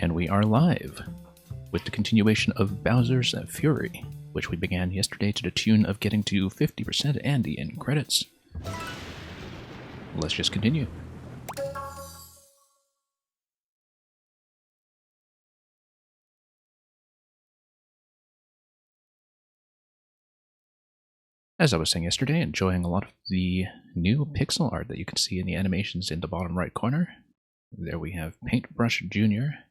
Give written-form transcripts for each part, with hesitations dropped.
And we are live with the continuation of Bowser's Fury, which we began yesterday to the tune of getting to 50% Andy in credits. Let's just continue. As I was saying yesterday, enjoying a lot of the new pixel art that you can see in the animations in the bottom right corner. There we have Paintbrush Jr.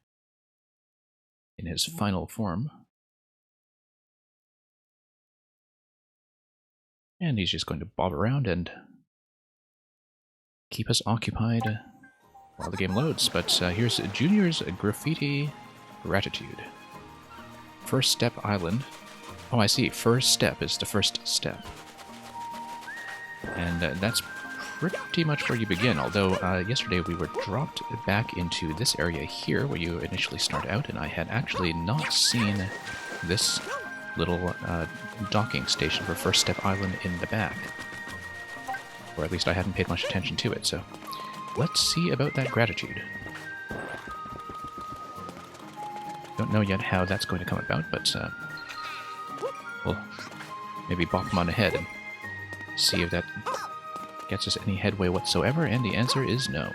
in his final form. And he's just going to bob around and keep us occupied while the game loads. But here's Junior's Graffiti Gratitude. First Step Island. Oh, I see. First Step is the first step. And that's pretty much where you begin, although yesterday we were dropped back into this area here where you initially start out, and I had actually not seen this little docking station for First Step Island in the back. Or at least I hadn't paid much attention to it, so let's see about that gratitude. Don't know yet how that's going to come about, but we'll maybe bop him on the head and see if that gets us any headway whatsoever, and the answer is no.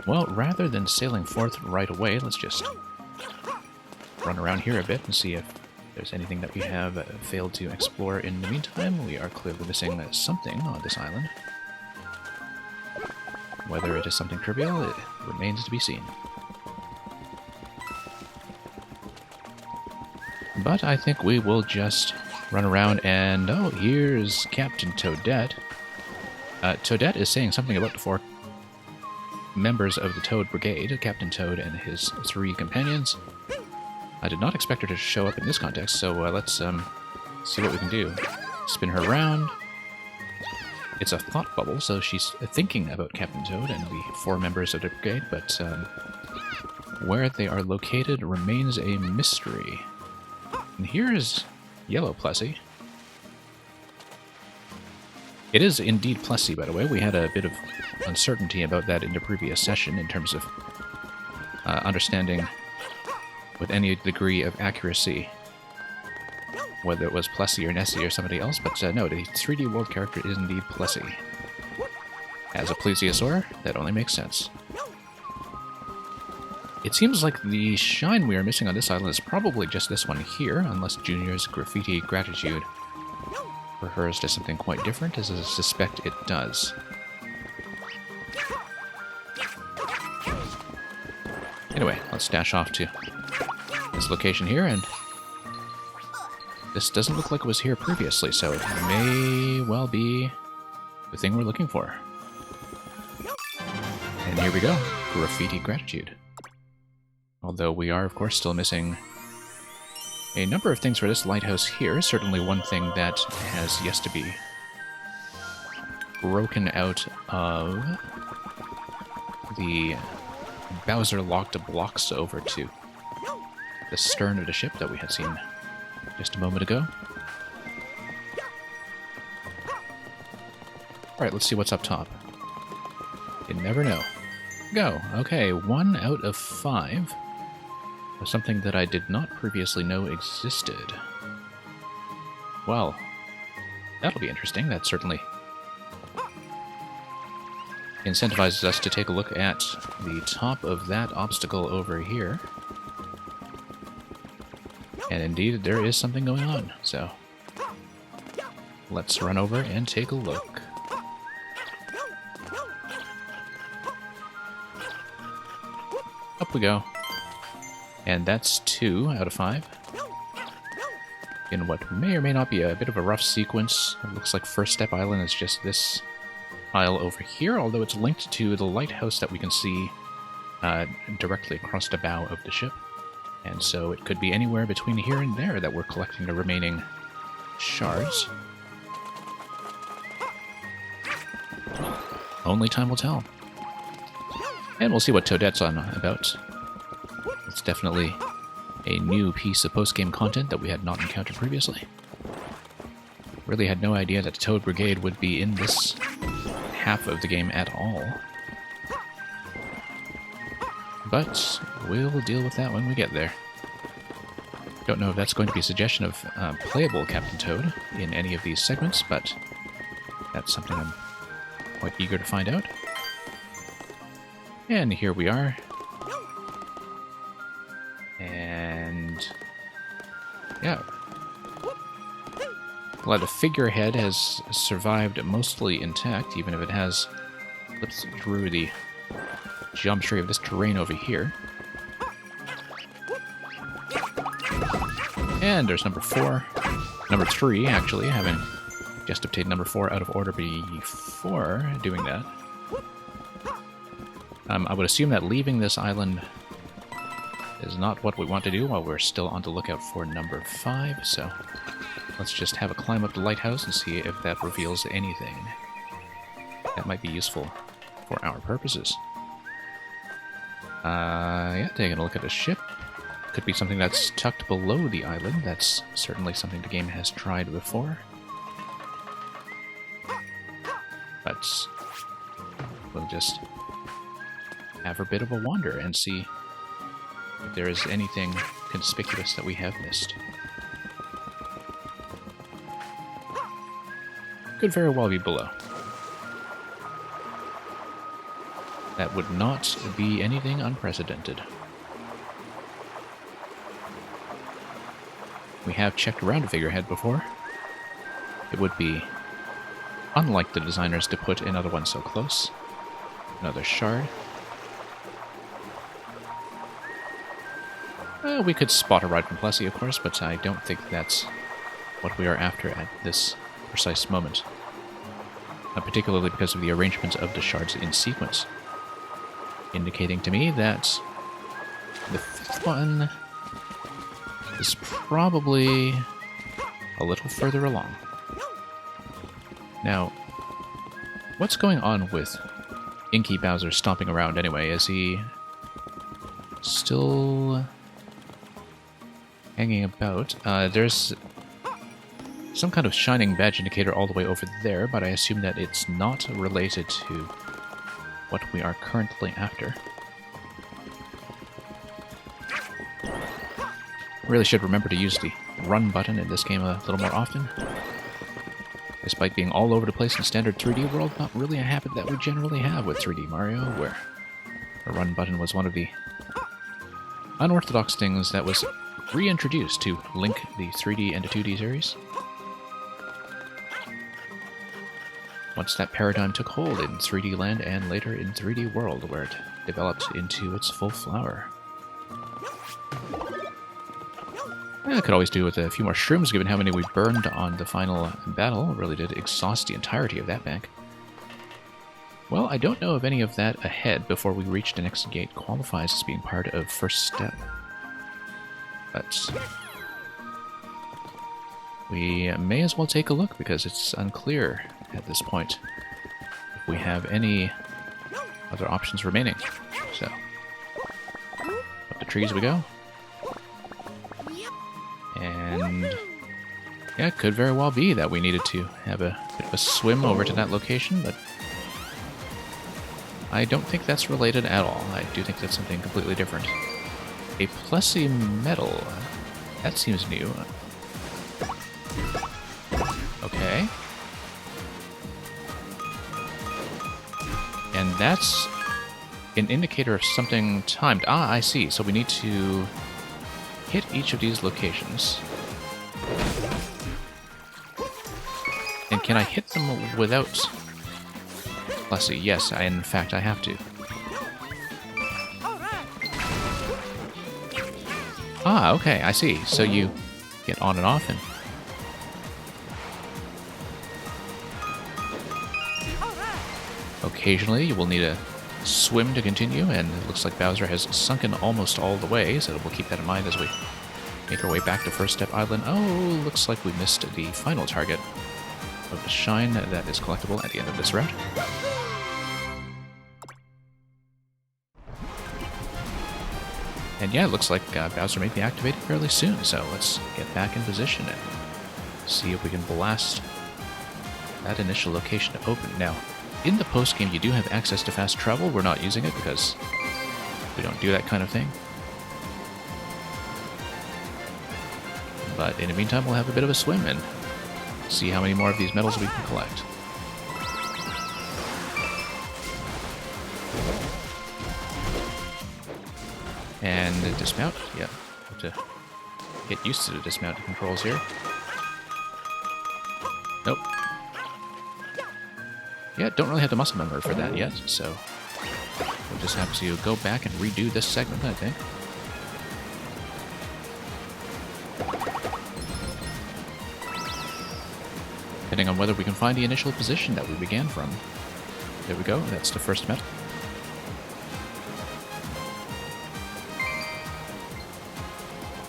Well, rather than sailing forth right away, let's just run around here a bit and see if there's anything that we have failed to explore in the meantime. We are clearly missing something on this island. Whether it is something trivial, it remains to be seen. But I think we will just run around and... oh, here's Captain Toadette. Toadette is saying something about the 4 members of the Toad Brigade, Captain Toad and his 3 companions. I did not expect her to show up in this context, so let's see what we can do. Spin her around. It's a thought bubble, so she's thinking about Captain Toad and the 4 members of the brigade, but where they are located remains a mystery. And here is Yellow Plessy. It is indeed Plessy, by the way. We had a bit of uncertainty about that in the previous session in terms of understanding with any degree of accuracy whether it was Plessy or Nessie or somebody else, but no, the 3D world character is indeed Plessy. As a plesiosaur, that only makes sense. It seems like the shine we are missing on this island is probably just this one here, unless Junior's Graffiti Gratitude refers to something quite different, as I suspect it does. Anyway, let's dash off to this location here, and this doesn't look like it was here previously, so it may well be the thing we're looking for. And here we go, Graffiti Gratitude. Although we are, of course, still missing a number of things for this lighthouse here. Certainly one thing that has yet to be broken out of the Bowser-locked blocks over to the stern of the ship that we had seen just a moment ago. Alright, let's see what's up top. You never know. Go. Okay, 1 out of 5. Something that I did not previously know existed. Well, that'll be interesting. That certainly incentivizes us to take a look at the top of that obstacle over here. And indeed, there is something going on, so let's run over and take a look. Up we go. And that's 2 out of 5. In what may or may not be a bit of a rough sequence. It looks like First Step Island is just this isle over here, although it's linked to the lighthouse that we can see directly across the bow of the ship. And so it could be anywhere between here and there that we're collecting the remaining shards. Only time will tell. And we'll see what Toadette's on about. It's definitely a new piece of post-game content that we had not encountered previously. Really had no idea that the Toad Brigade would be in this half of the game at all. but we'll deal with that when we get there. Don't know if that's going to be a suggestion of playable Captain Toad in any of these segments, but that's something I'm quite eager to find out. And here we are. And yeah. Well, the figurehead has survived mostly intact, even if it has slipped through the geometry of this terrain over here. And there's number 4. Number 3, actually, having just obtained number 4 out of order before doing that. I would assume that leaving this island is not what we want to do while we're still on the lookout for number 5, so let's just have a climb up the lighthouse and see if that reveals anything that might be useful for our purposes. Yeah, taking a look at the ship. Could be something that's tucked below the island. That's certainly something the game has tried before. But we'll just have a bit of a wander and see if there is anything conspicuous that we have missed. Could very well be below. That would not be anything unprecedented. We have checked around a figurehead before. It would be unlike the designers to put another one so close. Another shard. We could spot a ride from Plessy, of course, but I don't think that's what we are after at this precise moment. Particularly because of the arrangement of the shards in sequence. Indicating to me that the 5th one is probably a little further along. Now, what's going on with Inky Bowser stomping around anyway? Is he still hanging about? There's some kind of shining badge indicator all the way over there, but I assume that it's not related to what we are currently after. Really should remember to use the run button in this game a little more often. Despite being all over the place in standard 3D world, not really a habit that we generally have with 3D Mario, where the run button was one of the unorthodox things that was reintroduced to link the 3D and the 2D series. Once that paradigm took hold in 3D Land and later in 3D World, where it developed into its full flower. I could always do with a few more shrooms, given how many we burned on the final battle. It really did exhaust the entirety of that bank. Well, I don't know if any of that ahead before we reach the next gate qualifies as being part of first step. But we may as well take a look, because it's unclear at this point if we have any other options remaining. So, up the trees we go. And yeah, it could very well be that we needed to have a bit of a swim over to that location, but I don't think that's related at all. I do think that's something completely different. A Plessy medal. That seems new. Okay. And that's an indicator of something timed. Ah, I see. So we need to hit each of these locations. And can I hit them without Plessy? Yes, in fact, I have to. Ah, okay, I see. So you get on and off, and occasionally you will need a swim to continue, and it looks like Bowser has sunken almost all the way, so we'll keep that in mind as we make our way back to First Step Island. Oh, looks like we missed the final target of the shine that is collectible at the end of this route. And yeah, it looks like Bowser may be activated fairly soon, so let's get back in position and see if we can blast that initial location to open. Now, in the post-game, you do have access to fast travel. We're not using it because We don't do that kind of thing. But in the meantime, we'll have a bit of a swim and see how many more of these medals we can collect. And the dismount. Yeah, have to get used to the dismount controls here. Nope. Yeah, don't really have the muscle memory for that yet, so we'll just have to go back and redo this segment, I think. Depending on whether we can find the initial position that we began from. There we go, that's the first medal.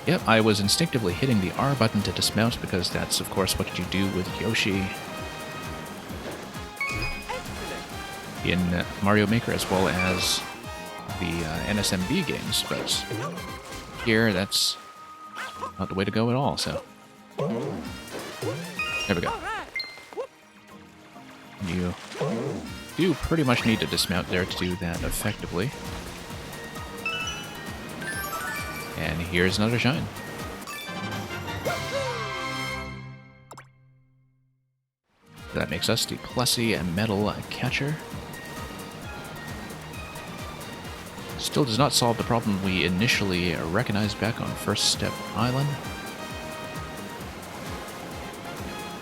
Yep, I was instinctively hitting the R button to dismount because that's, of course, what you do with Yoshi in Mario Maker as well as the NSMB games, but here that's not the way to go at all, so there we go. You do pretty much need to dismount there to do that effectively. And here's another shine. That makes us the Plessy and Metal Catcher. Still does not solve the problem we initially recognized back on First Step Island.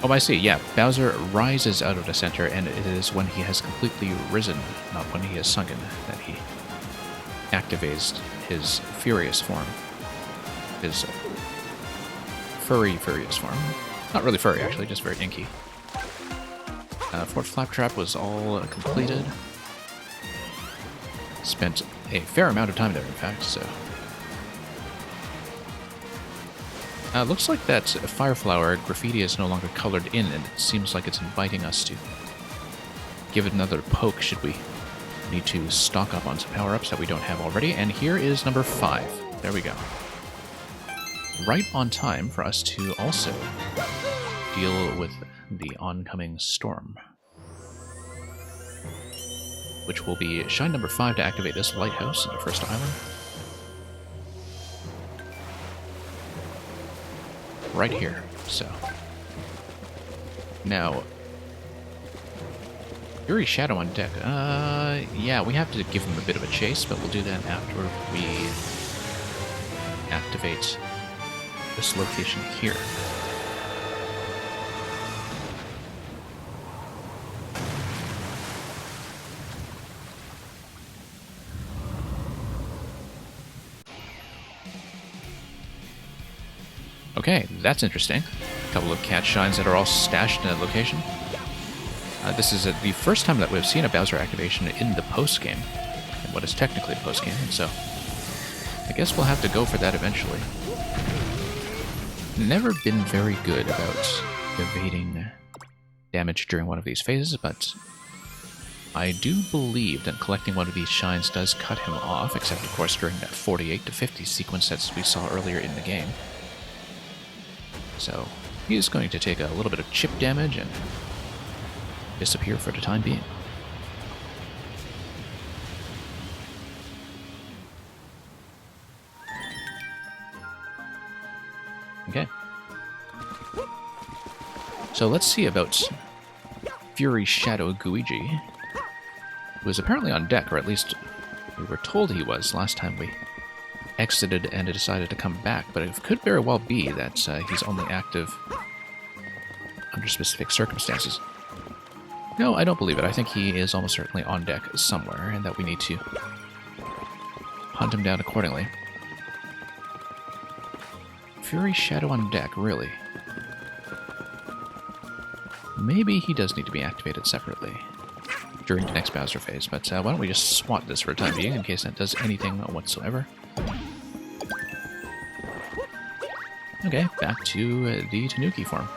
Oh, I see, yeah. Bowser rises out of the center, and it is when he has completely risen, not when he has sunken, that he activates his Furious form. His furious form. Not really furry, actually, just very inky. Fort Flaptrap was all completed. Spent a fair amount of time there, in fact, so... looks like that Fireflower graffiti is no longer colored in, and it seems like it's inviting us to give it another poke should we need to stock up on some power-ups that we don't have already. And here is number 5. There we go. Right on time for us to also deal with the oncoming storm, which will be shine number 5 to activate this lighthouse in the first island. Right here, so. Now, Fury Shadow on deck. Yeah, we have to give him a bit of a chase, but we'll do that after we activate this location here. Okay, that's interesting. A couple of cat shines that are all stashed in that location. This is the first time that we've seen a Bowser activation in the post-game, in what is technically the post-game, so I guess we'll have to go for that eventually. Never been very good about evading damage during one of these phases, but I do believe that collecting one of these shines does cut him off, except of course during that 48 to 50 sequence that we saw earlier in the game. So he is going to take a little bit of chip damage and disappear for the time being. Okay. So let's see about Fury Shadow Guigi, who was apparently on deck, or at least we were told he was last time we exited and decided to come back, but it could very well be that he's only active under specific circumstances. No, I don't believe it. I think he is almost certainly on deck somewhere, and that we need to hunt him down accordingly. Fury Shadow on deck, really? Maybe he does need to be activated separately during the next Bowser phase, but why don't we just swat this for the time being in case that does anything whatsoever. Okay, back to the Tanuki form.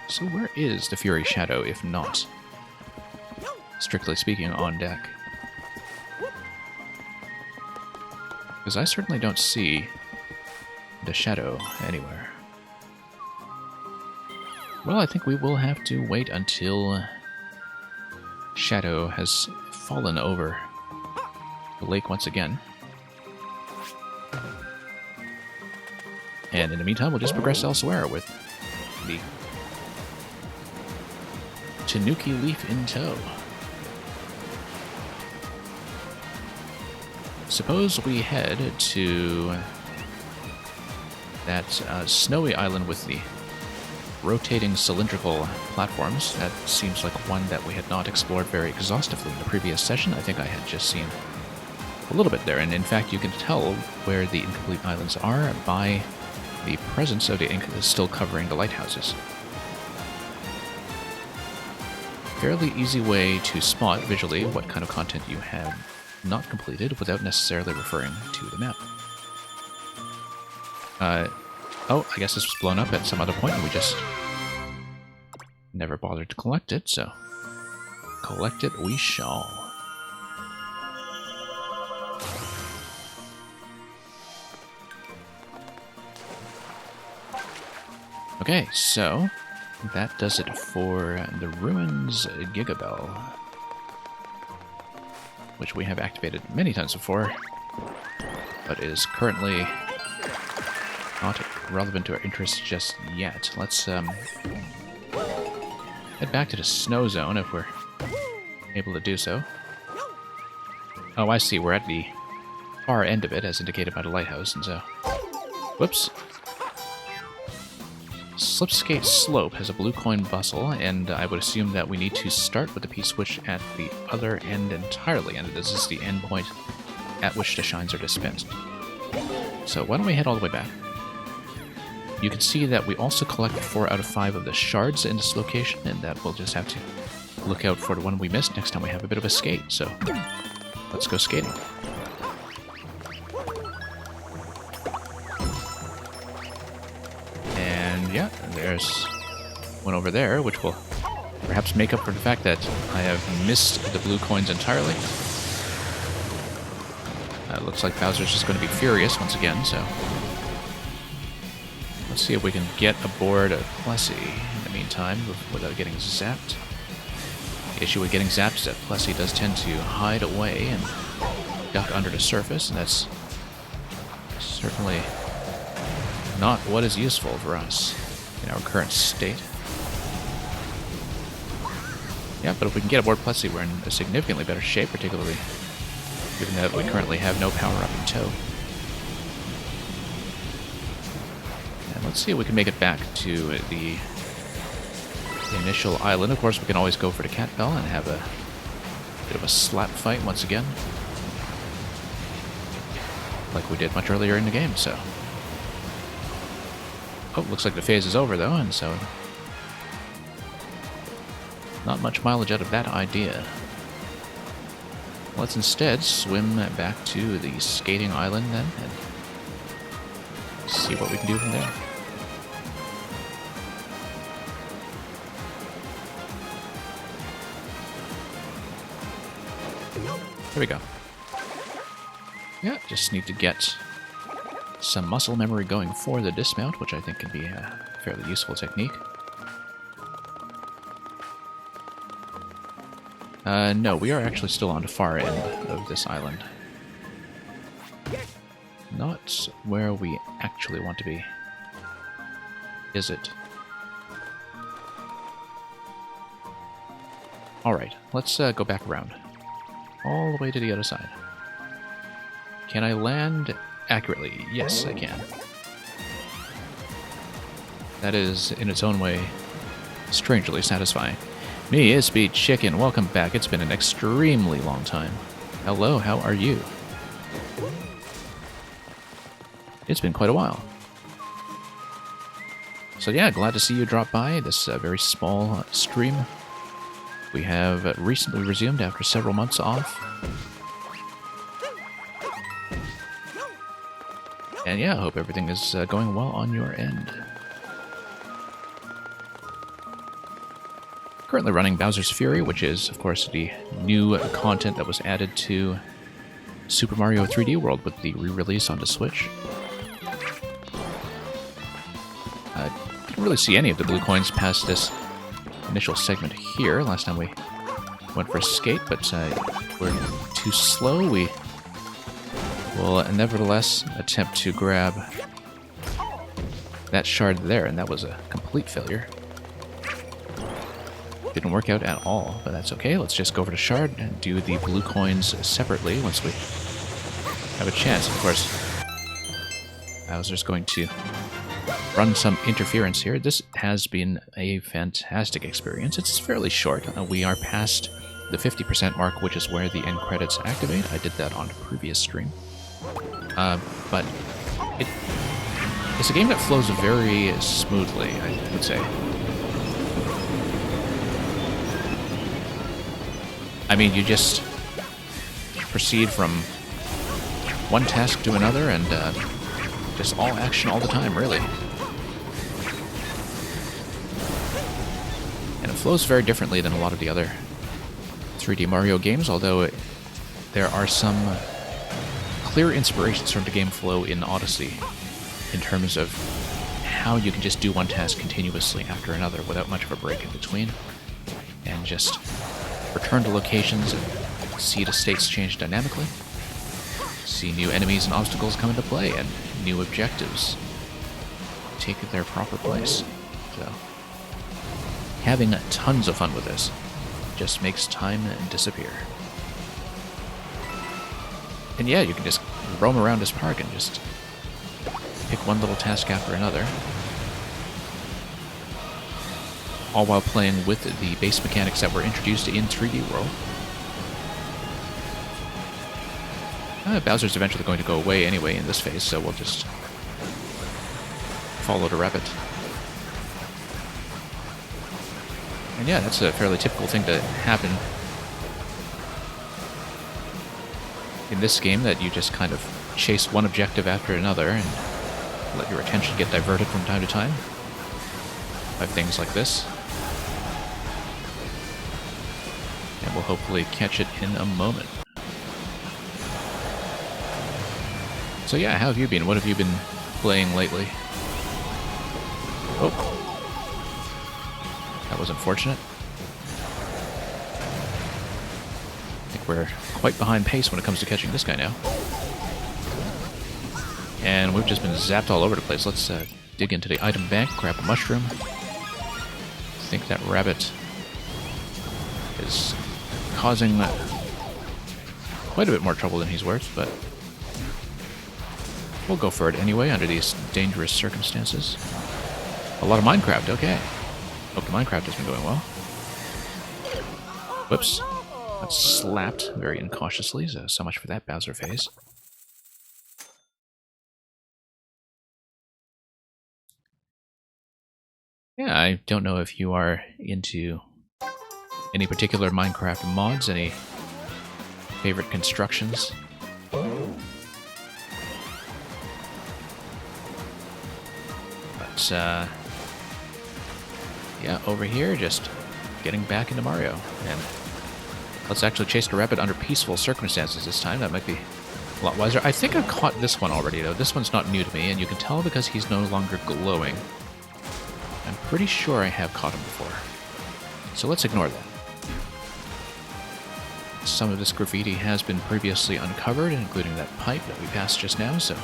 So where is the Fury Shadow, if not, strictly speaking, on deck? Because I certainly don't see the Shadow anywhere. Well, I think we will have to wait until Shadow has fallen over the lake once again. And in the meantime, we'll just progress elsewhere with the Tanuki Leaf in tow. Suppose we head to that snowy island with the rotating cylindrical platforms. That seems like one that we had not explored very exhaustively in the previous session. I think I had just seen a little bit there, and in fact you can tell where the incomplete islands are by the presence of the ink still covering the lighthouses. Fairly easy way to spot visually what kind of content you have not completed without necessarily referring to the map. Oh, I guess this was blown up at some other point and we just never bothered to collect it, so collect it we shall. Okay, so that does it for the Ruins Gigabell, which we have activated many times before, but is currently not relevant to our interests just yet. Let's head back to the snow zone if we're able to do so. Oh, I see. We're at the far end of it, as indicated by the lighthouse, and so... Whoops. Slipskate Slope has a blue coin bustle, and I would assume that we need to start with the P-switch at the other end entirely, and this is the end point at which the shines are dispensed. So why don't we head all the way back? You can see that we also collected 4 out of 5 of the shards in this location, and that we'll just have to look out for the one we missed next time we have a bit of a skate, so let's go skating. And yeah, there's one over there, which will perhaps make up for the fact that I have missed the blue coins entirely. Looks like Bowser's just going to be furious once again, so... Let's see if we can get aboard a Plessy in the meantime without getting zapped. The issue with getting zapped is that Plessy does tend to hide away and duck under the surface, and that's certainly not what is useful for us in our current state. Yeah, but if we can get aboard Plessy, we're in a significantly better shape, particularly given that we currently have no power-up in tow. Let's see if we can make it back to the initial island. Of course, we can always go for the Cat Bell and have a bit of a slap fight once again, like we did much earlier in the game, so... Oh, looks like the phase is over, though, and so... not much mileage out of that idea. Let's instead swim back to the skating island, then, and see what we can do from there. There we go. Yeah, just need to get some muscle memory going for the dismount, which I think can be a fairly useful technique. No, we are actually still on the far end of this island. Not where we actually want to be. Is it? Alright, let's go back around. All the way to the other side. Can I land accurately? Yes, I can. That is, in its own way, strangely satisfying. Me, is Speed Chicken. Welcome back. It's been an extremely long time. Hello, how are you? It's been quite a while. So yeah, glad to see you drop by this very small stream. We have recently resumed after several months off. And yeah, I hope everything is going well on your end. Currently running Bowser's Fury, which is, of course, the new content that was added to Super Mario 3D World with the re-release on the Switch. Didn't really see any of the blue coins past this initial segment here. Last time we went for a skate, but we're too slow. We will nevertheless attempt to grab that shard there, and that was a complete failure. Didn't work out at all, but that's okay. Let's just go over to shard and do the blue coins separately once we have a chance. Of course, Bowser's going to run some interference here. This has been a fantastic experience. It's fairly short. We are past the 50% mark, which is where the end credits activate. I did that on a previous stream. But it's a game that flows very smoothly, I would say. I mean, you just proceed from one task to another and just all action all the time, really. And it flows very differently than a lot of the other 3D Mario games, although there are some clear inspirations from the game flow in Odyssey in terms of how you can just do one task continuously after another without much of a break in between, and just return to locations and see the states change dynamically, see new enemies and obstacles come into play, and new objectives take their proper place. So, having tons of fun with this just makes time disappear. And yeah, you can just roam around this park and just pick one little task after another, all while playing with the base mechanics that were introduced in 3D World. Bowser's eventually going to go away anyway in this phase, so we'll just follow the rabbit. And yeah, that's a fairly typical thing to happen in this game, that you just kind of chase one objective after another and let your attention get diverted from time to time by things like this. And we'll hopefully catch it in a moment. So yeah, how have you been? What have you been playing lately? Oh. That was unfortunate. I think we're quite behind pace when it comes to catching this guy now. And we've just been zapped all over the place. Let's dig into the item bank, grab a mushroom. I think that rabbit is causing quite a bit more trouble than he's worth, but we'll go for it anyway under these dangerous circumstances. A lot of Minecraft, okay. Hope the Minecraft has been going well. Whoops. Got slapped very incautiously, so much for that Bowser phase. Yeah, I don't know if you are into any particular Minecraft mods, any favorite constructions. But, yeah, over here, just getting back into Mario. And let's actually chase the rabbit under peaceful circumstances this time. That might be a lot wiser. I think I've caught this one already, though. This one's not new to me, and you can tell because he's no longer glowing. I'm pretty sure I have caught him before. So let's ignore that. Some of this graffiti has been previously uncovered, including that pipe that we passed just now, so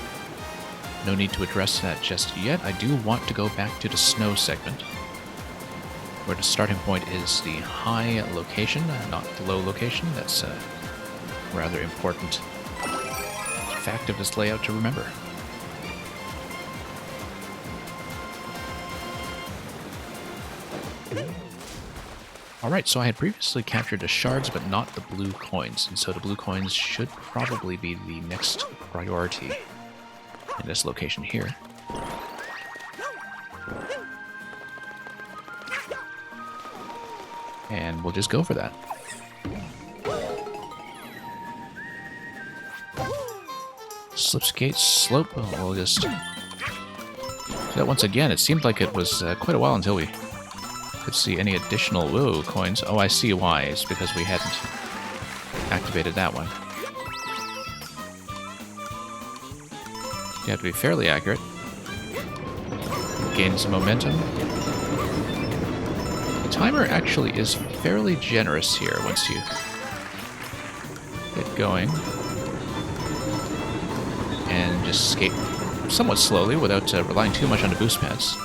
no need to address that just yet. I do want to go back to the snow segment, where the starting point is the high location, not the low location. That's a rather important fact of this layout to remember. Alright, so I had previously captured the shards, but not the blue coins, and so the blue coins should probably be the next priority in this location here. And we'll just go for that. Slipskate slope, we'll just do that once again. It seemed like it was quite a while until we could see any additional coins. Oh, I see why. It's because we hadn't activated that one. You have to be fairly accurate. Gain some momentum. The timer actually is fairly generous here once you get going. and just skate somewhat slowly without relying too much on the boost pads.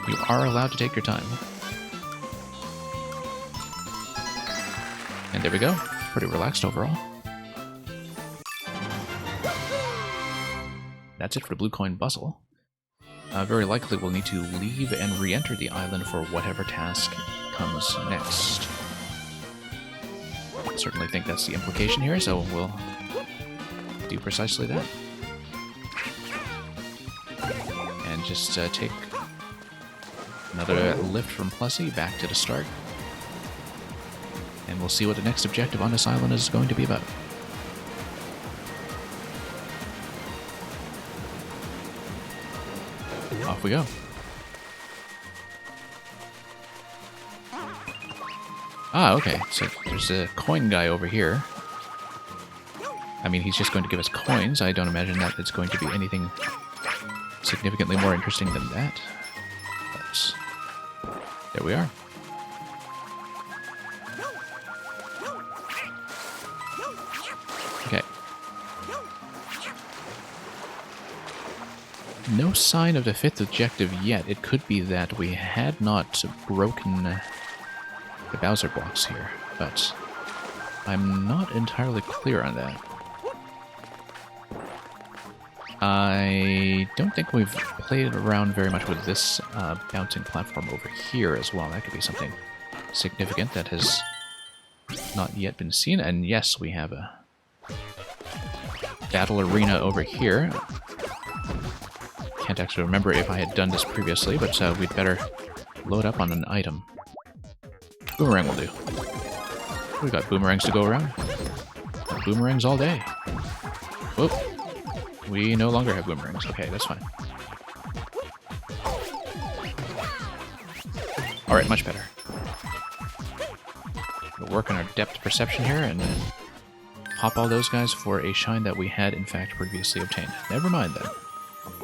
You are allowed to take your time. And there we go. Pretty relaxed overall. That's it for the Blue Coin Bustle. Very likely we'll need to leave and re-enter the island for whatever task comes next. I certainly think that's the implication here, so we'll do precisely that. And just take another lift from Plessy back to the start. And we'll see what the next objective on this island is going to be about. Off we go. Ah, okay. So there's a coin guy over here. I mean, he's just going to give us coins. I don't imagine that it's going to be anything significantly more interesting than that. But there we are. Okay. No sign of the fifth objective yet. It could be that we had not broken the Bowser blocks here, but I'm not entirely clear on that. I don't think we've played around very much with this bouncing platform over here as well. That could be something significant that has not yet been seen. And yes, we have a battle arena over here. Can't actually remember if I had done this previously, but we'd better load up on an item. Boomerang will do. We've got boomerangs to go around. Boomerangs all day. Whoop. We no longer have boomerangs. Okay, that's fine. Alright, much better. We'll work on our depth perception here and pop all those guys for a shine that we had in fact previously obtained. Never mind then.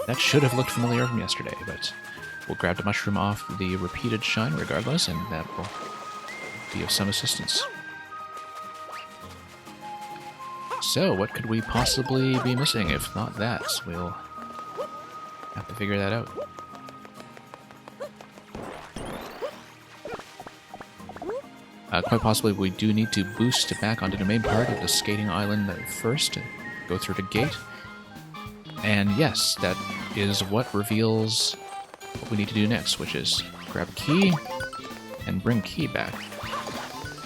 That should have looked familiar from yesterday, but we'll grab the mushroom off the repeated shine regardless, and that will be of some assistance. So, what could we possibly be missing if not that? We'll have to figure that out. Quite possibly we do need to boost back onto the main part of the skating island first, go through the gate. And yes, that is what reveals what we need to do next, which is grab a key and bring key back.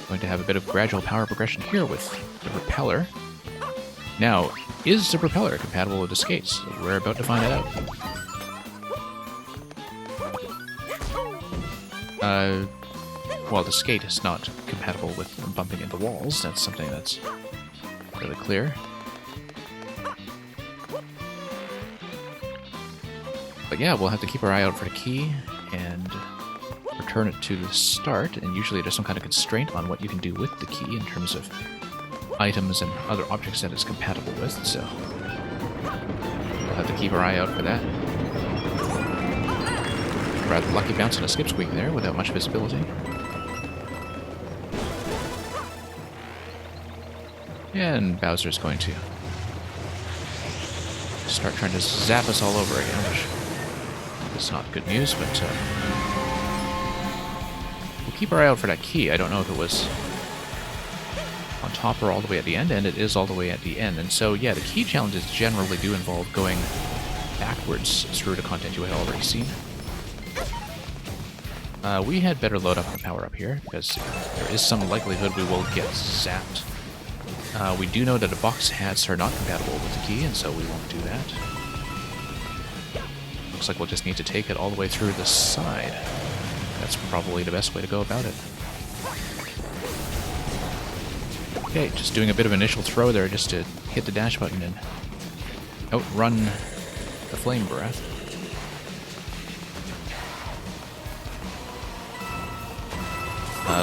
Going to have a bit of gradual power progression here with the propeller. Now, is the propeller compatible with the skates? We're about to find it out. Well, the skate is not compatible with bumping into walls. That's something that's really clear. But yeah, we'll have to keep our eye out for the key and return it to the start. And usually there's some kind of constraint on what you can do with the key in terms of items and other objects that it's compatible with, so we'll have to keep our eye out for that. Rather lucky bounce on a skip squeak there without much visibility. And Bowser's going to start trying to zap us all over again, which is not good news, but we'll keep our eye out for that key. I don't know if it was on top or all the way at the end, and it is all the way at the end. And so, yeah, the key challenges generally do involve going backwards through the content you had already seen. We had better load up the power up here, because there is some likelihood we will get zapped. We do know that the box hats are not compatible with the key, and so we won't do that. Looks like we'll just need to take it all the way through the side. That's probably the best way to go about it. Okay, just doing a bit of initial throw there just to hit the dash button and outrun the flame breath.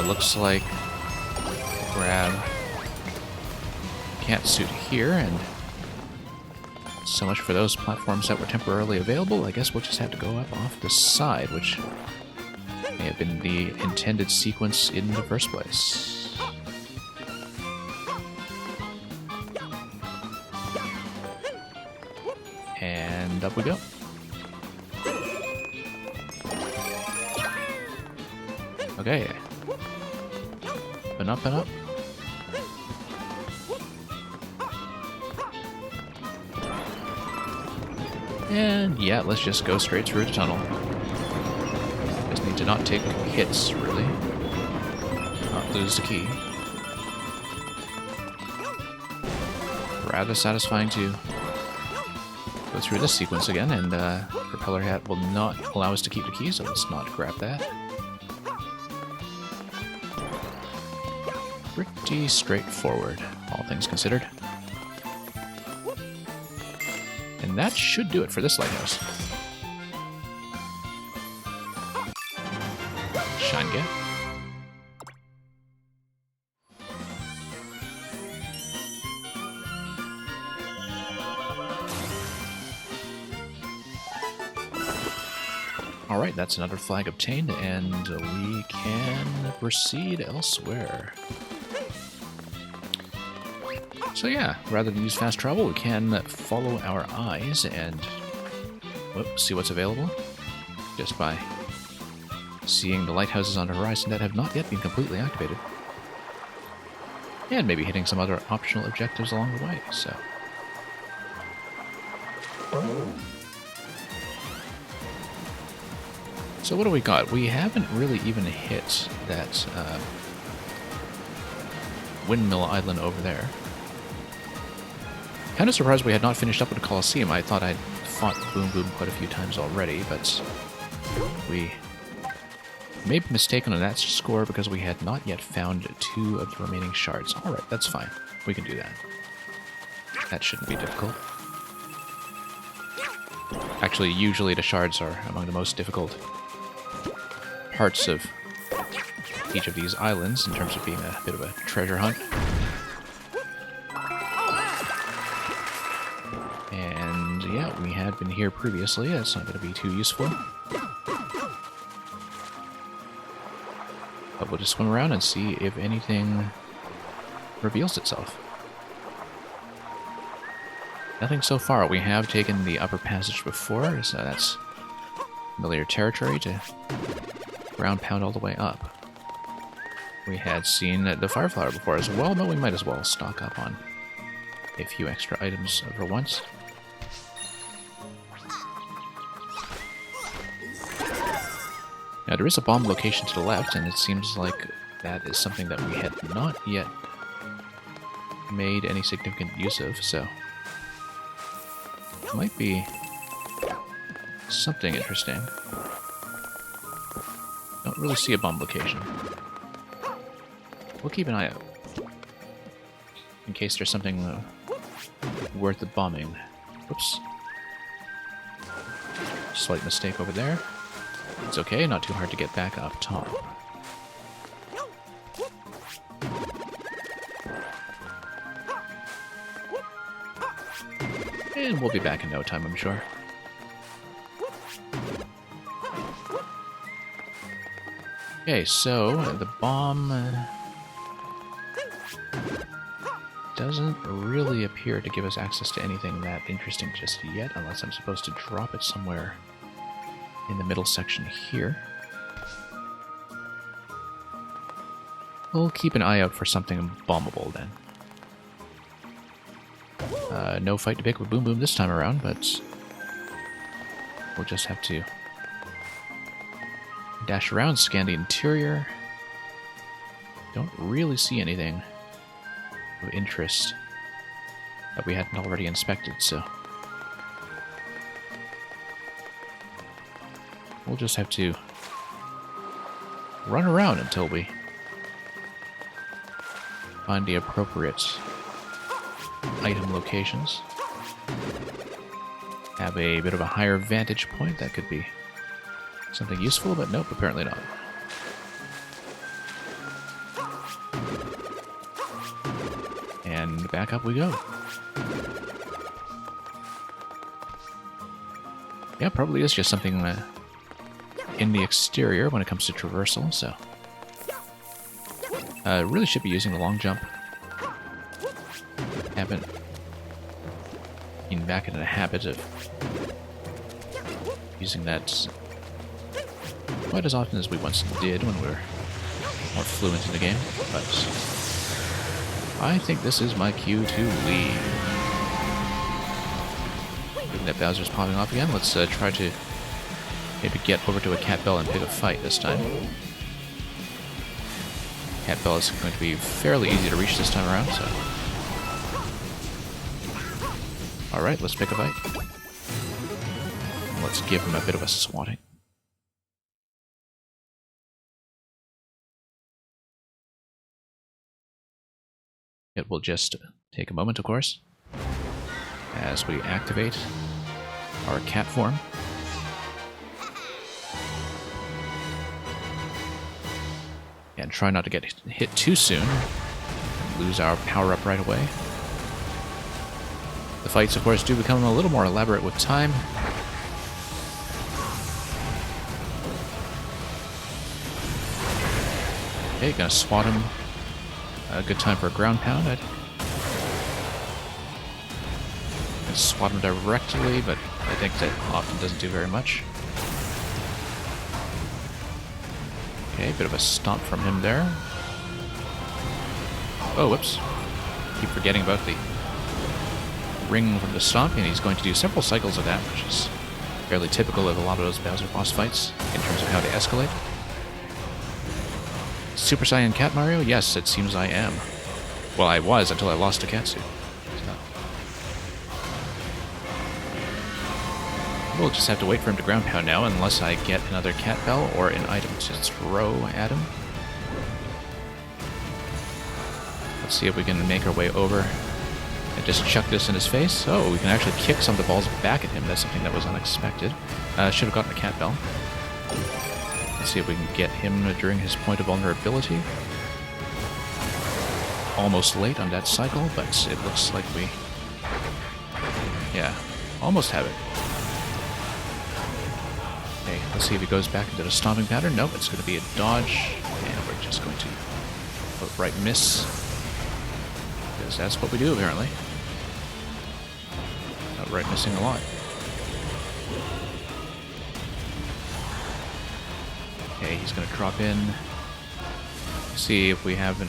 Looks like grab cat suit here, and so much for those platforms that were temporarily available. I guess we'll just have to go up off the side, which may have been the intended sequence in the first place. And up we go. Okay. And up and up. And yeah, let's just go straight through the tunnel. Just need to not take hits, really. Not lose the key. Rather satisfying to go through this sequence again, and Propeller Hat will not allow us to keep the key, so let's not grab that. Pretty straightforward, all things considered. And that should do it for this lighthouse. Shine get. Alright, that's another flag obtained, and we can proceed elsewhere. So yeah, rather than use fast travel, we can follow our eyes and see what's available just by seeing the lighthouses on the horizon that have not yet been completely activated. And maybe hitting some other optional objectives along the way, so... So what do we got? We haven't really even hit that windmill island over there. Kind of surprised we had not finished up with the Colosseum. I thought I'd fought Boom Boom quite a few times already, but we made a mistake on that score because we had not yet found 2 of the remaining shards. Alright, that's fine. We can do that. That shouldn't be difficult. Actually, usually the shards are among the most difficult parts of each of these islands in terms of being a bit of a treasure hunt. And yeah, we had been here previously. That's not going to be too useful. But we'll just swim around and see if anything reveals itself. Nothing so far. We have taken the upper passage before, so that's familiar territory to ground pound all the way up. We had seen the Fireflower before as well, but we might as well stock up on a few extra items for once. Now there is a bomb location to the left, and it seems like that is something that we had not yet made any significant use of, so it might be something interesting. Don't really see a bomb location. We'll keep an eye out in case there's something worth the bombing. Whoops. Slight mistake over there. It's okay, not too hard to get back up top. And we'll be back in no time, I'm sure. Okay, so the bomb doesn't really appear to give us access to anything that interesting just yet, unless I'm supposed to drop it somewhere in the middle section here. We'll keep an eye out for something bombable then. No fight to pick with Boom Boom this time around, but we'll just have to dash around, scan the interior. Don't really see anything of interest that we hadn't already inspected, so we'll just have to run around until we find the appropriate item locations. Have a bit of a higher vantage point. That could be something useful, but nope, apparently not. And back up we go. Yeah, probably is just something in the exterior when it comes to traversal, so really should be using the long jump. Haven't getting back into the habit of using that quite as often as we once did when we were more fluent in the game, but I think this is my cue to leave. Looking at Bowser's popping off again, let's try to maybe get over to a Cat Bell and pick a fight this time. Cat Bell is going to be fairly easy to reach this time around, so... Alright, let's pick a fight. Let's give him a bit of a swatting. It will just take a moment, of course, as we activate our cat form. And try not to get hit too soon and lose our power-up right away. The fights, of course, do become a little more elaborate with time. Okay, gonna swat him. A good time for a ground pound. I'd swat him directly, but I think that often doesn't do very much. Okay, bit of a stomp from him there. Oh, whoops. Keep forgetting about the ring from the stomp, and he's going to do several cycles of that, which is fairly typical of a lot of those Bowser boss fights in terms of how to escalate. Super Saiyan Cat Mario? Yes, it seems I am. Well, I was until I lost a catsuit. So. We'll just have to wait for him to ground pound now, unless I get another Cat Bell or an item to throw at him. Let's see if we can make our way over and just chuck this in his face. Oh, we can actually kick some of the balls back at him. That's something that was unexpected. Should have gotten a Cat Bell. Let's see if we can get him during his point of vulnerability. Almost late on that cycle, but it looks like we... Yeah, almost have it. Okay, let's see if he goes back into the stomping pattern. Nope, it's going to be a dodge, and we're just going to outright miss. Because that's what we do, apparently. Outright missing a lot. Okay, he's going to drop in. See if we have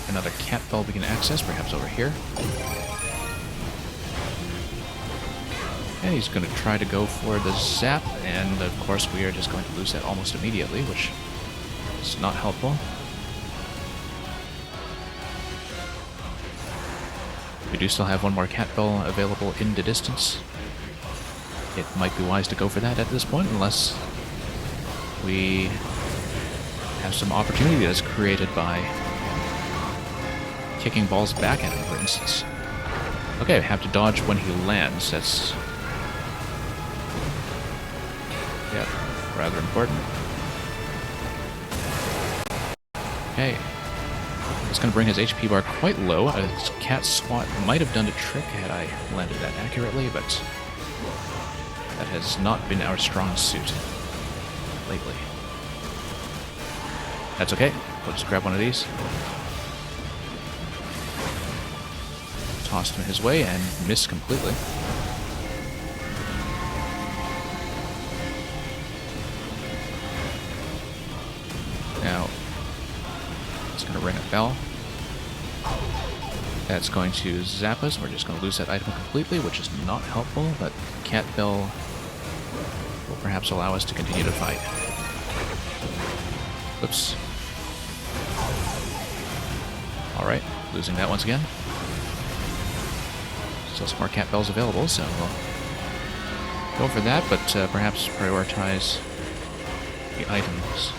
another Cat Bell we can access, perhaps over here. And he's going to try to go for the zap, and of course we are just going to lose that almost immediately, which is not helpful. We do still have one more Cat Bell available in the distance. It might be wise to go for that at this point, unless we have some opportunity that's created by kicking balls back at him, for instance. Okay, have to dodge when he lands. That's... yeah, rather important. Okay. It's going to bring his HP bar quite low. A cat swat might have done the trick had I landed that accurately, but that has not been our strong suit lately. That's okay. We'll just grab one of these. Tossed him his way and missed completely. Now, it's going to ring a bell. That's going to zap us. We're just going to lose that item completely, which is not helpful, but Cat Bell will perhaps allow us to continue to fight. Oops. Alright, losing that once again. Still some more Cat Bells available, so we'll go for that, but perhaps prioritize the items.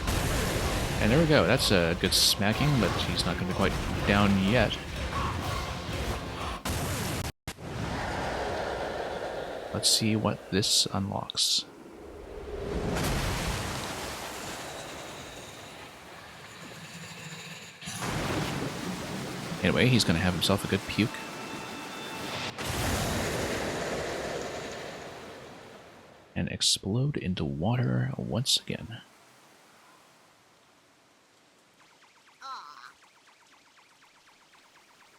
And there we go, that's a good smacking, but he's not going to be quite down yet. Let's see what this unlocks. Anyway, he's going to have himself a good puke. And explode into water once again.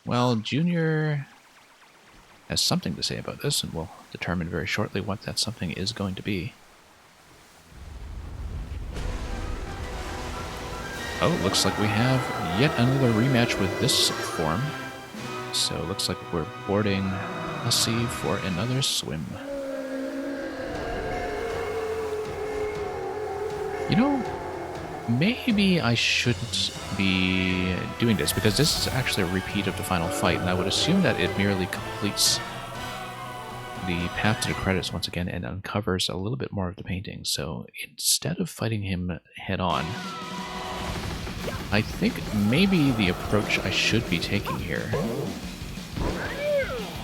Well, Junior has something to say about this, and we'll determine very shortly what that something is going to be. Oh, looks like we have yet another rematch with this form. So it looks like we're boarding Hussey for another swim. You know, maybe I shouldn't be doing this, because this is actually a repeat of the final fight, and I would assume that it merely completes the path to the credits once again and uncovers a little bit more of the painting. So instead of fighting him head-on, I think maybe the approach I should be taking here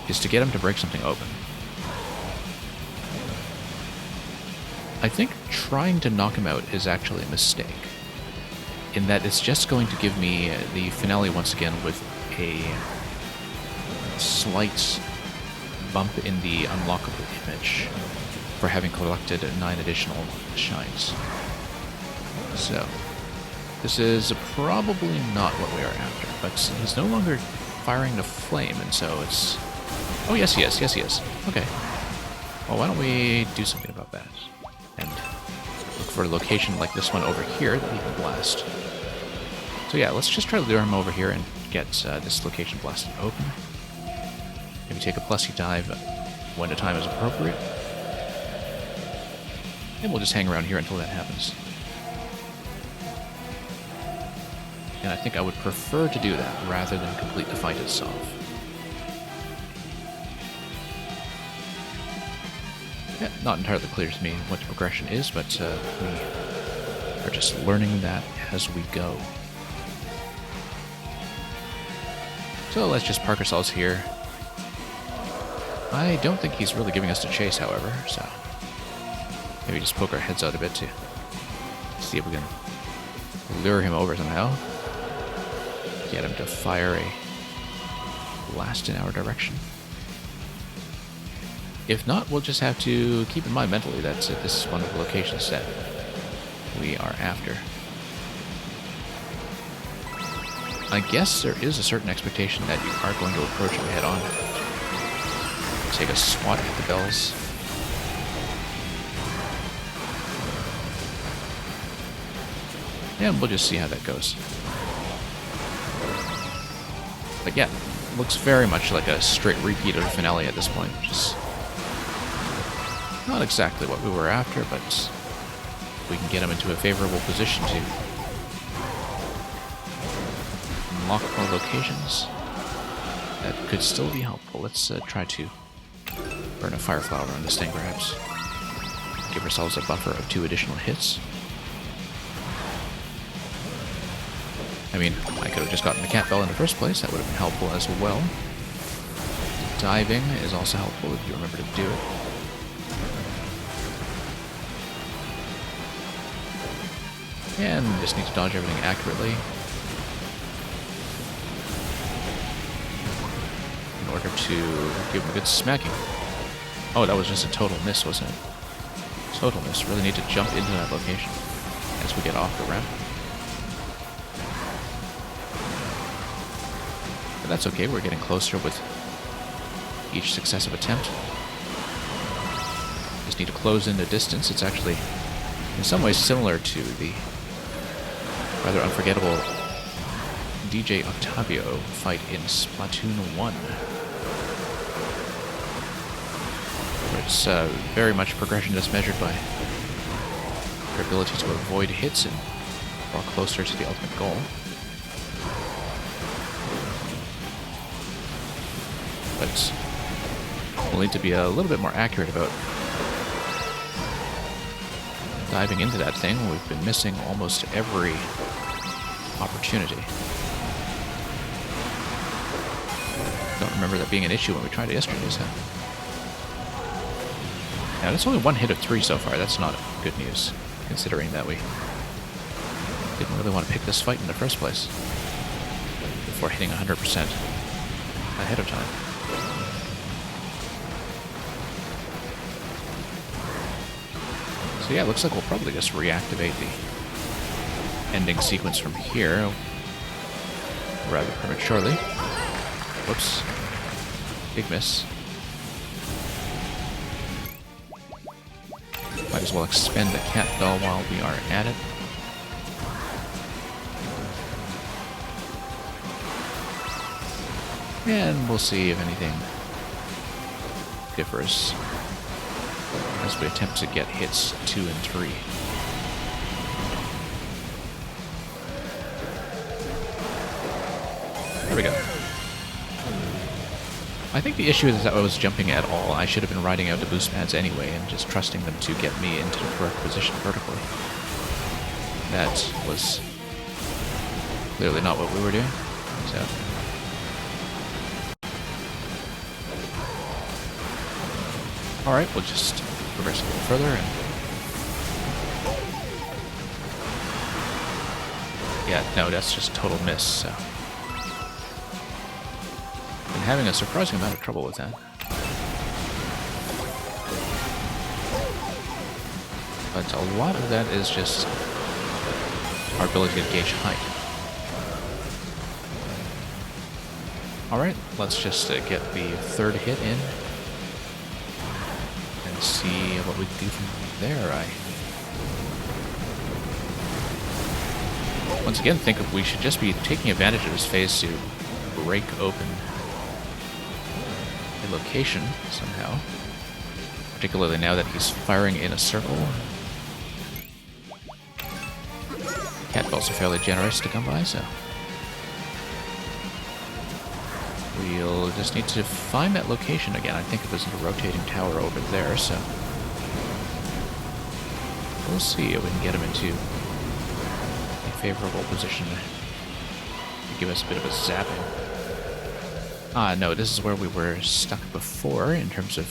is to get him to break something open. I think trying to knock him out is actually a mistake, in that it's just going to give me the finale once again with a slight bump in the unlockable image for having collected 9 additional shines. So this is probably not what we are after, but he's no longer firing the flame, and so it's... Oh, yes, he is. Yes, he is. Okay. Well, why don't we do something about that? And look for a location like this one over here that he can blast. So yeah, let's just try to lure him over here and get this location blasted open. Maybe take a plusy dive when the time is appropriate. And we'll just hang around here until that happens. And I think I would prefer to do that rather than complete the fight itself. Yeah, not entirely clear to me what the progression is, but we are just learning that as we go. So let's just park ourselves here. I don't think he's really giving us the chase, however, so maybe just poke our heads out a bit to see if we can lure him over somehow. Get him to fire a blast in our direction. If not, we'll just have to keep in mind mentally that this is one of the locations that we are after. I guess there is a certain expectation that you are going to approach him head on. Take a swat at the bells. And we'll just see how that goes. But yeah, looks very much like a straight repeat of the finale at this point, which is not exactly what we were after, but we can get him into a favorable position to unlock more locations. That could still be helpful. Let's try to burn a fire flower on this thing, perhaps. Give ourselves a buffer of 2 additional hits. I mean, I could have just gotten the cat bell in the first place. That would have been helpful as well. Diving is also helpful if you remember to do it. And just need to dodge everything accurately in order to give him a good smacking. Oh, that was just a total miss, wasn't it? Total miss. Really need to jump into that location as we get off the ramp. But that's okay, we're getting closer with each successive attempt. Just need to close in the distance. It's actually in some ways similar to the rather unforgettable DJ Octavio fight in Splatoon 1. Where it's very much progression that's measured by your ability to avoid hits and draw closer to the ultimate goal. But we'll need to be a little bit more accurate about diving into that thing. We've been missing almost every opportunity. Don't remember that being an issue when we tried it yesterday, so. Now, that's only 1 hit of 3 so far. That's not good news, considering that we didn't really want to pick this fight in the first place before hitting 100% ahead of time. So yeah, it looks like we'll probably just reactivate the ending sequence from here rather prematurely. Whoops. Big miss. as well expend the cat doll while we are at it. And we'll see if anything differs as we attempt to get hits 2 and 3. There we go. I think the issue is that I was jumping at all. I should have been riding out the boost pads anyway and just trusting them to get me into the correct position vertically. That was clearly not what we were doing. So. Alright, we'll just progress a little further and... Yeah, no, that's just a total miss, so... I'm having a surprising amount of trouble with that. But a lot of that is just our ability to gauge height. Alright, let's just get the third hit in. And see what we can do from there. I once again think we should just be taking advantage of this phase to break open a location somehow. Particularly now that he's firing in a circle. Cat balls are fairly generous to come by, so we'll just need to find that location again. I think it was in the rotating tower over there, so we'll see if we can get him into a favorable position to give us a bit of a zapping. Ah, no, this is where we were stuck before in terms of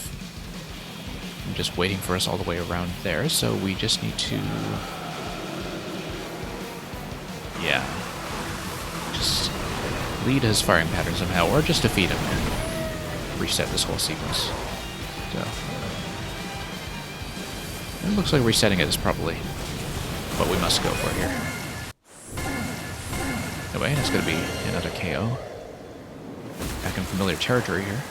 just waiting for us all the way around there, so we just need to... yeah. Just lead his firing pattern somehow, or just defeat him and reset this whole sequence. So... it looks like resetting it is probably what we must go for here. Anyway, that's going to be another KO. Back in familiar territory here.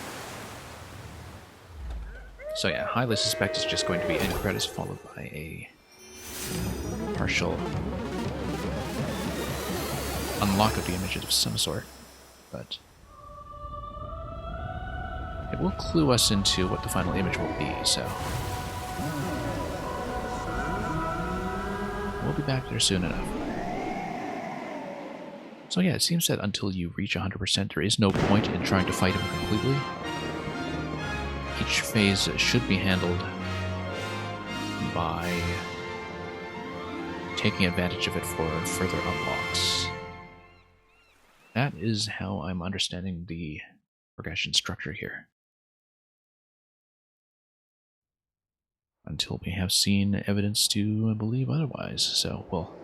So yeah, highly suspect it's just going to be end credits followed by a partial unlock of the images of some sort, but it will clue us into what the final image will be, so we'll be back there soon enough. So yeah, it seems that until you reach 100%, there is no point in trying to fight him completely. Each phase should be handled by taking advantage of it for further unlocks. That is how I'm understanding the progression structure here. Until we have seen evidence to believe otherwise. So we'll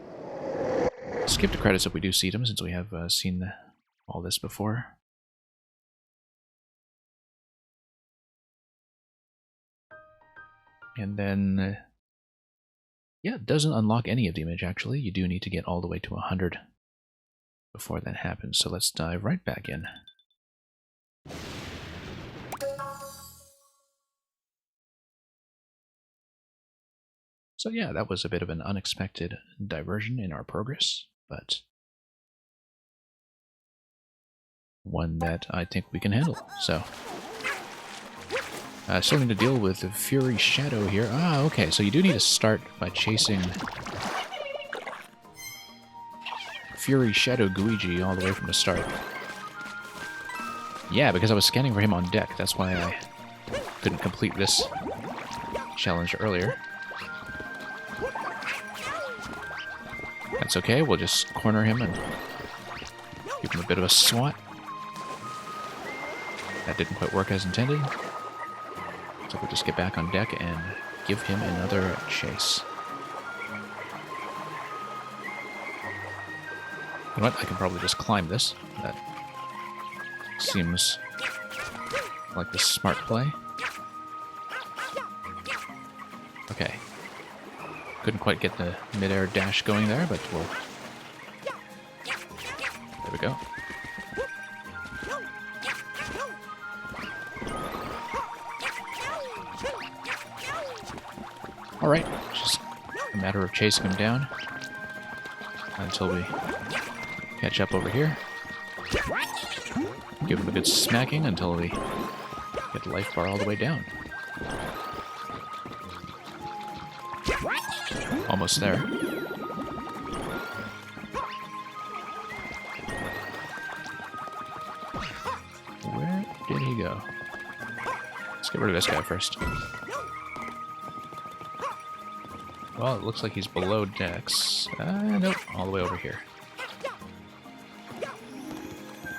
skip the credits if we do see them, since we have seen all this before. And then, yeah, it doesn't unlock any of the image, actually. You do need to get all the way to 100 before that happens. So let's dive right back in. So yeah, that was a bit of an unexpected diversion in our progress, but one that I think we can handle. So, still need to deal with the Fury Shadow here. Ah, okay, so you do need to start by chasing Fury Shadow Guigi all the way from the start. Yeah, because I was scanning for him on deck. That's why I couldn't complete this challenge earlier. That's okay, we'll just corner him and give him a bit of a swat. That didn't quite work as intended. So we'll just get back on deck and give him another chase. You know what, I can probably just climb this. That seems like the smart play. Okay. Couldn't quite get the mid-air dash going there, but we'll... there we go. Alright, just a matter of chasing him down until we catch up over here. Give him a good smacking until we get the life bar all the way down. Almost there. Where did he go? Let's get rid of this guy first. Well, it looks like he's below decks. Nope, all the way over here.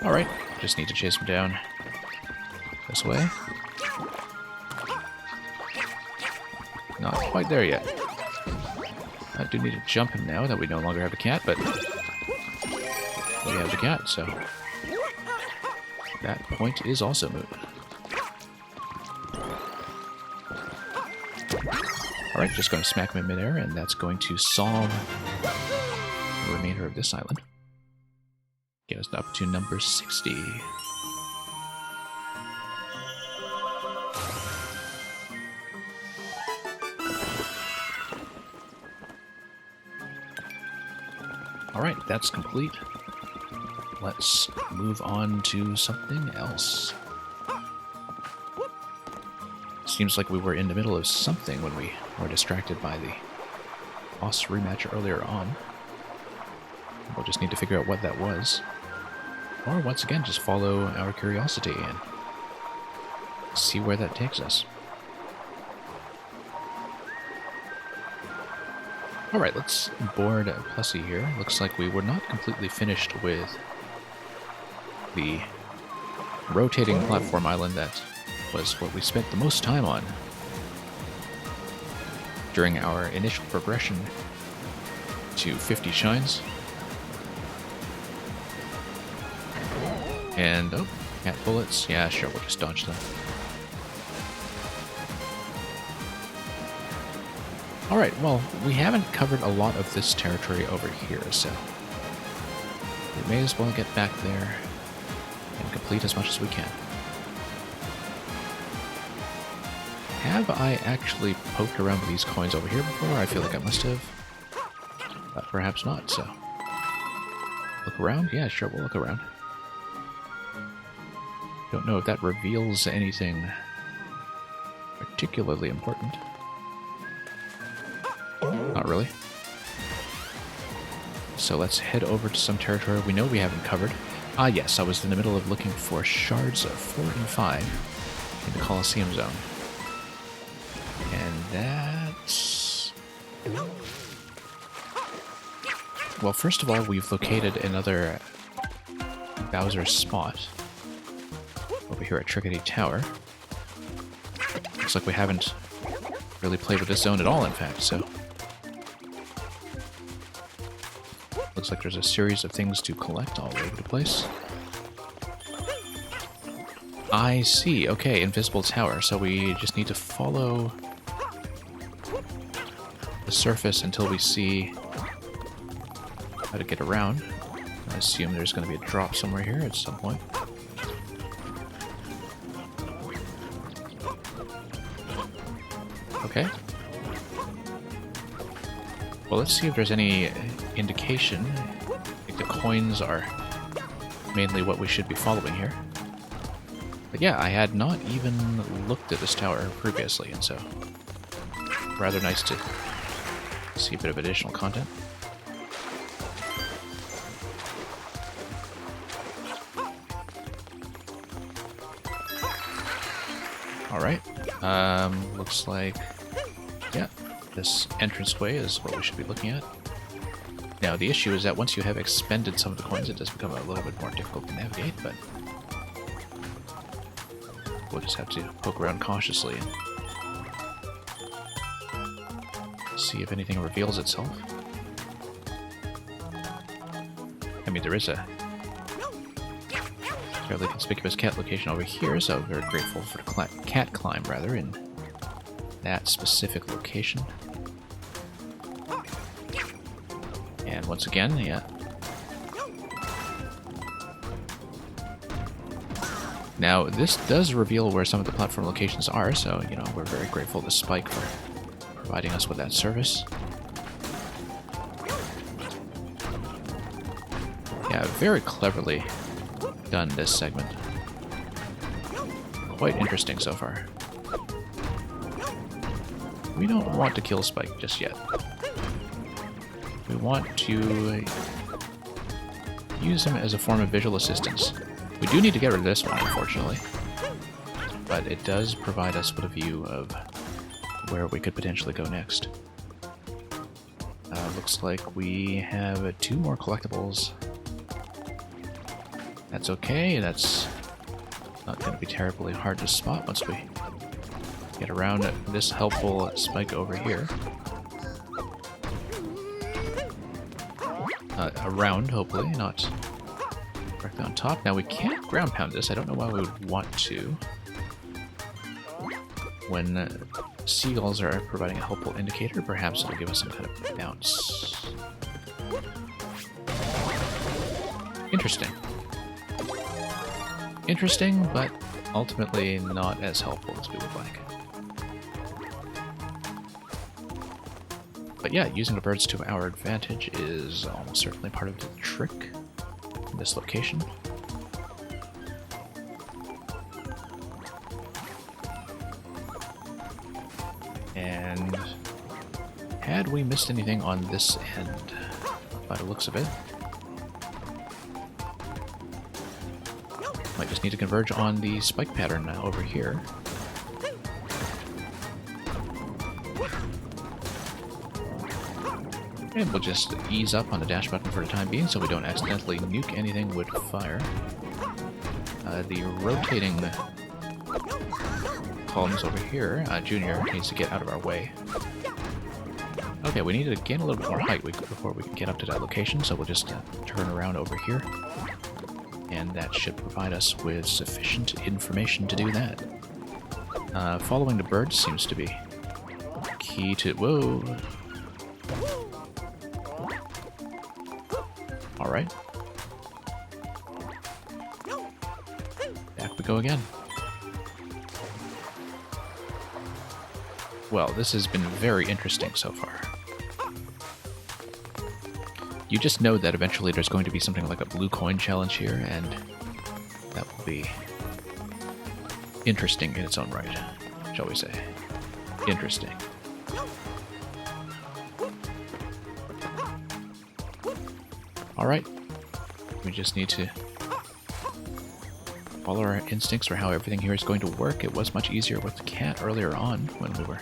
Alright, just need to chase him down this way. Not quite there yet. I do need to jump him now that we no longer have a cat, but we have the cat, so that point is also moot. Alright, just going to smack him in midair, and that's going to solve the remainder of this island. Get us up to number 60. Alright, that's complete. Let's move on to something else. Seems like we were in the middle of something when we were distracted by the boss rematch earlier on. We'll just need to figure out what that was. Or once again, just follow our curiosity and see where that takes us. Alright, let's board Plessy here. Looks like we were not completely finished with the rotating platform island that was what we spent the most time on during our initial progression to 50 shines. And, oh, cat bullets. Yeah, sure, we'll just dodge them. Alright, well, we haven't covered a lot of this territory over here, so we may as well get back there and complete as much as we can. Have I actually poked around with these coins over here before? I feel like I must have. But perhaps not, so. Look around? Yeah, sure, we'll look around. Don't know if that reveals anything particularly important. Not really. So let's head over to some territory we know we haven't covered. Ah yes, I was in the middle of looking for shards of 4 and 5 in the Colosseum zone. And that's... Well, first of all, we've located another Bowser spot over here at Trickety Tower. Looks like we haven't really played with this zone at all, in fact, so... Looks like there's a series of things to collect all over the place. I see. Okay, invisible tower. So we just need to follow the surface until we see how to get around. I assume there's going to be a drop somewhere here at some point. Okay. Well, let's see if there's any indication. I think the coins are mainly what we should be following here. But yeah, I had not even looked at this tower previously, and so rather nice to see a bit of additional content. Alright, looks like, yeah, this entranceway is what we should be looking at. Now, the issue is that once you have expended some of the coins, it does become a little bit more difficult to navigate, but we'll just have to poke around cautiously and see if anything reveals itself. I mean, there is a fairly conspicuous cat location over here, so very grateful for the cat climb, rather, in that specific location. And once again, yeah. Now, this does reveal where some of the platform locations are, so, you know, we're very grateful to Spike for providing us with that service. Yeah, very cleverly done, this segment. Quite interesting so far. We don't want to kill Spike just yet. We want to use him as a form of visual assistance. We do need to get rid of this one, unfortunately. But it does provide us with a view of where we could potentially go next. Looks like we have 2 more collectibles. That's okay, that's not going to be terribly hard to spot once we get around this helpful Spike over here. Around, hopefully, not directly on top. Now we can't ground pound this, I don't know why we would want to. When seagulls are providing a helpful indicator, perhaps it'll give us some kind of bounce. Interesting. Interesting, but ultimately not as helpful as we would like. But yeah, using the birds to our advantage is almost certainly part of the trick in this location. And had we missed anything on this end, by the looks of it, might just need to converge on the spike pattern now over here. And we'll just ease up on the dash button for the time being so we don't accidentally nuke anything with fire. The rotating columns over here, Junior needs to get out of our way. Okay, we need to gain a little bit more height before we can get up to that location, so we'll just turn around over here. And that should provide us with sufficient information to do that. Following the birds seems to be key to... Whoa! Alright. Back we go again. Well, this has been very interesting so far. You just know that eventually there's going to be something like a blue coin challenge here, and that will be interesting in its own right, shall we say. Interesting. Alright, we just need to follow our instincts for how everything here is going to work. It was much easier with the cat earlier on when we were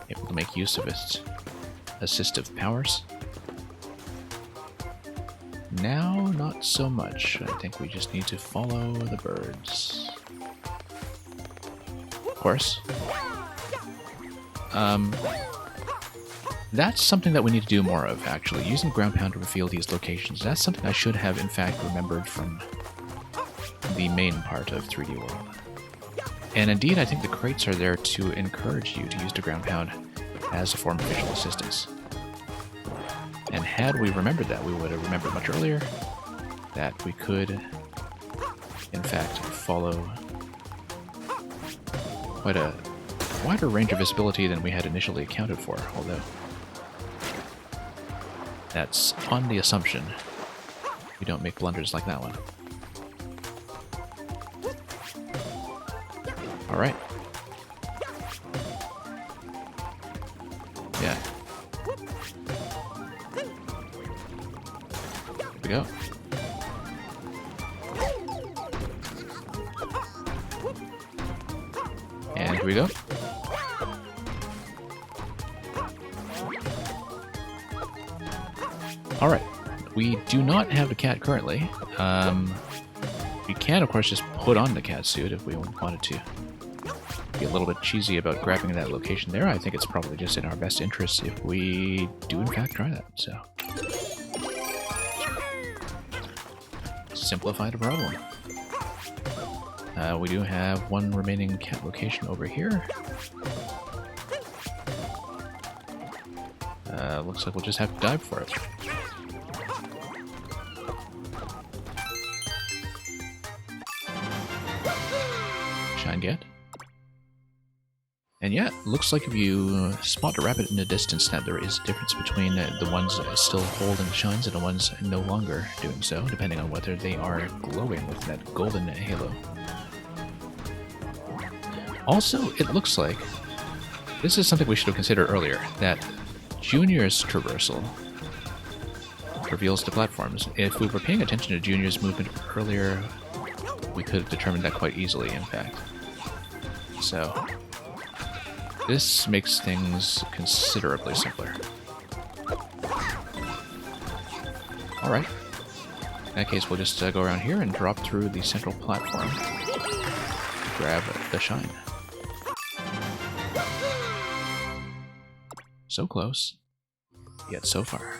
able to make use of its assistive powers. Now, not so much. I think we just need to follow the birds. Of course. That's something that we need to do more of, actually. Using ground pound to reveal these locations. That's something I should have, in fact, remembered from the main part of 3D World. And indeed, I think the crates are there to encourage you to use the ground pound as a form of visual assistance. And had we remembered that, we would have remembered much earlier that we could, in fact, follow quite a wider range of visibility than we had initially accounted for, although that's on the assumption we don't make blunders like that one. Alright. Yeah. Here we go. And here we go. Alright. We do not have the cat currently. We can, of course, just put on the cat suit if we wanted to be a little bit cheesy about grabbing that location there. I think it's probably just in our best interest if we do, in fact, try that. So, simplify the problem. We do have one remaining cat location over here. Looks like we'll just have to dive for it. Shined yet? And yeah, looks like if you spot a rabbit in the distance, that there is a difference between the ones still holding shines and the ones no longer doing so, depending on whether they are glowing with that golden halo. Also, it looks like, this is something we should have considered earlier, that Junior's traversal reveals the platforms. If we were paying attention to Junior's movement earlier, we could have determined that quite easily, in fact. So, this makes things considerably simpler. Alright. In that case, we'll just go around here and drop through the central platform to grab the shine. So close, yet so far.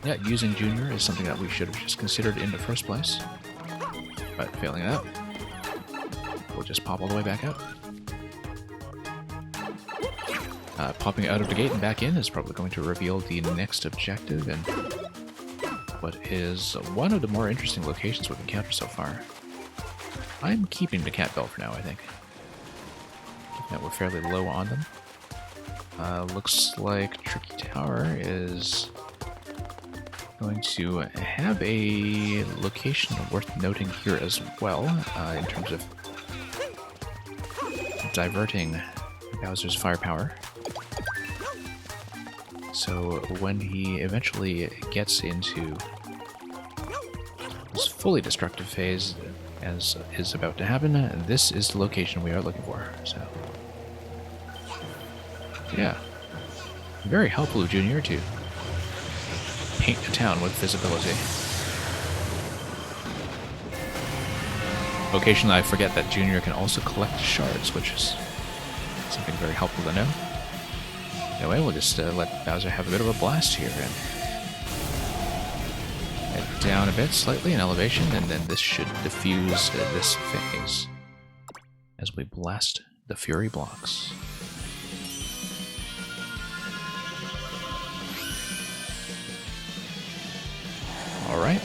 Yeah, using Junior is something that we should have just considered in the first place. But failing that, we'll just pop all the way back out. Popping out of the gate and back in is probably going to reveal the next objective and what is one of the more interesting locations we've encountered so far. I'm keeping the cat bell for now, I think. Given that we're fairly low on them. Looks like Tricky Tower is going to have a location worth noting here as well, in terms of diverting Bowser's firepower. So when he eventually gets into this fully destructive phase, as is about to happen, this is the location we are looking for. So, yeah, very helpful of Junior to paint the town with visibility. Occasionally I forget that Junior can also collect shards, which is something very helpful to know. Anyway, we'll just let Bowser have a bit of a blast here and head down a bit, slightly in elevation, and then this should diffuse this phase as we blast the Fury blocks. Alright.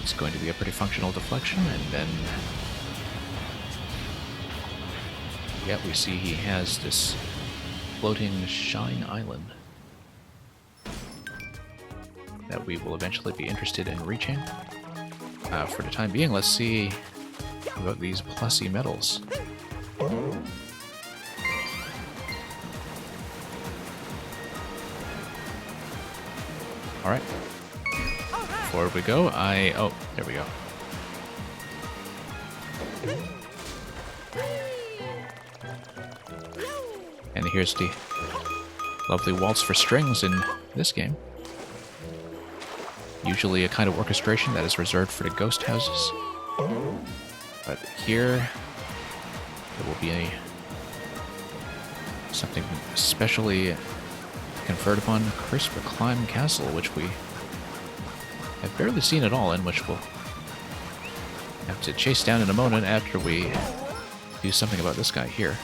It's going to be a pretty functional deflection, and then yeah, we see he has this floating shine island that we will eventually be interested in reaching. For the time being, let's see about these plusy medals. Alright. Forward we go. Oh, there we go. And here's the lovely waltz for strings in this game. Usually a kind of orchestration that is reserved for the ghost houses. But here, there will be something especially conferred upon Crisp Climb Castle, which we have barely seen at all, and which we'll have to chase down in a moment after we do something about this guy here.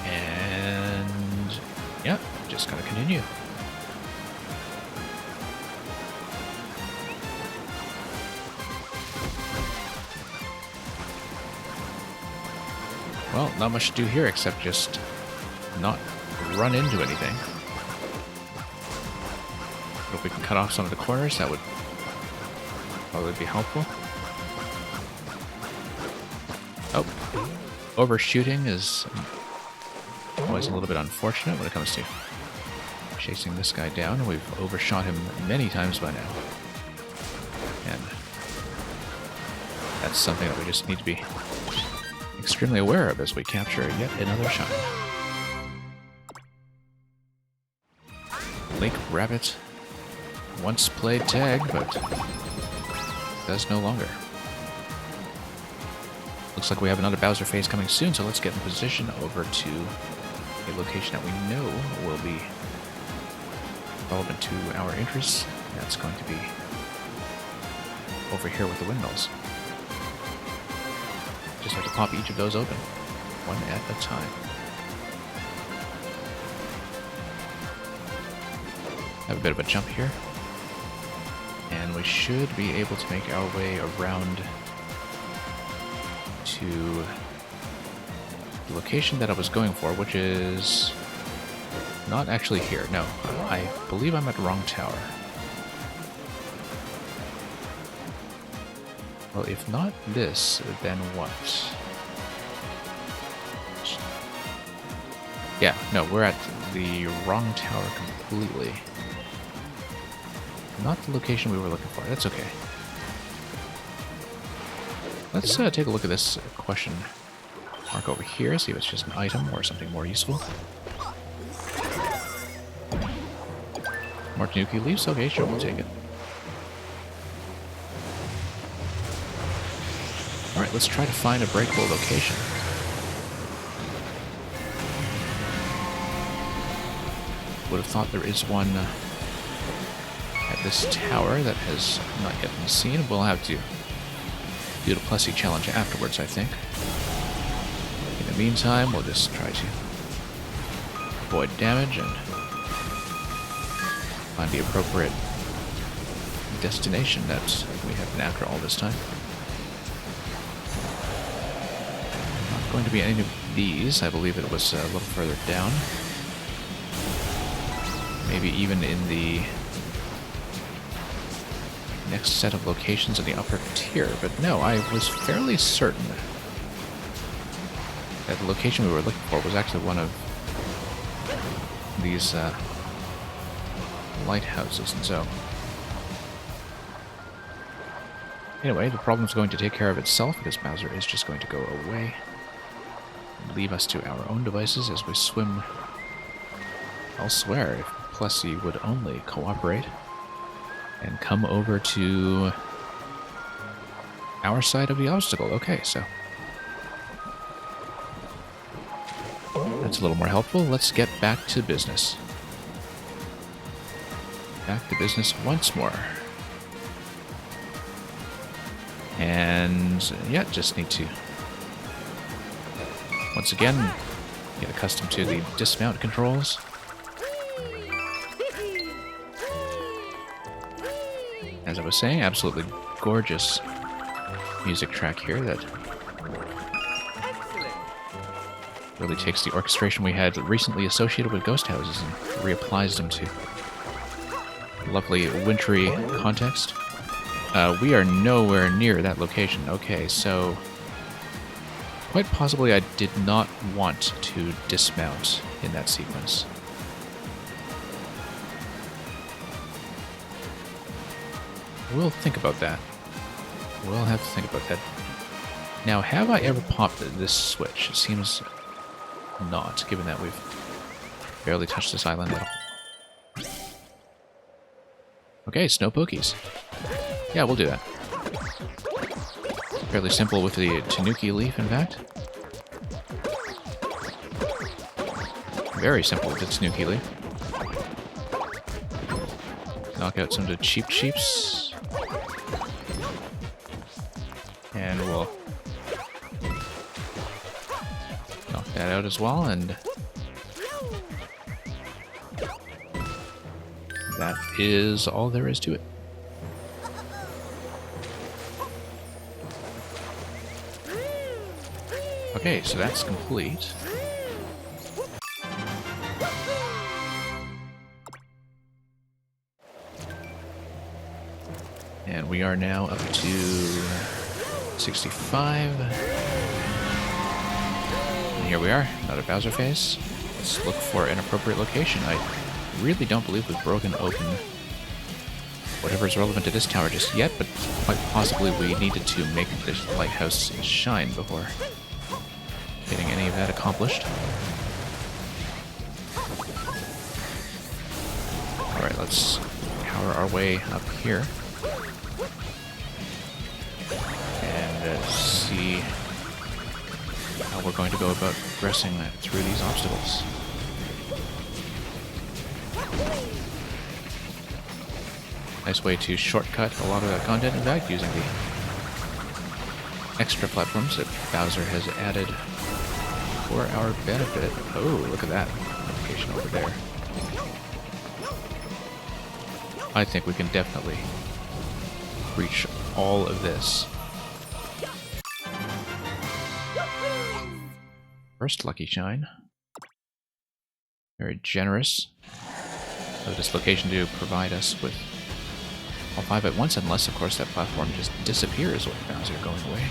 And yeah, just gonna continue. Well, not much to do here except just not run into anything. If we can cut off some of the corners, that would probably be helpful. Oh, overshooting is always a little bit unfortunate when it comes to chasing this guy down. We've overshot him many times by now. And that's something that we just need to be extremely aware of as we capture yet another shot. Link Rabbit once played tag, but does no longer. Looks like we have another Bowser phase coming soon, so let's get in position over to a location that we know will be relevant to our interests. That's going to be over here with the windmills. Just have to pop each of those open, one at a time. Have a bit of a jump here. And we should be able to make our way around to the location that I was going for, which is not actually here. No, I believe I'm at the wrong tower. Well, if not this, then what? Yeah, no, we're at the wrong tower completely. Not the location we were looking for. That's okay. Let's take a look at this question mark over here, see if it's just an item or something more useful. More Tanuki leaves? Okay, sure, we'll take it. Alright, let's try to find a breakable location. Would have thought there is one at this tower that has not yet been seen. We'll have to do the Plessy challenge afterwards, I think. In the meantime, we'll just try to avoid damage and find the appropriate destination that we have been after all this time. Not going to be any of these. I believe it was a little further down. Maybe even in the next set of locations in the upper tier, but no, I was fairly certain that the location we were looking for was actually one of these lighthouses, and so anyway, the problem's going to take care of itself because Bowser is just going to go away and leave us to our own devices as we swim elsewhere. If Plessy would only cooperate and come over to our side of the obstacle. Okay, so that's a little more helpful. Let's get back to business. Back to business once more. And yeah, just need to once again get accustomed to the dismount controls. As I was saying, absolutely gorgeous music track here that really takes the orchestration we had recently associated with ghost houses and reapplies them to lovely wintry context. We are nowhere near that location. Okay, so quite possibly I did not want to dismount in that sequence. We'll think about that. We'll have to think about that. Now, have I ever popped this switch? It seems not, given that we've barely touched this island at all. Okay, snow pokies. Yeah, we'll do that. Fairly simple with the Tanuki leaf, in fact. Very simple with the Tanuki leaf. Knock out some of the cheeps. And we'll knock that out as well, and that is all there is to it. Okay, so that's complete. And we are now up to 65. And here we are, another Bowser phase. Let's look for an appropriate location. I really don't believe we've broken open whatever is relevant to this tower just yet, but quite possibly we needed to make this lighthouse shine before getting any of that accomplished. Alright, let's power our way up here. See how we're going to go about progressing through these obstacles. Nice way to shortcut a lot of that content, in fact, using the extra platforms that Bowser has added for our benefit. Oh, look at that location over there. I think we can definitely reach all of this. First Lucky Shine. Very generous of this location to provide us with all 5 at once, unless, of course, that platform just disappears with Bowser going away.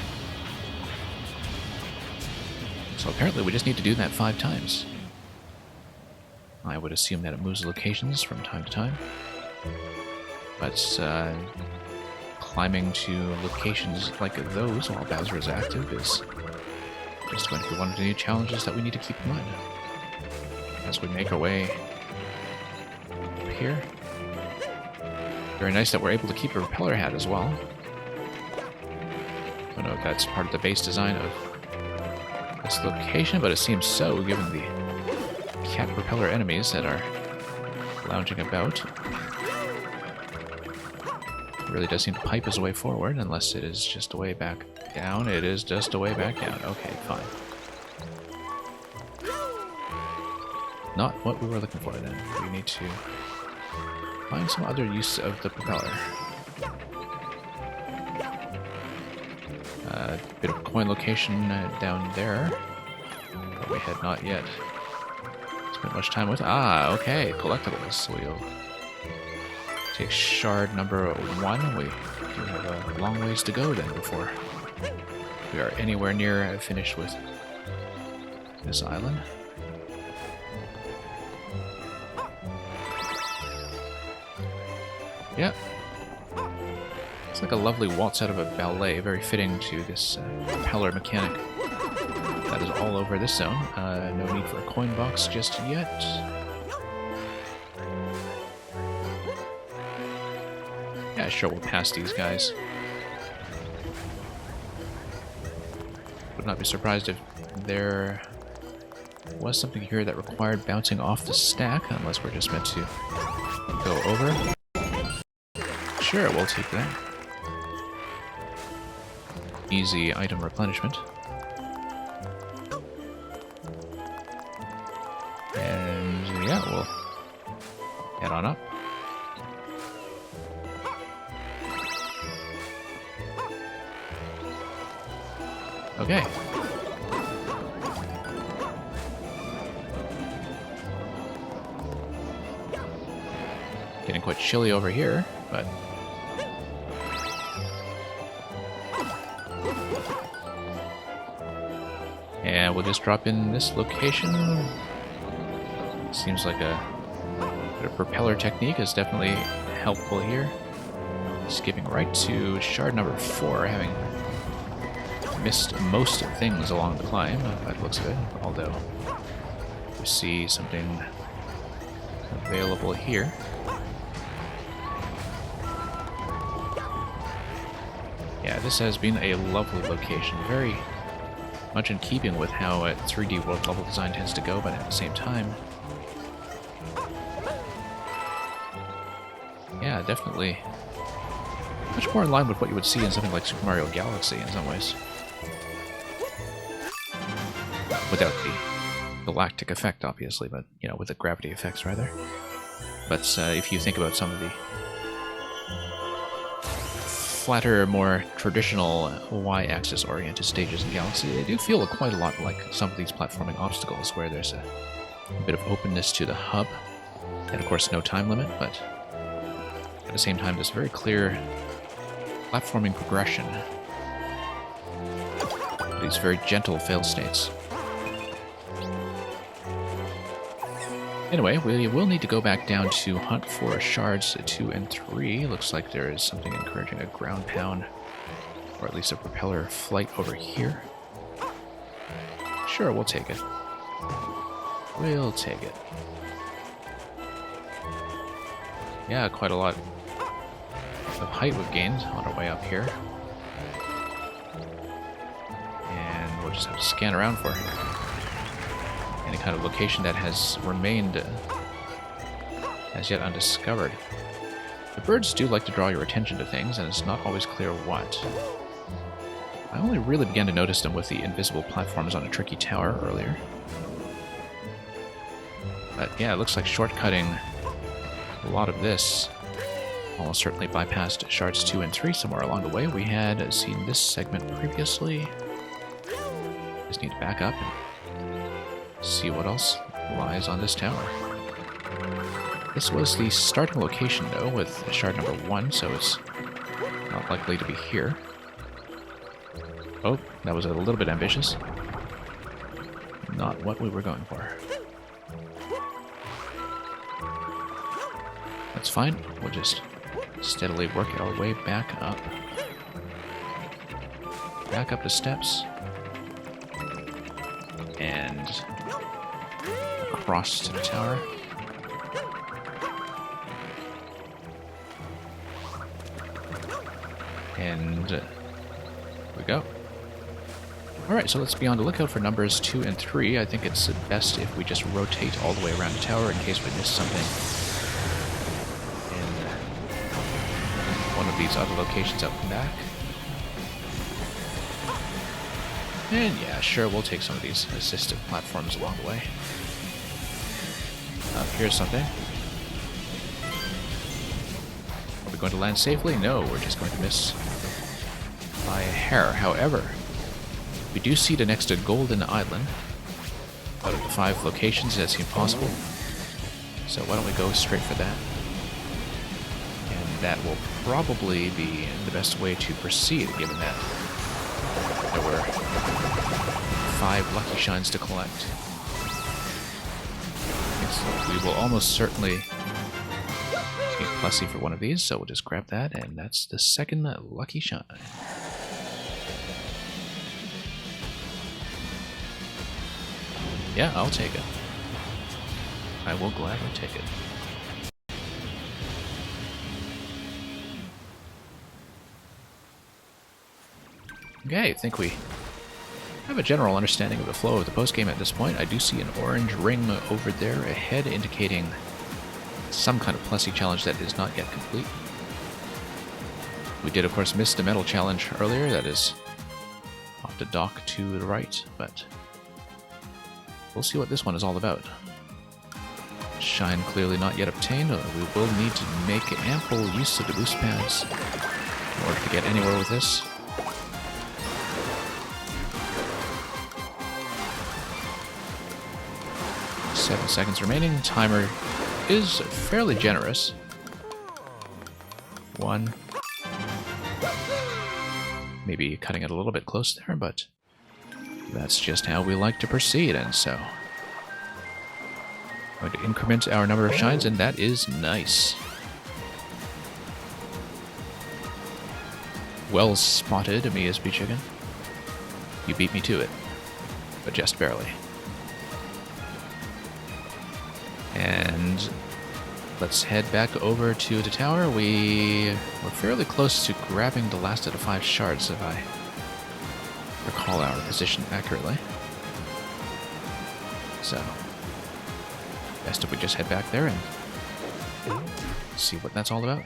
So apparently we just need to do that 5 times. I would assume that it moves locations from time to time. But climbing to locations like those while Bowser is active is just going to be one of the new challenges that we need to keep in mind. As we make our way up here. Very nice that we're able to keep a repeller hat as well. I don't know if that's part of the base design of this location, but it seems so, given the cat propeller enemies that are lounging about. It really does seem to pipe his way forward, unless it is just a way back down. It is just a way back down. Okay, fine. Not what we were looking for then. We need to find some other use of the propeller. A bit of coin location down there. But we had not yet spent much time with. Ah, okay, collectibles. So we'll take shard number 1. We do have a long ways to go then before we are anywhere near finished with this island. Yep. It's like a lovely waltz out of a ballet, very fitting to this propeller mechanic that is all over this zone. No need for a coin box just yet. Yeah, sure, we'll pass these guys. Would not be surprised if there was something here that required bouncing off the stack, unless we're just meant to go over. Sure, we'll take that. Easy item replenishment. And yeah, we'll head on up. Okay. Getting quite chilly over here, but and we'll just drop in this location. Seems like a propeller technique is definitely helpful here. Skipping right to shard number 4, having missed most of things along the climb, by the looks of it, although we see something available here. Yeah, this has been a lovely location, very much in keeping with how 3D world level design tends to go, but at the same time, yeah, definitely much more in line with what you would see in something like Super Mario Galaxy in some ways. Without the galactic effect, obviously, but, you know, with the gravity effects, rather. But if you think about some of the flatter, more traditional Y-axis oriented stages in Galaxy, they do feel quite a lot like some of these platforming obstacles, where there's a bit of openness to the hub, and of course no time limit, but at the same time this very clear platforming progression. These very gentle fail states. Anyway, we will need to go back down to hunt for shards 2 and 3. Looks like there is something encouraging a ground pound, or at least a propeller flight over here. Sure, we'll take it. We'll take it. Yeah, quite a lot of height we've gained on our way up here. And we'll just have to scan around for any kind of location that has remained as yet undiscovered. The birds do like to draw your attention to things, and it's not always clear what. I only really began to notice them with the invisible platforms on a tricky tower earlier. But yeah, it looks like shortcutting a lot of this almost certainly bypassed shards 2 and 3 somewhere along the way. We had seen this segment previously. Just need to back up and see what else lies on this tower. This was the starting location, though, with shard number 1, so it's not likely to be here. Oh, that was a little bit ambitious. Not what we were going for. That's fine. We'll just steadily work our way back up. Back up the steps. And across to the tower. And here we go. Alright, so let's be on the lookout for numbers 2 and 3. I think it's best if we just rotate all the way around the tower in case we miss something in one of these other locations out and back. And yeah, sure, we'll take some of these assistive platforms along the way. Here's something. Are we going to land safely? No, we're just going to miss by a hair. However, we do see the next to Golden Island. Out of the 5 locations, that seemed possible. So why don't we go straight for that? And that will probably be the best way to proceed, given that there were 5 lucky shines to collect. So we will almost certainly get Plessy for one of these, so we'll just grab that, and that's the second lucky shine. Yeah, I'll take it. I will gladly take it. Okay, I think we have a general understanding of the flow of the postgame at this point. I do see an orange ring over there ahead indicating some kind of Plessy challenge that is not yet complete. We did, of course, miss the medal challenge earlier. That is off the dock to the right, but we'll see what this one is all about. Shine clearly not yet obtained. We will need to make ample use of the boost pads in order to get anywhere with this. Seven seconds remaining. Timer is fairly generous. 1. Maybe cutting it a little bit close there, but that's just how we like to proceed, and so I'm going to increment our number of shines, and that is nice. Well spotted, Amiasby Chicken. You beat me to it, but just barely. And let's head back over to the tower. We were fairly close to grabbing the last of the 5 shards, if I recall our position accurately. So, best if we just head back there and see what that's all about.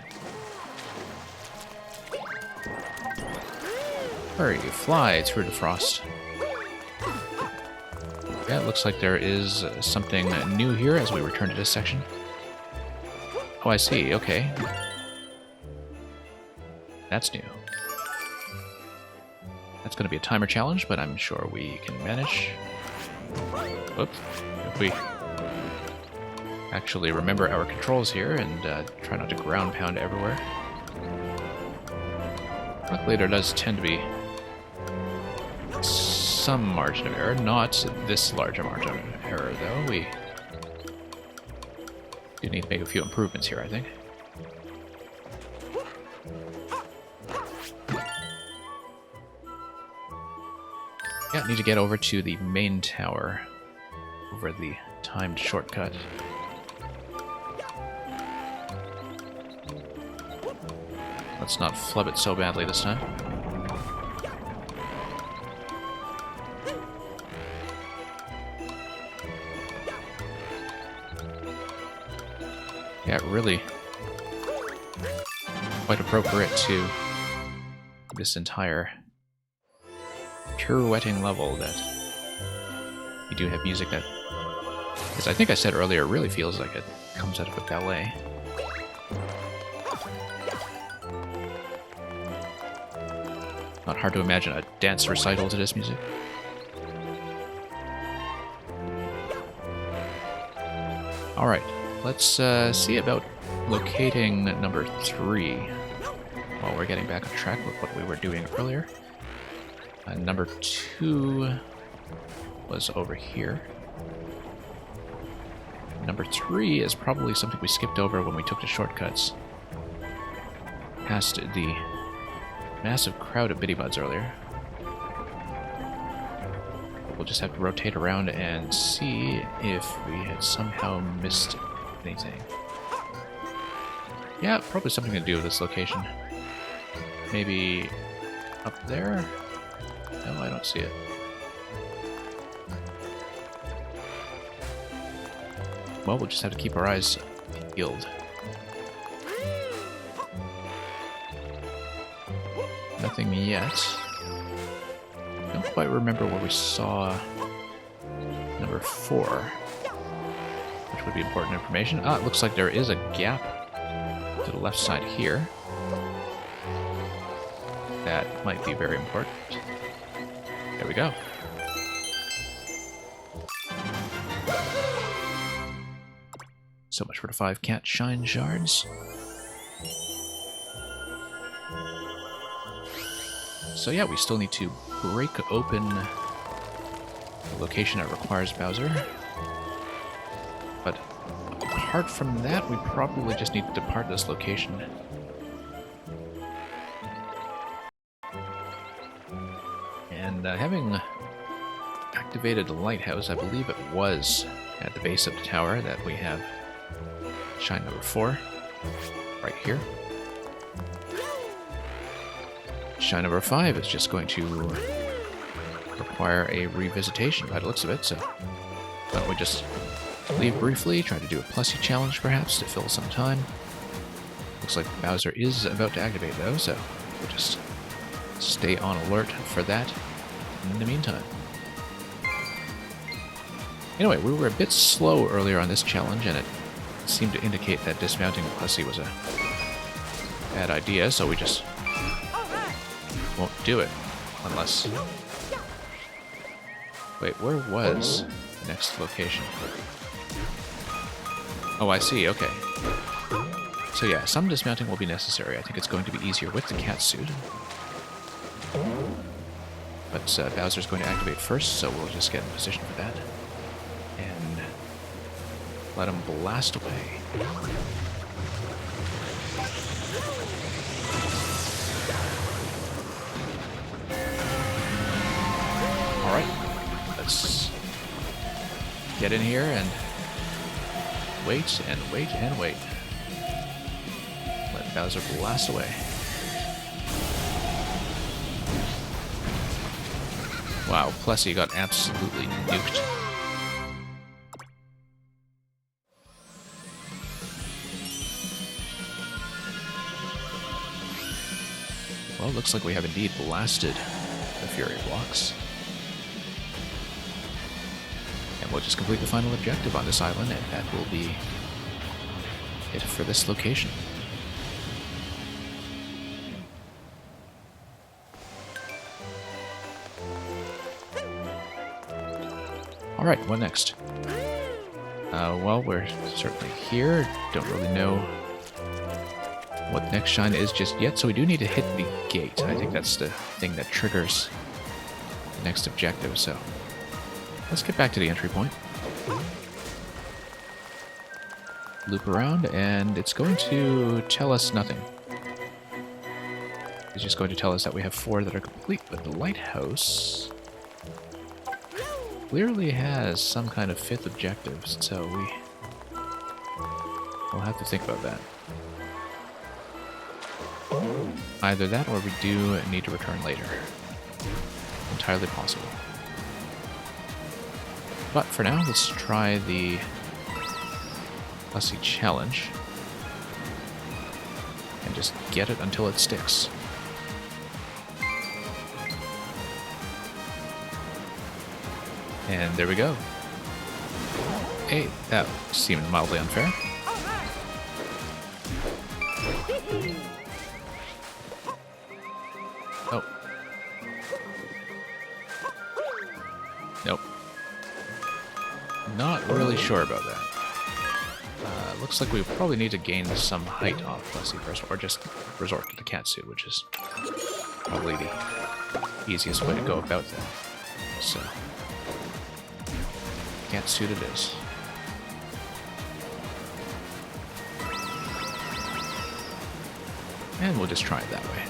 Hurry, fly through the frost. Yeah, it looks like there is something new here as we return to this section. Oh, I see. Okay. That's new. That's going to be a timer challenge, but I'm sure we can manage. Whoops. If we actually remember our controls here and try not to ground pound everywhere. Luckily, there does tend to be some margin of error. Not this large a margin of error, though. We do need to make a few improvements here, I think. Yeah, need to get over to the main tower over the timed shortcut. Let's not flub it so badly this time. Yeah, really quite appropriate to this entire pirouetting level that you do have music that, as I think I said earlier, it really feels like it comes out of a ballet. Not hard to imagine a dance recital to this music. Alright, let's see about locating number 3 while we're getting back on track with what we were doing earlier. Number 2 was over here. Number 3 is probably something we skipped over when we took the shortcuts past the massive crowd of Biddybuds earlier. We'll just have to rotate around and see if we had somehow missed anything. Yeah, probably something to do with this location. Maybe up there? No, I don't see it. Well, we'll just have to keep our eyes peeled. Nothing yet. Don't quite remember where we saw number 4, which would be important information. Ah, it looks like there is a gap to the left side here. That might be very important. There we go. So much for the 5 cat shine shards. So yeah, we still need to break open the location that requires Bowser. But apart from that, we probably just need to depart this location. And having activated the lighthouse, I believe it was at the base of the tower that we have shine number 4, right here. Shine number 5 is just going to require a revisitation by the looks of it, so why don't we just leave briefly, try to do a plussy challenge perhaps to fill some time. Looks like Bowser is about to activate though, so we'll just stay on alert for that in the meantime. Anyway, we were a bit slow earlier on this challenge, and it seemed to indicate that dismounting the plussy was a bad idea, so we just won't do it unless... Wait, where was the next location? Oh, I see, okay. So yeah, some dismounting will be necessary. I think it's going to be easier with the cat suit. But Bowser's going to activate first, so we'll just get in position for that. And let him blast away. Alright, let's get in here and wait and wait and wait. Let Bowser blast away. Wow, Plessy got absolutely nuked. Well, looks like we have indeed blasted the Fury Blocks. And we'll just complete the final objective on this island, and that will be it for this location. Alright, what next? Well, we're certainly here. Don't really know what the next shine is just yet, so we do need to hit the gate. I think that's the thing that triggers the next objective, so let's get back to the entry point. Loop around, and it's going to tell us nothing. It's just going to tell us that we have 4 that are complete, but the lighthouse clearly has some kind of 5th objective, so we'll have to think about that. Either that, or we do need to return later. Entirely possible. But for now, let's try the Plessy challenge and just get it until it sticks. And there we go. Hey, that seemed mildly unfair. Oh. Nope. Not really sure about that. Looks like we probably need to gain some height off Plessy first, or just resort to the catsuit, which is probably the easiest way to go about that. So, catsuit it is. And we'll just try it that way.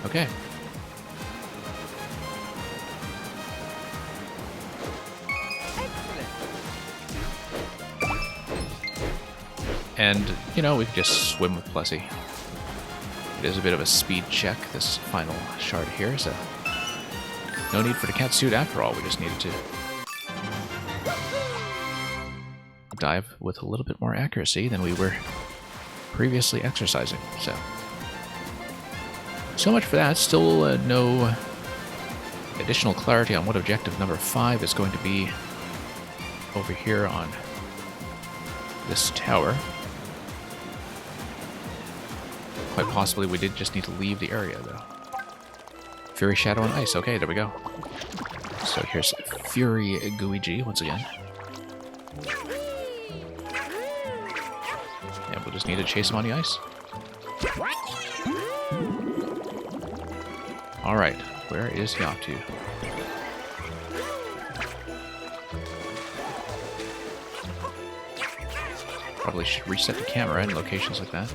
Okay. And, you know, we can just swim with Plessy. It is a bit of a speed check, this final shard here, so no need for the catsuit after all. We just needed to dive with a little bit more accuracy than we were previously exercising. So much for that. Still no additional clarity on what objective number 5 is going to be over here on this tower. Quite possibly we did just need to leave the area, though. Fury, Shadow, and Ice. Okay, there we go. So here's Fury Guiji once again. And we'll just need to chase him on the ice. Alright, where is he off to? Probably should reset the camera in locations like that.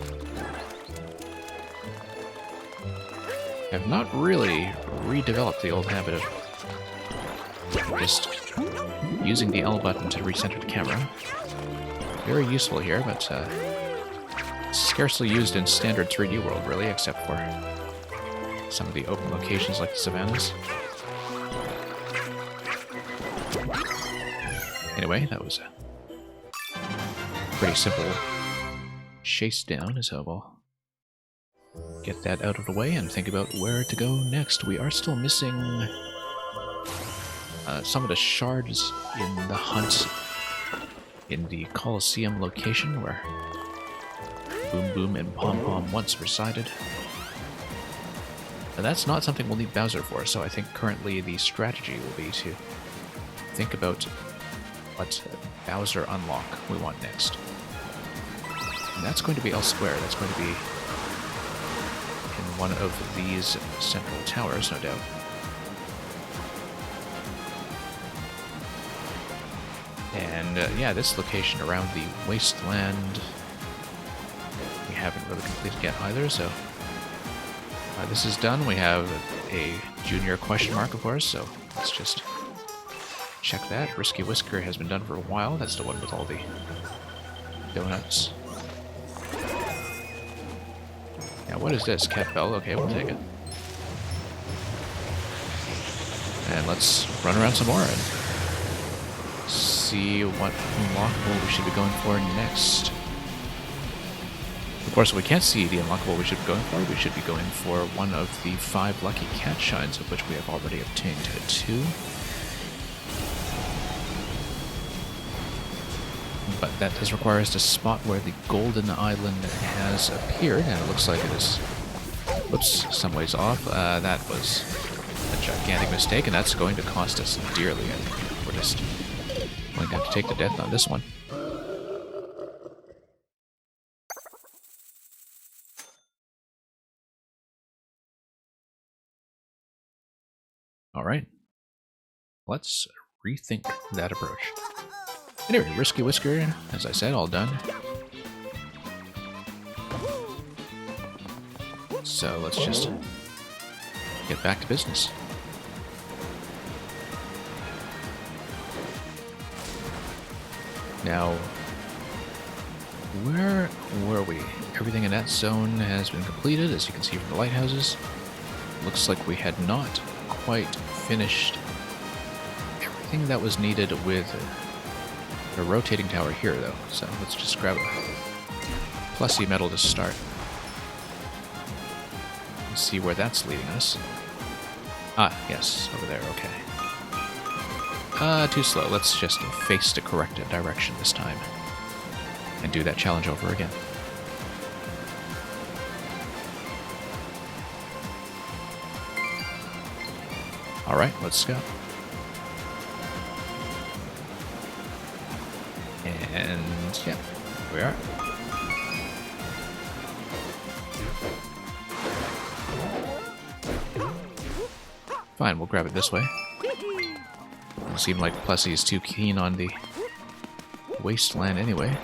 I've not really redeveloped the old habit of just using the L button to recenter the camera. Very useful here, but scarcely used in standard 3D world, really, except for some of the open locations like the savannas. Anyway, that was a pretty simple chase down, so we'll get that out of the way and think about where to go next. We are still missing some of the shards in the hunt in the Colosseum location where Boom Boom and Pom Pom once resided. And that's not something we'll need Bowser for, so I think currently the strategy will be to think about what Bowser unlock we want next. And that's going to be elsewhere. That's going to be in one of these central towers, no doubt. And yeah, this location around the wasteland we haven't really completed yet either, so this is done. We have a junior question mark, of course, so let's just check that. Risky Whisker has been done for a while. That's the one with all the donuts. Now, what is this? Cat Bell? Okay, we'll take it. And let's run around some more and see what unlockable we should be going for next. Of course, if we can't see the unlockable we should be going for, we should be going for one of the 5 lucky cat shines, of which we have already obtained 2. But that does require us to spot where the golden island has appeared, and it looks like it is, whoops, some ways off. That was a gigantic mistake, and that's going to cost us dearly. I think we're just going to have to take the death on this one. Alright, let's rethink that approach. Anyway, Risky Whisker, as I said, all done. So let's just get back to business. Now, where were we? Everything in that zone has been completed, as you can see from the lighthouses. Looks like we had not quite finished everything that was needed with the rotating tower here, though. So let's just grab a Plessy medal to start and see where that's leading us. Ah, yes, over there, okay. Too slow. Let's just face the correct direction this time. And do that challenge over again. Alright, let's go. And yeah, here we are. Fine, we'll grab it this way. Doesn't seem like Plessy's too keen on the wasteland anyway.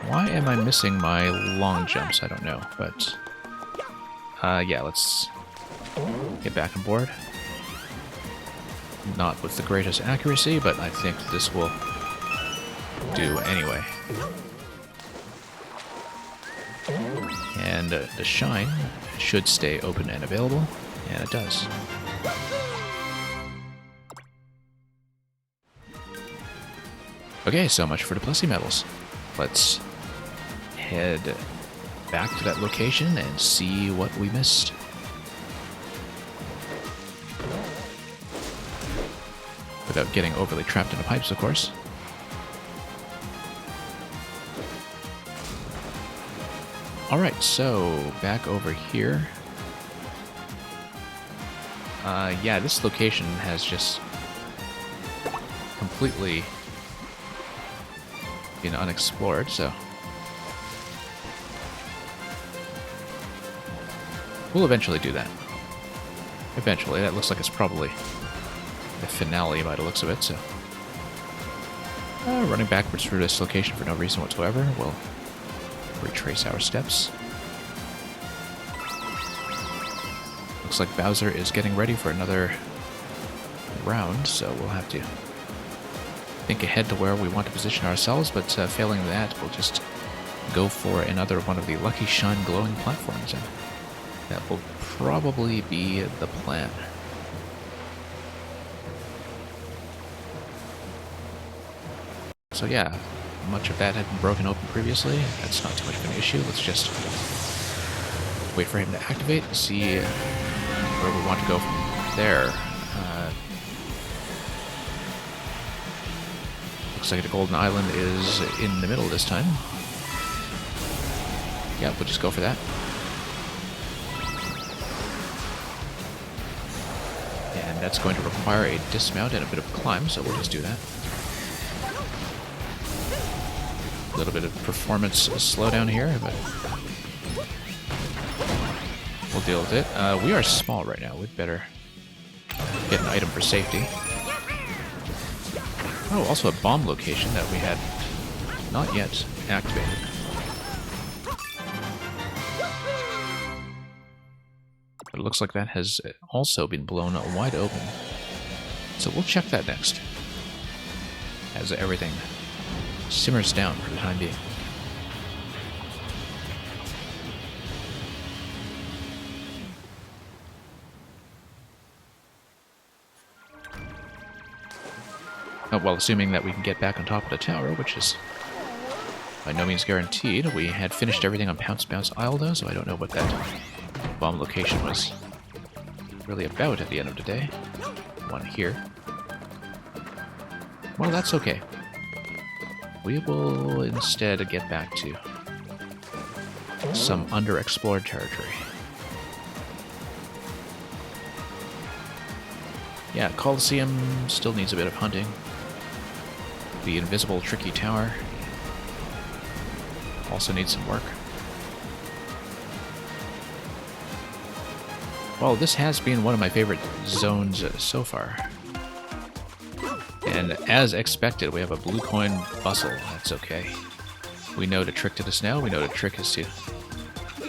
Why am I missing my long jumps? I don't know, but... yeah, let's get back on board. Not with the greatest accuracy, but I think this will do anyway. And the shine should stay open and available, and it does. Okay, so much for the Plessy medals. Let's head back to that location and see what we missed. Without getting overly trapped in the pipes, of course. Alright, so back over here. Yeah, this location has just completely been unexplored, so we'll eventually do that. Eventually, that looks like it's probably the finale by the looks of it, so running backwards through this location for no reason whatsoever, we'll retrace our steps. Looks like Bowser is getting ready for another round, so we'll have to think ahead to where we want to position ourselves, but failing that, we'll just go for another one of the Lucky Shine glowing platforms, and that will probably be the plan. So yeah, much of that had been broken open previously. That's not too much of an issue. Let's just wait for him to activate and see where we want to go from there. Looks like the Golden Island is in the middle this time. Yeah, we'll just go for that. And that's going to require a dismount and a bit of a climb, so we'll just do that. A little bit of performance slowdown here, but we'll deal with it. We are small right now. We'd better get an item for safety. Oh, also a bomb location that we had not yet activated. But it looks like that has also been blown wide open. So we'll check that next, as everything simmers down for the time being. Well, assuming that we can get back on top of the tower, which is by no means guaranteed. We had finished everything on Pounce Bounce Isle, though, so I don't know what that bomb location was really about at the end of the day. One here. Well, that's okay. We will instead get back to some underexplored territory. Yeah, Colosseum still needs a bit of hunting. The invisible tricky tower also needs some work. Well, this has been one of my favorite zones so far. And as expected, we have a blue coin bustle. That's okay. We know the trick to this now. We know the trick is to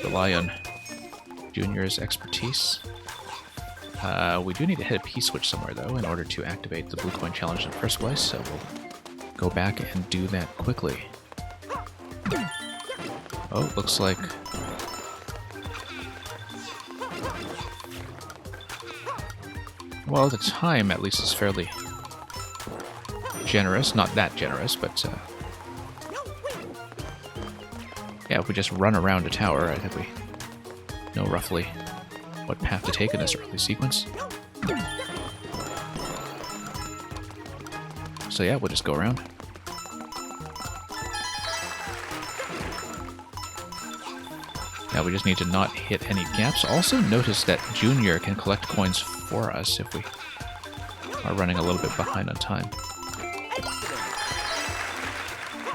rely on Junior's expertise. We do need to hit a P-switch somewhere, though, in order to activate the blue coin challenge in the first place, so we'll go back and do that quickly. Oh, looks like... well, the time, at least, is fairly generous. Not that generous, but... yeah, if we just run around a tower, I think we know roughly what path to take in this early sequence. So yeah, we'll just go around. Now we just need to not hit any gaps. Also notice that Junior can collect coins for us if we are running a little bit behind on time.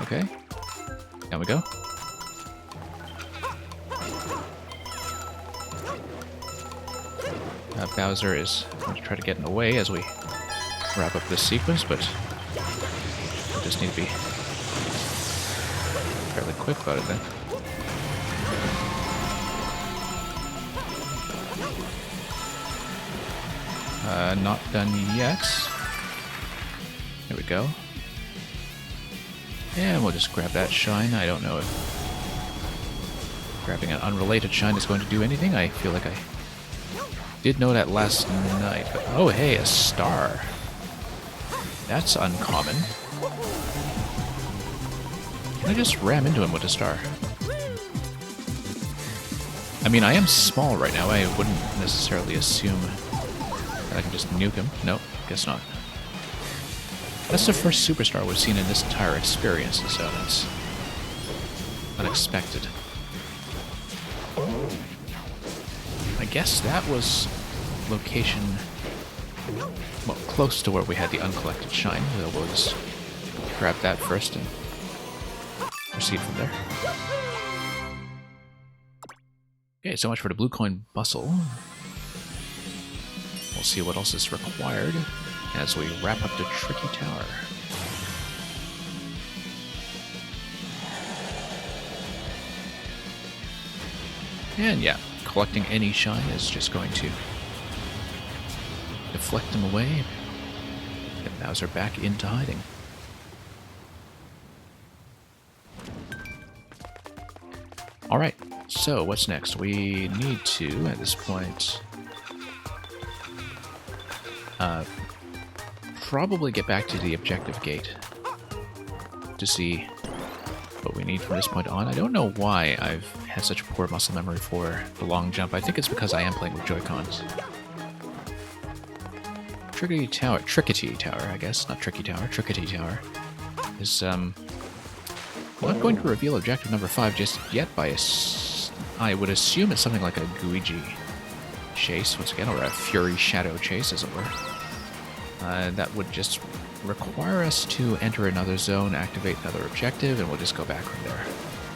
Okay, down we go. Bowser is going to try to get in the way as we wrap up this sequence, but we just need to be fairly quick about it then. Not done yet. There we go. And we'll just grab that shine. I don't know if grabbing an unrelated shine is going to do anything. I feel like I did know that last night. But oh, hey, a star. That's uncommon. Can I just ram into him with a star? I mean, I am small right now. I wouldn't necessarily assume I can just nuke him. Nope, guess not. That's the first superstar we've seen in this entire experience, so that's unexpected. I guess that was location, well, close to where we had the uncollected shine. So we'll just grab that first and proceed from there. Okay, so much for the blue coin bustle. We'll see what else is required as we wrap up the tricky tower. And yeah, collecting any shine is just going to deflect them away, get Bowser back into hiding. Alright, so what's next? We need to, at this point, probably get back to the objective gate to see what we need from this point on. I don't know why I've had such a poor muscle memory for the long jump. I think it's because I am playing with Joy-Cons. Trickety Tower, I guess. Not Tricky Tower, Trickety Tower. Is, I'm not going to reveal objective number 5 just yet I would assume it's something like a Luigi chase, once again, or a Fury Shadow chase, as it were. That would just require us to enter another zone, activate another objective, and we'll just go back from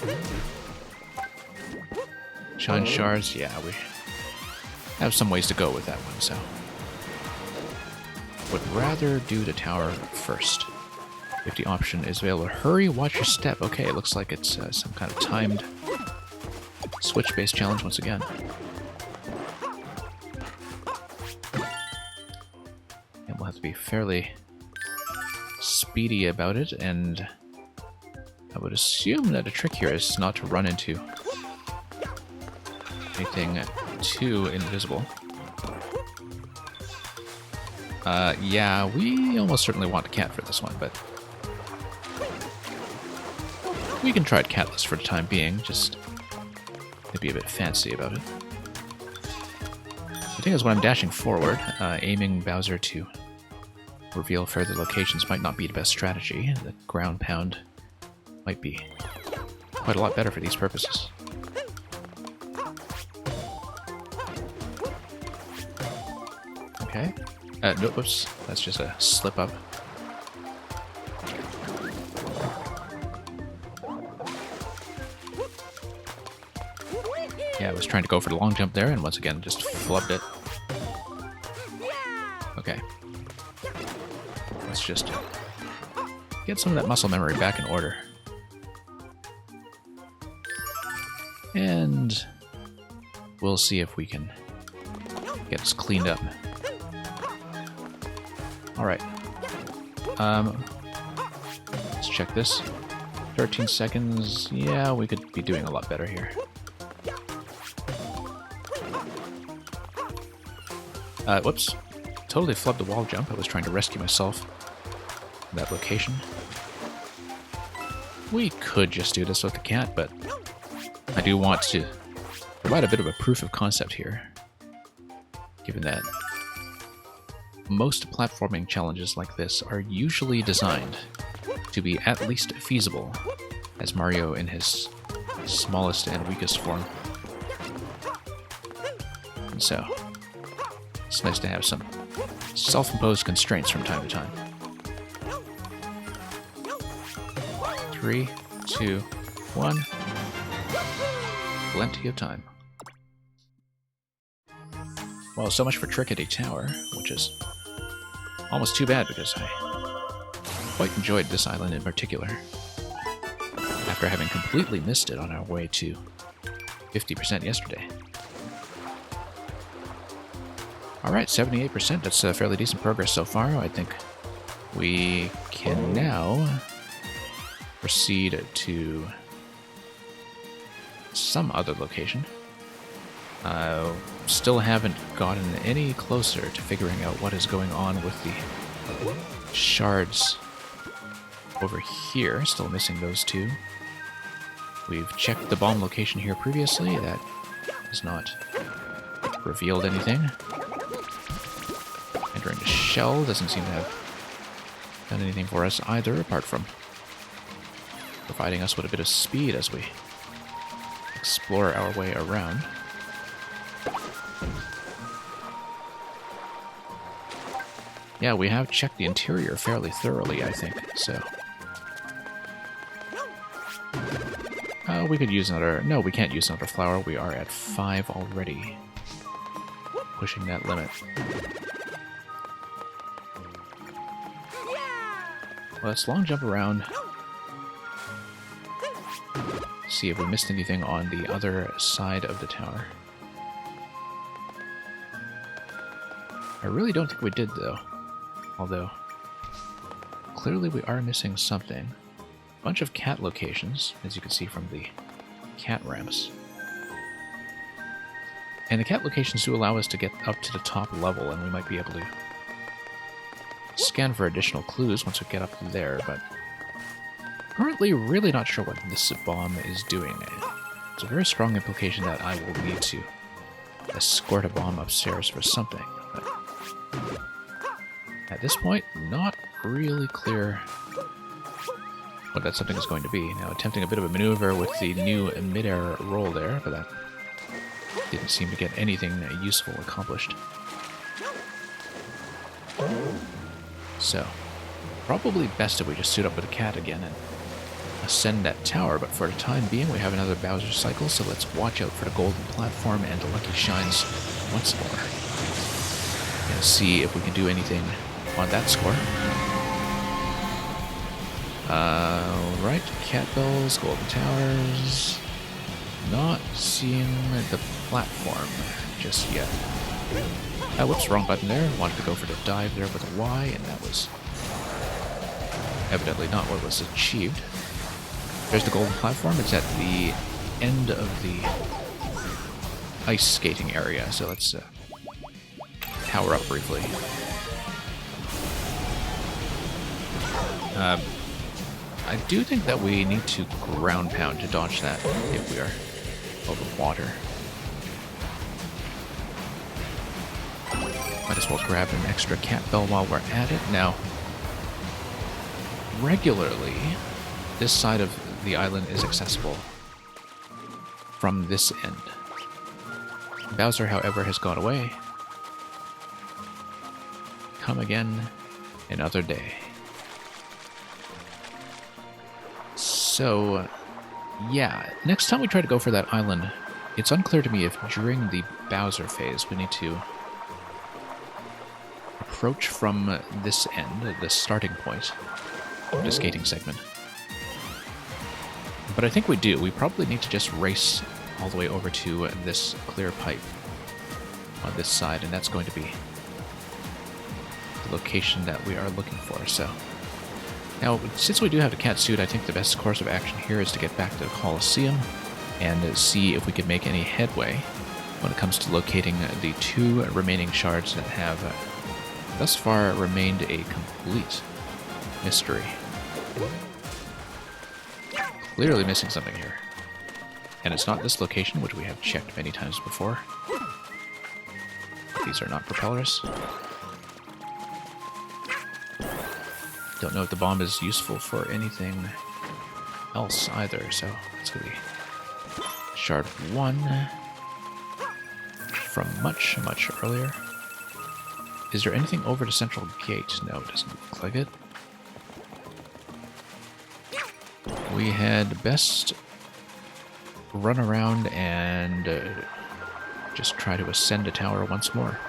there. Shine shards, yeah, we have some ways to go with that one, so would rather do the tower first. If the option is available. Hurry, watch your step. Okay, it looks like it's some kind of timed switch-based challenge once again. And we'll have to be fairly speedy about it, and I would assume that the trick here is not to run into anything too invisible. Yeah, we almost certainly want a cat for this one, but we can try it catless for the time being, just to be a bit fancy about it. The thing is, when I'm dashing forward, aiming Bowser to reveal further locations might not be the best strategy. The ground pound might be quite a lot better for these purposes. Okay. No, whoops. That's just a slip up. Yeah, I was trying to go for the long jump there, and once again, just flubbed it. Okay. Let's just get some of that muscle memory back in order. And we'll see if we can get this cleaned up. Alright. Let's check this. 13 seconds. Yeah, we could be doing a lot better here. Whoops. Totally flubbed the wall jump. I was trying to rescue myself in that location. We could just do this with the cat, but I do want to provide a bit of a proof of concept here, given that most platforming challenges like this are usually designed to be at least feasible, as Mario in his smallest and weakest form. And so, it's nice to have some self-imposed constraints from time to time. 3, 2, 1. Plenty of time. Well, so much for Trickety Tower, which is almost too bad because I quite enjoyed this island in particular, after having completely missed it on our way to 50% yesterday. Alright, 78%, that's fairly decent progress so far. I think we can now proceed to some other location. Still haven't gotten any closer to figuring out what is going on with the shards over here. Still missing those two. We've checked the bomb location here previously. That has not revealed anything. Entering the shell doesn't seem to have done anything for us either, apart from providing us with a bit of speed as we explore our way around. Yeah, we have checked the interior fairly thoroughly, I think, so... we could use another... No, we can't use another flower. We are at 5 already. Pushing that limit. Let's long jump around. See if we missed anything on the other side of the tower. I really don't think we did, though. Although, clearly we are missing something. A bunch of cat locations, as you can see from the cat ramps. And the cat locations do allow us to get up to the top level, and we might be able to scan for additional clues once we get up there, but currently really not sure what this bomb is doing. It's a very strong implication that I will need to escort a bomb upstairs for something, but at this point, not really clear what that something is going to be. Now, attempting a bit of a maneuver with the new mid-air roll there, but that didn't seem to get anything useful accomplished. So, probably best if we just suit up with a cat again and ascend that tower, but for the time being we have another Bowser cycle, so let's watch out for the golden platform and the lucky shines once more. And see if we can do anything on that score. Right, cat bells, golden towers. Not seeing the platform just yet. Whoops, wrong button there. Wanted to go for the dive there with a Y, and that was evidently not what was achieved. There's the golden platform. It's at the end of the ice skating area, so let's power up briefly. I do think that we need to ground pound to dodge that if we are over water. Might as well grab an extra cat bell while we're at it. Now, regularly, this side of the island is accessible from this end. Bowser, however, has gone away. Come again another day. So, yeah, next time we try to go for that island, it's unclear to me if during the Bowser phase we need to approach from this end, the starting point of the skating segment. But I think we do. We probably need to just race all the way over to this clear pipe on this side, and that's going to be the location that we are looking for. So now, since we do have the cat suit, I think the best course of action here is to get back to the Colosseum and see if we can make any headway when it comes to locating the 2 remaining shards that have thus far remained a complete mystery. Clearly missing something here. And it's not this location, which we have checked many times before. These are not propellers. Don't know if the bomb is useful for anything else either, so it's going to be shard 1 from much, much earlier. Is there anything over to Central Gate? No, it doesn't look like it. We had best run around and just try to ascend a tower once more.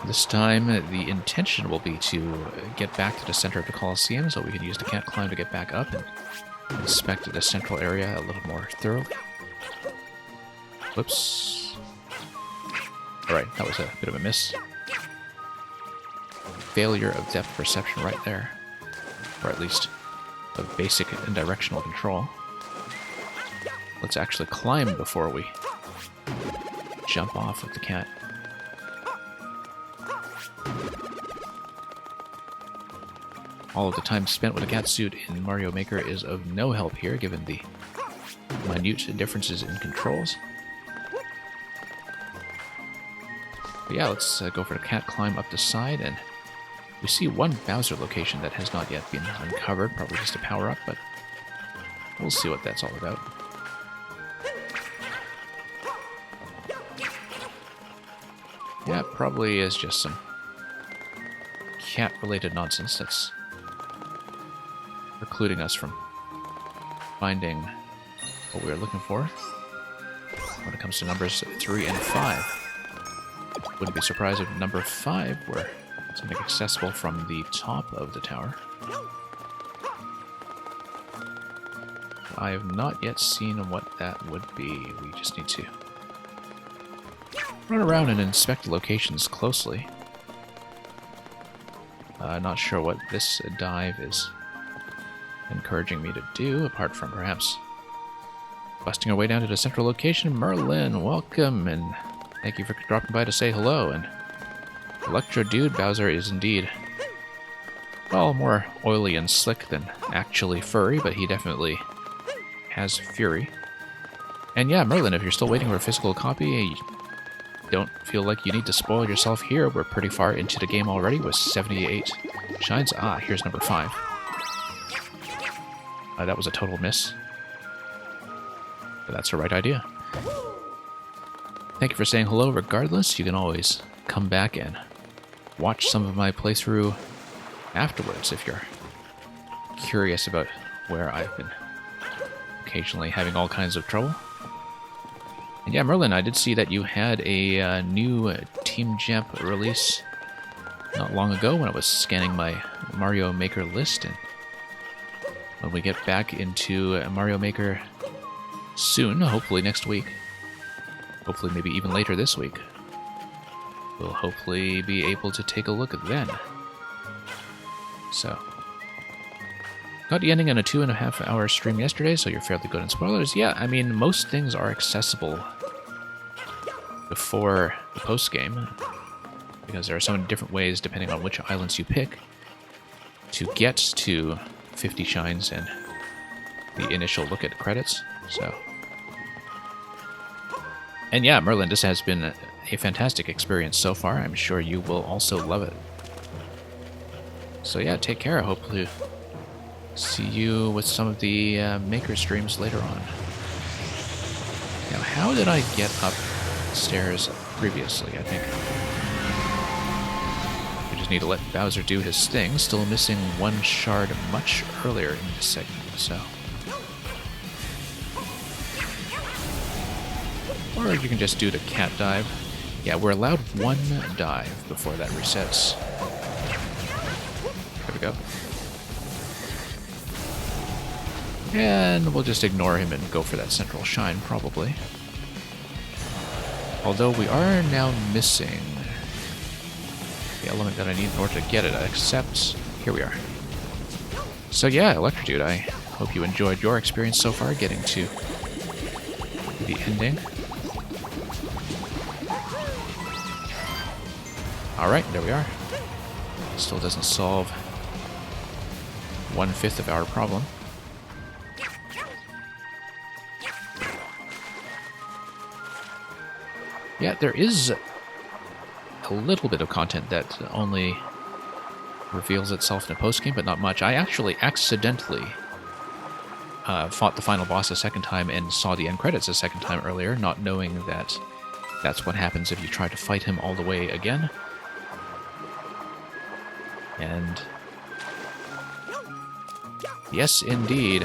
This time, the intention will be to get back to the center of the Colosseum so we can use the cat climb to get back up and inspect the central area a little more thoroughly. Whoops. Alright, that was a bit of a miss. Failure of depth perception right there. Or at least of basic and directional control. Let's actually climb before we jump off with the cat. All of the time spent with a cat suit in Mario Maker is of no help here, given the minute differences in controls. But yeah, let's go for the cat climb up the side, and we see one Bowser location that has not yet been uncovered, probably just a power-up, but we'll see what that's all about. Yeah, it probably is just some cat-related nonsense that's precluding us from finding what we are looking for when it comes to numbers 3 and 5. Wouldn't be surprised if number 5 were something accessible from the top of the tower. I have not yet seen what that would be. We just need to run around and inspect the locations closely. Not sure what this dive is encouraging me to do, apart from perhaps busting our way down to the central location. Merlin, welcome, and thank you for dropping by to say hello. And Electro Dude, Bowser is indeed, well, more oily and slick than actually furry, but he definitely has fury. And yeah, Merlin, if you're still waiting for a physical copy, don't feel like you need to spoil yourself here. We're pretty far into the game already with 78 shines. Ah, here's number 5. That was a total miss. But that's the right idea. Thank you for saying hello regardless. You can always come back and watch some of my playthrough afterwards if you're curious about where I've been occasionally having all kinds of trouble. And yeah, Merlin, I did see that you had a new Team Jump release not long ago when I was scanning my Mario Maker list, and when we get back into Mario Maker soon, hopefully next week, hopefully maybe even later this week, we'll hopefully be able to take a look at then. So, got the ending on a 2.5 hour stream yesterday, so you're fairly good in spoilers. Yeah, I mean, most things are accessible before the post-game, because there are so many different ways, depending on which islands you pick, to get to 50 shines and the initial look at credits. So, and yeah, Merlin, this has been a fantastic experience so far. I'm sure you will also love it. So yeah, take care. I hope to see you with some of the Maker streams later on. Now, how did I get upstairs previously? I think we just need to let Bowser do his thing. Still missing one shard much earlier in this segment, so. Or you can just do the cat dive. Yeah, we're allowed one dive before that resets. There we go. And we'll just ignore him and go for that central shine, probably. Although we are now missing the element that I need in order to get it, except here we are. So yeah, Electrodude, I hope you enjoyed your experience so far getting to the ending. Alright, there we are. Still doesn't solve 1/5 of our problem. Yeah, there is a little bit of content that only reveals itself in a postgame, but not much. I actually accidentally fought the final boss a second time and saw the end credits a second time earlier, not knowing that that's what happens if you try to fight him all the way again. And yes, indeed,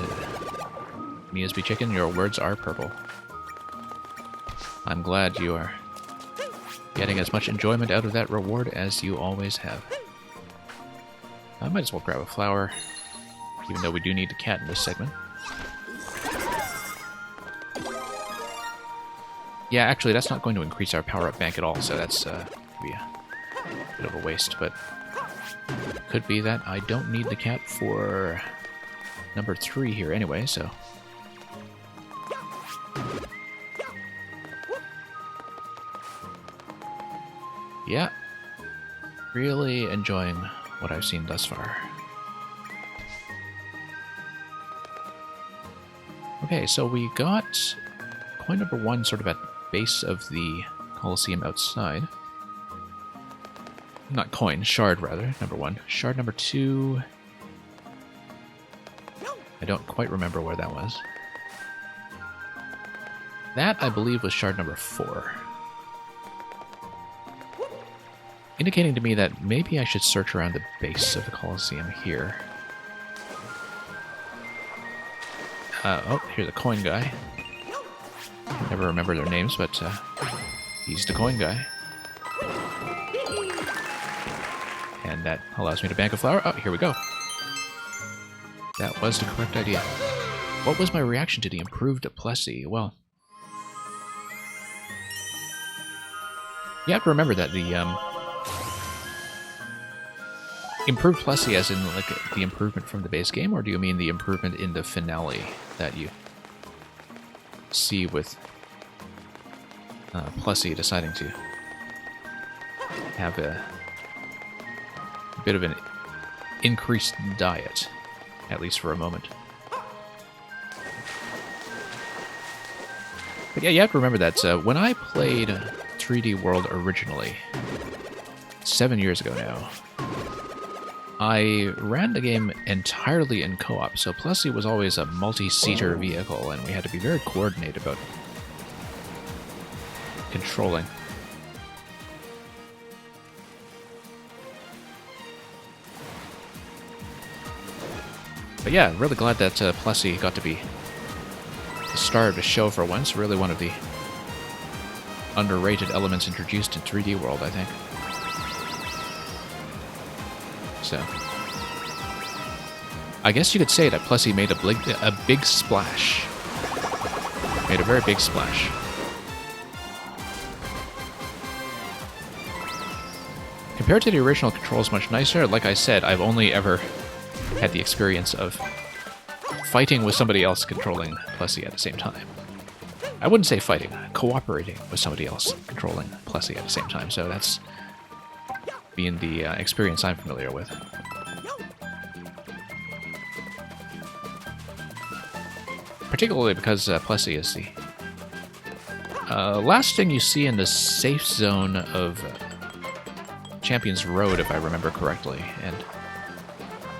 Miasby Chicken, your words are purple. I'm glad you are getting as much enjoyment out of that reward as you always have. I might as well grab a flower, even though we do need a cat in this segment. Yeah, actually, that's not going to increase our power-up bank at all, so that's be a bit of a waste, but could be that I don't need the cat for number 3 here anyway, so... yeah, really enjoying what I've seen thus far. Okay, so we got coin number 1 sort of at the base of the Colosseum outside. Not coin, shard rather, number 1. Shard number 2... I don't quite remember where that was. That, I believe, was shard number 4. Indicating to me that maybe I should search around the base of the Colosseum here. Oh, here's a coin guy. Never remember their names, but he's the coin guy. And that allows me to bank a flower. Oh, here we go. That was the correct idea. What was my reaction to the improved Plessy? Well, you have to remember that the improved Plessy as in like the improvement from the base game, or do you mean the improvement in the finale that you see with Plessy deciding to have a bit of an increased diet, at least for a moment? But yeah, you have to remember that when I played 3D World originally, 7 years ago now, I ran the game entirely in co-op, so Plessy was always a multi-seater vehicle, and we had to be very coordinated about controlling. But yeah, really glad that Plessy got to be the star of the show for once. Really one of the underrated elements introduced in 3D World, I think. So, I guess you could say that Plessy made a big splash. Made a very big splash. Compared to the original controls, much nicer. Like I said, I've only ever had the experience of fighting with somebody else controlling Plessy at the same time. I wouldn't say fighting, cooperating with somebody else controlling Plessy at the same time, so that's being the experience I'm familiar with. Particularly because Plessy is the last thing you see in the safe zone of Champion's Road, if I remember correctly, and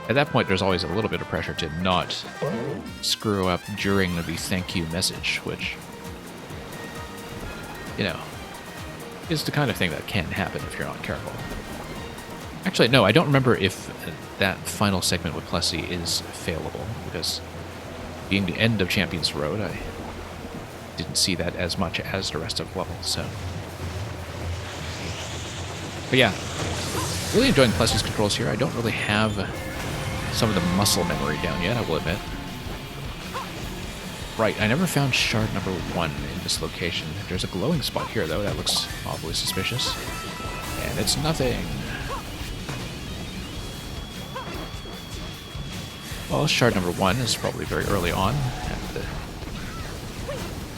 at that point there's always a little bit of pressure to not screw up during the thank you message, which, you know, is the kind of thing that can happen if you're not careful. Actually, no, I don't remember if that final segment with Plessy is failable, because being the end of Champion's Road, I didn't see that as much as the rest of the level, so... But yeah, really enjoying Plessy's controls here. I don't really have some of the muscle memory down yet, I will admit. Right, I never found shard number 1 in this location. There's a glowing spot here, though. That looks awfully suspicious. And it's nothing. Well, shard number 1 is probably very early on at the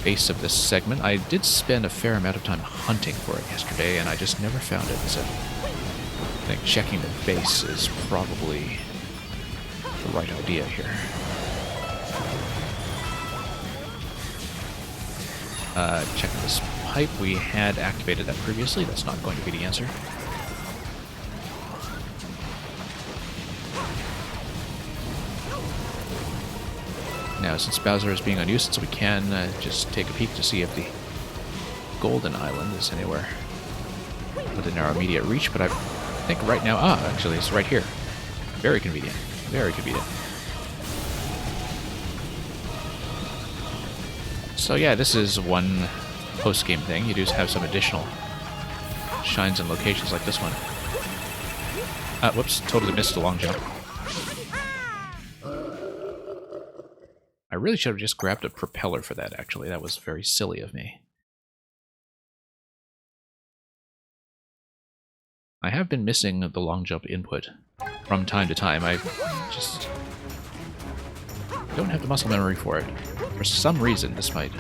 base of this segment. I did spend a fair amount of time hunting for it yesterday, and I just never found it, so I think checking the base is probably the right idea here. Checking this pipe. We had activated that previously. That's not going to be the answer. Now, since Bowser is being a nuisance, we can just take a peek to see if the Golden Island is anywhere within our immediate reach, but I think right now... Ah, actually, it's right here. Very convenient. Very convenient. So yeah, this is one post-game thing. You do have some additional shines and locations like this one. Whoops, totally missed the long jump. I really should have just grabbed a propeller for that, actually. That was very silly of me. I have been missing the long jump input from time to time. I just don't have the muscle memory for it. For some reason, despite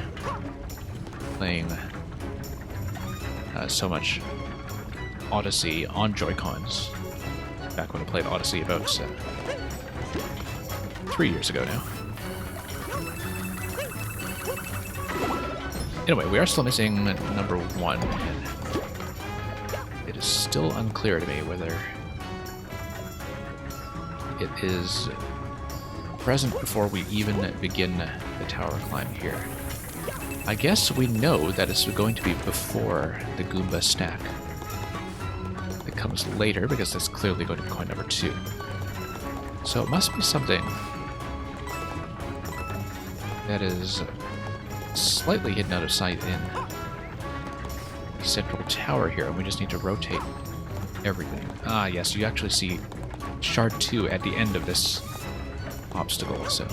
playing so much Odyssey on Joy-Cons, back when I played Odyssey about 3 years ago now. Anyway, we are still missing number 1, and it is still unclear to me whether it is present before we even begin the tower climb here. I guess we know that it's going to be before the Goomba stack. It comes later, because that's clearly going to be coin number 2. So it must be something that is slightly hidden out of sight in the central tower here, and we just need to rotate everything. Ah, yes, you actually see Shard 2 at the end of this obstacle, so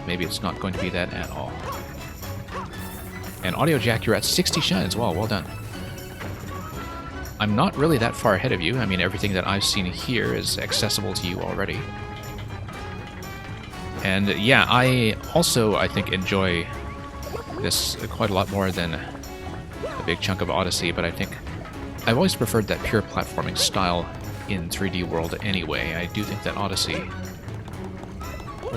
maybe it's not going to be that at all. And Audio Jack, you're at 60 shines. Wow, well done. I'm not really that far ahead of you. I mean, everything that I've seen here is accessible to you already. And yeah, I also, I think, enjoy this quite a lot more than a big chunk of Odyssey, but I think I've always preferred that pure platforming style in 3D World anyway. I do think that Odyssey,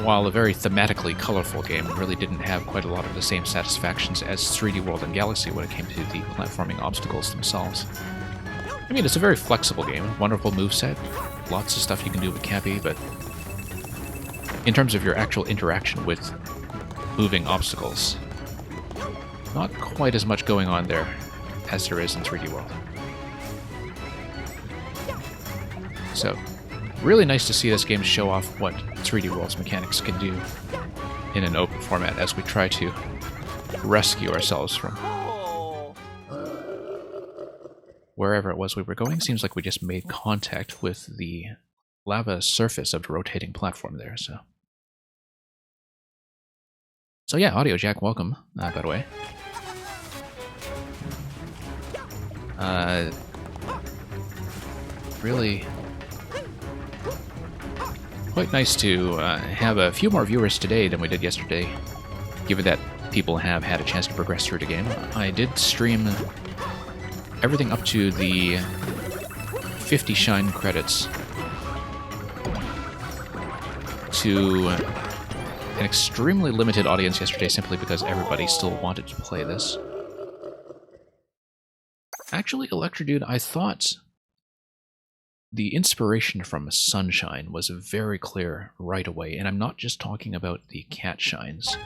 while a very thematically colorful game, really didn't have quite a lot of the same satisfactions as 3D World and Galaxy when it came to the platforming obstacles themselves. I mean, it's a very flexible game, wonderful moveset, lots of stuff you can do with Cappy, but in terms of your actual interaction with moving obstacles, not quite as much going on there as there is in 3D World. So, really nice to see this game show off what 3D World's mechanics can do in an open format as we try to rescue ourselves from wherever it was we were going. Seems like we just made contact with the lava surface of the rotating platform there, so... So yeah, Audio Jack, welcome, by the way. Really quite nice to have a few more viewers today than we did yesterday, given that people have had a chance to progress through the game. I did stream everything up to the 50 shine credits to an extremely limited audience yesterday, simply because everybody still wanted to play this. Actually, Electrodude, I thought the inspiration from Sunshine was very clear right away, and I'm not just talking about the cat shines.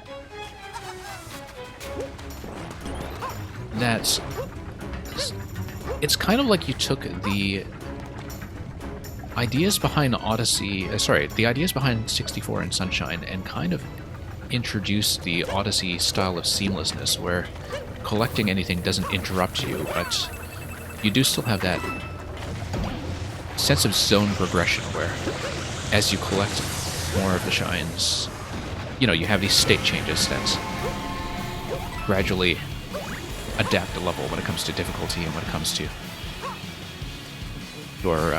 That's... It's kind of like you took the ideas behind Odyssey... the ideas behind 64 and Sunshine and kind of introduced the Odyssey style of seamlessness, where collecting anything doesn't interrupt you, but you do still have that sense of zone progression where, as you collect more of the shines, you know, you have these state changes that gradually adapt the level when it comes to difficulty and when it comes to your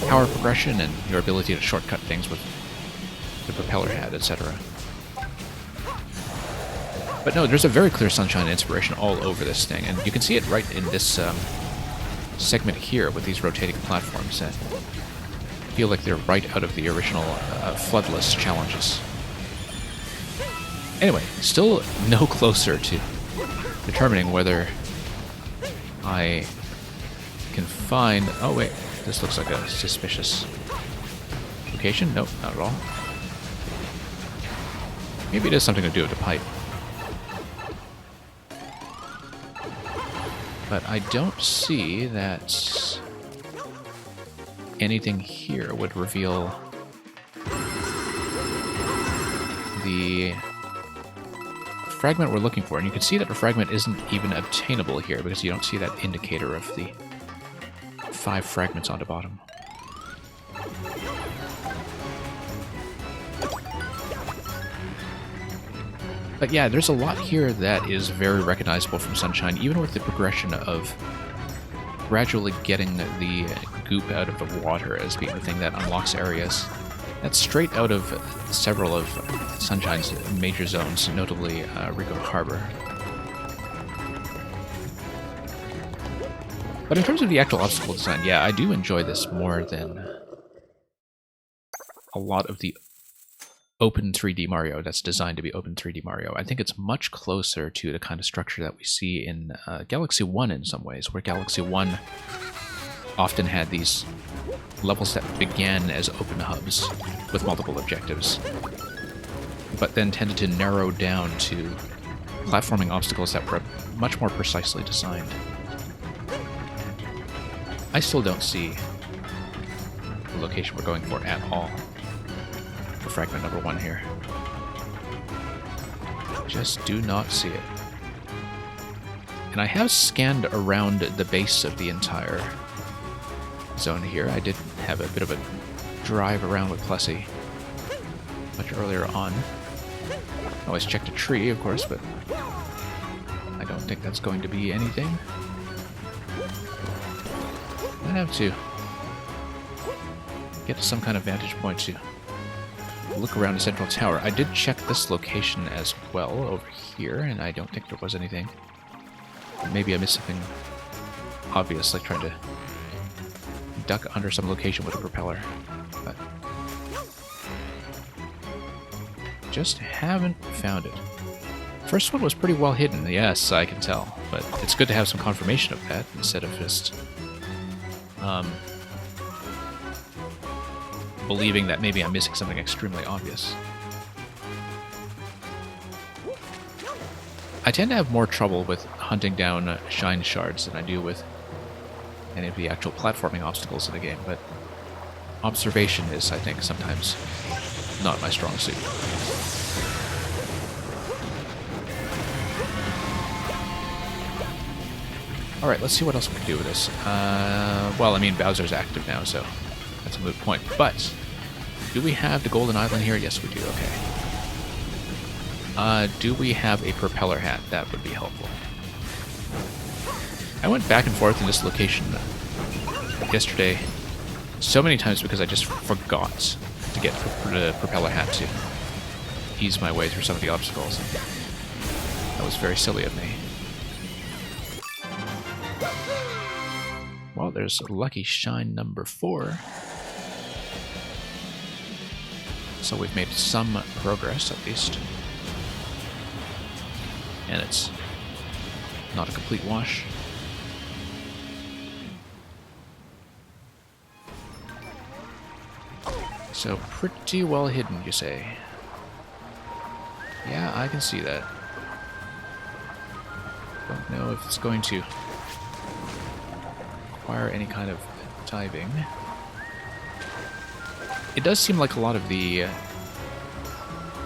power progression and your ability to shortcut things with the propeller head, etc. But no, there's a very clear Sunshine inspiration all over this thing, and you can see it right in this segment here with these rotating platforms that feel like they're right out of the original Floodless challenges. Anyway, still no closer to determining whether I can find... Oh wait, this looks like a suspicious location. Nope, not at all. Maybe it is something to do with the pipe. But I don't see that anything here would reveal the fragment we're looking for. And you can see that the fragment isn't even obtainable here because you don't see that indicator of the 5 fragments on the bottom. But yeah, there's a lot here that is very recognizable from Sunshine, even with the progression of gradually getting the goop out of the water as being the thing that unlocks areas. That's straight out of several of Sunshine's major zones, notably Rico Harbor. But in terms of the actual obstacle design, yeah, I do enjoy this more than a lot of the open 3D Mario that's designed to be open 3D Mario. I think it's much closer to the kind of structure that we see in Galaxy 1 in some ways, where Galaxy 1 often had these levels that began as open hubs with multiple objectives, but then tended to narrow down to platforming obstacles that were much more precisely designed. I still don't see the location we're going for at all. For fragment number 1 here. Just do not see it. And I have scanned around the base of the entire zone here. I did have a bit of a drive around with Plessy much earlier on. I always checked a tree, of course, but I don't think that's going to be anything. I'd have to get to some kind of vantage point to look around the central tower. I did check this location as well over here, and I don't think there was anything. Maybe I missed something obvious, like trying to duck under some location with a propeller. But just haven't found it. First one was pretty well hidden, yes, I can tell. But it's good to have some confirmation of that instead of just believing that maybe I'm missing something extremely obvious. I tend to have more trouble with hunting down shine shards than I do with any of the actual platforming obstacles in the game, but observation is, I think, sometimes not my strong suit. Alright, let's see what else we can do with this. Well, I mean, Bowser's active now, so that's a moot point. But do we have the Golden Island here? Yes, we do. Okay. Do we have a propeller hat? That would be helpful. I went back and forth in this location yesterday so many times because I just forgot to get the propeller hat to ease my way through some of the obstacles. That was very silly of me. Well, there's lucky shine number 4. So we've made some progress, at least. And it's not a complete wash. So pretty well hidden, you say? Yeah, I can see that. Don't know if it's going to require any kind of diving. It does seem like a lot of the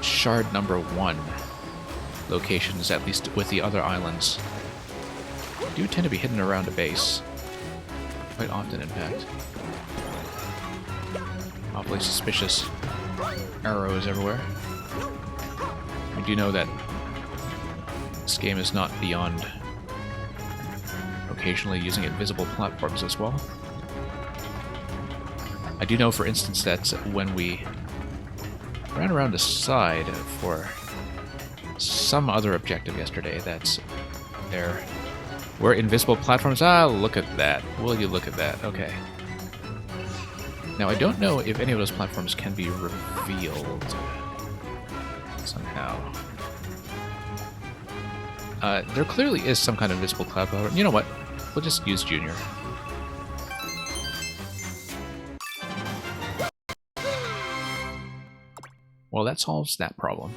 shard number 1 locations, at least with the other islands, do tend to be hidden around a base. Quite often, in fact. Awfully suspicious arrows everywhere. We do know that this game is not beyond occasionally using invisible platforms as well. I do know, for instance, that when we ran around the side for some other objective yesterday, that there were invisible platforms. Ah, look at that. Will you look at that? Okay. Now, I don't know if any of those platforms can be revealed somehow. There clearly is some kind of invisible cloud power. You know what? We'll just use Junior. Well, that solves that problem.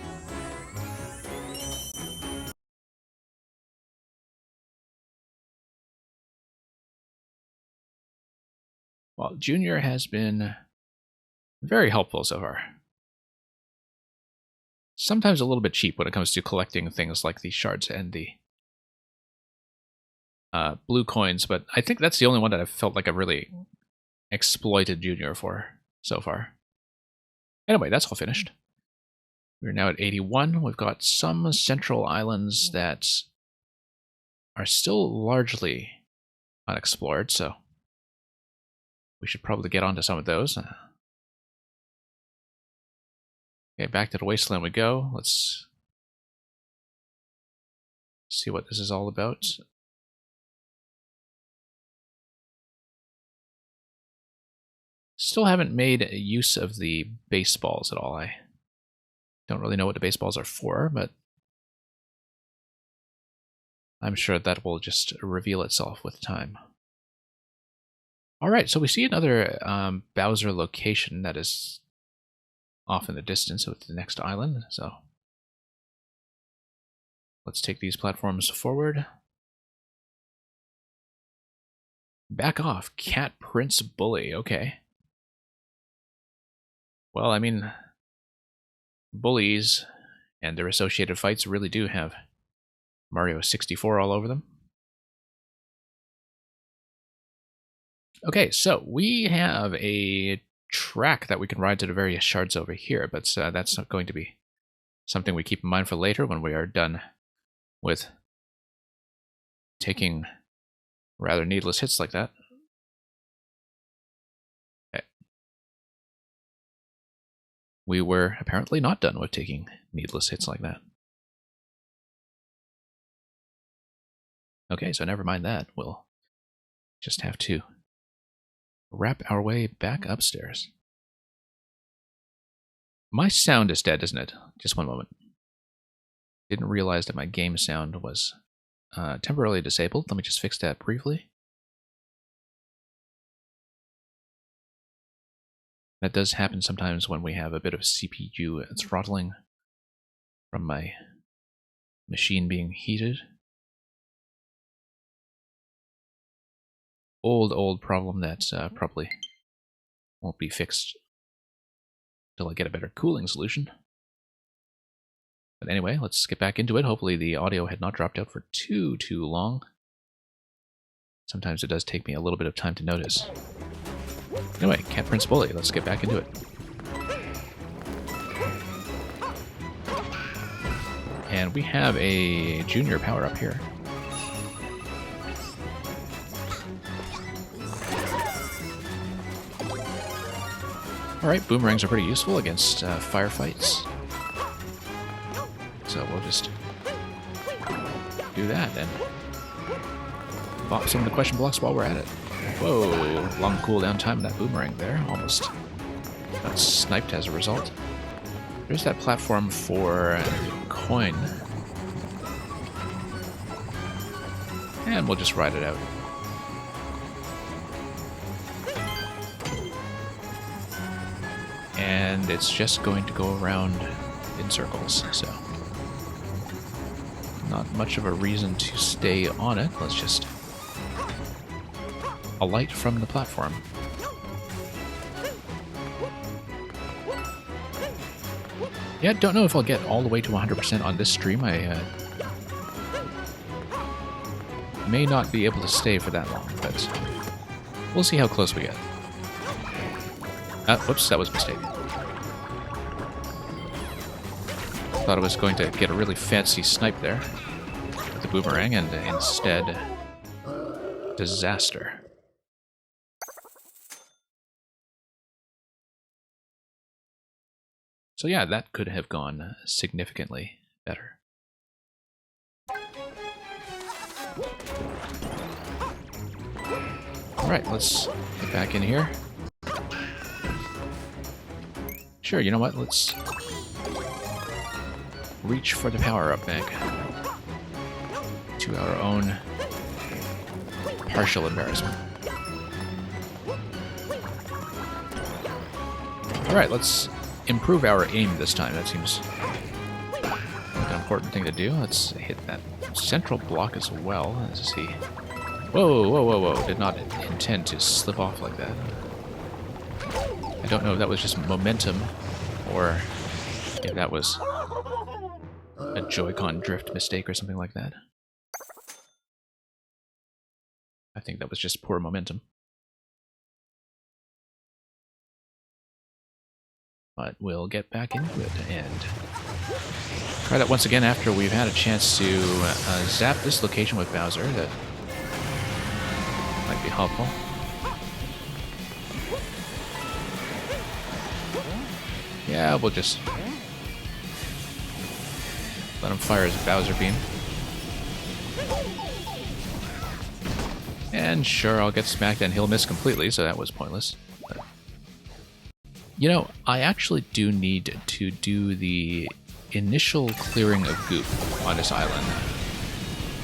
Well, Junior has been very helpful so far. Sometimes a little bit cheap when it comes to collecting things like the shards and the blue coins, but I think that's the only one that I've felt like I've really exploited Junior for so far. Anyway, that's all finished. We're now at 81. We've got some central islands that are still largely unexplored, so we should probably get onto some of those. Okay, back to the wasteland we go. Let's see what this is all about. Still haven't made use of the baseballs at all. I don't really know what the baseballs are for, but I'm sure that will just reveal itself with time. Alright, so we see another Bowser location that is off in the distance with the next island, so let's take these platforms forward. Back off, Cat Prince Bully, okay. Well, I mean, bullies and their associated fights really do have Mario 64 all over them. Okay, so we have a track that we can ride to the various shards over here, but that's not going to be something we keep in mind for later when we are done with taking rather needless hits like that. Okay. We were apparently not done with taking needless hits like that. Okay, so never mind that. We'll just have to wrap our way back upstairs. My sound is dead, isn't it? Just one moment. Didn't realize that my game sound was temporarily disabled. Let me just fix that briefly. That does happen sometimes when we have a bit of CPU throttling from my machine being heated. Old problem that probably won't be fixed until I get a better cooling solution. But anyway, let's get back into it. Hopefully the audio had not dropped out for too long. Sometimes it does take me a little bit of time to notice. Anyway, Cat Prince Bully, let's get back into it. And we have a Junior power-up here. Alright, boomerangs are pretty useful against firefights. So we'll just do that and pop some of the question blocks while we're at it. Whoa, long cooldown time of that boomerang there. Almost got sniped as a result. There's that platform for coin. And we'll just ride it out. And it's just going to go around in circles, so not much of a reason to stay on it. Let's just alight from the platform. Yeah, don't know if I'll get all the way to 100% on this stream. I may not be able to stay for that long, but we'll see how close we get. Whoops, that was a mistake. Thought I was going to get a really fancy snipe there with the boomerang, and instead, disaster. So yeah, that could have gone significantly better. Alright, let's get back in here. Sure, you know what? Let's reach for the power-up bank. to our own partial embarrassment. Alright, let's improve our aim this time. That seems like an important thing to do. Let's hit that central block as well. Let's see. Whoa, whoa, whoa, whoa. Did not intend to slip off like that. I don't know if that was just momentum or if that was a Joy-Con drift mistake or something like that. I think that was just poor momentum. But we'll get back into it and try that once again after we've had a chance to zap this location with Bowser. That might be helpful. Yeah, we'll just let him fire his Bowser beam. And sure, I'll get smacked and he'll miss completely, so that was pointless. But, you know, I actually do need to do the initial clearing of goop on this island,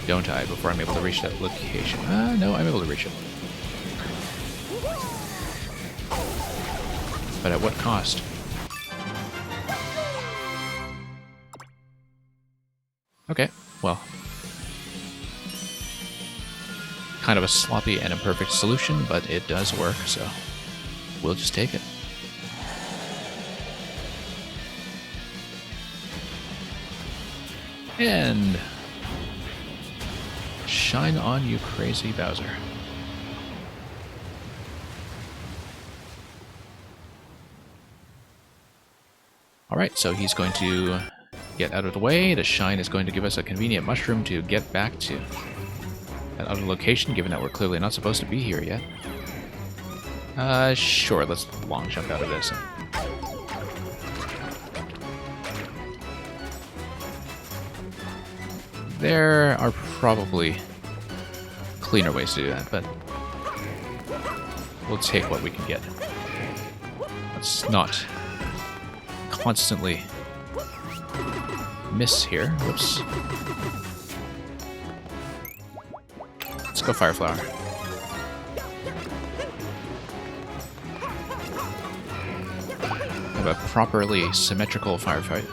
don't I, before I'm able to reach that location? No, I'm able to reach it. But at what cost? Okay, well. Kind of a sloppy and imperfect solution, but it does work, so we'll just take it. And shine on, you crazy Bowser. Alright, so he's going to get out of the way. The shine is going to give us a convenient mushroom to get back to that other location, given that we're clearly not supposed to be here yet. Sure, let's long jump out of this. There are probably cleaner ways to do that, but we'll take what we can get. Let's not constantly miss here. Whoops. Let's go Fire Flower. Have a properly symmetrical firefight.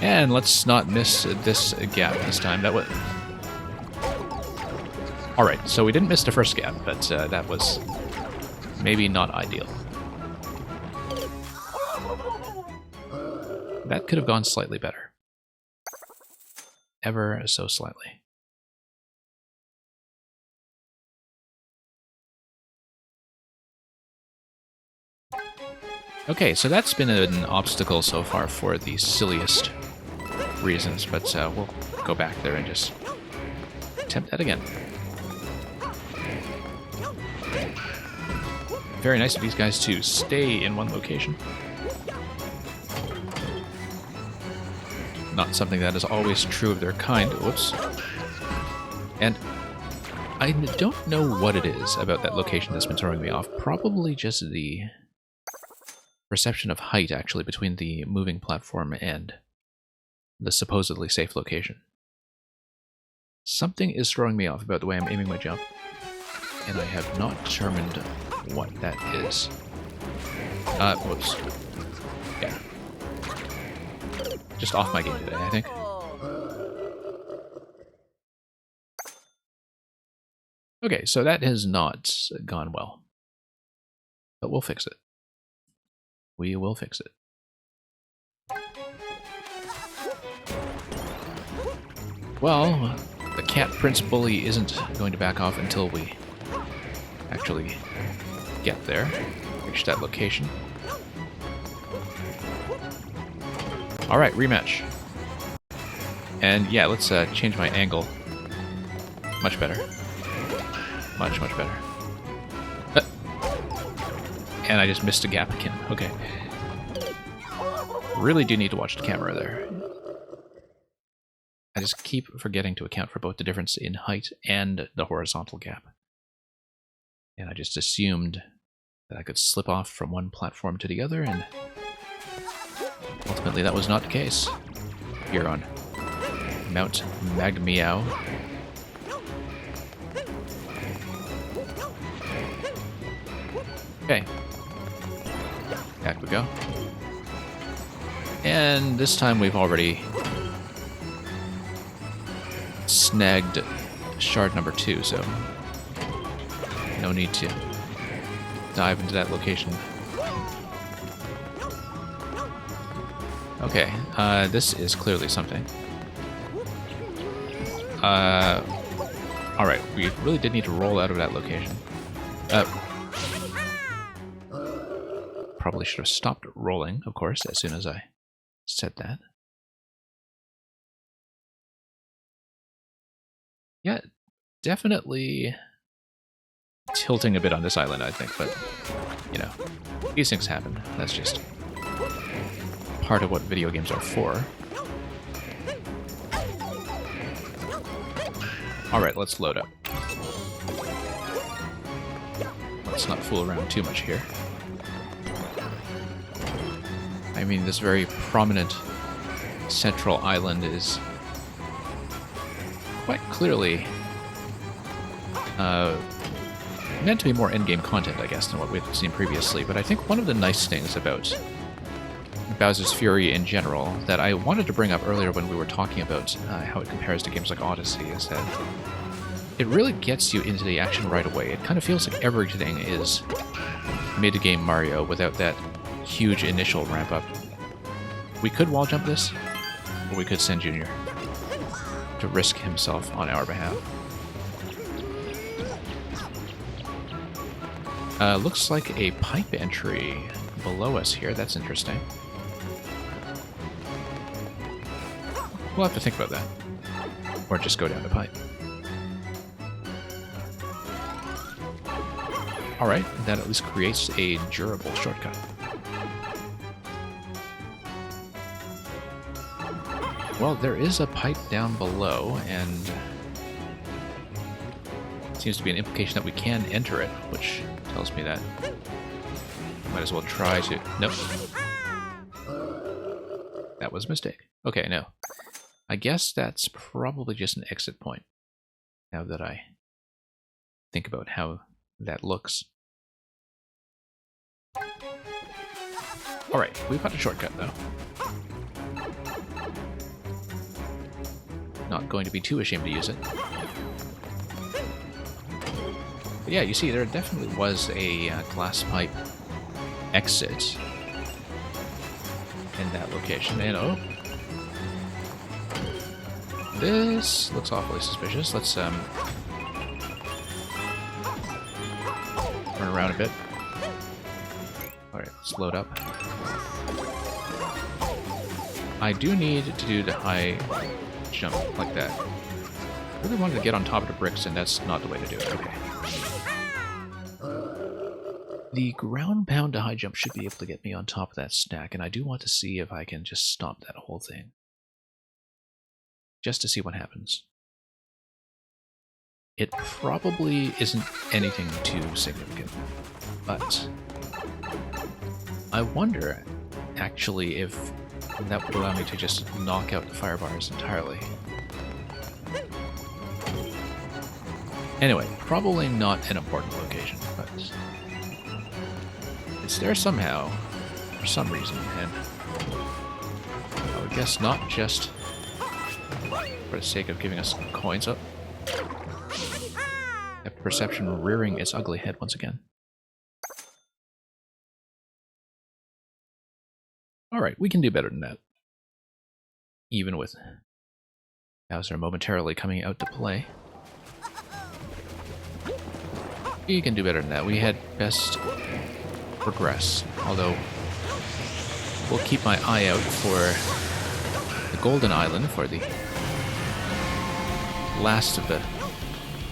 And let's not miss this gap this time. That was... Alright, so we didn't miss the first gap, but that was maybe not ideal. That could have gone slightly better. Ever so slightly. Okay, so that's been an obstacle so far for the silliest reasons, but we'll go back there and just attempt that again. Very nice of these guys to stay in one location. Not something that is always true of their kind. Whoops. And I don't know what it is about that location that's been throwing me off. Probably just the perception of height, actually, between the moving platform and the supposedly safe location. Something is throwing me off about the way I'm aiming my jump, and I have not determined what that is. Whoops. Yeah. Just off my game today, I think. Okay, so that has not gone well. But we'll fix it. We will fix it. Well, the Cat Prince Bully isn't going to back off until we actually get there, reach that location. Alright, rematch. And yeah, let's change my angle. Much better. Much, much better. And I just missed a gap again. Okay. Really do need to watch the camera there. I just keep forgetting to account for both the difference in height and the horizontal gap. And I just assumed that I could slip off from one platform to the other, and ultimately that was not the case. here on Mount Magmeow. Okay. Back we go. And this time we've already snagged shard number 2, so no need to dive into that location. Okay, this is clearly something. Alright, we really did need to roll out of that location. Probably should have stopped rolling, of course, as soon as I said that. Yeah, definitely tilting a bit on this island, I think, but, you know, these things happen. That's just part of what video games are for. Alright, let's load up. Let's not fool around too much here. I mean, this very prominent central island is quite clearly meant to be more endgame content, I guess, than what we've seen previously. But I think one of the nice things about Bowser's Fury in general that I wanted to bring up earlier when we were talking about how it compares to games like Odyssey is that it really gets you into the action right away. It kind of feels like everything is mid-game Mario without that huge initial ramp up. We could wall jump this, or we could send Junior to risk himself on our behalf. Looks like a pipe entry below us here. That's interesting. We'll have to think about that. Or just go down the pipe. Alright, that at least creates a durable shortcut. Well, there is a pipe down below, and it seems to be an implication that we can enter it, which tells me that might as well try to... Nope. That was a mistake. Okay, no. I guess that's probably just an exit point, now that I think about how that looks. Alright, we've got a shortcut, though. Not going to be too ashamed to use it. But yeah, you see, there definitely was a glass pipe exit in that location. And oh, this looks awfully suspicious. Let's run around a bit. Alright, let's load up. I do need to do the high jump like that. I really wanted to get on top of the bricks, and that's not the way to do it. Okay. The ground pound to high jump should be able to get me on top of that stack, and I do want to see if I can just stop that whole thing. Just to see what happens. It probably isn't anything too significant, but I wonder, actually, if that would allow me to just knock out the fire bars entirely. Anyway, probably not an important location, but it's there somehow, for some reason, and I would guess not just for the sake of giving us coins up. That perception rearing its ugly head once again. Alright, we can do better than that. Even with Bowser momentarily coming out to play. We can do better than that. We had best progress, although we'll keep my eye out for the Golden Island for the last of the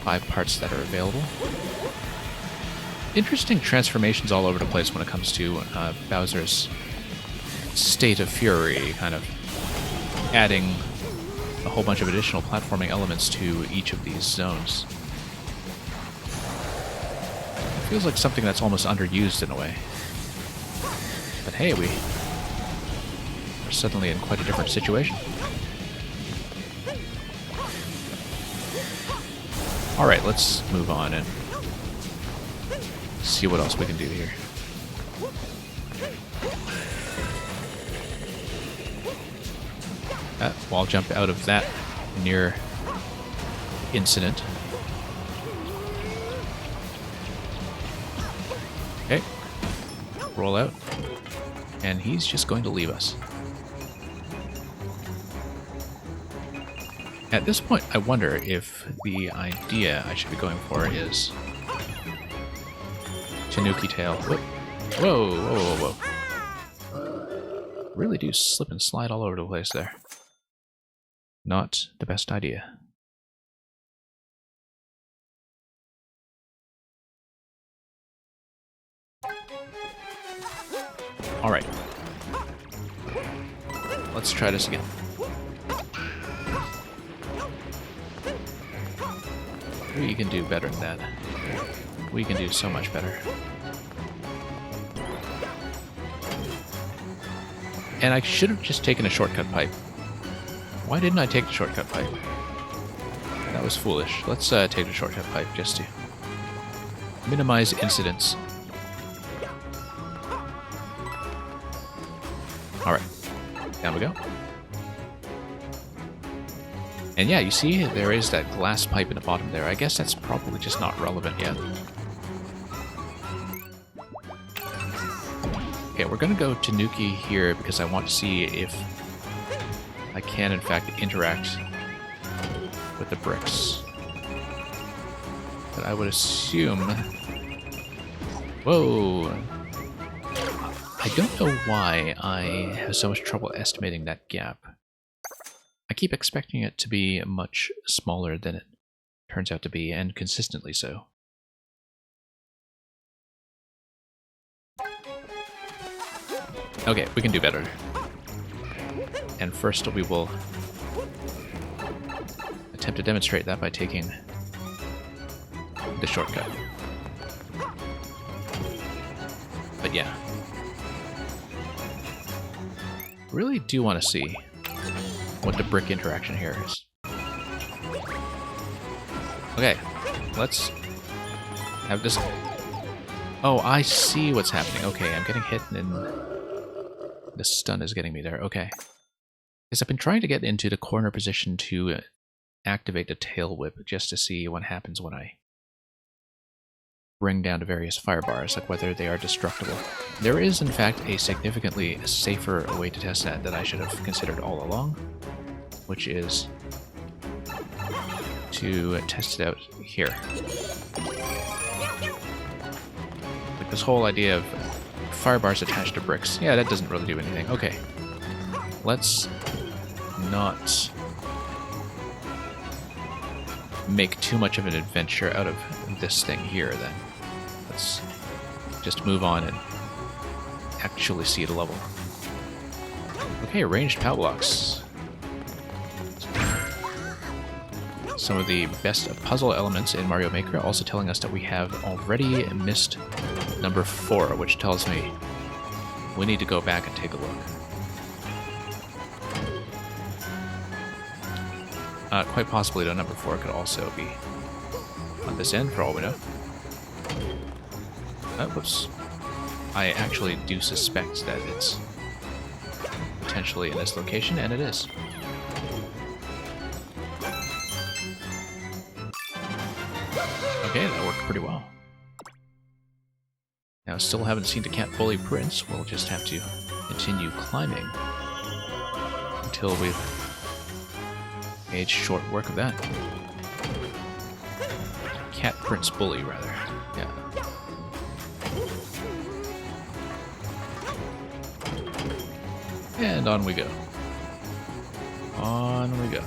5 parts that are available. Interesting transformations all over the place when it comes to Bowser's state of fury, kind of adding a whole bunch of additional platforming elements to each of these zones. Feels like something that's almost underused in a way. But hey, we are suddenly in quite a different situation. Alright, let's move on and see what else we can do here. Wall jump out of that near incident. Okay. Roll out. And he's just going to leave us. At this point, I wonder if the idea I should be going for is Tanuki tail. Whoa, whoa, whoa, whoa, whoa. Really do slip and slide all over the place there. Not the best idea. Alright. Let's try this again. We can do better than that. We can do so much better. And I should have just taken a shortcut pipe. Why didn't I take the shortcut pipe? That was foolish. Let's take the shortcut pipe just to minimize incidents. Alright, down we go. And yeah, you see, there is that glass pipe in the bottom there. I guess that's probably just not relevant yet. Okay, we're gonna go Tanuki here because I want to see if I can, in fact, interact with the bricks. But I would assume... Whoa! I don't know why I have so much trouble estimating that gap. I keep expecting it to be much smaller than it turns out to be, and consistently so. Okay, we can do better. And first we will attempt to demonstrate that by taking the shortcut. But yeah. Really do want to see what the brick interaction here is. Okay, let's have this... Oh, I see what's happening. Okay, I'm getting hit and the stun is getting me there. Okay. Because I've been trying to get into the corner position to activate the tail whip just to see what happens when I bring down the various fire bars, like whether they are destructible. There is, in fact, a significantly safer way to test that I should have considered all along, which is to test it out here. Like this whole idea of fire bars attached to bricks. Yeah, that doesn't really do anything. Okay. Let's not make too much of an adventure out of this thing here, then. Let's just move on and actually see the level. Okay, ranged power blocks. Some of the best puzzle elements in Mario Maker, also telling us that we have already missed number 4, which tells me we need to go back and take a look. Quite possibly, though, number 4 could also be on this end, for all we know. Whoops. I actually do suspect that it's potentially in this location, and it is. Okay, that worked pretty well. Now, still haven't seen the cat bully Prince. We'll just have to continue climbing until we've made short work of that. Cat Prince Bully, rather. Yeah. And on we go. On we go.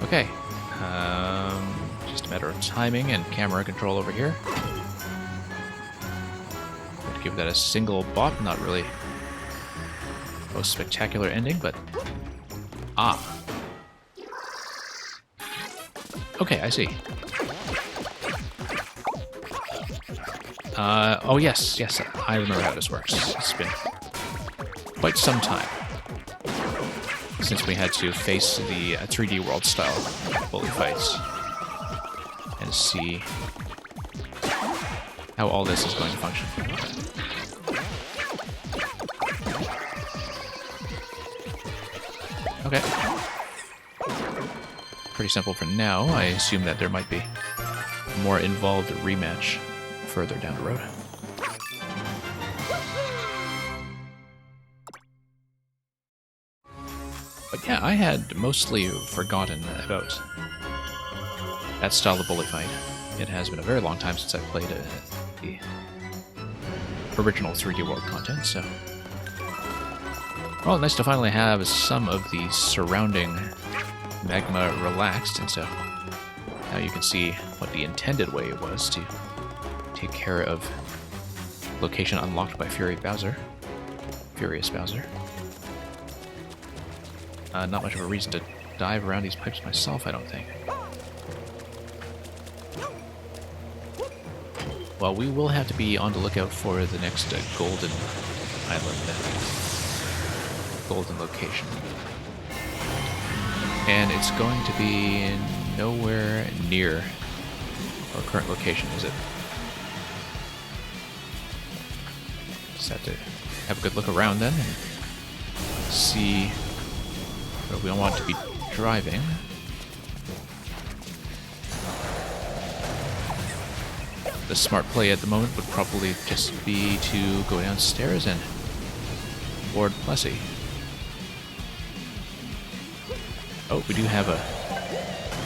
Okay. Just a matter of timing and camera control over here. I'd give that a single bop, not really most spectacular ending, but... Ah. Okay, I see. Oh yes, I remember how this works. It's been quite some time since we had to face the 3D world style bully fights and see how all this is going to function. Okay. Pretty simple for now. I assume that there might be a more involved rematch further down the road. But yeah, I had mostly forgotten about that style of bully fight. It has been a very long time since I played the original 3D World content, so... Well, nice to finally have some of the surrounding magma relaxed, and so now you can see what the intended way it was to take care of location unlocked by Furious Bowser. Not much of a reason to dive around these pipes myself, I don't think. Well, we will have to be on the lookout for the next golden island, golden location. And it's going to be nowhere near our current location, is it? Just have to have a good look around then and see where we don't want to be driving. The smart play at the moment would probably just be to go downstairs and board Plessy. Oh, we do have a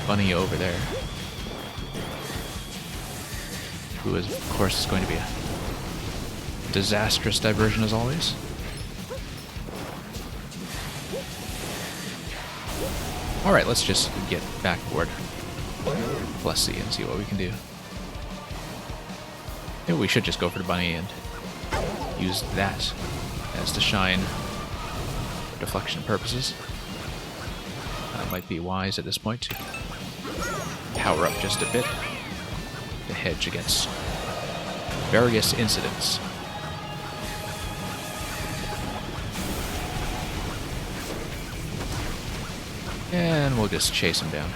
bunny over there, who is, of course, going to be a disastrous diversion as always. Alright, let's just get back aboard Plessy and see what we can do. Maybe we should just go for the bunny and use that as the shine for deflection purposes. That might be wise at this point to power up just a bit to hedge against various incidents. And we'll just chase him down.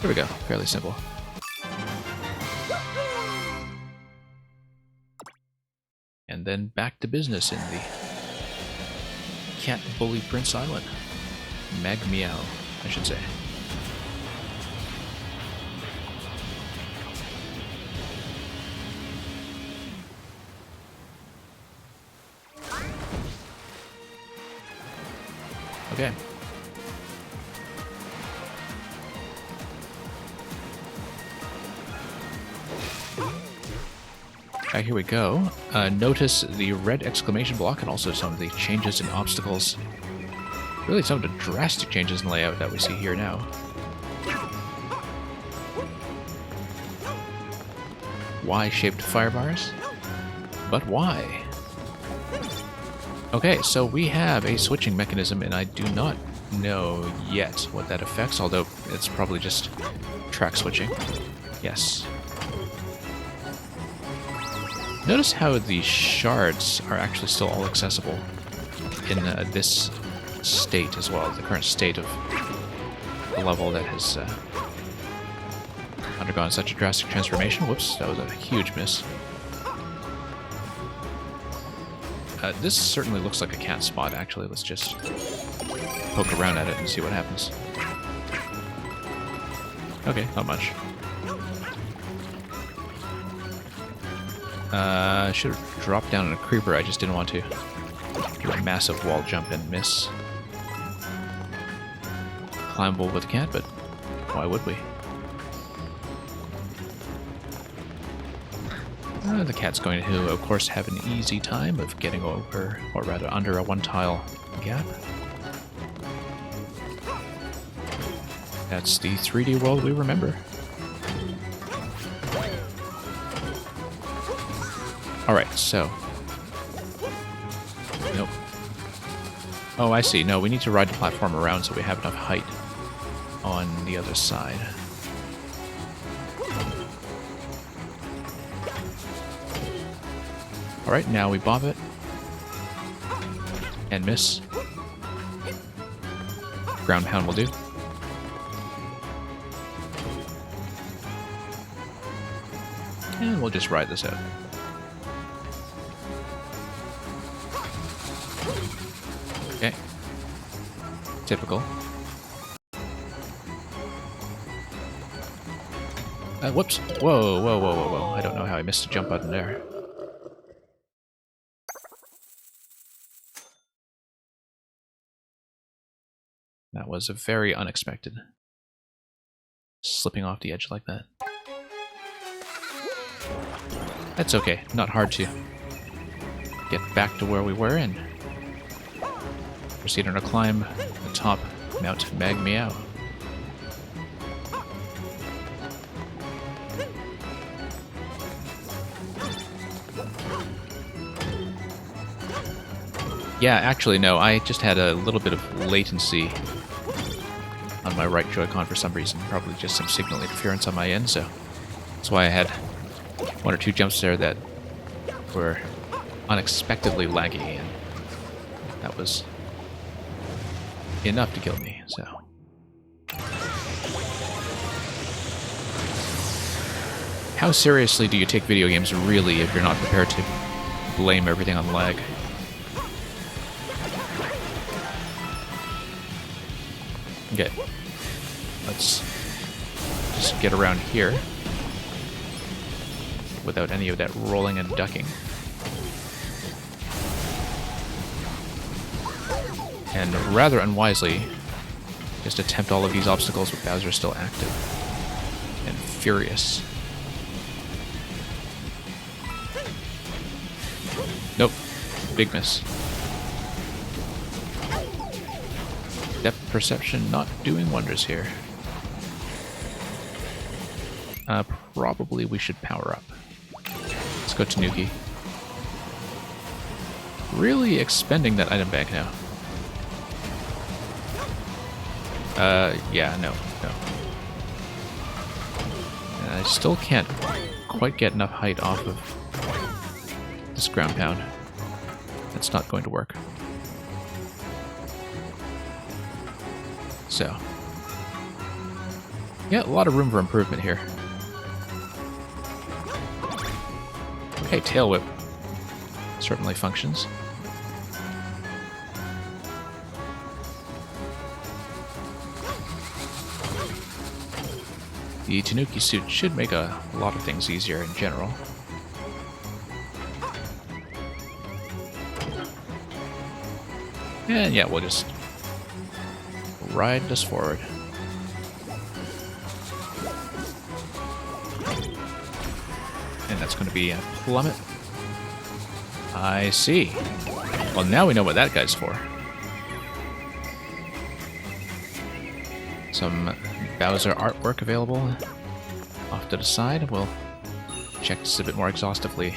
Here we go, fairly simple. And then back to business in the Cat Bully Prince Island. Mag Meow, I should say. Okay. Here we go. Notice the red exclamation block and also some of the changes in obstacles. Really some of the drastic changes in layout that we see here now. Y-shaped fire bars? But why? Okay, so we have a switching mechanism, and I do not know yet what that affects, although it's probably just track switching. Yes. Notice how the shards are actually still all accessible in this state as well, the current state of the level that has undergone such a drastic transformation. Whoops, that was a huge miss. This certainly looks like a cat spot, actually. Let's just poke around at it and see what happens. Okay, not much. Should have dropped down on a creeper, I just didn't want to do a massive wall jump and miss. Climbable with a cat, but why would we? The cat's going to, of course, have an easy time of getting over, or rather under, a one-tile gap. That's the 3D world we remember. Alright, so... Nope. Oh, I see. No, we need to ride the platform around so we have enough height on the other side. Alright, now we bob it, And miss. Ground pound will do. And we'll just ride this out. Okay. Typical. Whoops. Whoa, whoa, whoa, whoa, whoa. I don't know how I missed a jump button there. That was very unexpected. Slipping off the edge like that. That's okay. Not hard to get back to where we were and proceed on our climb atop Mount Magmeow. Yeah, actually, no. I just had a little bit of latency on my right Joy-Con for some reason. Probably just some signal interference on my end, so that's why I had one or two jumps there that were unexpectedly laggy, and that was enough to kill me, so. How seriously do you take video games really if you're not prepared to blame everything on lag? Okay, let's just get around here without any of that rolling and ducking. And rather unwisely, just attempt all of these obstacles with Bowser still active and furious. Nope, big miss. Depth perception not doing wonders here. Probably we should power up. Let's go Tanuki. Really expending that item bank now. Yeah, no. And I still can't quite get enough height off of this ground pound. That's not going to work. So, yeah, a lot of room for improvement here. Okay, Tail Whip certainly functions. The Tanuki suit should make a lot of things easier in general. And yeah, we'll just ride this forward. And that's going to be a plummet. I see. Well, now we know what that guy's for. Some Bowser artwork available off to the side. We'll check this a bit more exhaustively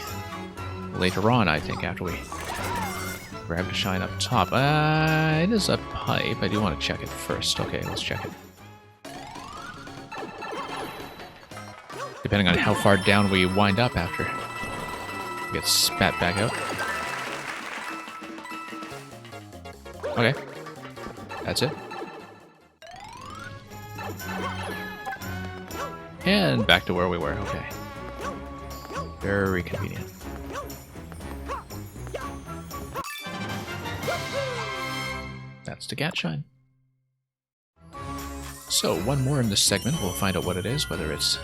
later on, I think, after we grab the shine up top. It is a pipe. I do want to check it first. Okay, let's check it. Depending on how far down we wind up after we get spat back out. Okay. That's it. And back to where we were. Okay. Very convenient. That's the cat shine. So, one more in this segment. We'll find out what it is, whether it's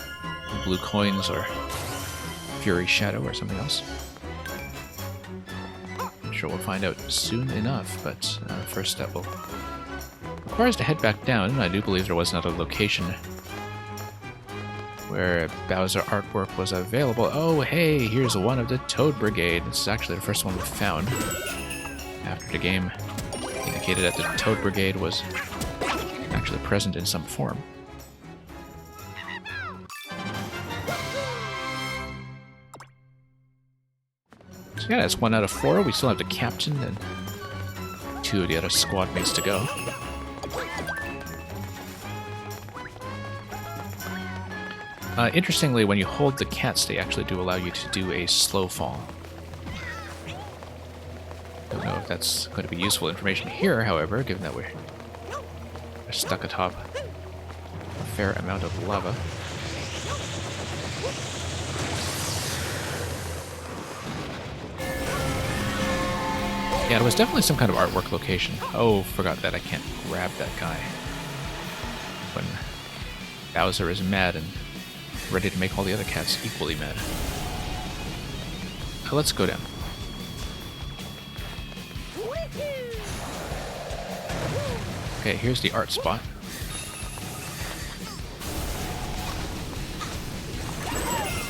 blue coins or Fury Shadow or something else. I'm sure we'll find out soon enough, but first step will require us to head back down. I do believe there was another location where Bowser artwork was available. Oh, hey, here's one of the Toad Brigade. This is actually the first one we found after the game indicated that the Toad Brigade was actually present in some form. So yeah, that's 1 out of 4. We still have the captain and 2 of the other squad mates to go. Interestingly, when you hold the cats, they actually do allow you to do a slow fall. don't know if that's going to be useful information here, however, given that we're stuck atop a fair amount of lava. Yeah, it was definitely some kind of artwork location. Oh, forgot that I can't grab that guy when Bowser is mad and ready to make all the other cats equally mad. Let's go down. Okay, here's the art spot.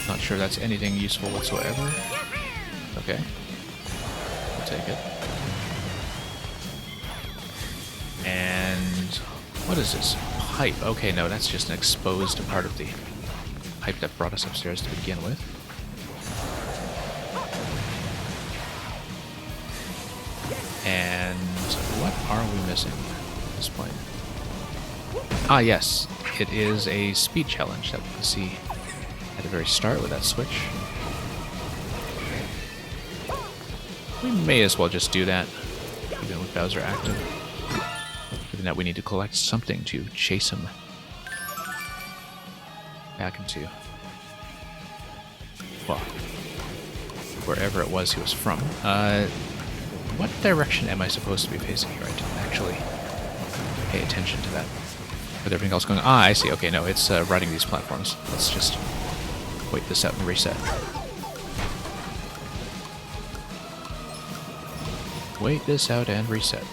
Not sure that's anything useful whatsoever. Okay. We'll take it. And what is this? Pipe. Okay, no, that's just an exposed part of the pipe that brought us upstairs to begin with. And what are we missing at this point? Ah, yes. It is a speed challenge that we can see at the very start with that switch. We may as well just do that, even with Bowser active. Given that we need to collect something to chase him back into, well, wherever it was he was from. What direction am I supposed to be facing here? I didn't actually pay attention to that. With everything else going on. Ah, I see. Okay, no, it's riding these platforms. Let's just wait this out and reset. Wait this out and reset.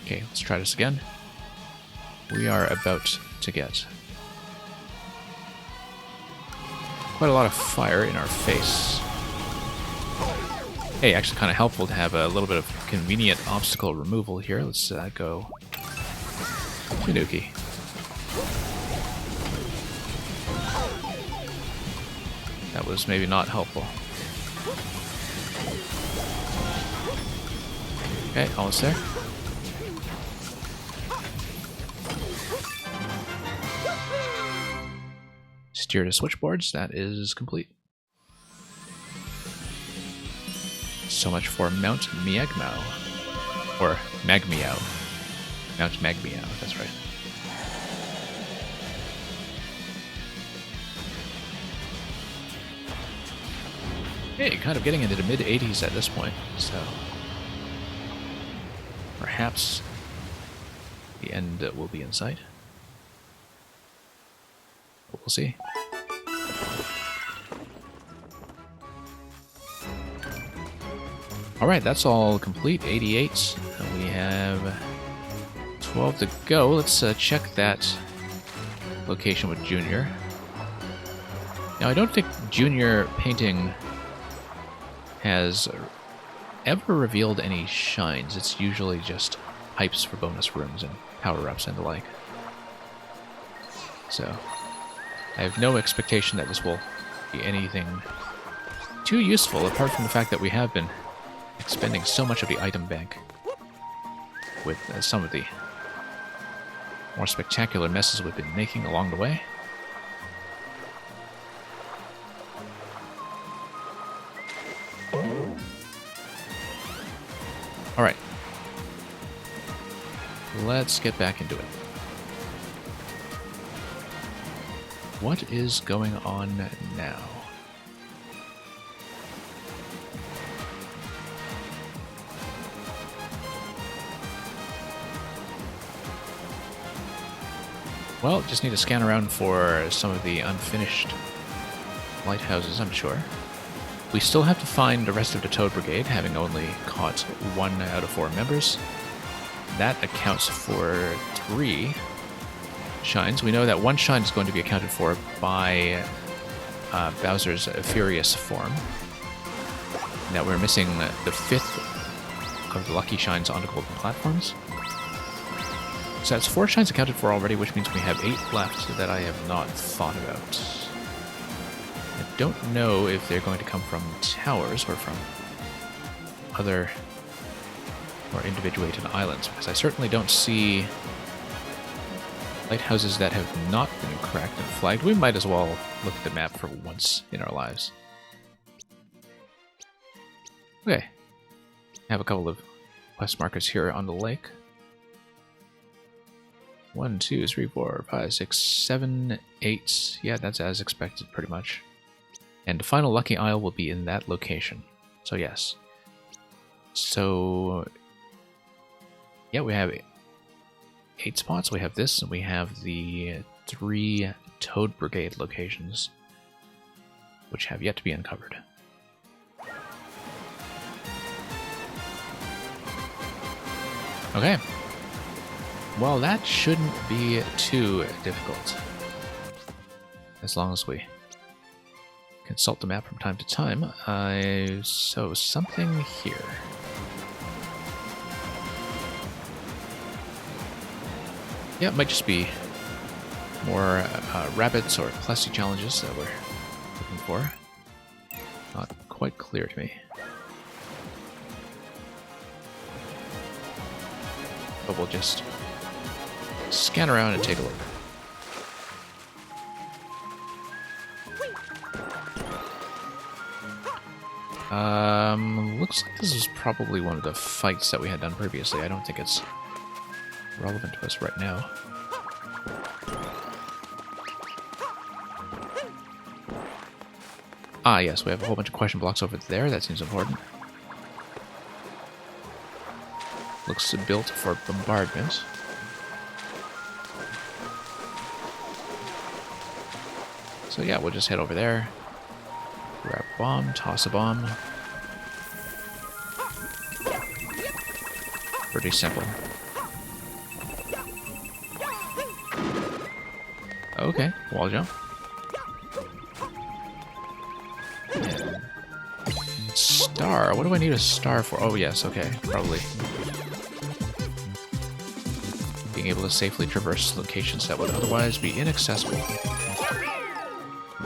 Okay, let's try this again. We are about to get quite a lot of fire in our face. Hey, actually kind of helpful to have a little bit of convenient obstacle removal here. Let's go Tanuki. That was maybe not helpful. Okay, almost there. Steer to switchboards, that is complete. So much for Mount Miagmao. Or Magmeow. Mount Magmeow, that's right. Okay, kind of getting into the mid-80s at this point, so perhaps the end will be in sight. But we'll see. Alright, that's all complete. 88. And we have 12 to go. Let's check that location with Junior. Now, I don't think Junior painting has ever revealed any shines. It's usually just pipes for bonus rooms and power-ups and the like. So, I have no expectation that this will be anything too useful, apart from the fact that we have been expending so much of the item bank with some of the more spectacular messes we've been making along the way. Alright. Let's get back into it. What is going on now? Well, just need to scan around for some of the unfinished lighthouses, I'm sure. We still have to find the rest of the Toad Brigade, having only caught 1 out of 4 members. That accounts for 3 shines. We know that 1 shine is going to be accounted for by Bowser's Furious form. Now we're missing the 5th of the lucky shines on the golden platforms. So that's 4 shines accounted for already, which means we have 8 left that I have not thought about. I don't know if they're going to come from towers or from other more individuated islands, because I certainly don't see lighthouses that have not been cracked and flagged. We might as well look at the map for once in our lives. Okay. I have a couple of quest markers here on the lake. 1, 2, 3, 4, 5, 6, 7, 8. Yeah, that's as expected, pretty much. And the final Lucky Isle will be in that location. So yes. So yeah, we have 8 spots. We have this, and we have the 3 Toad Brigade locations, which have yet to be uncovered. Okay. Well, that shouldn't be too difficult. As long as we consult the map from time to time. So something here. Yeah, it might just be more rabbits or Plessy challenges that we're looking for. Not quite clear to me. But we'll just scan around and take a look. Looks like this is probably one of the fights that we had done previously. I don't think it's relevant to us right now. Ah, yes, we have a whole bunch of question blocks over there. That seems important. Looks built for bombardment. So yeah, we'll just head over there. Grab a bomb, toss a bomb. Pretty simple. Okay, wall jump. And star. What do I need a star for? Oh yes, okay, probably being able to safely traverse locations that would otherwise be inaccessible.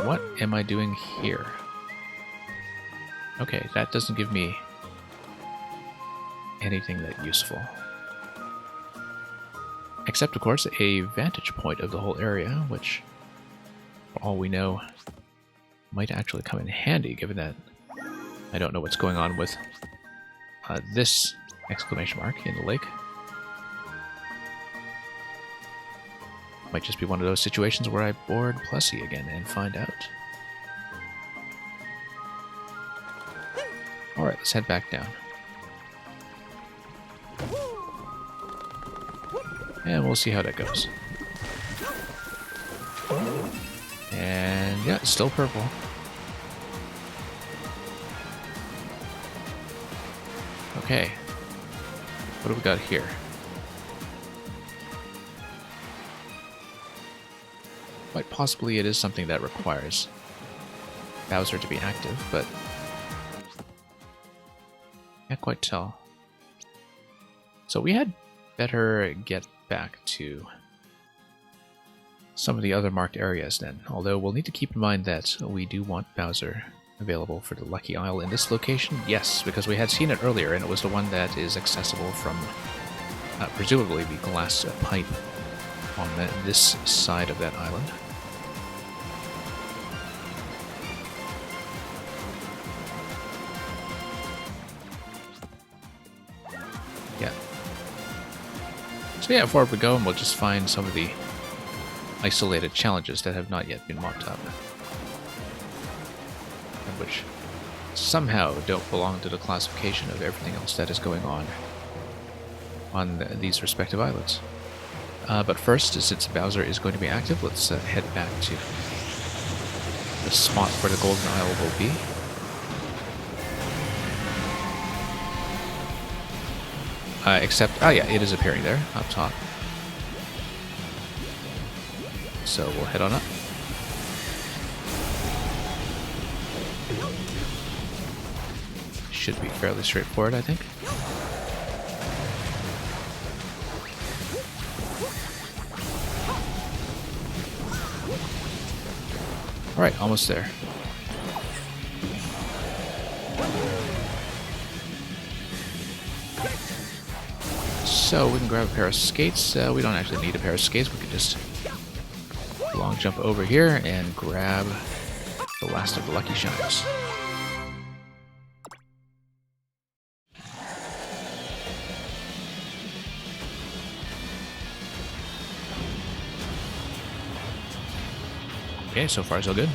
What am I doing here? Okay, that doesn't give me anything that useful. Except, of course, a vantage point of the whole area, which, for all we know, might actually come in handy, given that I don't know what's going on with this exclamation mark in the lake. Might just be one of those situations where I board Plessy again and find out. Alright, let's head back down. And we'll see how that goes. And yeah, it's still purple. Okay. What do we got here? Quite possibly it is something that requires Bowser to be active, but can't quite tell. So we had better get back to some of the other marked areas then, although we'll need to keep in mind that we do want Bowser available for the Lucky Isle in this location. Yes, because we had seen it earlier, and it was the one that is accessible from presumably the glass pipe on this side of that island. Yeah. So yeah, forward we go, and we'll just find some of the isolated challenges that have not yet been mocked up, and which somehow don't belong to the classification of everything else that is going on these respective islands. But first, since Bowser is going to be active, let's head back to the spot where the Golden Isle will be. Oh yeah, it is appearing there, up top. So we'll head on up. Should be fairly straightforward, I think. Alright, almost there. So we can grab a pair of skates. We don't actually need a pair of skates, we can just Long jump over here and grab the last of the Lucky Shines. Okay, so far so good.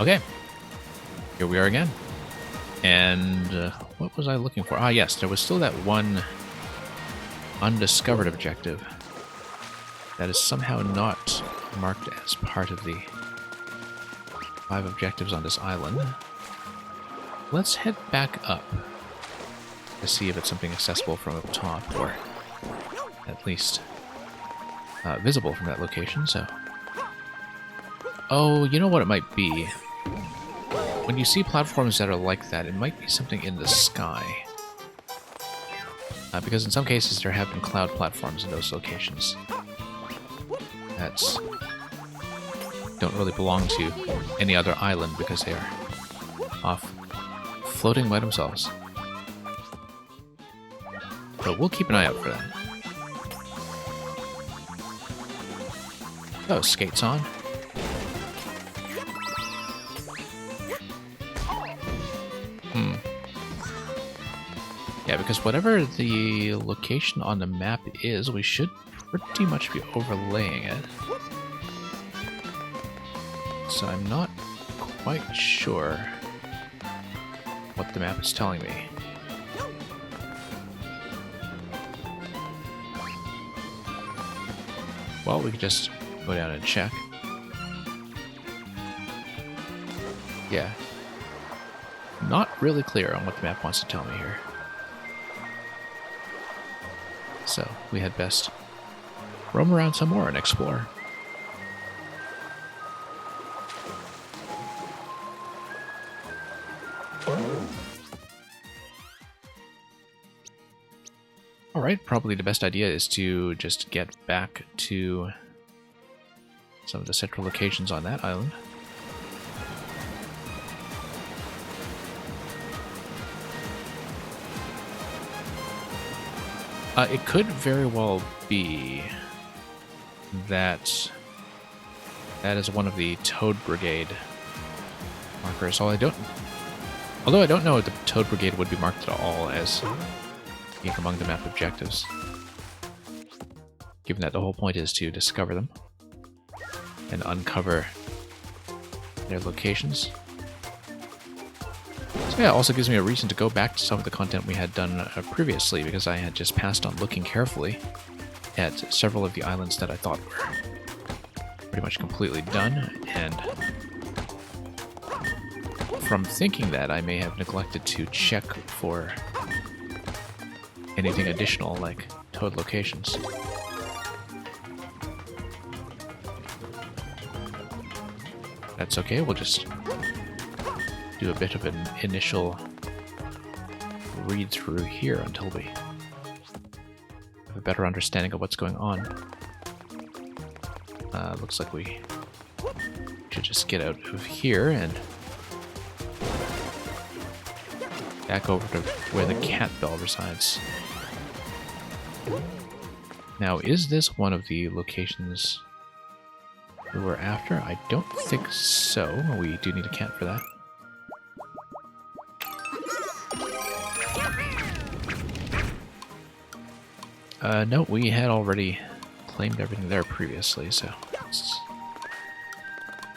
Okay, here we are again. And what was I looking for? Ah, yes, there was still that one undiscovered objective that is somehow not marked as part of the 5 objectives on this island. Let's head back up to see if it's something accessible from up top, or at least visible from that location. So, oh, you know what it might be? When you see platforms that are like that, it might be something in the sky. Because in some cases there have been cloud platforms in those locations that don't really belong to any other island because they are off floating by themselves. But we'll keep an eye out for them. Oh, skates on. Yeah, because whatever the location on the map is, we should pretty much be overlaying it. So I'm not quite sure what the map is telling me. Well, we could just go down and check. Yeah. Not really clear on what the map wants to tell me here. So, we had best roam around some more and explore. Alright, probably the best idea is to just get back to some of the central locations on that island. It could very well be that that is one of the Toad Brigade markers. Although I don't know if the Toad Brigade would be marked at all as being among the map objectives, given that the whole point is to discover them and uncover their locations. So yeah, it also gives me a reason to go back to some of the content we had done previously, because I had just passed on looking carefully at several of the islands that I thought were pretty much completely done, and from thinking that, I may have neglected to check for anything additional like Toad locations. That's okay, we'll just do a bit of an initial read through here until we have a better understanding of what's going on. Looks like we should just get out of here and back over to where the cat bell resides. Now, is this one of the locations we were after? I don't think so. We do need a cat for that. No, we had already claimed everything there previously, so that's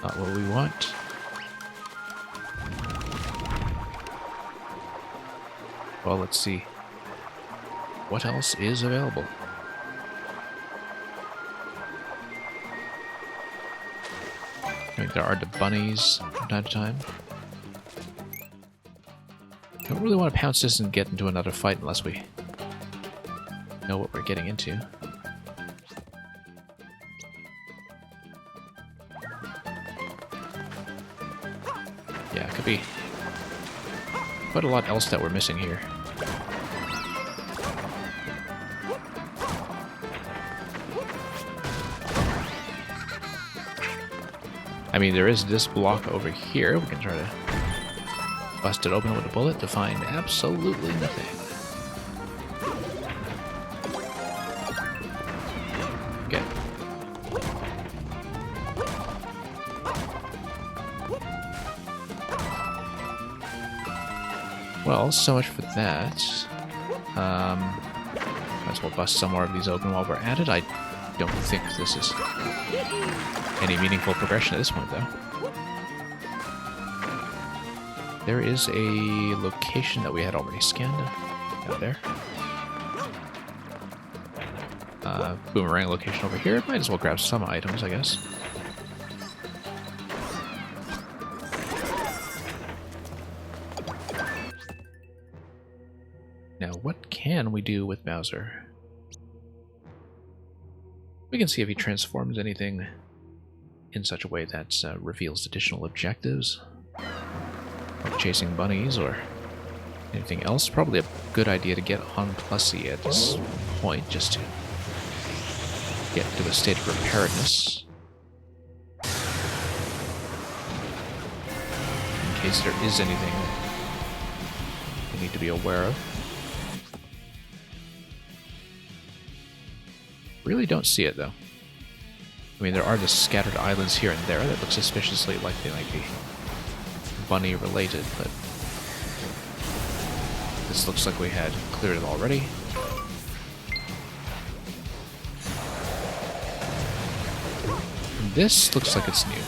not what we want. Well, let's see what else is available. I think there are the bunnies from time to time. Don't really want to pounce this and get into another fight unless we know what we're getting into. Yeah, it could be quite a lot else that we're missing here. I mean, there is this block over here. We can try to bust it open with a bullet to find absolutely nothing. Okay. Well, so much for that. Might as well bust some more of these open while we're at it. I don't think this is any meaningful progression at this point, though. There is a location that we had already scanned out there. Boomerang location over here. Might as well grab some items, I guess. Now, what can we do with Bowser? We can see if he transforms anything in such a way that reveals additional objectives, like chasing bunnies or anything else. Probably a good idea to get on Plussy at this point, just to get to a state of preparedness, in case there is anything we need to be aware of. Really don't see it, though. I mean, there are just scattered islands here and there that look suspiciously like they might be bunny-related, but this looks like we had cleared it already. And this looks like it's new.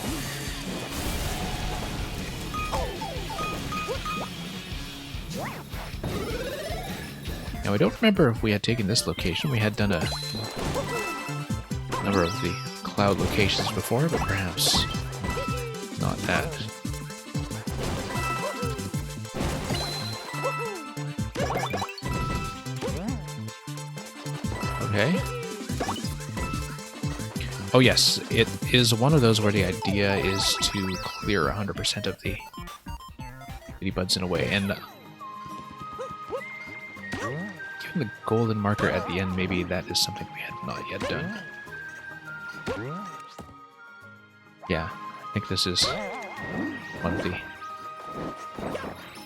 Now, I don't remember if we had taken this location. We had done a number of the cloud locations before, but perhaps not that. Okay. Oh yes, it is one of those where the idea is to clear 100% of the bitty buds in a way, and given the golden marker at the end, maybe that is something we had not yet done. Yeah, I think this is one of the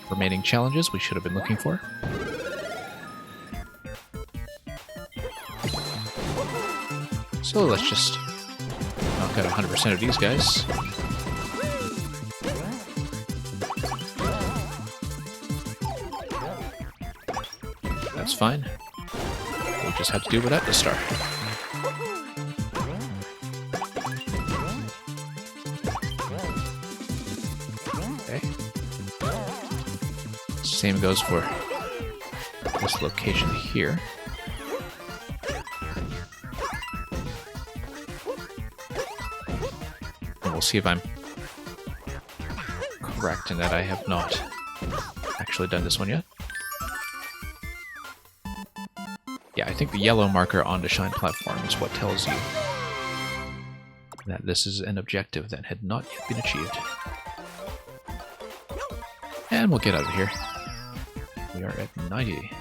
remaining challenges we should have been looking for. So let's just knock out 100% of these guys. That's fine. We just had to do without the star. Same goes for this location here. And we'll see if I'm correct in that I have not actually done this one yet. Yeah, I think the yellow marker on the Shine platform is what tells you that this is an objective that had not yet been achieved. And we'll get out of here. We are at 90.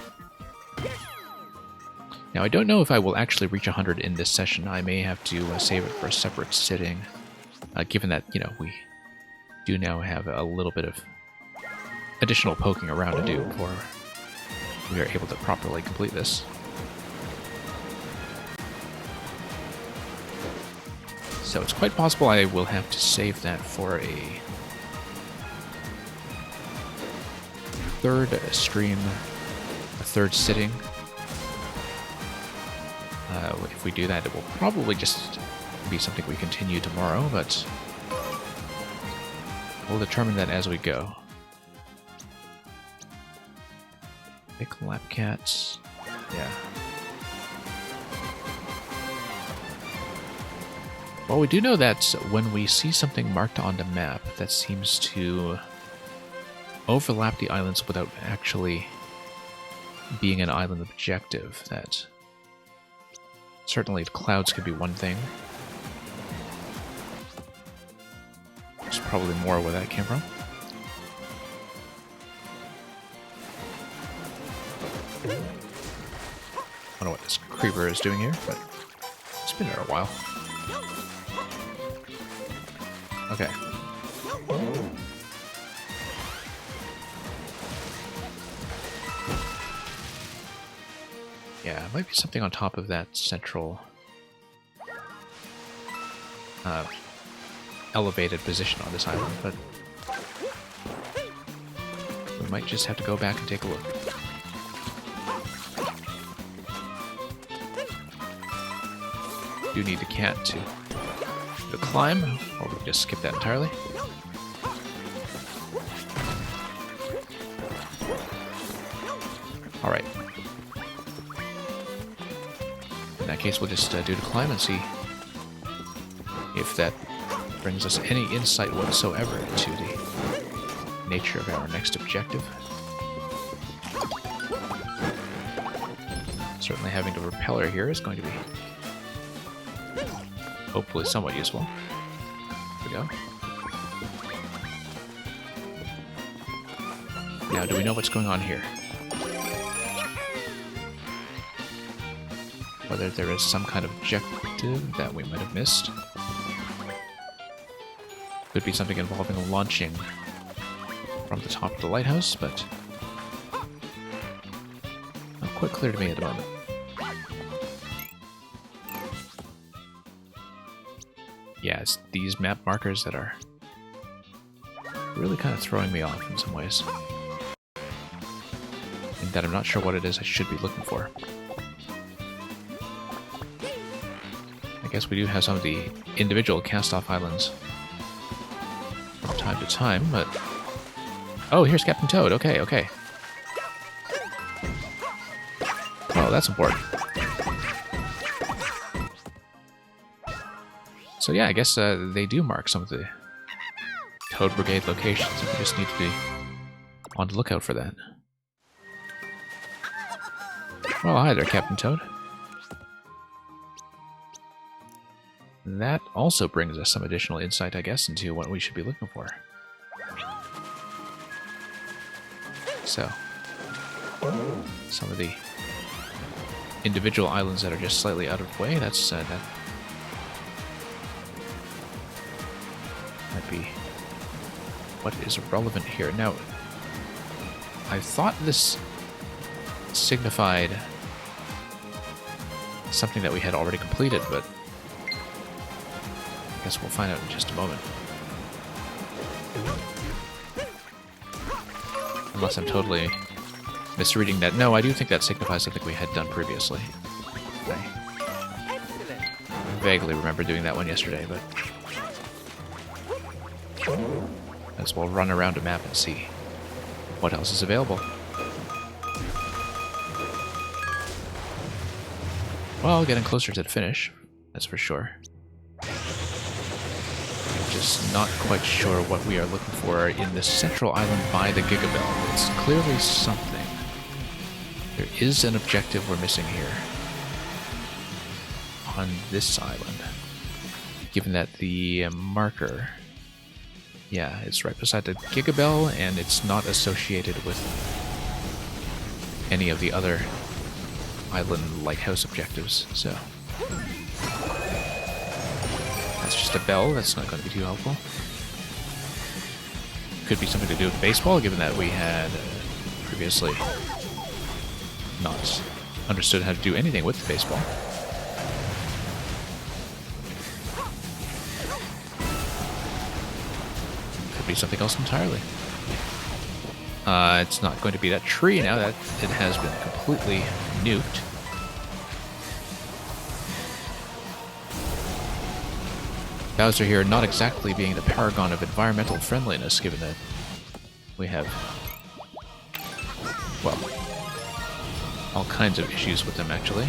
Now, I don't know if I will actually reach 100 in this session. I may have to save it for a separate sitting, given that, you know, we do now have a little bit of additional poking around to do before we are able to properly complete this. So it's quite possible I will have to save that for a third stream, a third sitting. If we do that, it will probably just be something we continue tomorrow, but we'll determine that as we go. Pick lap cats. Yeah. Well, we do know that when we see something marked on the map that seems to overlap the islands without actually being an island objective, that certainly the clouds could be one thing. There's probably more where that came from. I don't know what this creeper is doing here, but it's been there a while. Okay. Yeah, it might be something on top of that central elevated position on this island, but we might just have to go back and take a look. Do need the cat to climb, or we can just skip that entirely. Alright. In that case, we'll just do the climb and see if that brings us any insight whatsoever into the nature of our next objective. Certainly having the repeller here is going to be hopefully somewhat useful. There we go. Now, do we know what's going on here? Whether there is some kind of objective that we might have missed. Could be something involving launching from the top of the lighthouse, but not quite clear to me at the moment. Yeah, it's these map markers that are really kind of throwing me off in some ways. And that I'm not sure what it is I should be looking for. I guess we do have some of the individual cast-off islands from time to time, but... Oh, here's Captain Toad. Okay, okay. Oh, that's important. So yeah, I guess they do mark some of the Toad Brigade locations, and we just need to be on the lookout for that. Well, hi there, Captain Toad. That also brings us some additional insight, I guess, into what we should be looking for. So, some of the individual islands that are just slightly out of the way, that's that might be what is relevant here. Now, I thought this signified something that we had already completed, but I guess we'll find out in just a moment. Unless I'm totally misreading that. No, I do think that signifies something we had done previously. I vaguely remember doing that one yesterday, but as well run around a map and see what else is available. Well, getting closer to the finish, that's for sure. Just not quite sure what we are looking for in the central island by the Gigabell. It's clearly something. There is an objective we're missing here on this island, given that the marker, yeah, it's right beside the Gigabell, and it's not associated with any of the other island lighthouse objectives, so that's just a bell. That's not going to be too helpful. Could be something to do with baseball, given that we had previously not understood how to do anything with the baseball. Could be something else entirely. It's not going to be that tree now that it has been completely nuked. Bowser here not exactly being the paragon of environmental friendliness, given that we have, well, all kinds of issues with them, actually.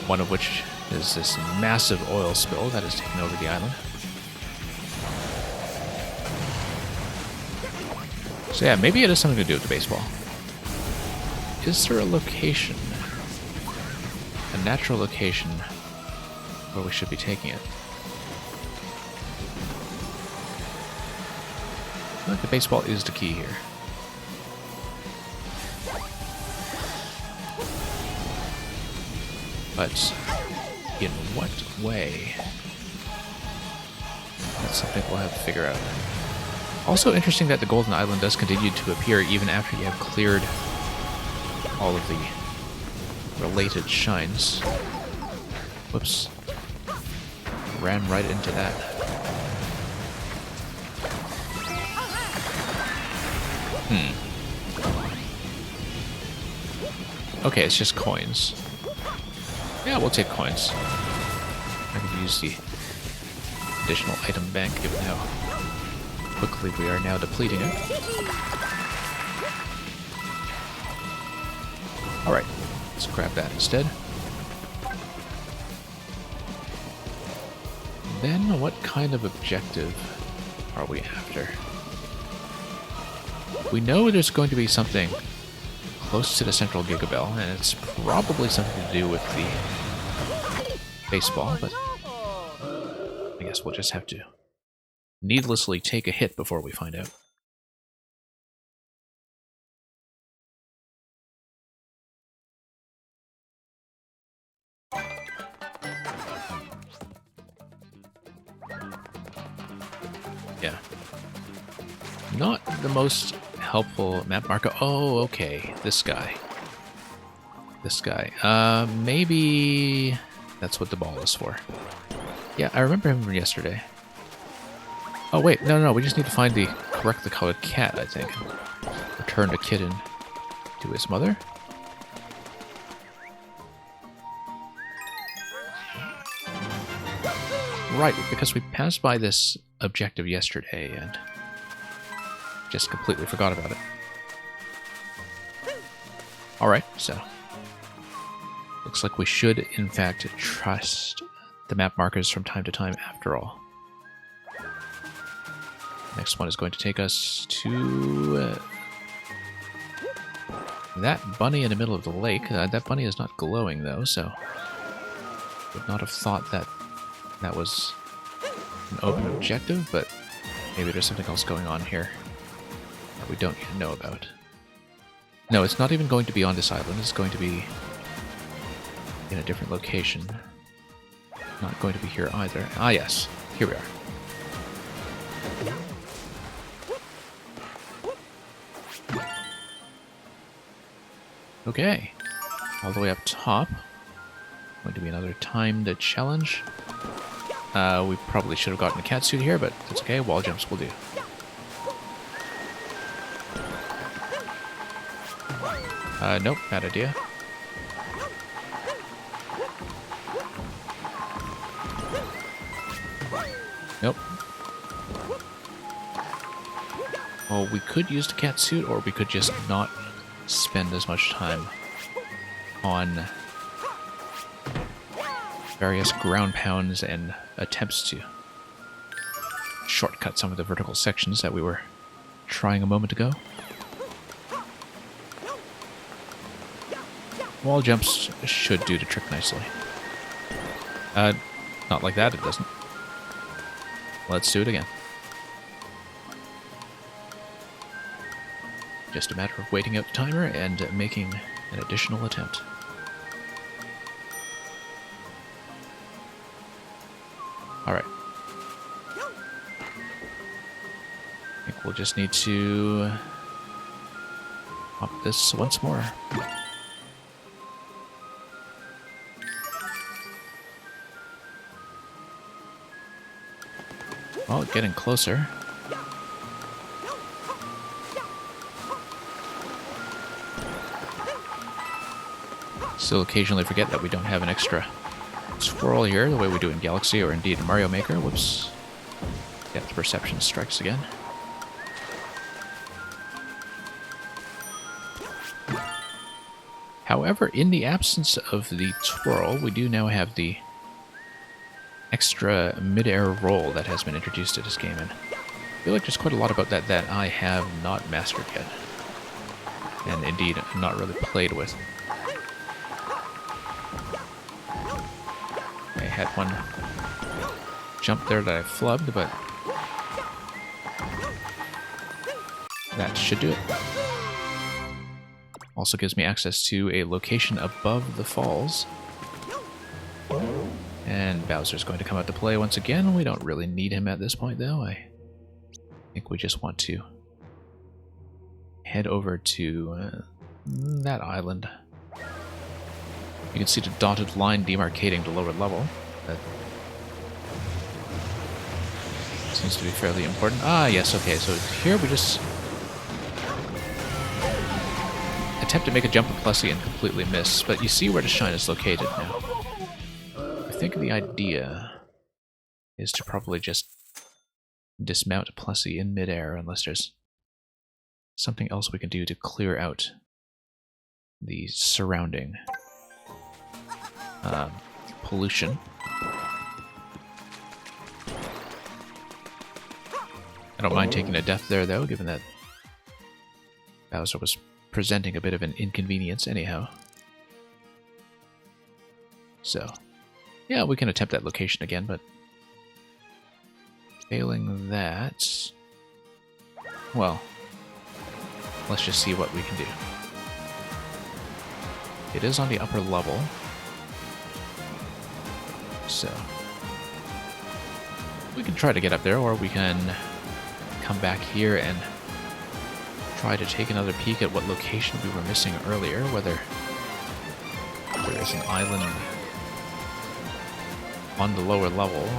One of which is this massive oil spill that has taken over the island. So yeah, maybe it has something to do with the baseball. Is there a location, a natural location, where we should be taking it? I feel like the baseball is the key here. But in what way? That's something we'll have to figure out. Also interesting that the Golden Island does continue to appear even after you have cleared all of the related shines. Whoops. Ran right into that. Okay, it's just coins. Yeah, we'll take coins. I can use the additional item bank given how quickly we are now depleting it. Alright, let's grab that instead. Then what kind of objective are we after? We know there's going to be something close to the central Gigabell, and it's probably something to do with the baseball, but I guess we'll just have to needlessly take a hit before we find out. Yeah. Not the most helpful map marker. Oh, okay. This guy. This guy. Maybe that's what the ball is for. Yeah, I remember him from yesterday. Oh, wait. No. We just need to find the correctly colored cat, I think. Return the kitten to his mother. Right, because we passed by this objective yesterday and just completely forgot about it. Alright, so looks like we should, in fact, trust the map markers from time to time after all. Next one is going to take us to that bunny in the middle of the lake. That bunny is not glowing, though, so would not have thought that that was an open objective, but maybe there's something else going on here that we don't yet know about. No, it's not even going to be on this island. It's going to be in a different location. Not going to be here either. Ah, yes. Here we are. Okay. All the way up top. Going to be another timed challenge. We probably should have gotten a cat suit here, but that's okay. Wall jumps will do. Nope, bad idea. Nope. Well, we could use the cat suit, or we could just not spend as much time on various ground pounds and attempts to shortcut some of the vertical sections that we were trying a moment ago. Wall jumps should do the trick nicely. Not like that, it doesn't. Let's do it again. Just a matter of waiting out the timer and making an additional attempt. Alright. I think we'll just need to pop this once more. Well, getting closer. Still occasionally forget that we don't have an extra swirl here the way we do in Galaxy or indeed in Mario Maker. Whoops. Depth perception strikes again. However, in the absence of the twirl, we do now have the extra mid-air roll that has been introduced to this game, and I feel like there's quite a lot about that that I have not mastered yet, and indeed not really played with. I had one jump there that I flubbed, but that should do it. Also gives me access to a location above the falls. And Bowser's going to come out to play once again. We don't really need him at this point, though. I think we just want to head over to that island. You can see the dotted line demarcating the lower level. That seems to be fairly important. Ah, yes, okay, so here we just attempt to make a jump with Plessy and completely miss, but you see where the shine is located now. I think the idea is to probably just dismount Plessy in midair unless there's something else we can do to clear out the surrounding pollution. I don't mind taking a death there, though, given that Bowser was presenting a bit of an inconvenience anyhow. So, yeah, we can attempt that location again, but failing that, well, let's just see what we can do. It is on the upper level, so we can try to get up there, or we can come back here and try to take another peek at what location we were missing earlier, whether there is an island on the lower level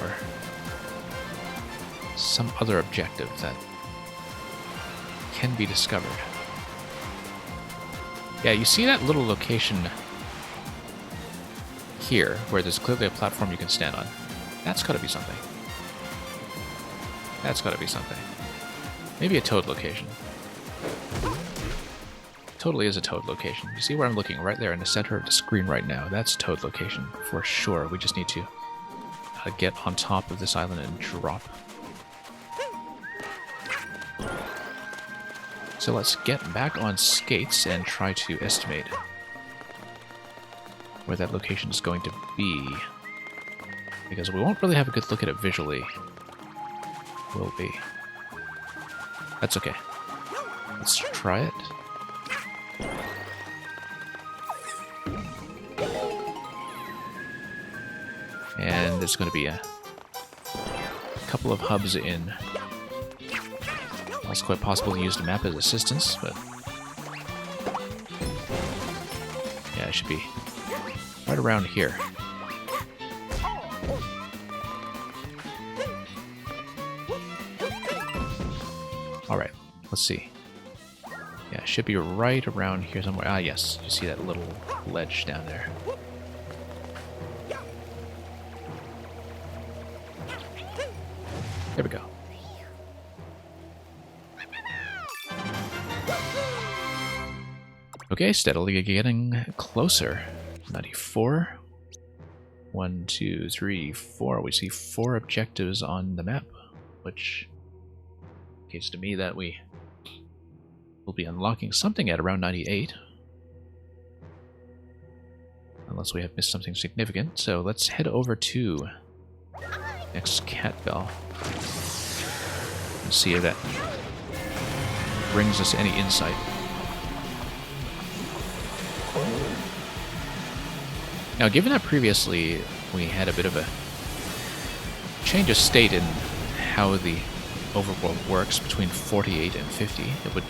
or some other objective that can be discovered. Yeah, you see that little location here where there's clearly a platform you can stand on. That's gotta be something. That's gotta be something. Maybe a Toad location. Totally is a Toad location. You see where I'm looking? Right there in the center of the screen right now. That's Toad location for sure. We just need to get on top of this island and drop. So let's get back on skates and try to estimate where that location is going to be. Because we won't really have a good look at it visually. Will be. That's okay. Let's try it. And there's going to be a couple of hubs in. It's quite possible to use the map as assistance, but yeah, it should be right around here. Alright, let's see. Yeah, it should be right around here somewhere. Ah, yes, you see that little ledge down there. There we go. Okay, steadily getting closer. 94. 1, 2, 3, 4. We see 4 objectives on the map, which indicates to me that we will be unlocking something at around 98. Unless we have missed something significant. So let's head over to next Cat Bell and see if that brings us any insight. Now, given that previously we had a bit of a change of state in how the overworld works between 48 and 50, it would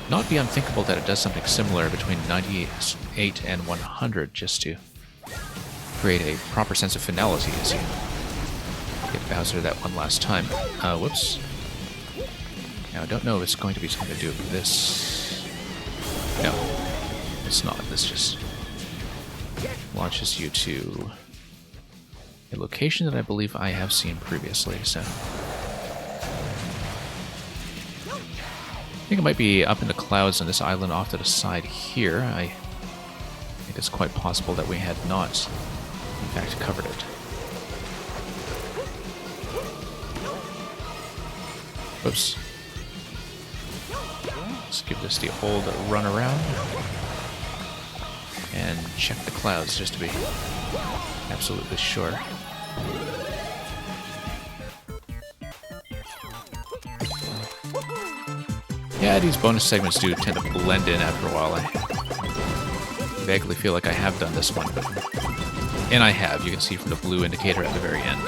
not be unthinkable that it does something similar between 98 and 100 just to create a proper sense of finality as you get Bowser that one last time. Whoops. Now, I don't know if it's going to be something to do with this. No, it's not. This just launches you to a location that I believe I have seen previously, so I think it might be up in the clouds on this island off to the side here. I think it's quite possible that we had not, in fact, covered it. Oops. Let's give this the old run around and check the clouds just to be absolutely sure. Yeah, these bonus segments do tend to blend in after a while. I vaguely feel like I have done this one, but And I have. You can see from the blue indicator at the very end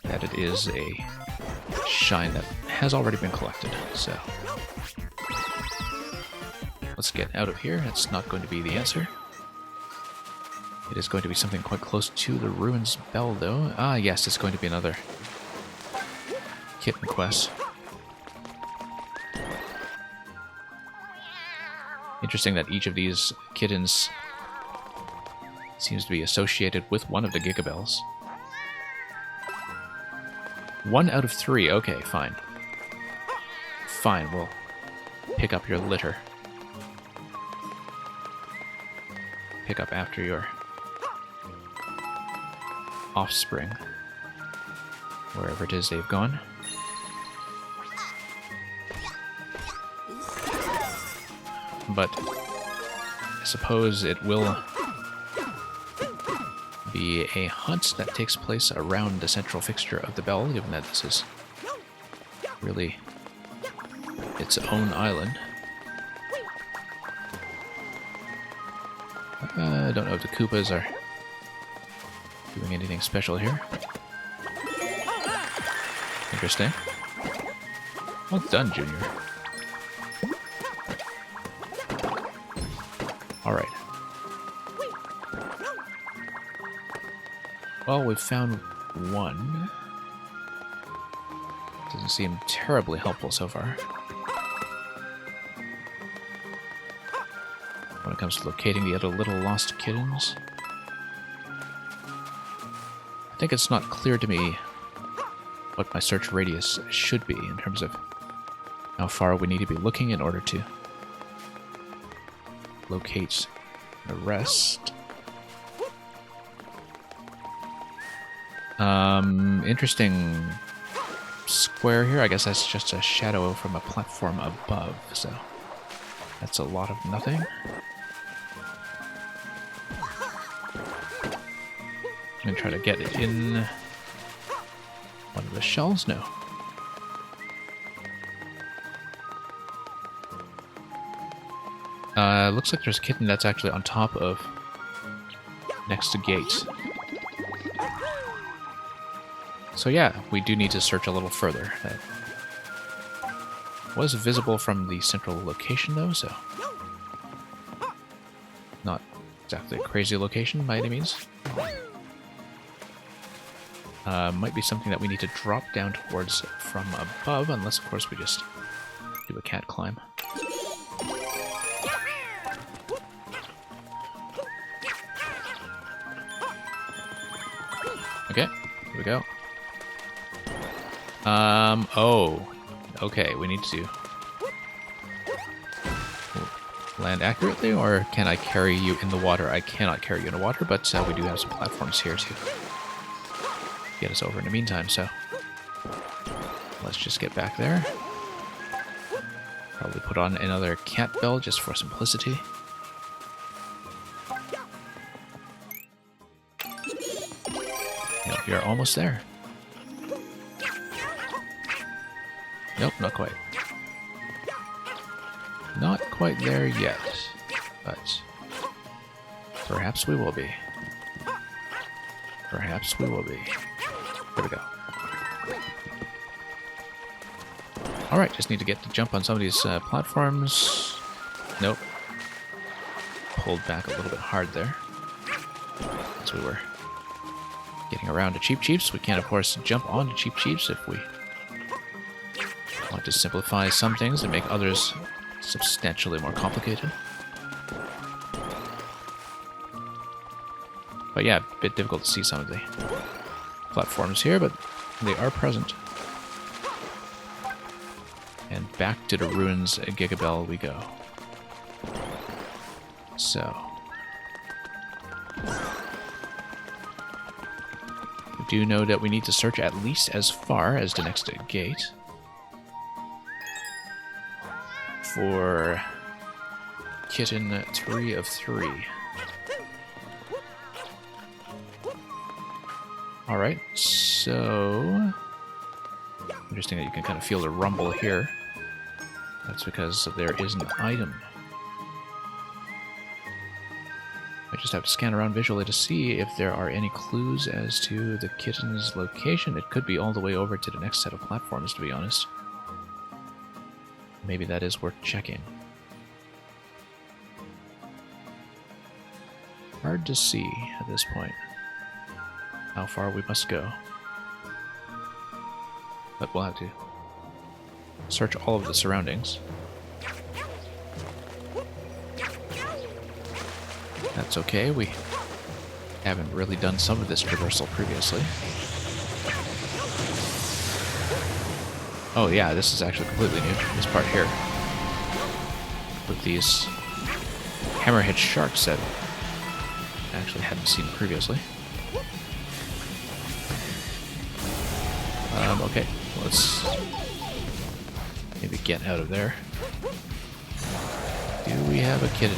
that it is a shine that has already been collected. So let's get out of here. That's not going to be the answer. It is going to be something quite close to the Ruins Bell, though. Ah, yes, it's going to be another kitten quest. Interesting that each of these kittens seems to be associated with one of the Gigabells. 1 out of 3. Okay, fine. Fine, we'll pick up your litter. Pick up after your offspring. Wherever it is they've gone. But I suppose it will be a hunt that takes place around the central fixture of the bell, given that this is really its own island. I don't know if the Koopas are doing anything special here. Interesting. Well done, Junior. Alright. Well, we've found one. Doesn't seem terribly helpful so far. When it comes to locating the other little lost kittens. I think it's not clear to me what my search radius should be in terms of how far we need to be looking in order to locate the rest. Interesting square here. I guess that's just a shadow from a platform above, so that's a lot of nothing. I'm gonna try to get it in one of the shells. No. Looks like there's a kitten that's actually on top of next to gate. So yeah, we do need to search a little further. That was visible from the central location though, so not exactly a crazy location by any means. Might be something that we need to drop down towards from above, unless of course we just do a cat climb. Okay, here we go. Oh, okay, we need to land accurately, or can I carry you in the water? I cannot carry you in the water, but we do have some platforms here to get us over in the meantime, so let's just get back there. Probably put on another cat bell just for simplicity. Yep, you're almost there. Nope, not quite. Not quite there yet, but perhaps we will be. Perhaps we will be. There we go. Alright, just need to get to jump on some of these platforms. Nope. Pulled back a little bit hard there. As we were getting around to Cheep Cheeps. We can, of course, jump onto Cheep Cheeps if we want to simplify some things and make others substantially more complicated. But yeah, a bit difficult to see some of the platforms here, but they are present. And back to the Ruins Gigabell we go. So we do know that we need to search at least as far as the next gate for kitten 3 of 3. Alright, so interesting that you can kind of feel the rumble here. That's because there is an item. Which just have to scan around visually to see if there are any clues as to the kitten's location. It could be all the way over to the next set of platforms, to be honest. Maybe that is worth checking. Hard to see at this point how far we must go. But we'll have to search all of the surroundings. That's okay, we haven't really done some of this traversal previously. Oh yeah, this is actually completely new, this part here. With these hammerhead sharks that I actually hadn't seen previously. Okay, let's maybe get out of there. Do we have a kitten?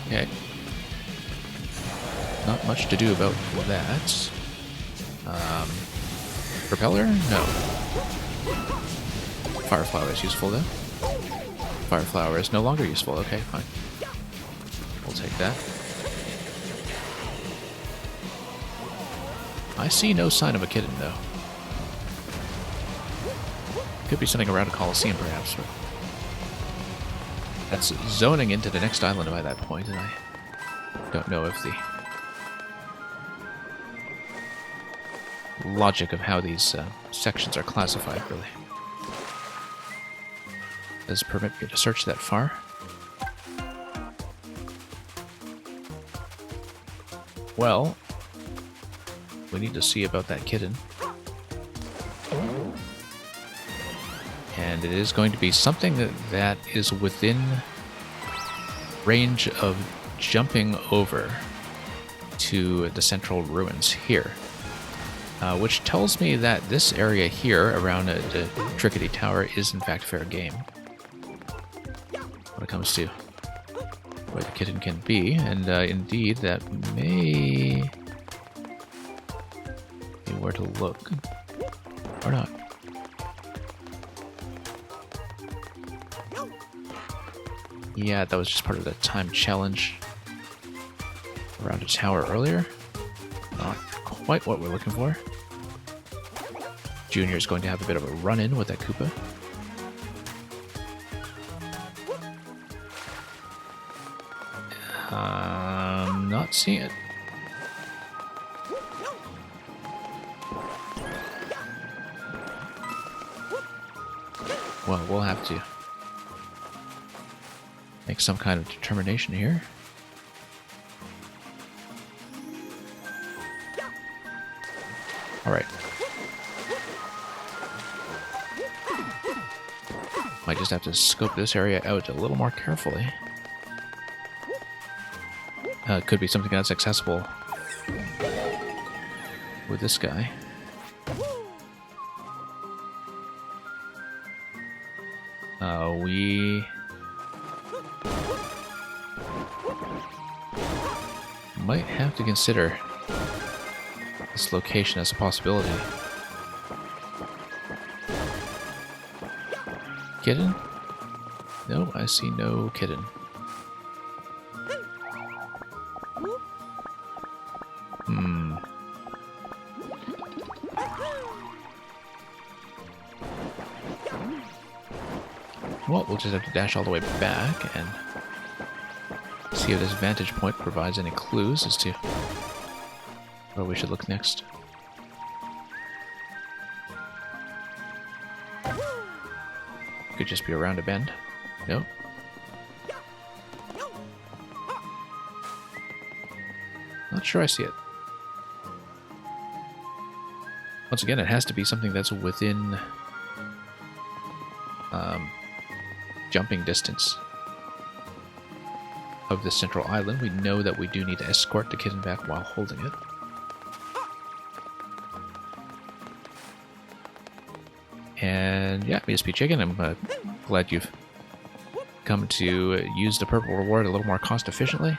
Okay. Not much to do about that. Propeller? No. Fire flower is useful though. Fire flower is no longer useful. Okay, fine. We'll take that. I see no sign of a kitten though. Could be something around a Coliseum perhaps, but that's zoning into the next island by that point, and I don't know if the logic of how these sections are classified really does permit me to search that far. Well, we need to see about that kitten. And it is going to be something that is within range of jumping over to the central ruins here. Which tells me that this area here around the Trickety Tower is in fact fair game when it comes to where the kitten can be, and indeed that may be where to look, or not. Yeah, that was just part of the time challenge around a tower earlier. Not quite what we're looking for. Junior is going to have a bit of a run-in with that Koopa. Not seeing it. Well, we'll have to make some kind of determination here. Alright. Might just have to scope this area out a little more carefully. It could be something that's accessible with this guy. We might have to consider this location as a possibility. Kitten? No, I see no kitten. Well, we'll just have to dash all the way back and see if this vantage point provides any clues as to where we should look next. Could just be around a bend. Nope. Not sure I see it. Once again, it has to be something that's within jumping distance of the central island. We know that we do need to escort the kitten back while holding it. And yeah, BSP Chicken, I'm glad you've come to use the purple reward a little more cost efficiently.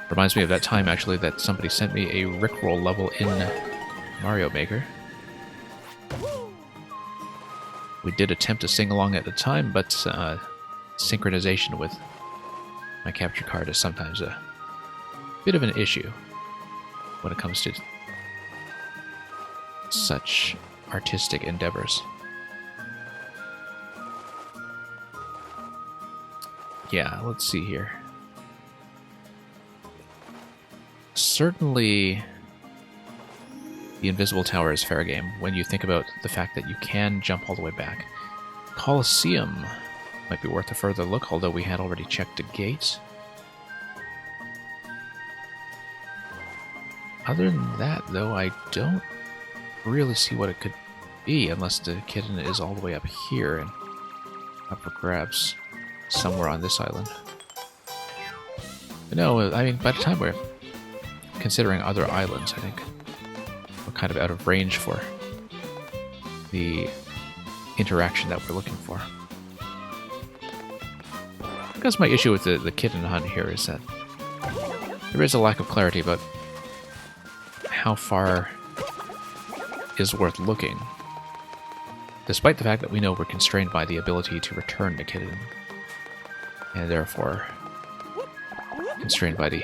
Reminds me of that time, actually, that somebody sent me a Rickroll level in Mario Maker. We did attempt to sing along at the time, but synchronization with my capture card is sometimes a bit of an issue when it comes to such artistic endeavors. Yeah, let's see here. Certainly, the Invisible Tower is fair game when you think about the fact that you can jump all the way back. Colosseum might be worth a further look, although we had already checked the gates. Other than that, though, I don't really see what it could be, unless the kitten is all the way up here and up for grabs somewhere on this island. But no, I mean, by the time we're considering other islands, I think we're kind of out of range for the interaction that we're looking for. Because my issue with the kitten hunt here is that there is a lack of clarity about how far is worth looking, despite the fact that we know we're constrained by the ability to return the kitten, and therefore constrained by the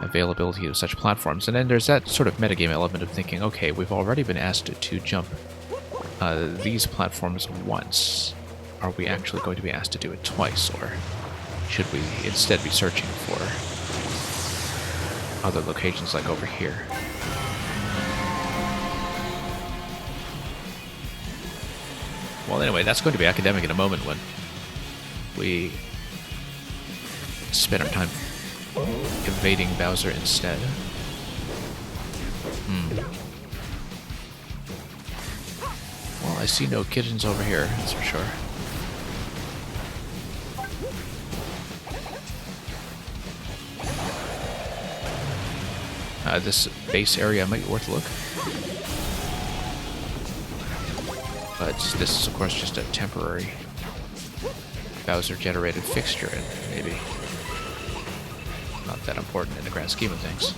availability of such platforms. And then there's that sort of metagame element of thinking, okay, we've already been asked to jump these platforms once. Are we actually going to be asked to do it twice, or should we instead be searching for other locations like over here? Well, anyway, that's going to be academic in a moment when we spend our time evading Bowser instead. Well, I see no kittens over here, that's for sure. This base area might be worth a look. But this is, of course, just a temporary Bowser-generated fixture, and maybe not that important in the grand scheme of things.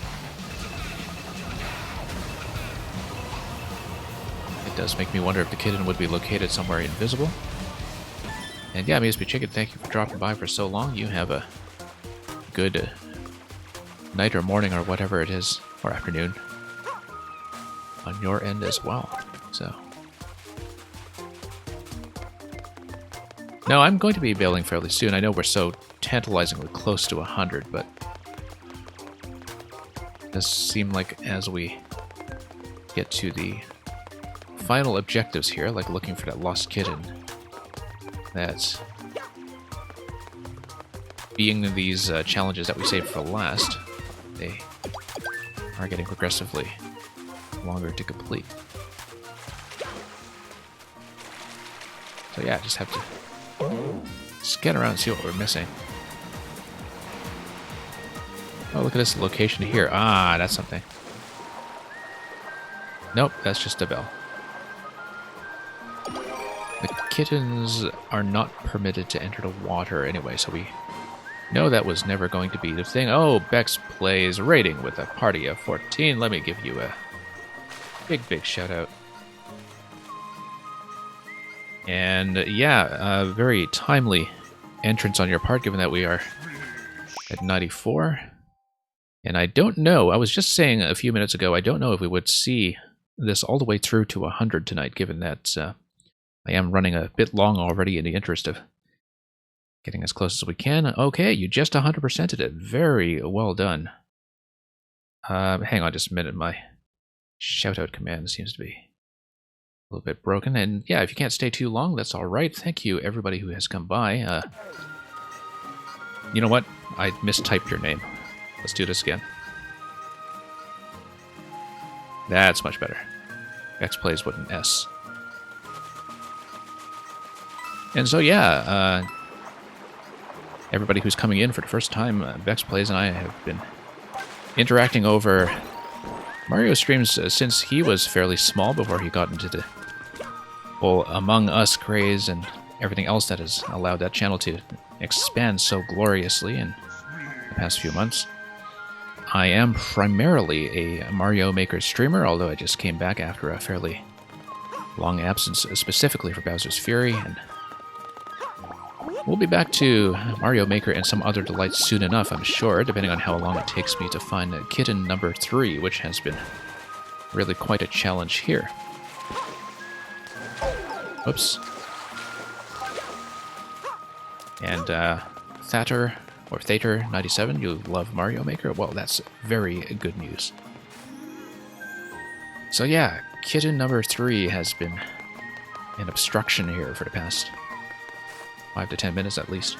It does make me wonder if the kitten would be located somewhere invisible. And yeah, Miesby Chicken, thank you for dropping by for so long. You have a good night or morning or whatever it is, or afternoon, on your end as well. So, no, I'm going to be bailing fairly soon. I know we're so tantalizingly close to 100, but it does seem like as we get to the final objectives here, like looking for that lost kitten, that being these challenges that we saved for last, they are getting progressively longer to complete. So yeah, just have to scan around and see what we're missing. Oh, look at this location here. Ah, that's something. Nope, that's just a bell. The kittens are not permitted to enter the water anyway, so we know that was never going to be the thing. Oh, Bex plays rating with a party of 14. Let me give you a big shout out. And yeah, very timely entrance on your part, given that we are at 94. And I don't know, I was just saying a few minutes ago, I don't know if we would see this all the way through to 100 tonight, given that I am running a bit long already in the interest of getting as close as we can. Okay, you just 100%ed it. Very well done. Hang on just a minute, my shout-out command seems to be a little bit broken. And yeah, if you can't stay too long, that's all right. Thank you, everybody who has come by. You know what? I mistyped your name. Let's do this again. That's much better. X plays with an S. And so yeah, everybody who's coming in for the first time, Bex Plays and I have been interacting over Mario streams since he was fairly small, before he got into the whole Among Us craze and everything else that has allowed that channel to expand so gloriously in the past few months. I am primarily a Mario Maker streamer, although I just came back after a fairly long absence, specifically for Bowser's Fury, and we'll be back to Mario Maker and some other delights soon enough, I'm sure, depending on how long it takes me to find kitten number 3, which has been really quite a challenge here. Whoops. And Thatter, or Thater97, you love Mario Maker? Well, that's very good news. So yeah, kitten number 3 has been an obstruction here for the past 5 to 10 minutes at least.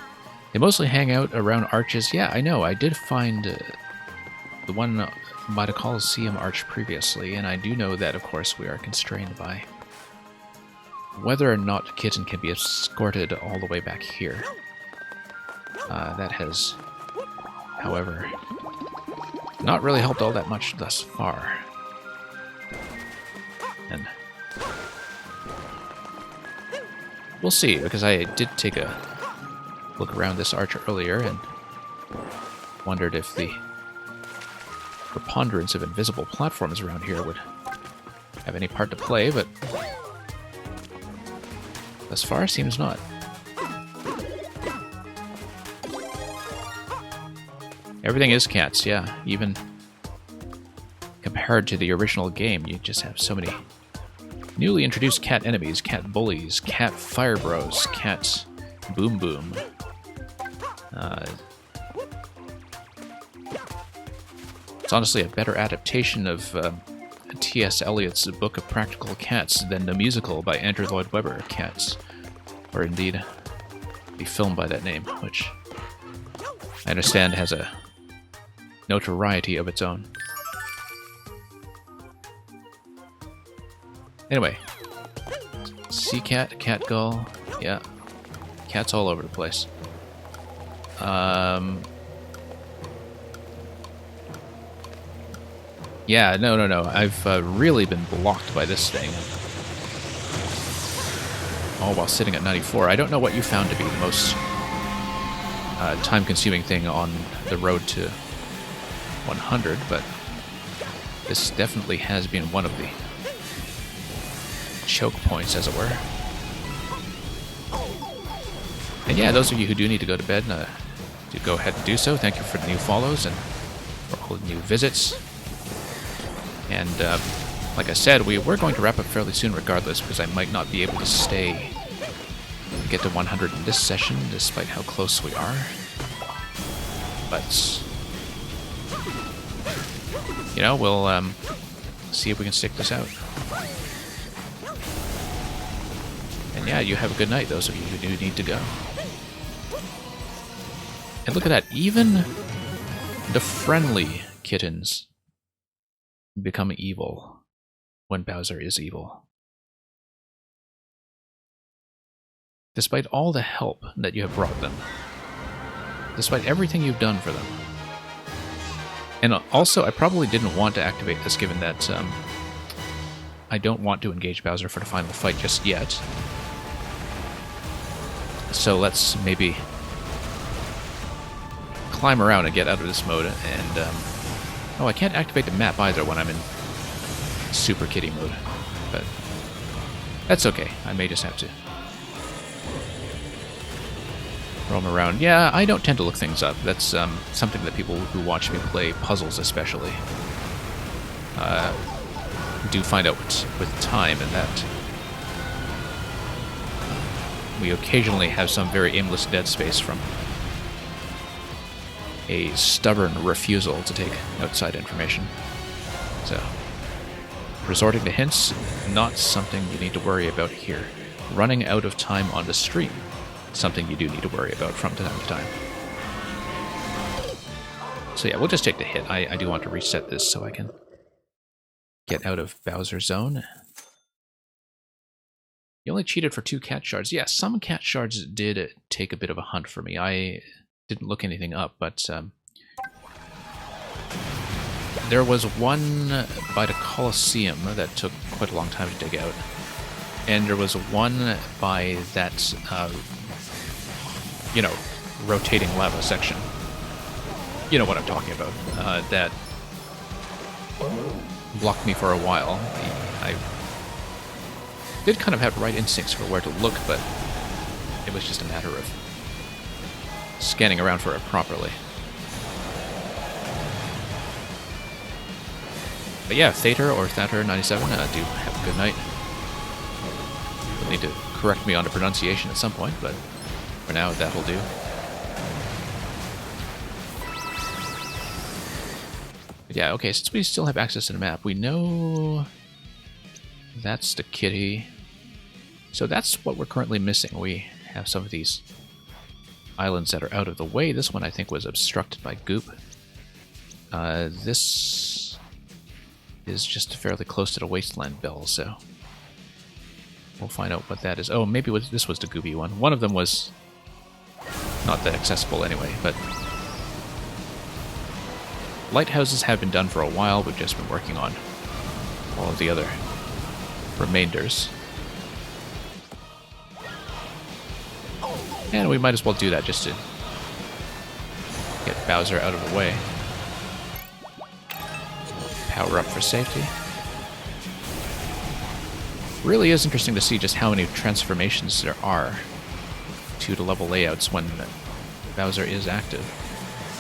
They mostly hang out around arches. Yeah, I know, I did find the one by the Colosseum arch previously, and I do know that, of course, we are constrained by whether or not Kitten can be escorted all the way back here. That has, however, not really helped all that much thus far. And we'll see, because I did take a look around this arch earlier and wondered if the preponderance of invisible platforms around here would have any part to play, but thus far seems not. Everything is cats, yeah. Even compared to the original game, you just have so many newly introduced cat enemies, cat bullies, cat fire bros, cat boom boom. It's honestly a better adaptation of T.S. Eliot's Book of Practical Cats than the musical by Andrew Lloyd Webber, Cats, or indeed the film by that name, which I understand has a notoriety of its own. Anyway, sea cat, cat gull, yeah, cats all over the place. Yeah, no. I've really been blocked by this thing. All while sitting at 94. I don't know what you found to be the most time-consuming thing on the road to 100, but this definitely has been one of the choke points, as it were. And yeah, those of you who do need to go to bed, do go ahead and do so. Thank you for the new follows and for all the new visits. And like I said, we're going to wrap up fairly soon regardless, because I might not be able to stay and get to 100 in this session, despite how close we are. But, you know, we'll see if we can stick this out. And yeah, you have a good night, those of you who do need to go. And look at that, even the friendly kittens become evil when Bowser is evil. Despite all the help that you have brought them. Despite everything you've done for them. And also, I probably didn't want to activate this, given that I don't want to engage Bowser for the final fight just yet. So let's maybe climb around and get out of this mode, and oh, I can't activate the map either when I'm in Super Kitty mode, but that's okay. I may just have to roam around. Yeah, I don't tend to look things up. That's something that people who watch me play puzzles especially do find out with time, and that we occasionally have some very aimless dead space from a stubborn refusal to take outside information. So, resorting to hints, not something you need to worry about here. Running out of time on the stream, something you do need to worry about from time to time. So yeah, we'll just take the hit. I do want to reset this so I can get out of Bowser's zone. You only cheated for 2 cat shards. Yeah, some cat shards did take a bit of a hunt for me. I didn't look anything up, but there was one by the Colosseum that took quite a long time to dig out, and there was one by that, you know, rotating lava section. You know what I'm talking about. That blocked me for a while. I did kind of have right instincts for where to look, but it was just a matter of scanning around for it properly. But yeah, Thater or Thater97, do have a good night. You'll need to correct me on the pronunciation at some point, but for now, that'll do. But yeah, okay, since we still have access to the map, we know that's the kitty. So that's what we're currently missing. We have some of these islands that are out of the way. This one, I think, was obstructed by goop. This is just fairly close to the wasteland bell, so we'll find out what that is. Oh, maybe this was the goopy one. One of them was not that accessible anyway, but lighthouses have been done for a while. We've just been working on all of the other remainders. And we might as well do that just to get Bowser out of the way. Power up for safety. Really is interesting to see just how many transformations there are to the level layouts when Bowser is active.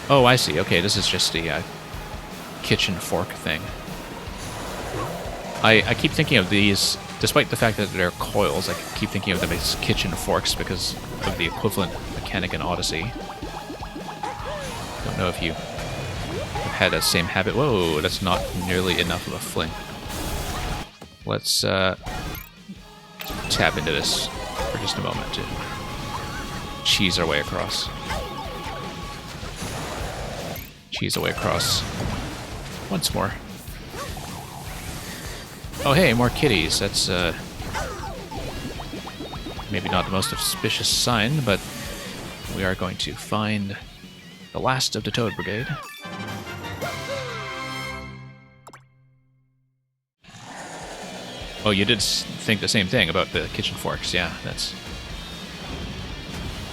Oh, I see. Okay, this is just the kitchen fork thing. I keep thinking of these, despite the fact that they're coils, I keep thinking of them as kitchen forks because of the equivalent mechanic in Odyssey. Don't know if you have had that same habit. Whoa, that's not nearly enough of a fling. Let's tap into this for just a moment to cheese our way across. Cheese our way across. Once more. Oh hey, more kitties. That's maybe not the most auspicious sign, but we are going to find the last of the Toad Brigade. Oh, you did think the same thing about the kitchen forks. Yeah, that's,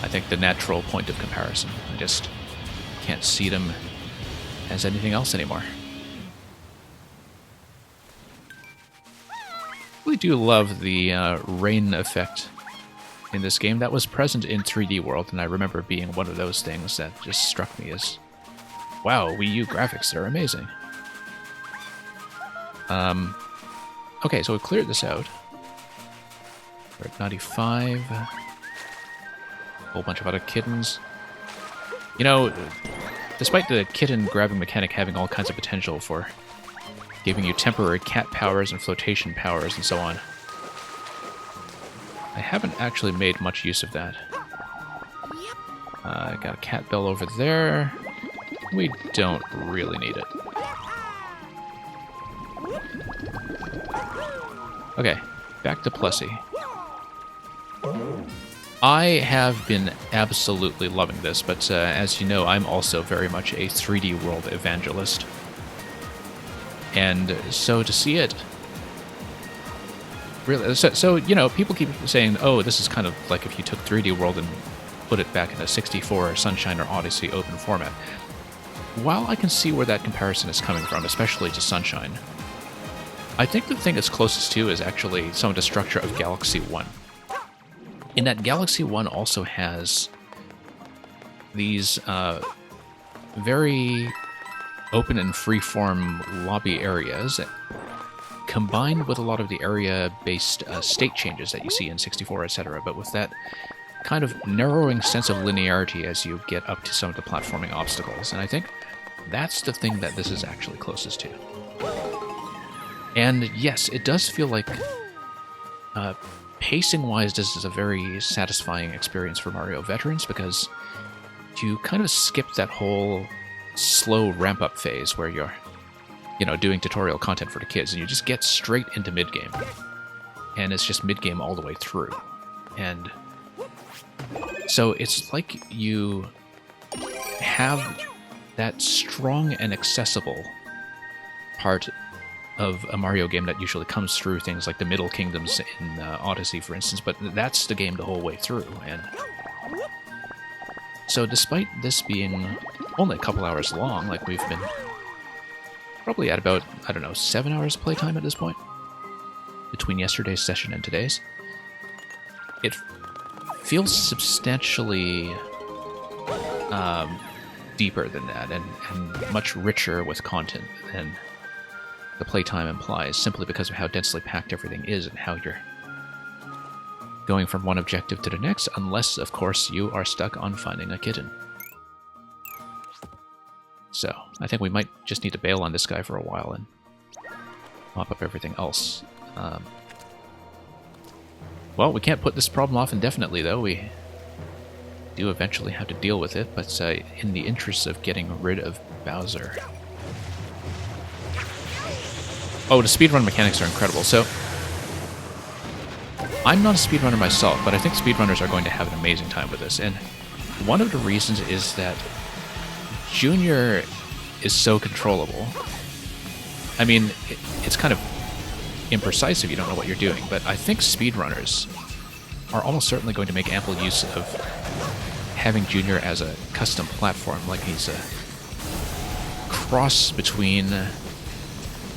I think, the natural point of comparison. I just can't see them as anything else anymore. I really do love the rain effect in this game. That was present in 3D World, and I remember being one of those things that just struck me as, wow, Wii U graphics, they're amazing. Okay, so we've cleared this out. We're at 95. A whole bunch of other kittens. You know, despite the kitten grabbing mechanic having all kinds of potential for giving you temporary cat powers and flotation powers and so on, I haven't actually made much use of that. I got a cat bell over there. We don't really need it. Okay, back to Plessy. I have been absolutely loving this, but as you know, I'm also very much a 3D World evangelist. And so to see it... really, so you know, people keep saying, oh, this is kind of like if you took 3D World and put it back in a 64 or Sunshine or Odyssey open format. While I can see where that comparison is coming from, especially to Sunshine, I think the thing it's closest to is actually some of the structure of Galaxy 1. In that Galaxy 1 also has these very open and free-form lobby areas, combined with a lot of the area-based state changes that you see in 64, etc., but with that kind of narrowing sense of linearity as you get up to some of the platforming obstacles. And I think that's the thing that this is actually closest to. And yes, it does feel like, pacing-wise, this is a very satisfying experience for Mario veterans, because you kind of skip that whole slow ramp-up phase where you're, you know, doing tutorial content for the kids, and you just get straight into mid-game. And it's just mid-game all the way through. And so it's like you have that strong and accessible part of a Mario game that usually comes through things like the Middle Kingdoms in Odyssey, for instance, but that's the game the whole way through, and So despite this being only a couple hours long, like we've been probably at about, I don't know, 7 hours playtime at this point, between yesterday's session and today's, it feels substantially deeper than that, and much richer with content than the playtime implies, simply because of how densely packed everything is and how you're going from one objective to the next, unless, of course, you are stuck on finding a kitten. So, I think we might just need to bail on this guy for a while and mop up everything else. Well, we can't put this problem off indefinitely, though. We do eventually have to deal with it, but in the interest of getting rid of Bowser... Oh, the speedrun mechanics are incredible. So, I'm not a speedrunner myself, but I think speedrunners are going to have an amazing time with this. And one of the reasons is that Junior is so controllable. I mean, it's kind of imprecise if you don't know what you're doing, but I think speedrunners are almost certainly going to make ample use of having Junior as a custom platform, like he's a cross between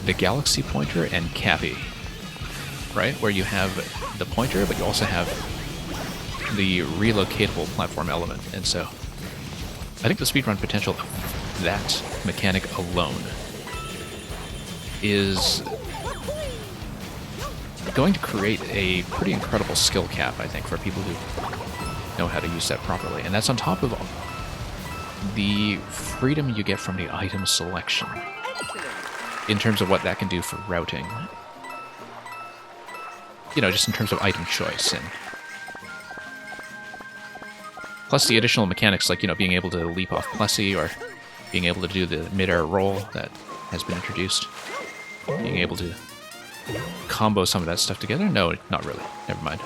the Galaxy Pointer and Cappy, right? Where you have the pointer, but you also have the relocatable platform element. And so I think the speedrun potential of that mechanic alone is going to create a pretty incredible skill cap, I think, for people who know how to use that properly. And that's on top of the freedom you get from the item selection in terms of what that can do for routing. You know, just in terms of item choice. And plus the additional mechanics, like, you know, being able to leap off Plessy, or being able to do the mid-air roll that has been introduced. Being able to combo some of that stuff together? No, not really. Never mind.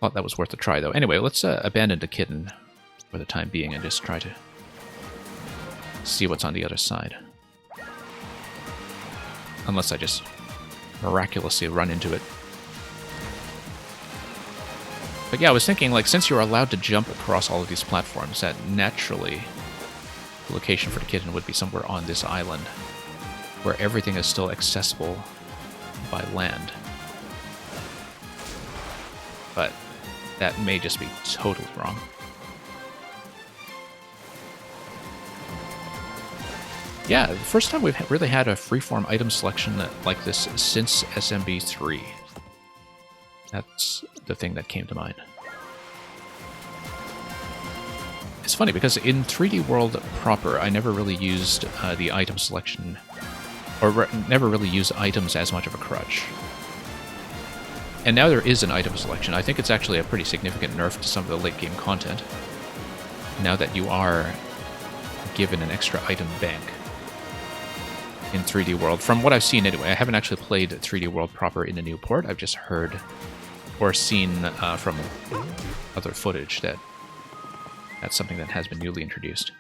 Thought that was worth a try, though. Anyway, let's abandon the kitten for the time being and just try to see what's on the other side. Unless I just miraculously run into it. But yeah, I was thinking, like, since you're allowed to jump across all of these platforms, that naturally the location for the kitten would be somewhere on this island, where everything is still accessible by land. But that may just be totally wrong. Yeah, the first time we've really had a freeform item selection like this since SMB3. That's the thing that came to mind. It's funny, because in 3D World proper, I never really used the item selection, or never really used items as much of a crutch. And now there is an item selection. I think it's actually a pretty significant nerf to some of the late-game content, now that you are given an extra item bank in 3D World. From what I've seen anyway, I haven't actually played 3D World proper in the new port. I've just heard or seen from other footage that that's something that has been newly introduced.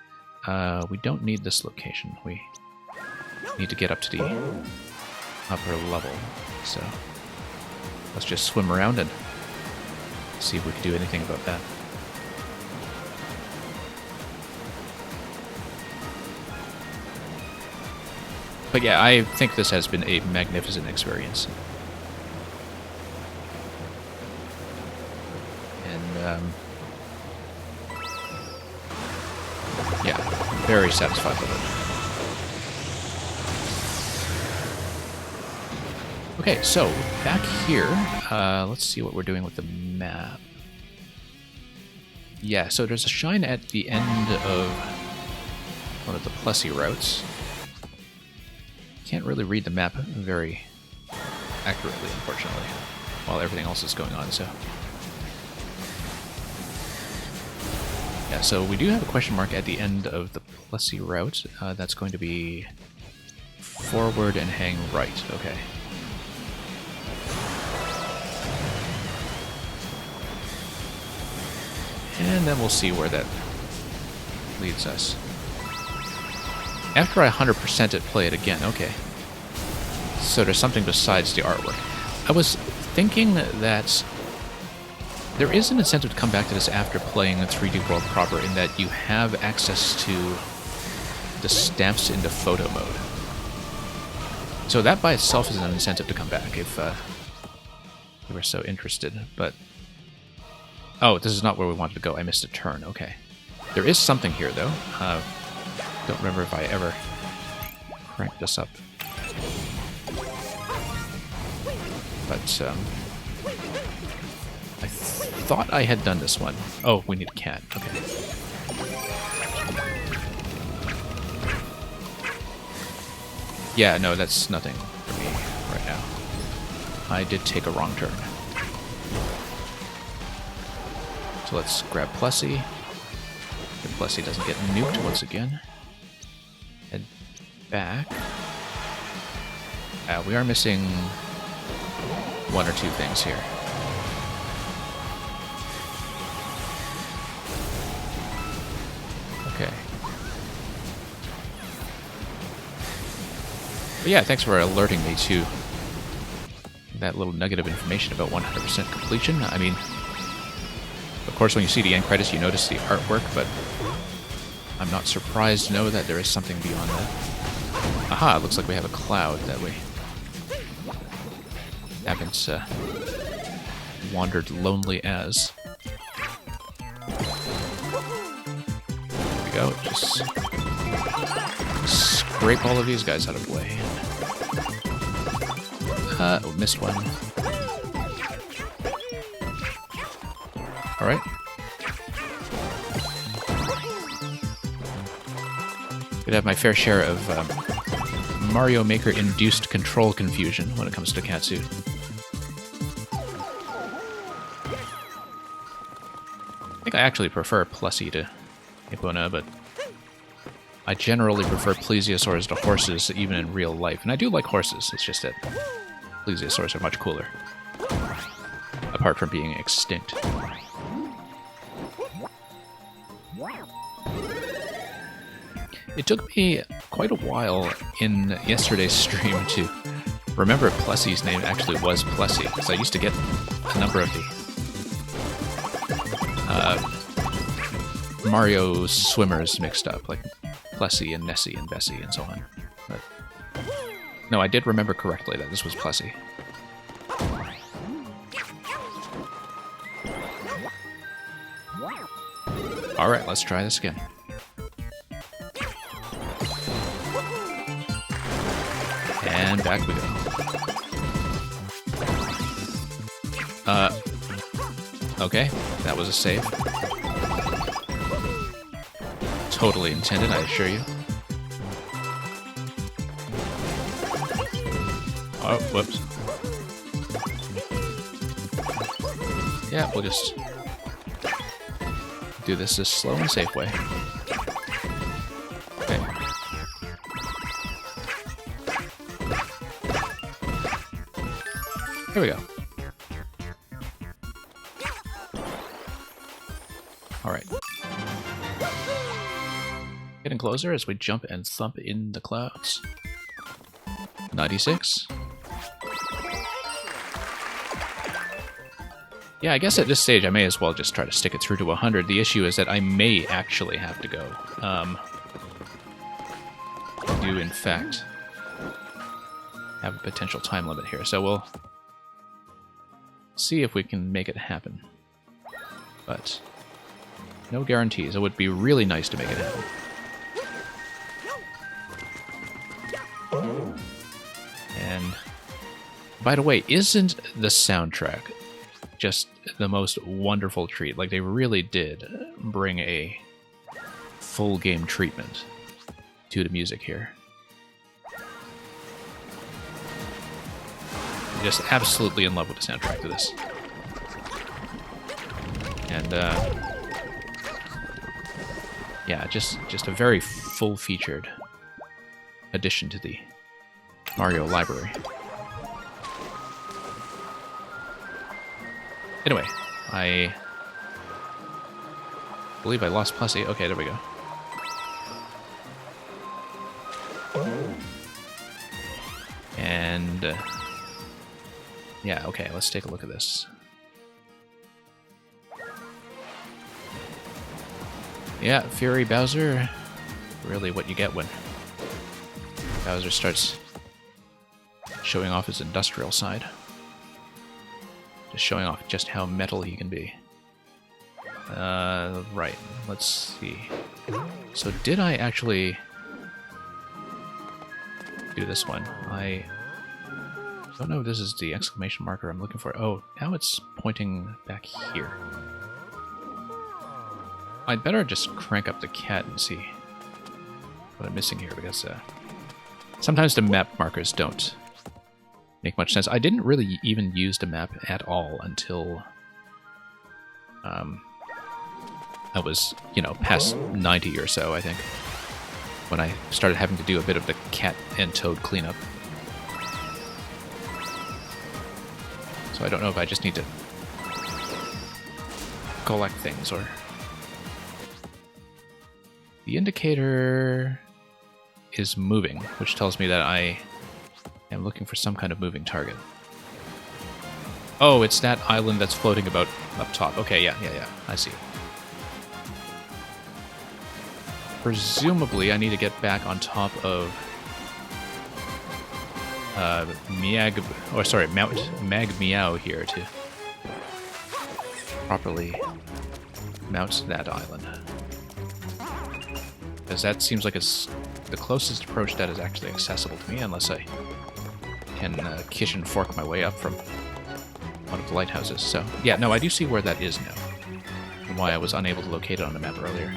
We don't need this location. We need to get up to the upper level. So let's just swim around and see if we can do anything about that. But yeah, I think this has been a magnificent experience. And, yeah, very satisfied with it. Okay, so back here, let's see what we're doing with the map. Yeah, so there's a shrine at the end of one of the Plessy routes. Can't really read the map very accurately, unfortunately, while everything else is going on, so... Yeah, so we do have a question mark at the end of the Plessy route. That's going to be forward and hang right. Okay. And then we'll see where that leads us. After I 100% it, play it again. Okay. So there's something besides the artwork. I was thinking that There is an incentive to come back to this after playing a 3D World proper in that you have access to the stamps into photo mode. So that by itself is an incentive to come back if you were so interested. But oh, this is not where we wanted to go. I missed a turn. Okay. There is something here, though. Don't remember if I ever cranked this up. But I thought I had done this one. Oh, we need a cat. Okay. Yeah, no, that's nothing for me right now. I did take a wrong turn. So let's grab Plessy. If Plessy doesn't get nuked once again. Head back. We are missing one or two things here. Okay. But yeah, thanks for alerting me to that little nugget of information about 100% completion. I mean, of course, when you see the end credits, you notice the artwork, but I'm not surprised to know that there is something beyond that. Aha, it looks like we have a cloud that we haven't wandered lonely as. There we go, just scrape all of these guys out of the way. Oh, missed one. Alright. Could have my fair share of Mario Maker-induced control confusion when it comes to Catsuit. I think I actually prefer Plessy to Epona, but I generally prefer plesiosaurs to horses, even in real life. And I do like horses, it's just that plesiosaurs are much cooler. Apart from being extinct. It took me quite a while in yesterday's stream to remember Plessy's name actually was Plessy, because I used to get a number of the Mario swimmers mixed up, like Plessy and Nessie and Bessie and so on. But no, I did remember correctly that this was Plessy. Alright, let's try this again. And back we go. Okay, that was a save. Totally intended, I assure you. Oh, whoops. Yeah, we'll just do this slow and safe way. Okay. Here we go. Alright. Getting closer as we jump and thump in the clouds. 96. Yeah, I guess at this stage I may as well just try to stick it through to 100. The issue is that I may actually have to go. I do, in fact, have a potential time limit here, so we'll see if we can make it happen. But no guarantees. It would be really nice to make it happen. And by the way, isn't the soundtrack just the most wonderful treat? Like, they really did bring a full game treatment to the music here. I'm just absolutely in love with the soundtrack to this. And yeah, just a very full-featured addition to the Mario library. Anyway, I believe I lost Plessy. Okay, there we go. And yeah, okay, let's take a look at this. Yeah, Fury Bowser. Really what you get when Bowser starts showing off his industrial side. Just showing off just how metal he can be. Right. Let's see. So did I actually do this one? I don't know if this is the exclamation marker I'm looking for. Oh, now it's pointing back here. I'd better just crank up the cat and see what I'm missing here, because sometimes the map markers don't make much sense. I didn't really even use the map at all until I was, you know, past 90 or so, I think, when I started having to do a bit of the cat and toad cleanup. So I don't know if I just need to collect things or... The indicator is moving, which tells me that I am looking for some kind of moving target. Oh, it's that island that's floating about up top. Okay, yeah, I see. Presumably, I need to get back on top of Mount Mag Meow here to properly mount that island. Because that seems like it's the closest approach that is actually accessible to me, unless I can kitchen fork my way up from one of the lighthouses. So, yeah, no, I do see where that is now, and why I was unable to locate it on the map earlier.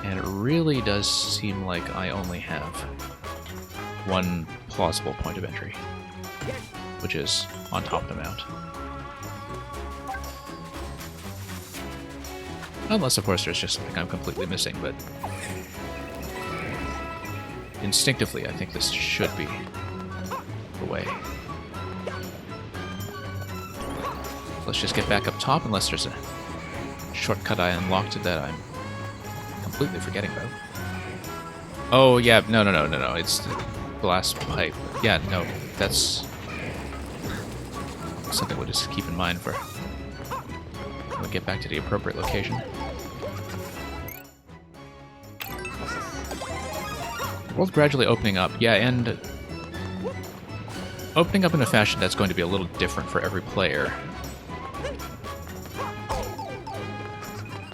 And it really does seem like I only have one plausible point of entry, which is on top of the mount. Unless, of course, there's just something I'm completely missing, but instinctively, I think this should be the way. Let's just get back up top, unless there's a shortcut I unlocked that I'm completely forgetting about. Oh, yeah, no, it's the glass pipe. Yeah, no, that's something we'll just keep in mind for when we get back to the appropriate location. World gradually opening up, yeah, and opening up in a fashion that's going to be a little different for every player.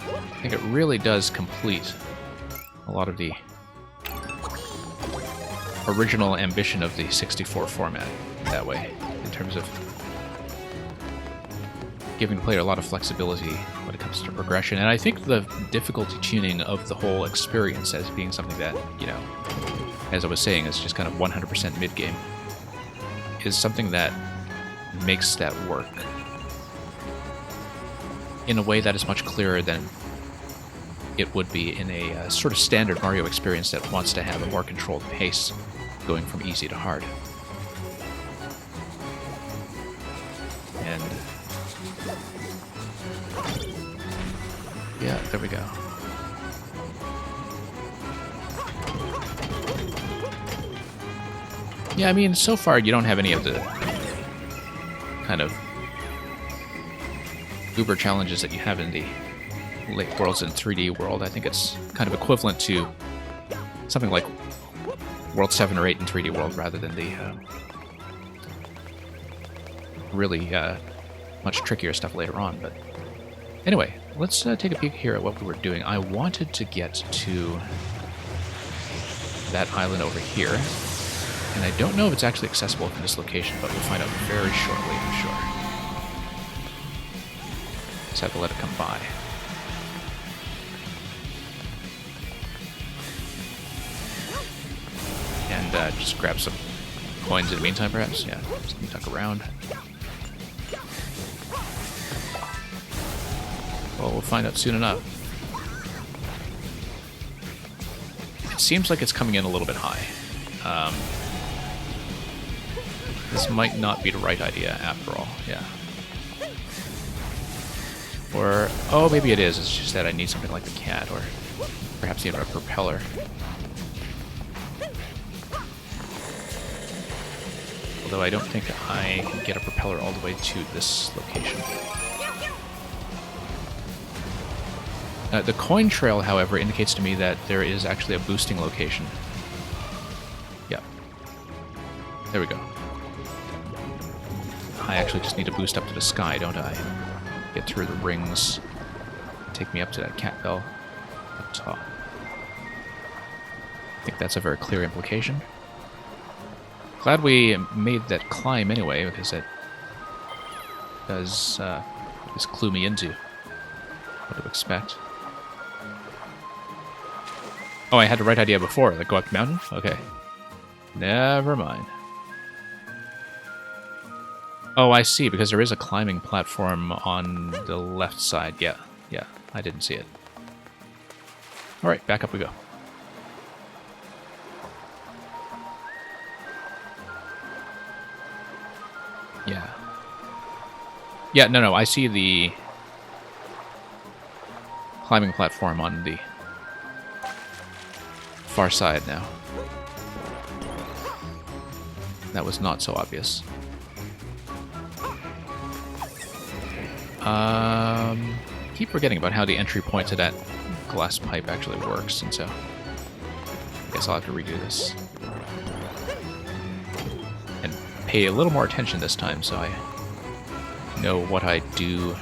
I think it really does complete a lot of the original ambition of the 64 format that way, in terms of giving the player a lot of flexibility when it comes to progression. And I think the difficulty tuning of the whole experience as being something that, you know, as I was saying, is just kind of 100% mid-game, is something that makes that work in a way that is much clearer than it would be in a sort of standard Mario experience that wants to have a more controlled pace going from easy to hard. And yeah, there we go. Yeah, I mean, so far you don't have any of the kind of uber challenges that you have in the late Worlds in 3D world. I think it's kind of equivalent to something like World 7 or 8 in 3D world, rather than the really much trickier stuff later on. But anyway, let's take a peek here at what we were doing. I wanted to get to that island over here, and I don't know if it's actually accessible from this location, but we'll find out very shortly, I'm sure. Just have to let it come by. And just grab some coins in the meantime, perhaps? Yeah, just duck around. Well, we'll find out soon enough. It seems like it's coming in a little bit high. This might not be the right idea after all, yeah. Or, oh, maybe it is. It's just that I need something like the cat, or perhaps even a propeller. Although I don't think I can get a propeller all the way to this location. The coin trail, however, indicates to me that there is actually a boosting location. Yeah. There we go. I actually just need to boost up to the sky, don't I? Get through the rings. Take me up to that cat bell up top. I think that's a very clear implication. Glad we made that climb anyway, because it does just clue me into what to expect. Oh, I had the right idea before. Like, go up the mountain? Okay. Never mind. Oh, I see, because there is a climbing platform on the left side. Yeah, I didn't see it. Alright, back up we go. Yeah. Yeah, no, I see the climbing platform on the far side now. That was not so obvious. Keep forgetting about how the entry point to that glass pipe actually works, and so I guess I'll have to redo this. And pay a little more attention this time so I know what I do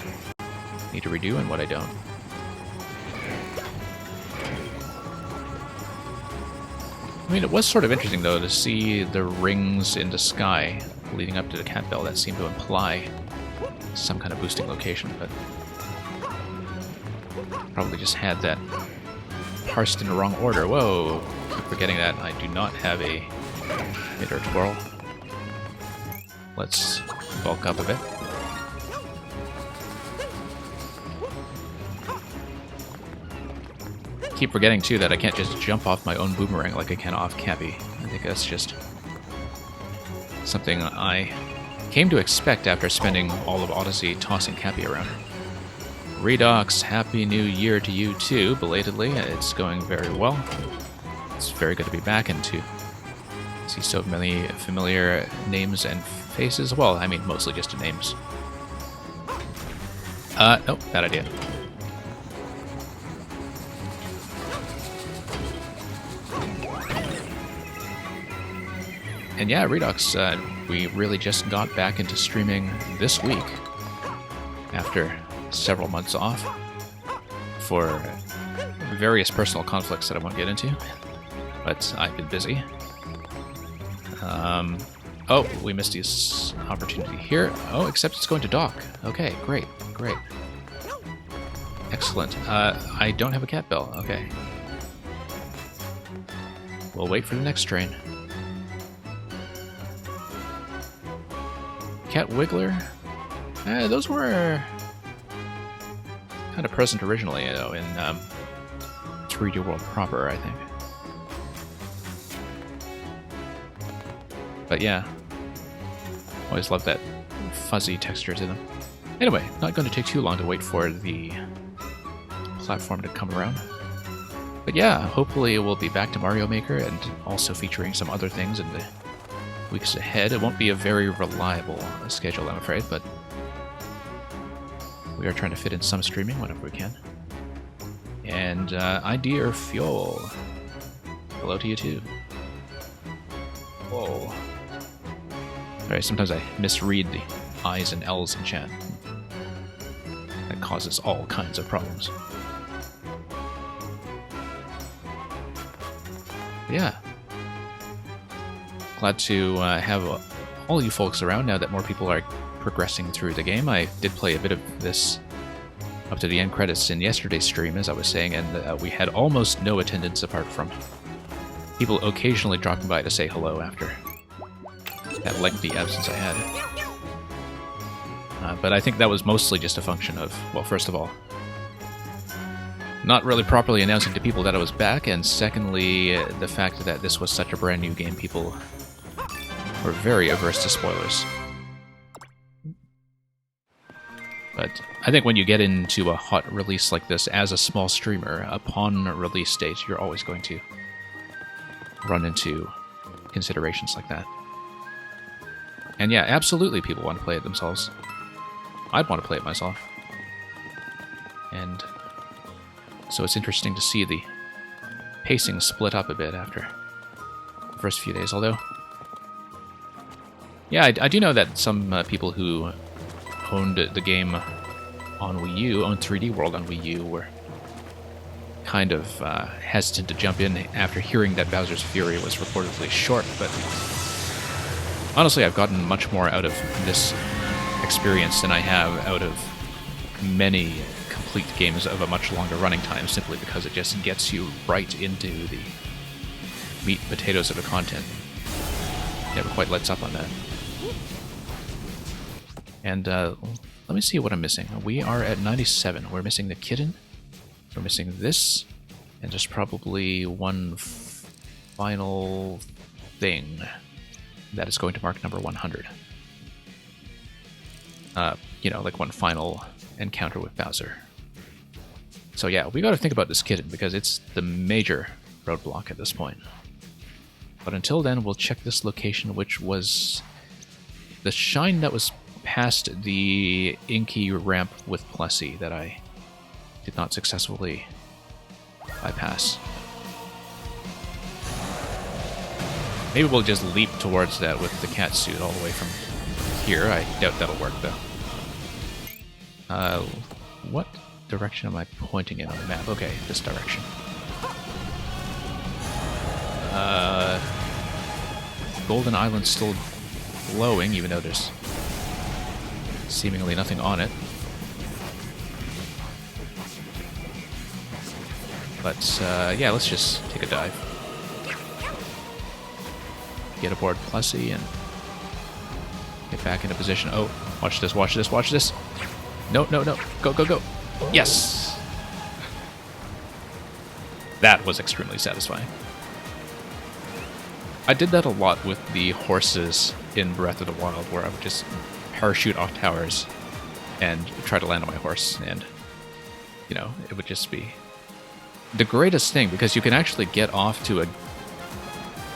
need to redo and what I don't. I mean, it was sort of interesting, though, to see the rings in the sky leading up to the cat bell. That seemed to imply some kind of boosting location, but probably just had that parsed in the wrong order. Whoa! Keep forgetting that I do not have a mid-air twirl. Let's bulk up a bit. Keep forgetting, too, that I can't just jump off my own boomerang like I can off Cappy. I think that's just something I came to expect after spending all of Odyssey tossing Cappy around. Redox, Happy New Year to you, too, belatedly. It's going very well. It's very good to be back and to see so many familiar names and faces. Well, I mean, mostly just the names. Nope, bad idea. And yeah, Redox, we really just got back into streaming this week after several months off for various personal conflicts that I won't get into, but I've been busy. Oh, we missed this opportunity here. Oh, except it's going to dock. Okay, great. Excellent. I don't have a cat bell. Okay. We'll wait for the next train. Cat Wiggler? Those were kind of present originally, though, in 3D World proper, I think. But yeah, always love that fuzzy texture to them. Anyway, not going to take too long to wait for the platform to come around. But yeah, hopefully we'll be back to Mario Maker and also featuring some other things in the weeks ahead. It won't be a very reliable schedule, I'm afraid, but we are trying to fit in some streaming whenever we can. And ID or Fuel, hello to you too. Whoa. Alright, sometimes I misread the I's and L's in chat. That causes all kinds of problems. Yeah. Glad to have all you folks around now that more people are progressing through the game. I did play a bit of this up to the end credits in yesterday's stream, as I was saying, and we had almost no attendance apart from people occasionally dropping by to say hello after that lengthy absence I had. But I think that was mostly just a function of, well, first of all, not really properly announcing to people that I was back, and secondly, the fact that this was such a brand new game, people were very averse to spoilers. But I think when you get into a hot release like this as a small streamer, upon release date, you're always going to run into considerations like that. And yeah, absolutely people want to play it themselves. I'd want to play it myself. And So it's interesting to see the pacing split up a bit after the first few days, although... Yeah, I do know that some people who owned the game on Wii U, owned 3D World on Wii U, were kind of hesitant to jump in after hearing that Bowser's Fury was reportedly short, but honestly, I've gotten much more out of this experience than I have out of many complete games of a much longer running time, simply because it just gets you right into the meat and potatoes of the content. Never quite lets up on that. And let me see what I'm missing. We are at 97. We're missing the kitten. We're missing this. And just probably one final thing that is going to mark number 100. You know, like one final encounter with Bowser. So yeah, we got to think about this kitten because it's the major roadblock at this point. But until then, we'll check this location, which was the shine that was past the inky ramp with Plessy that I did not successfully bypass. Maybe we'll just leap towards that with the cat suit all the way from here. I doubt that'll work, though. What direction am I pointing in on the map? Okay, this direction. Golden Island's still glowing, even though there's seemingly nothing on it. But, yeah, let's just take a dive. Get aboard Plessy and get back into position. Oh, watch this, watch this, watch this. No, no, no. Go, go, go. Yes! That was extremely satisfying. I did that a lot with the horses in Breath of the Wild, where I would just parachute off towers and try to land on my horse, and, you know, it would just be the greatest thing, because you can actually get off to a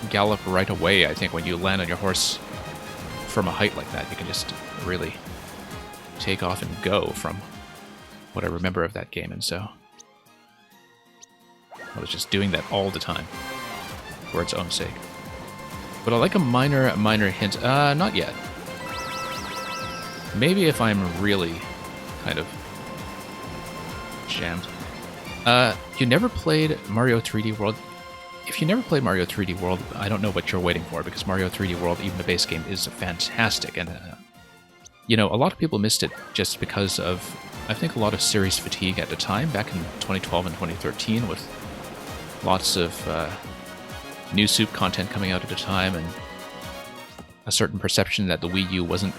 gallop right away, I think, when you land on your horse from a height like that. You can just really take off and go from what I remember of that game, and so I was just doing that all the time for its own sake. But I like a minor hint. Not yet. Maybe if I'm really kind of jammed. You never played Mario 3D World? If you never played Mario 3D World, I don't know what you're waiting for, because Mario 3D World, even the base game, is fantastic. And, you know, a lot of people missed it just because of, I think, a lot of series fatigue at the time, back in 2012 and 2013, with lots of new soup content coming out at the time, and a certain perception that the Wii U wasn't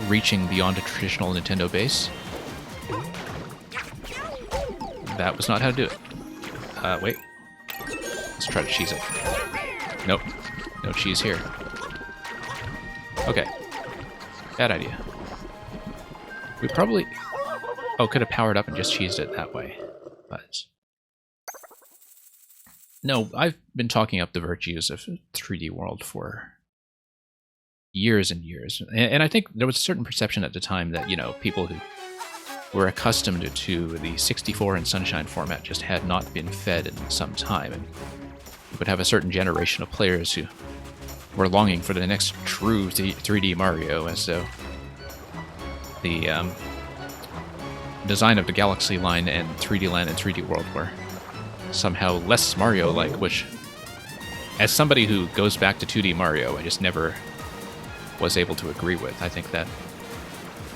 reaching beyond a traditional Nintendo base. That was not how to do it. Wait. Let's try to cheese it. Nope. No cheese here. Okay. Bad idea. We probably... Oh, could have powered up and just cheesed it that way. But... No, I've been talking up the virtues of 3D World for years and years. And I think there was a certain perception at the time that, you know, people who were accustomed to the 64 and Sunshine format just had not been fed in some time. And you would have a certain generation of players who were longing for the next true 3D Mario, as though the design of the Galaxy line and 3D Land and 3D World were somehow less Mario-like, which, as somebody who goes back to 2D Mario, I just never was able to agree with. I think that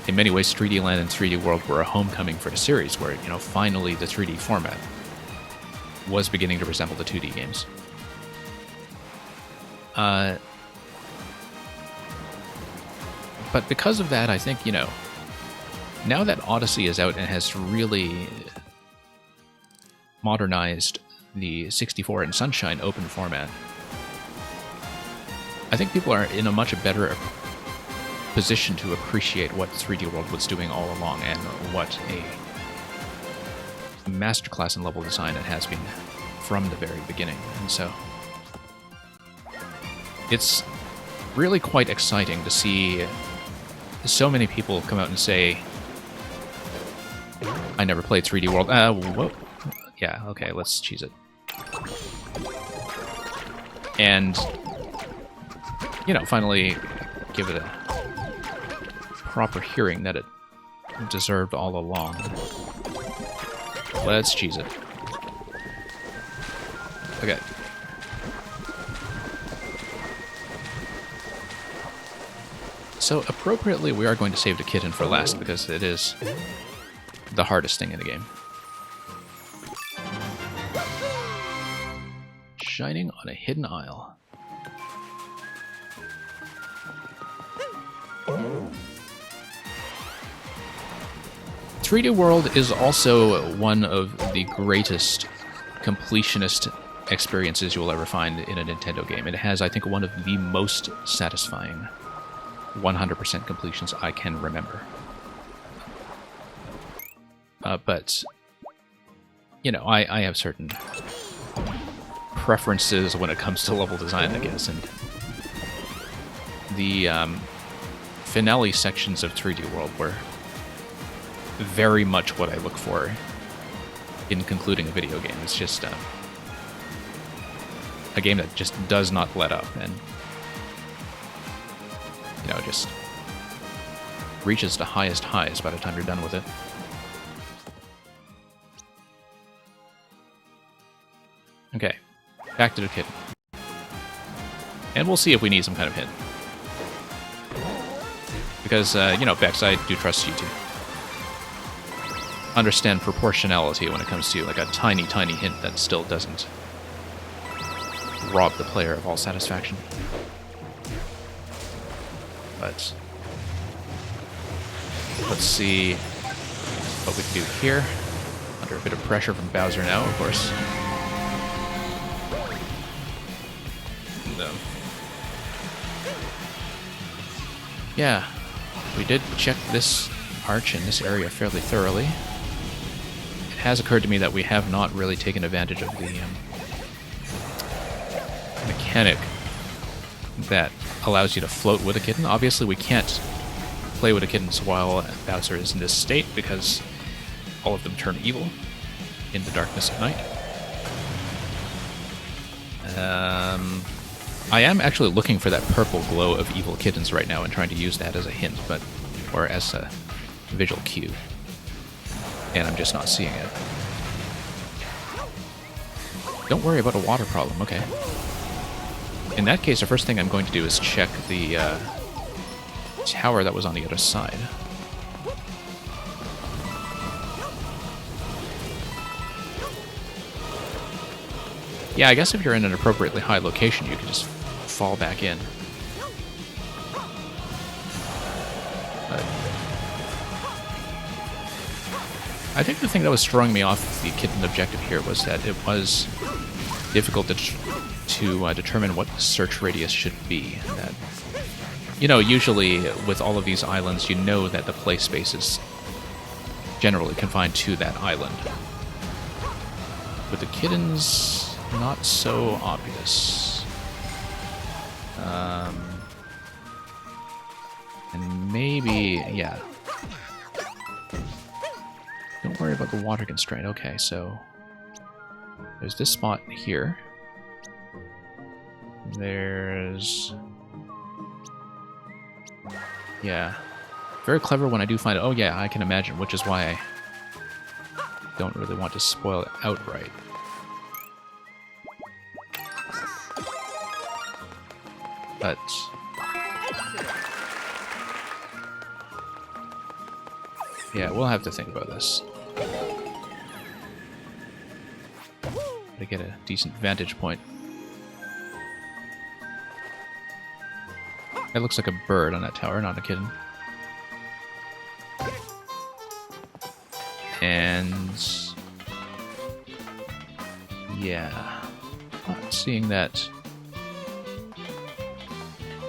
in many ways 3D Land and 3D World were a homecoming for the series, where, you know, finally the 3D format was beginning to resemble the 2D games. But because of that, I think, you know, now that Odyssey is out and has really modernized the 64 and Sunshine open format, I think people are in a much better position to appreciate what 3D World was doing all along, and what a masterclass in level design it has been from the very beginning. And so it's really quite exciting to see so many people come out and say, I never played 3D World. Whoa. Yeah, okay, let's cheese it. And, you know, finally give it a proper hearing that it deserved all along. Let's cheese it. Okay. So, appropriately, we are going to save the kitten for last, because it is the hardest thing in the game. Shining on a hidden isle. 3D World is also one of the greatest completionist experiences you will ever find in a Nintendo game. It has, I think, one of the most satisfying 100% completions I can remember. But, you know, I have certain preferences when it comes to level design, I guess, and the finale sections of 3D World were very much what I look for in concluding a video game. It's just a game that just does not let up, and you know, just reaches the highest highs by the time you're done with it. Okay, back to the kitten. And we'll see if we need some kind of hint. Because, you know, Bex, I do trust you to understand proportionality when it comes to, like, a tiny, tiny hint that still doesn't rob the player of all satisfaction. But let's see what we can do here. Under a bit of pressure from Bowser now, of course. No. Yeah, we did check this arch in this area fairly thoroughly. It has occurred to me that we have not really taken advantage of the mechanic that allows you to float with a kitten. Obviously, we can't play with the kittens while Bowser is in this state, because all of them turn evil in the darkness of night. I am actually looking for that purple glow of evil kittens right now and trying to use that as a hint, or as a visual cue. And I'm just not seeing it. Don't worry about a water problem, okay. In that case, the first thing I'm going to do is check the tower that was on the other side. Yeah, I guess if you're in an appropriately high location, you can just fall back in. But I think the thing that was throwing me off the kitten objective here was that it was difficult to determine what the search radius should be. That, you know, usually with all of these islands, you know that the play space is generally confined to that island. With the kittens, not so obvious. And maybe, yeah. Don't worry about the water constraint. Okay, so there's this spot here. There's... yeah. Very clever when I do find it. Oh yeah, I can imagine, which is why I don't really want to spoil it outright. But... yeah, we'll have to think about this. To get a decent vantage point. That looks like a bird on that tower, not a kitten. And... yeah, not seeing that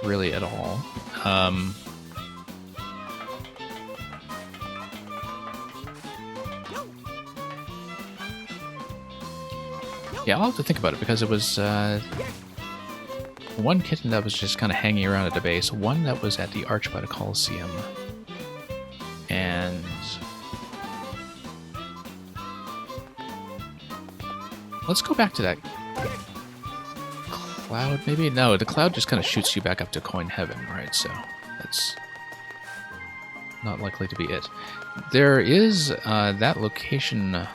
really at all. Yeah, I'll have to think about it, because it was one kitten that was just kind of hanging around at the base, one that was at the arch by the Colosseum, and Let's go back to that cloud, maybe? No, the cloud just kind of shoots you back up to coin heaven, right? So that's not likely to be it. There is that location that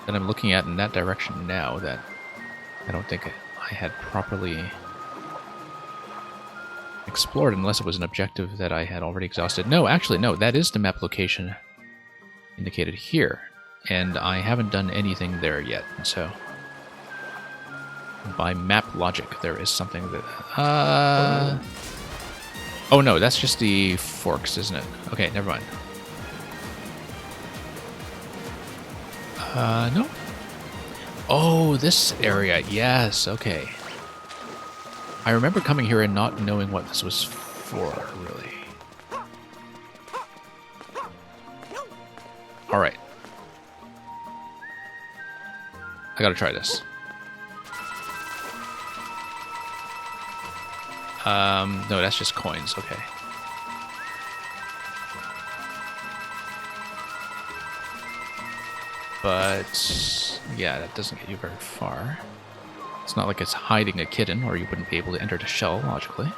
I'm looking at in that direction now that I don't think I had properly explored unless it was an objective that I had already exhausted. No, actually, no, that is the map location indicated here. And I haven't done anything there yet, so by map logic, there is something that... Oh no, that's just the forks, isn't it? Okay, never mind. No. Oh, this area, yes, okay. I remember coming here and not knowing what this was for, really. Alright. I gotta try this. No, that's just coins, okay. But, yeah, that doesn't get you very far. It's not like it's hiding a kitten, or you wouldn't be able to enter the shell, logically.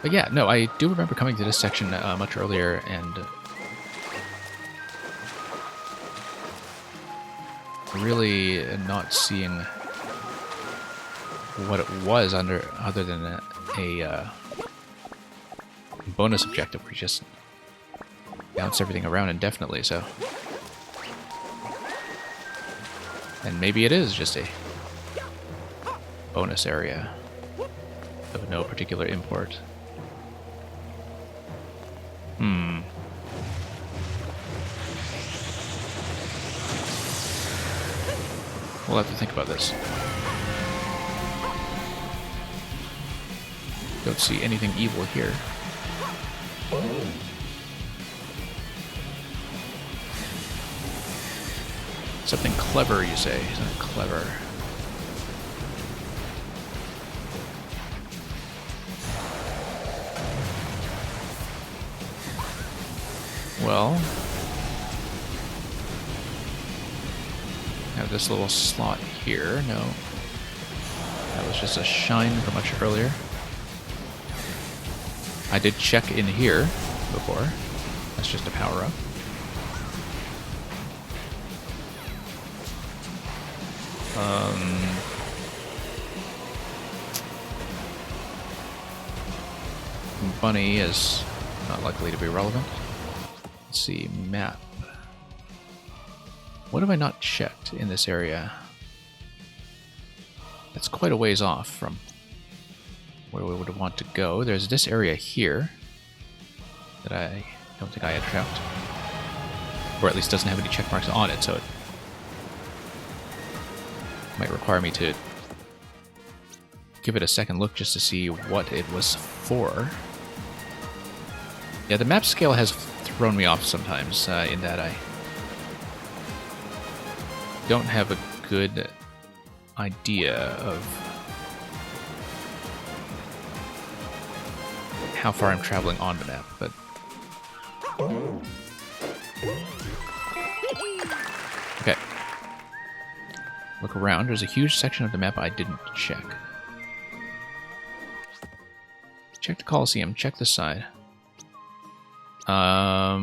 But yeah, no, I do remember coming to this section much earlier, and really not seeing what it was other than a bonus objective where you just bounce everything around indefinitely, so... And maybe it is just a bonus area of no particular import. We'll have to think about this. Don't see anything evil here. Something clever, you say? Something clever. Well, have this little slot here. No, that was just a shine from much earlier. I did check in here before. That's just a power-up. Bunny is not likely to be relevant. Let's see, map. What have I not checked in this area? That's quite a ways off from where we would want to go. There's this area here that I don't think I had trapped. Or at least doesn't have any check marks on it, so it might require me to give it a second look just to see what it was for. Yeah, the map scale has thrown me off sometimes in that I don't have a good idea of how far I'm traveling on the map, but okay. Look around. There's a huge section of the map I didn't check. Check the Coliseum. Check the side. I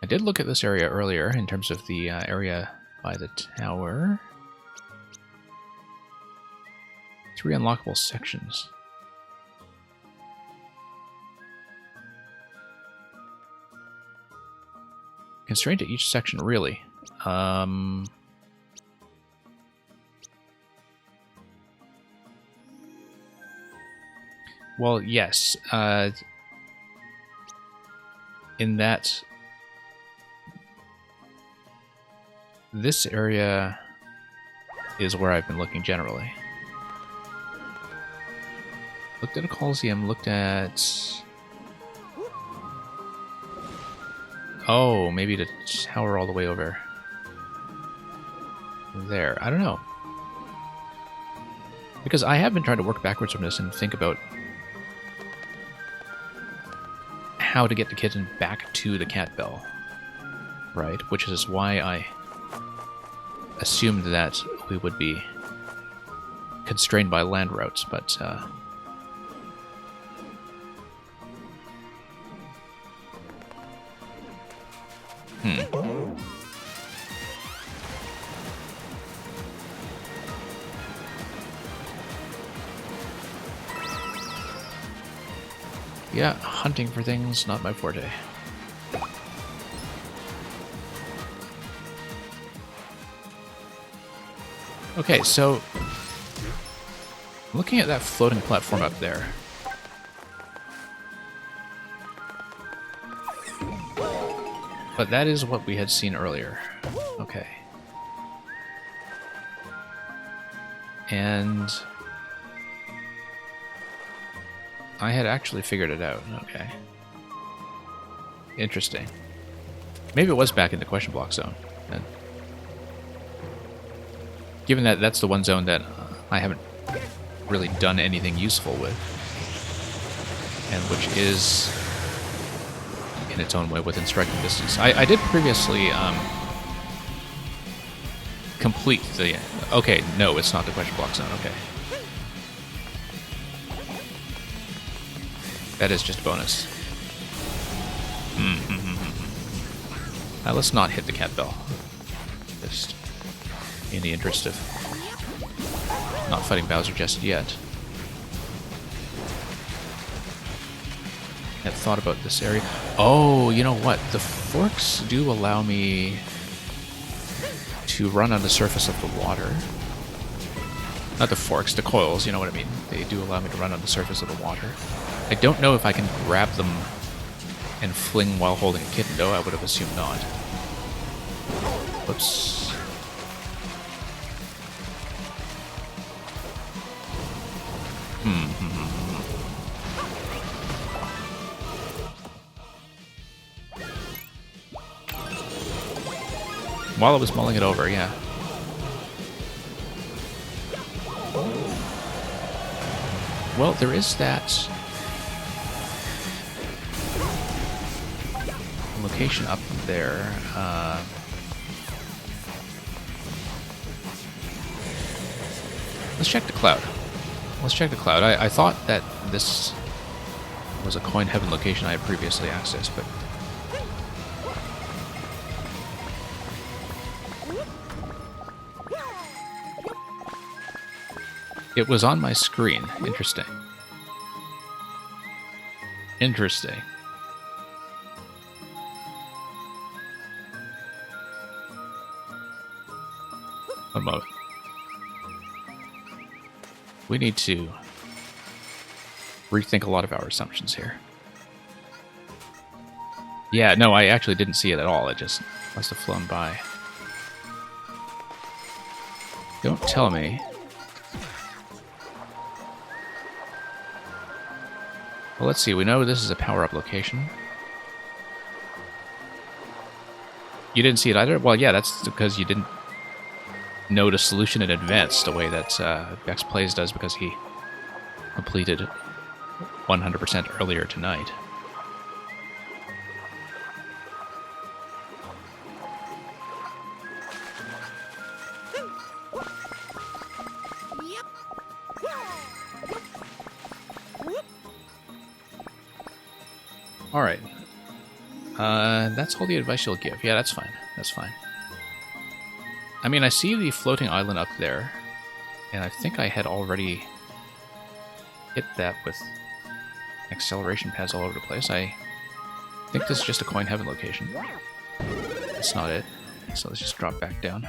did look at this area earlier in terms of the area by the tower. 3 unlockable sections. Constrained to each section, really. Well, yes. In that this area is where I've been looking generally. Looked at a Coliseum, looked at... Oh, maybe the tower all the way over there. I don't know. Because I have been trying to work backwards from this and think about how to get the kitten back to the cat bell, right? Which is why I assumed that we would be constrained by land routes, but yeah, hunting for things, not my forte. Okay, so looking at that floating platform up there, but that is what we had seen earlier. Okay. And I had actually figured it out. Okay. Interesting. Maybe it was back in the question block zone. And given that that's the one zone that I haven't really done anything useful with, and which is in its own way within striking distance. I did previously complete the... Okay, no, it's not the question block zone. Okay. That is just a bonus. Let's not hit the cat bell. Just in the interest of not fighting Bowser just yet. Had thought about this area. Oh, you know what? The forks do allow me to run on the surface of the water. Not the forks, the coils, you know what I mean. They do allow me to run on the surface of the water. I don't know if I can grab them and fling while holding a kitten, though. I would have assumed not. Whoops. While I was mulling it over, yeah. Well, there is that location up there. Let's check the cloud. Let's check the cloud. I thought that this was a coin heaven location I had previously accessed, but... It was on my screen. Interesting. Interesting. One moment. We need to rethink a lot of our assumptions here. Yeah, no, I actually didn't see it at all. It just must have flown by. Don't tell me. Well, let's see. We know this is a power-up location. You didn't see it either? Well, yeah, that's because you didn't know the solution in advance the way that Bex Plays does, because he completed 100% earlier tonight. Alright. That's all the advice you'll give. Yeah, that's fine. That's fine. I mean, I see the floating island up there, and I think I had already hit that with acceleration pads all over the place. I think this is just a coin heaven location. That's not it. So let's just drop back down.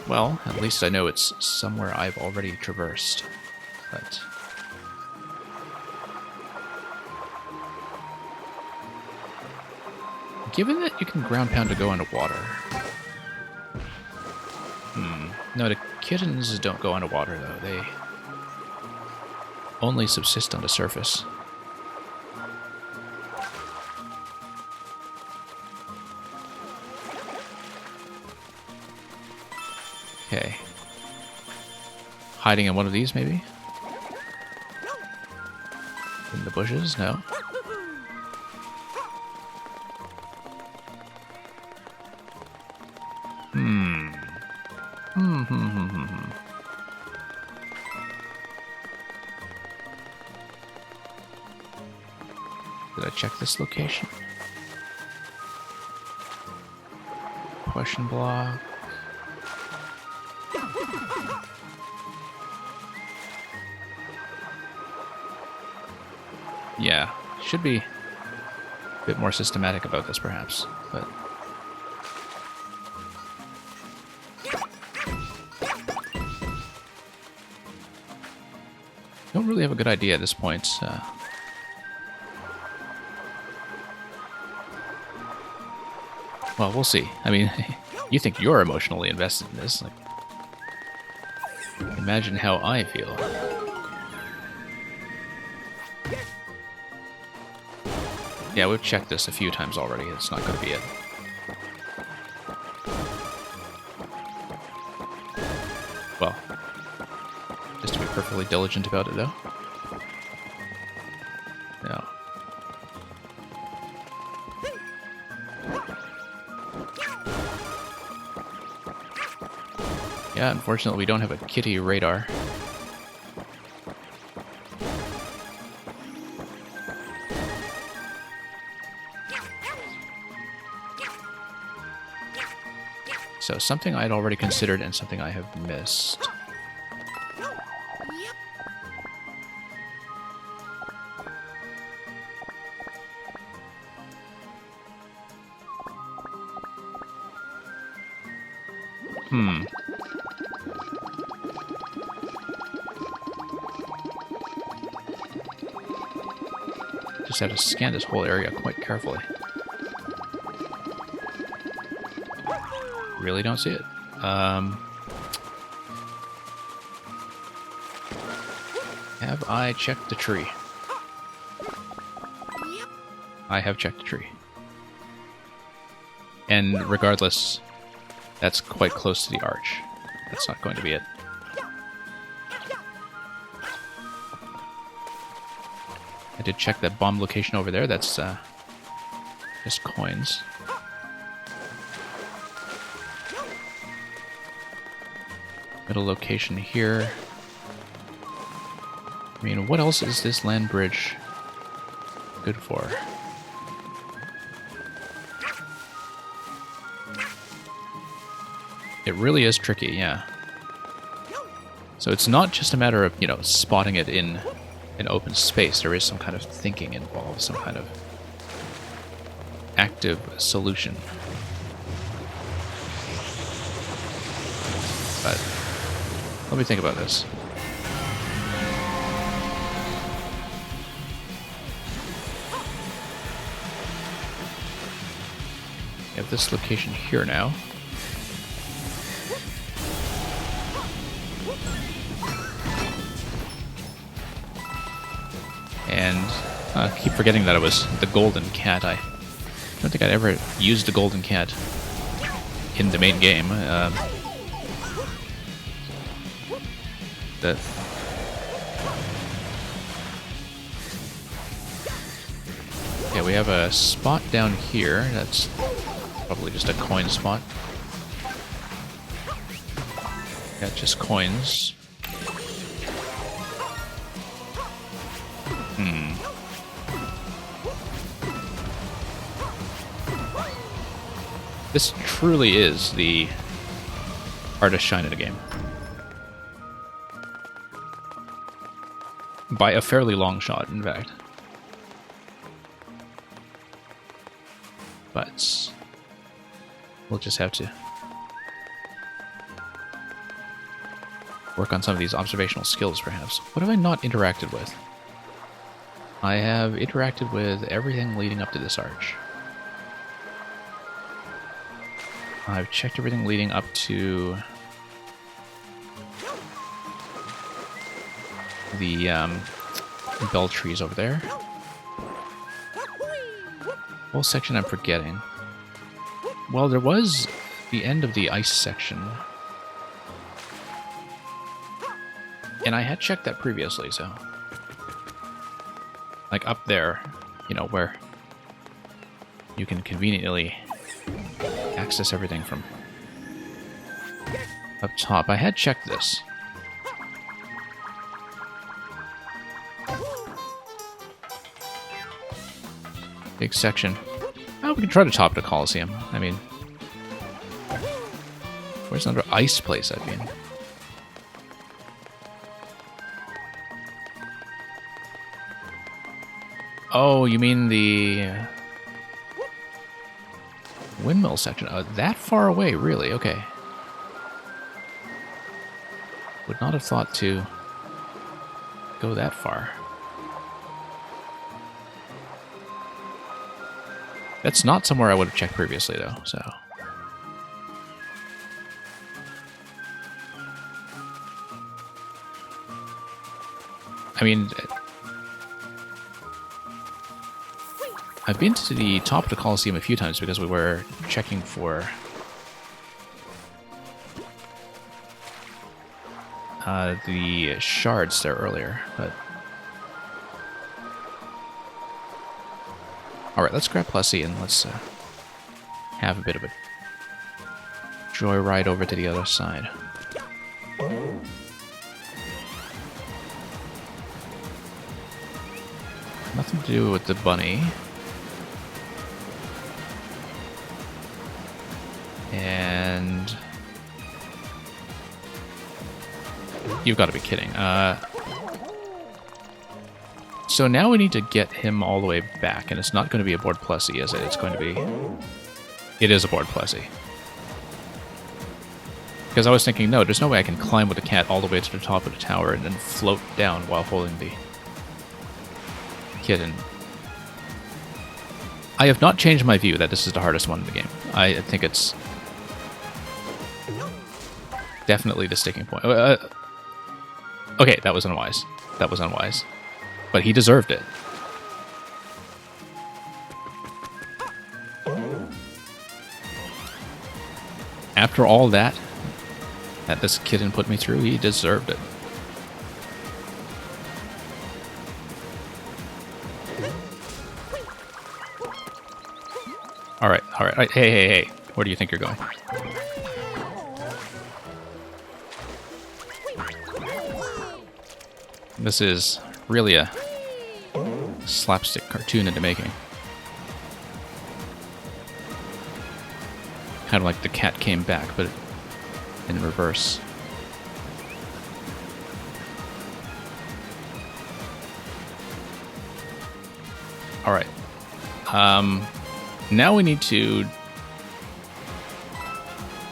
Well, at least I know it's somewhere I've already traversed. But given that you can ground pound to go underwater... No, the kittens don't go underwater, though. They only subsist on the surface. Okay. Hiding in one of these, maybe? In the bushes? No. Did I check this location? Question block. Yeah, should be a bit more systematic about this, perhaps, but... Don't really have a good idea at this point. Well, we'll see. I mean, you think you're emotionally invested in this. Like, imagine how I feel. Yeah, we've checked this a few times already. It's not going to be it. Well, just to be perfectly diligent about it, though. No. Yeah, unfortunately, we don't have a kitty radar. So, something I'd already considered and something I have missed. Just have to scan this whole area quite carefully. Really don't see it. Have I checked the tree? I have checked the tree. And regardless, that's quite close to the arch. That's not going to be it. I did check that bomb location over there. That's just coins. Middle location here. I mean, what else is this land bridge good for? It really is tricky, yeah. So it's not just a matter of, you know, spotting it in an open space. There is some kind of thinking involved, some kind of active solution. But let me think about this. We have this location here now. And I keep forgetting that it was the golden cat. I don't think I'd ever used the golden cat in the main game. Yeah, we have a spot down here. That's probably just a coin spot. Yeah, just coins. This truly is the hardest shine in the game. By a fairly long shot, in fact. But we'll just have to work on some of these observational skills, perhaps. What have I not interacted with? I have interacted with everything leading up to this arch. I've checked everything leading up to the bell trees over there. Whole section I'm forgetting. Well, there was the end of the ice section. And I had checked that previously, so... Like up there, you know, where you can conveniently access everything from up top. I had checked this. Big section. Oh, we can try to top the Coliseum. I mean... Where's another ice place I've been? Oh, you mean the windmill section? Oh, that far away, really? Okay. Would not have thought to go that far. That's not somewhere I would have checked previously, though, so... I mean... I've been to the top of the Coliseum a few times because we were checking for the shards there earlier, but... Alright, let's grab Plessy and let's have a bit of a joyride over to the other side. Nothing to do with the bunny. And... You've got to be kidding. So now we need to get him all the way back, and it's not going to be aboard Plessy, is it? It's going to be... It is aboard Plessy. Because I was thinking, no, there's no way I can climb with the cat all the way to the top of the tower and then float down while holding the kitten. I have not changed my view that this is the hardest one in the game. I think it's definitely the sticking point. Okay, that was unwise. That was unwise. But he deserved it. After all that this kitten put me through, he deserved it. Alright, alright. Hey. Where do you think you're going? This is really a slapstick cartoon into making. Kind of like the cat came back, but in reverse. Alright. Now we need to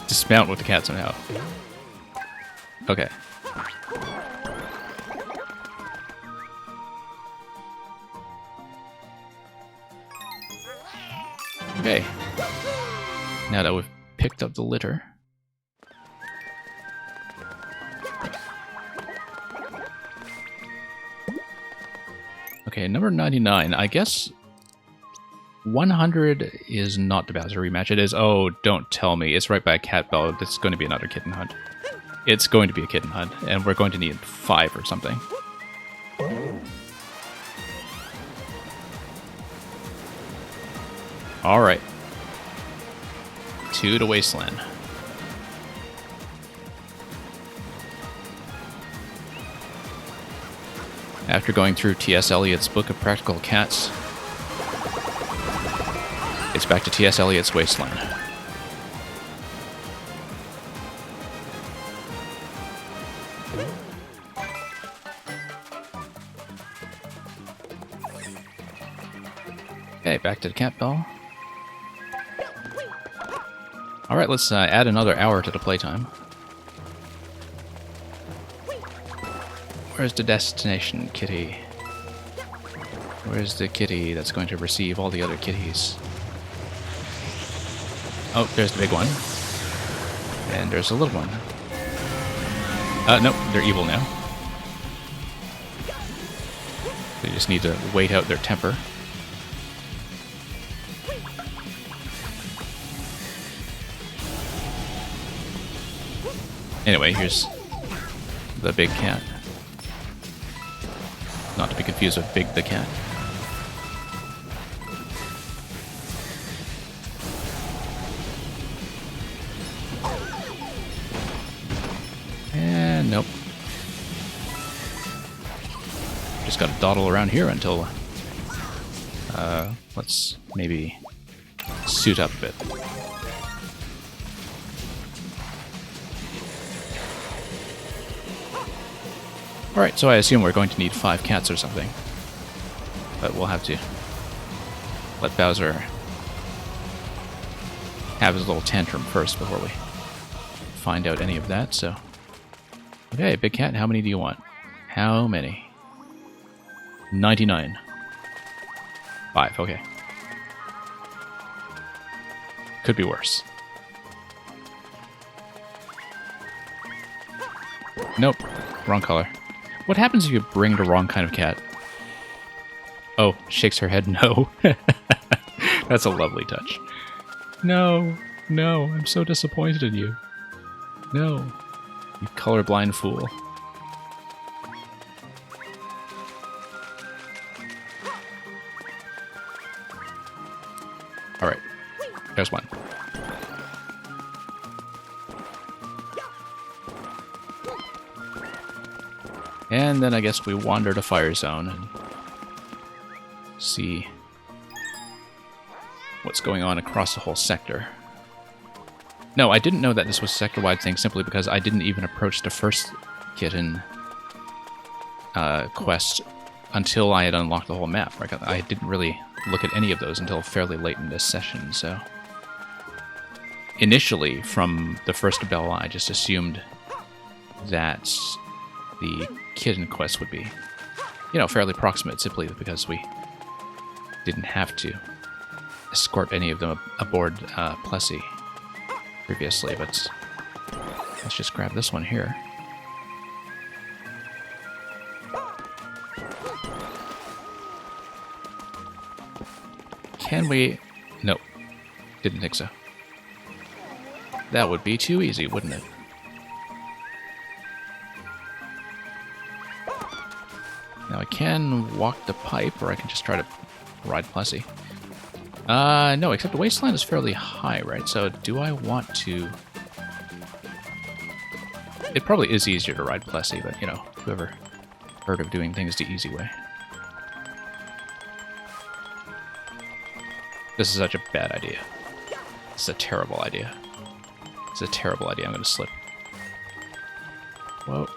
dismount with the cat somehow. Okay. Okay. Now that we've picked up the litter. Okay, number 99. I guess 100 is not the Bowser rematch. It is... Oh, don't tell me. It's right by a cat bell. It's going to be another kitten hunt. It's going to be a kitten hunt, and we're going to need 5 or something. Alright. To the wasteland. After going through T.S. Eliot's Book of Practical Cats, it's back to T.S. Eliot's Wasteland. Okay, back to the cat bell. Alright, let's add another hour to the playtime. Where's the destination, kitty? Where's the kitty that's going to receive all the other kitties? Oh, there's the big one. And there's a little one. No, they're evil now. They just need to wait out their temper. Anyway, here's the big cat. Not to be confused with Big the cat. And nope. Just gotta dawdle around here until... let's maybe suit up a bit. Alright, so I assume we're going to need 5 cats or something. But we'll have to let Bowser have his little tantrum first before we find out any of that, so... Okay, Big Cat, how many do you want? How many? 99. 5, okay. Could be worse. Nope, wrong color. What happens if you bring the wrong kind of cat? Oh, shakes her head no. That's a lovely touch. No, no, I'm so disappointed in you. No, you colorblind fool. Alright, there's one. And then I guess we wander to Fire Zone and see what's going on across the whole sector. No, I didn't know that this was a sector-wide thing simply because I didn't even approach the first kitten quest until I had unlocked the whole map. I didn't really look at any of those until fairly late in this session, so... Initially, from the first bell, I just assumed that the kitten quest would be, you know, fairly proximate, simply because we didn't have to escort any of them aboard Plessy previously, but let's just grab this one here. Can we... Nope. Didn't think so. That would be too easy, wouldn't it? Now I can walk the pipe, or I can just try to ride Plessy. No, except the wasteland is fairly high, right? So do I want to... It probably is easier to ride Plessy, but, you know, whoever heard of doing things the easy way. This is such a bad idea. It's a terrible idea. It's a terrible idea. I'm going to slip. Whoa.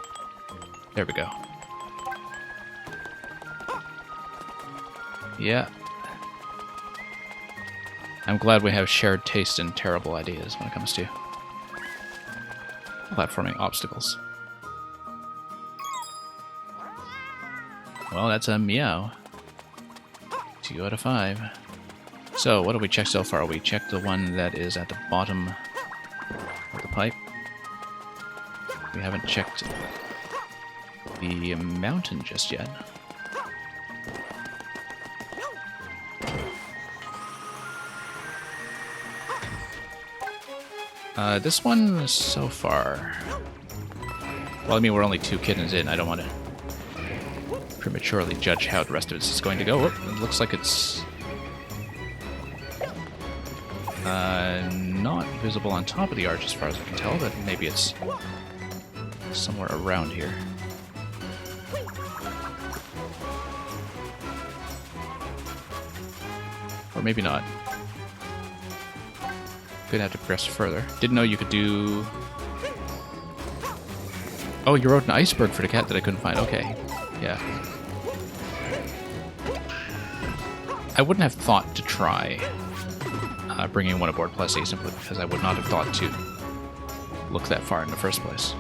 There we go. Yeah. I'm glad we have shared taste in terrible ideas when it comes to platforming obstacles. Well, that's a meow. 2 out of 5. So, what have we checked so far? We checked the one that is at the bottom of the pipe. We haven't checked the mountain just yet. This one so far... Well, I mean, we're only 2 kittens in. I don't want to prematurely judge how the rest of it is going to go. Oh, it looks like it's... not visible on top of the arch as far as I can tell, but maybe it's somewhere around here. Or maybe not. Gonna have to press further. Didn't know you could do... Oh, you wrote an iceberg for the cat that I couldn't find. Okay. Yeah. I wouldn't have thought to try bringing one aboard Plessy simply because I would not have thought to look that far in the first place.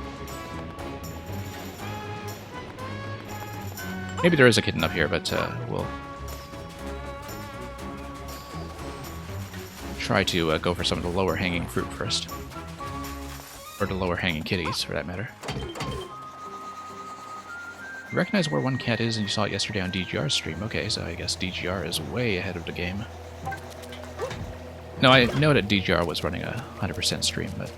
Maybe there is a kitten up here, but we'll try to go for some of the lower hanging fruit first. Or the lower hanging kitties, for that matter. You recognize where one cat is and you saw it yesterday on DGR's stream. Okay, so I guess DGR is way ahead of the game. No, I know that DGR was running a 100% stream, but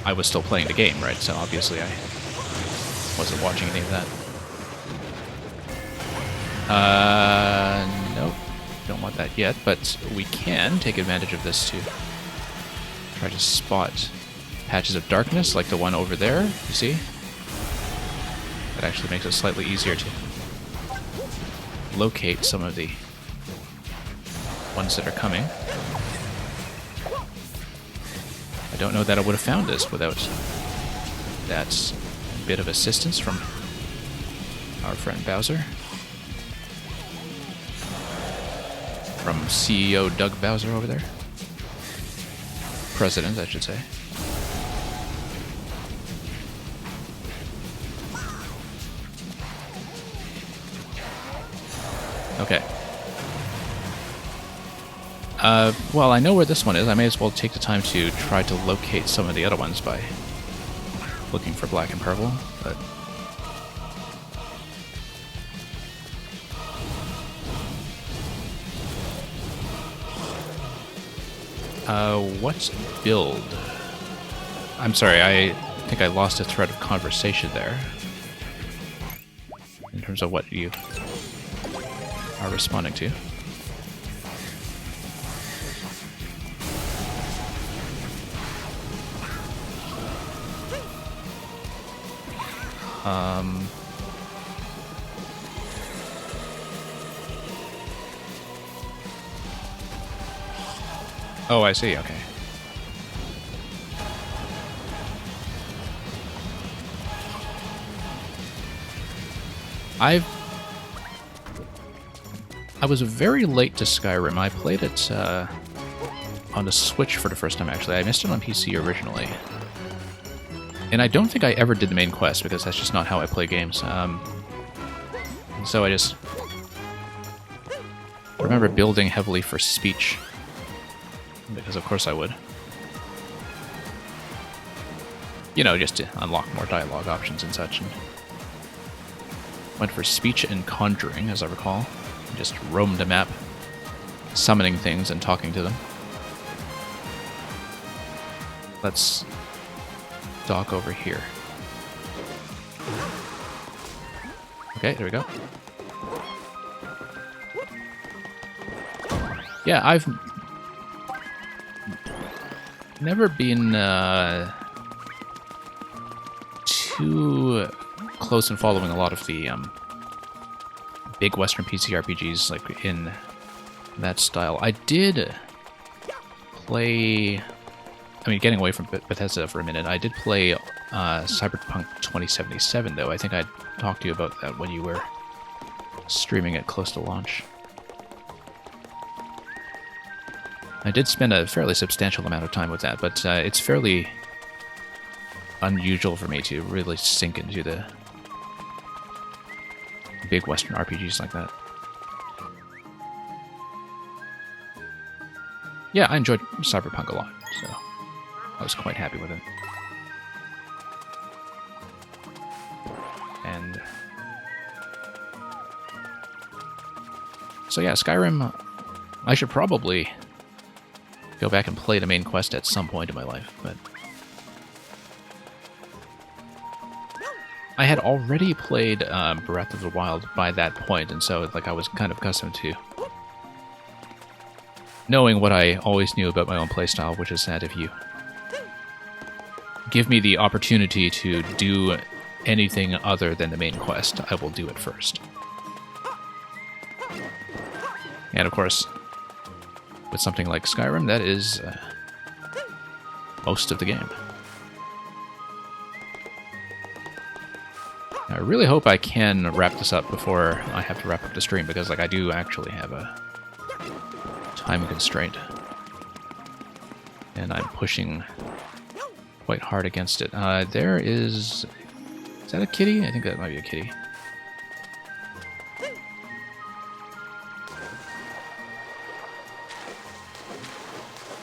I was still playing the game, right? So obviously I wasn't watching any of that. Nope. Don't want that yet, but we can take advantage of this to try to spot patches of darkness like the one over there, you see? That actually makes it slightly easier to locate some of the ones that are coming. I don't know that I would have found this without that bit of assistance from our friend Bowser. From CEO Doug Bowser over there. President, I should say. Okay. Well, I know where this one is. I may as well take the time to try to locate some of the other ones by looking for black and purple, but... What's build? I'm sorry, I think I lost a thread of conversation there. In terms of what you are responding to. Oh, I see, okay. I was very late to Skyrim. I played it on the Switch for the first time, actually. I missed it on PC originally. And I don't think I ever did the main quest, because that's just not how I play games. So I just remember building heavily for speech. Because of course I would. You know, just to unlock more dialogue options and such. And went for speech and conjuring, as I recall. Just roamed the map, summoning things and talking to them. Let's dock over here. Okay, there we go. Yeah, I've never been too close in following a lot of the big Western PC RPGs, like in that style. I did play... I mean, getting away from Bethesda for a minute, I did play Cyberpunk 2077, though. I think I talked to you about that when you were streaming it close to launch. I did spend a fairly substantial amount of time with that, but it's fairly unusual for me to really sink into the big Western RPGs like that. Yeah, I enjoyed Cyberpunk a lot, so I was quite happy with it. And so yeah, Skyrim, I should probably go back and play the main quest at some point in my life, but I had already played Breath of the Wild by that point, and so like I was kind of accustomed to knowing what I always knew about my own playstyle, which is that if you give me the opportunity to do anything other than the main quest, I will do it first. And of course, with something like Skyrim, that is most of the game. I really hope I can wrap this up before I have to wrap up the stream, because like I do actually have a time constraint. And I'm pushing quite hard against it. There is... Is that a kitty? I think that might be a kitty.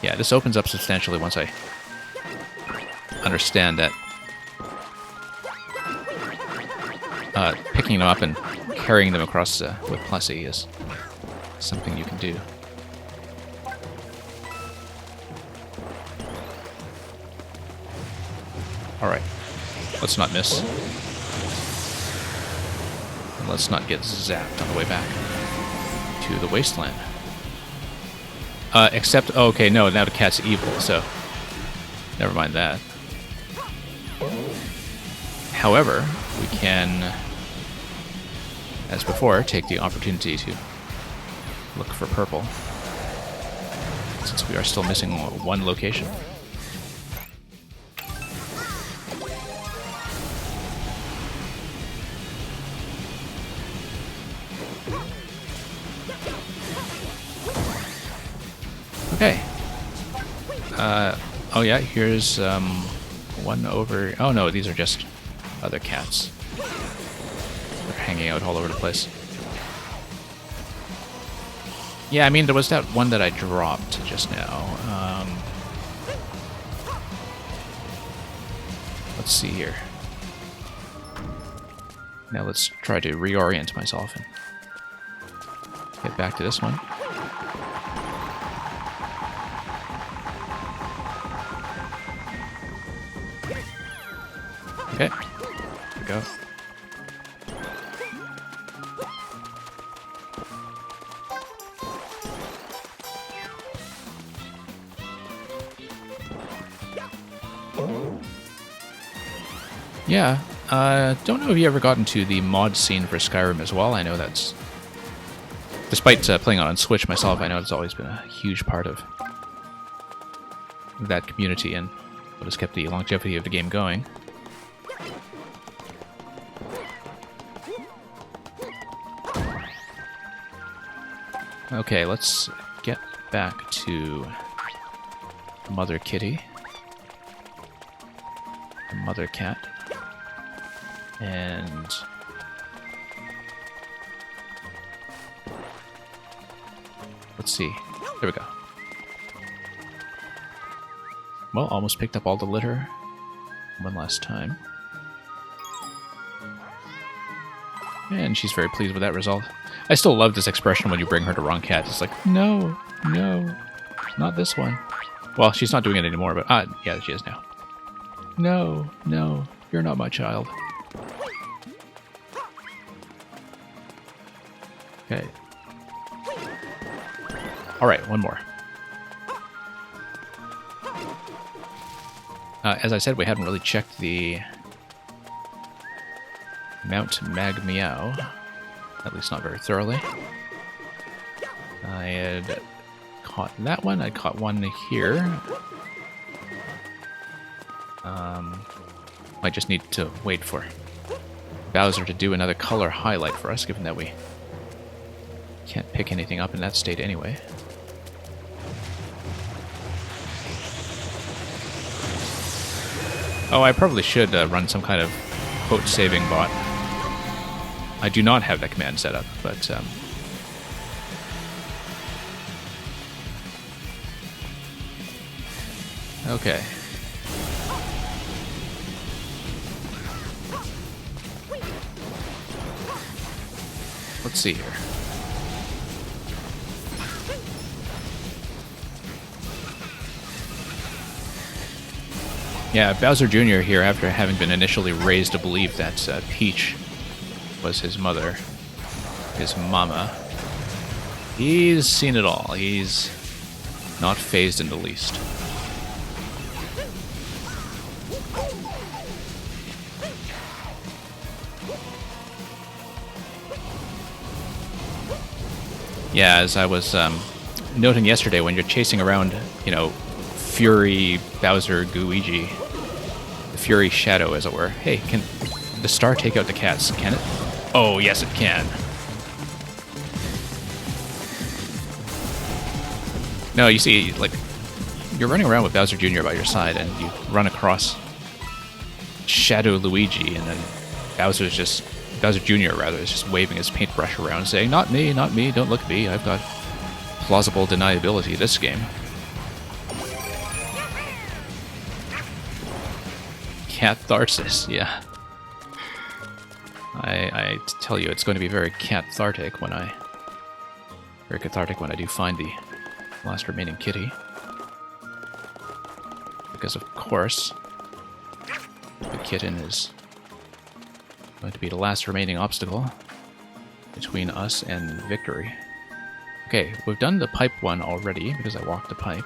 Yeah, this opens up substantially once I understand that picking them up and carrying them across with Plessy is something you can do. Alright, let's not miss. Let's not get zapped on the way back to the wasteland. Except, oh, okay, no, now the cat's evil, so never mind that. However, we can, as before, take the opportunity to look for purple, since we are still missing one location. Okay. Oh yeah, here's one over... Oh no, these are just other cats. They're hanging out all over the place. Yeah, I mean, there was that one that I dropped just now. Let's see here. Now let's try to reorient myself and get back to this one. Okay, there we go. Yeah, don't know if you ever got into the mod scene for Skyrim as well. I know that's... Despite playing on Switch myself, I know it's always been a huge part of that community and what has kept the longevity of the game going. Okay, let's get back to Mother Kitty. The Mother Cat. And... let's see. There we go. Well, almost picked up all the litter one last time. And she's very pleased with that result. I still love this expression when you bring her to wrong cat. It's like, no, no, not this one. Well, she's not doing it anymore, but yeah, she is now. No, no, you're not my child. Okay. Alright, one more. As I said, we hadn't really checked the Mount Mag Meow. At least not very thoroughly. I had caught that one. I caught one here. Might just need to wait for Bowser to do another color highlight for us, given that we can't pick anything up in that state anyway. Oh, I probably should run some kind of quote-saving bot. I do not have that command set up, but... okay. Let's see here. Yeah, Bowser Jr. here, after having been initially raised to believe that Peach was his mother, his mama, he's seen it all. He's not fazed in the least. Yeah, as I was noting yesterday, when you're chasing around, you know, Fury, Bowser, Gooigi, the Fury Shadow, as it were. Hey, can the star take out the cats? Can it? Oh, yes, it can. No, you see, like, you're running around with Bowser Jr. by your side, and you run across Shadow Luigi, and then Bowser Jr. rather, is just waving his paintbrush around, saying, not me, don't look at me, I've got plausible deniability this game. Catharsis, yeah. I tell you, it's going to be very cathartic when I do find the last remaining kitty. Because of course, the kitten is going to be the last remaining obstacle between us and victory. Okay, we've done the pipe one already because I walked the pipe.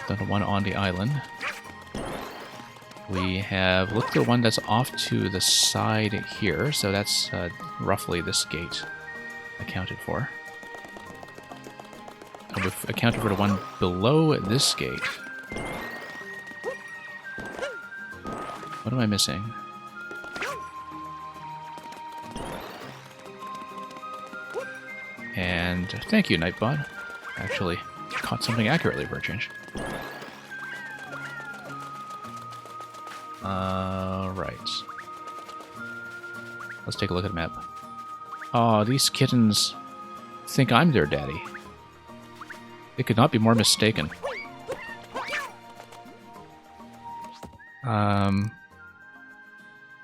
Done the one on the island. We have looked at one that's off to the side here, so that's roughly this gate accounted for. And we've accounted for the one below this gate. What am I missing? And thank you, Nightbot. Actually, caught something accurately for a change. Right. Let's take a look at the map. Oh, these kittens think I'm their daddy. They could not be more mistaken.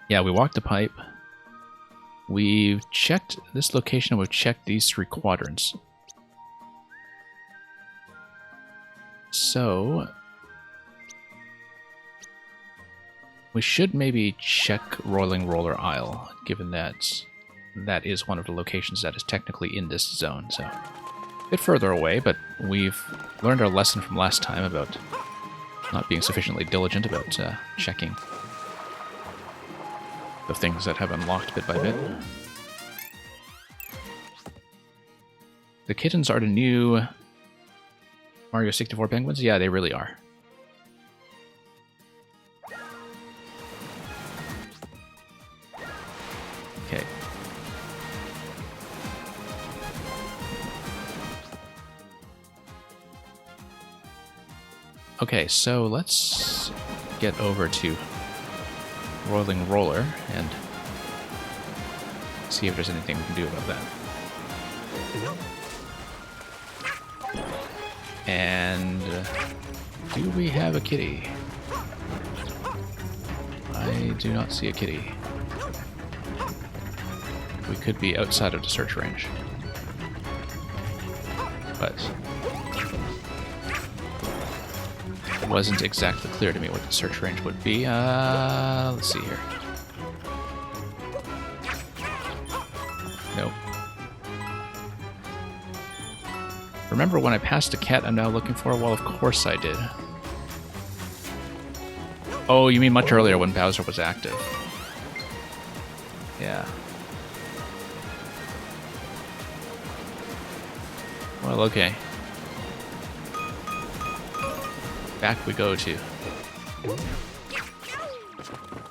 Yeah, we walked the pipe. We've checked this location and we've checked these 3 quadrants. So we should maybe check Rolling Roller Isle, given that that is one of the locations that is technically in this zone. So a bit further away, but we've learned our lesson from last time about not being sufficiently diligent about checking the things that have unlocked bit by bit. The kittens are the new Mario 64 penguins? Yeah, they really are. Okay. Okay, so let's get over to Rolling Roller and see if there's anything we can do about that. And do we have a kitty? I do not see a kitty. We could be outside of the search range. But it wasn't exactly clear to me what the search range would be. Let's see here. Nope. Remember when I passed a cat I'm now looking for? Well, of course I did. Oh, you mean much earlier when Bowser was active. Yeah. Well, okay. Back we go to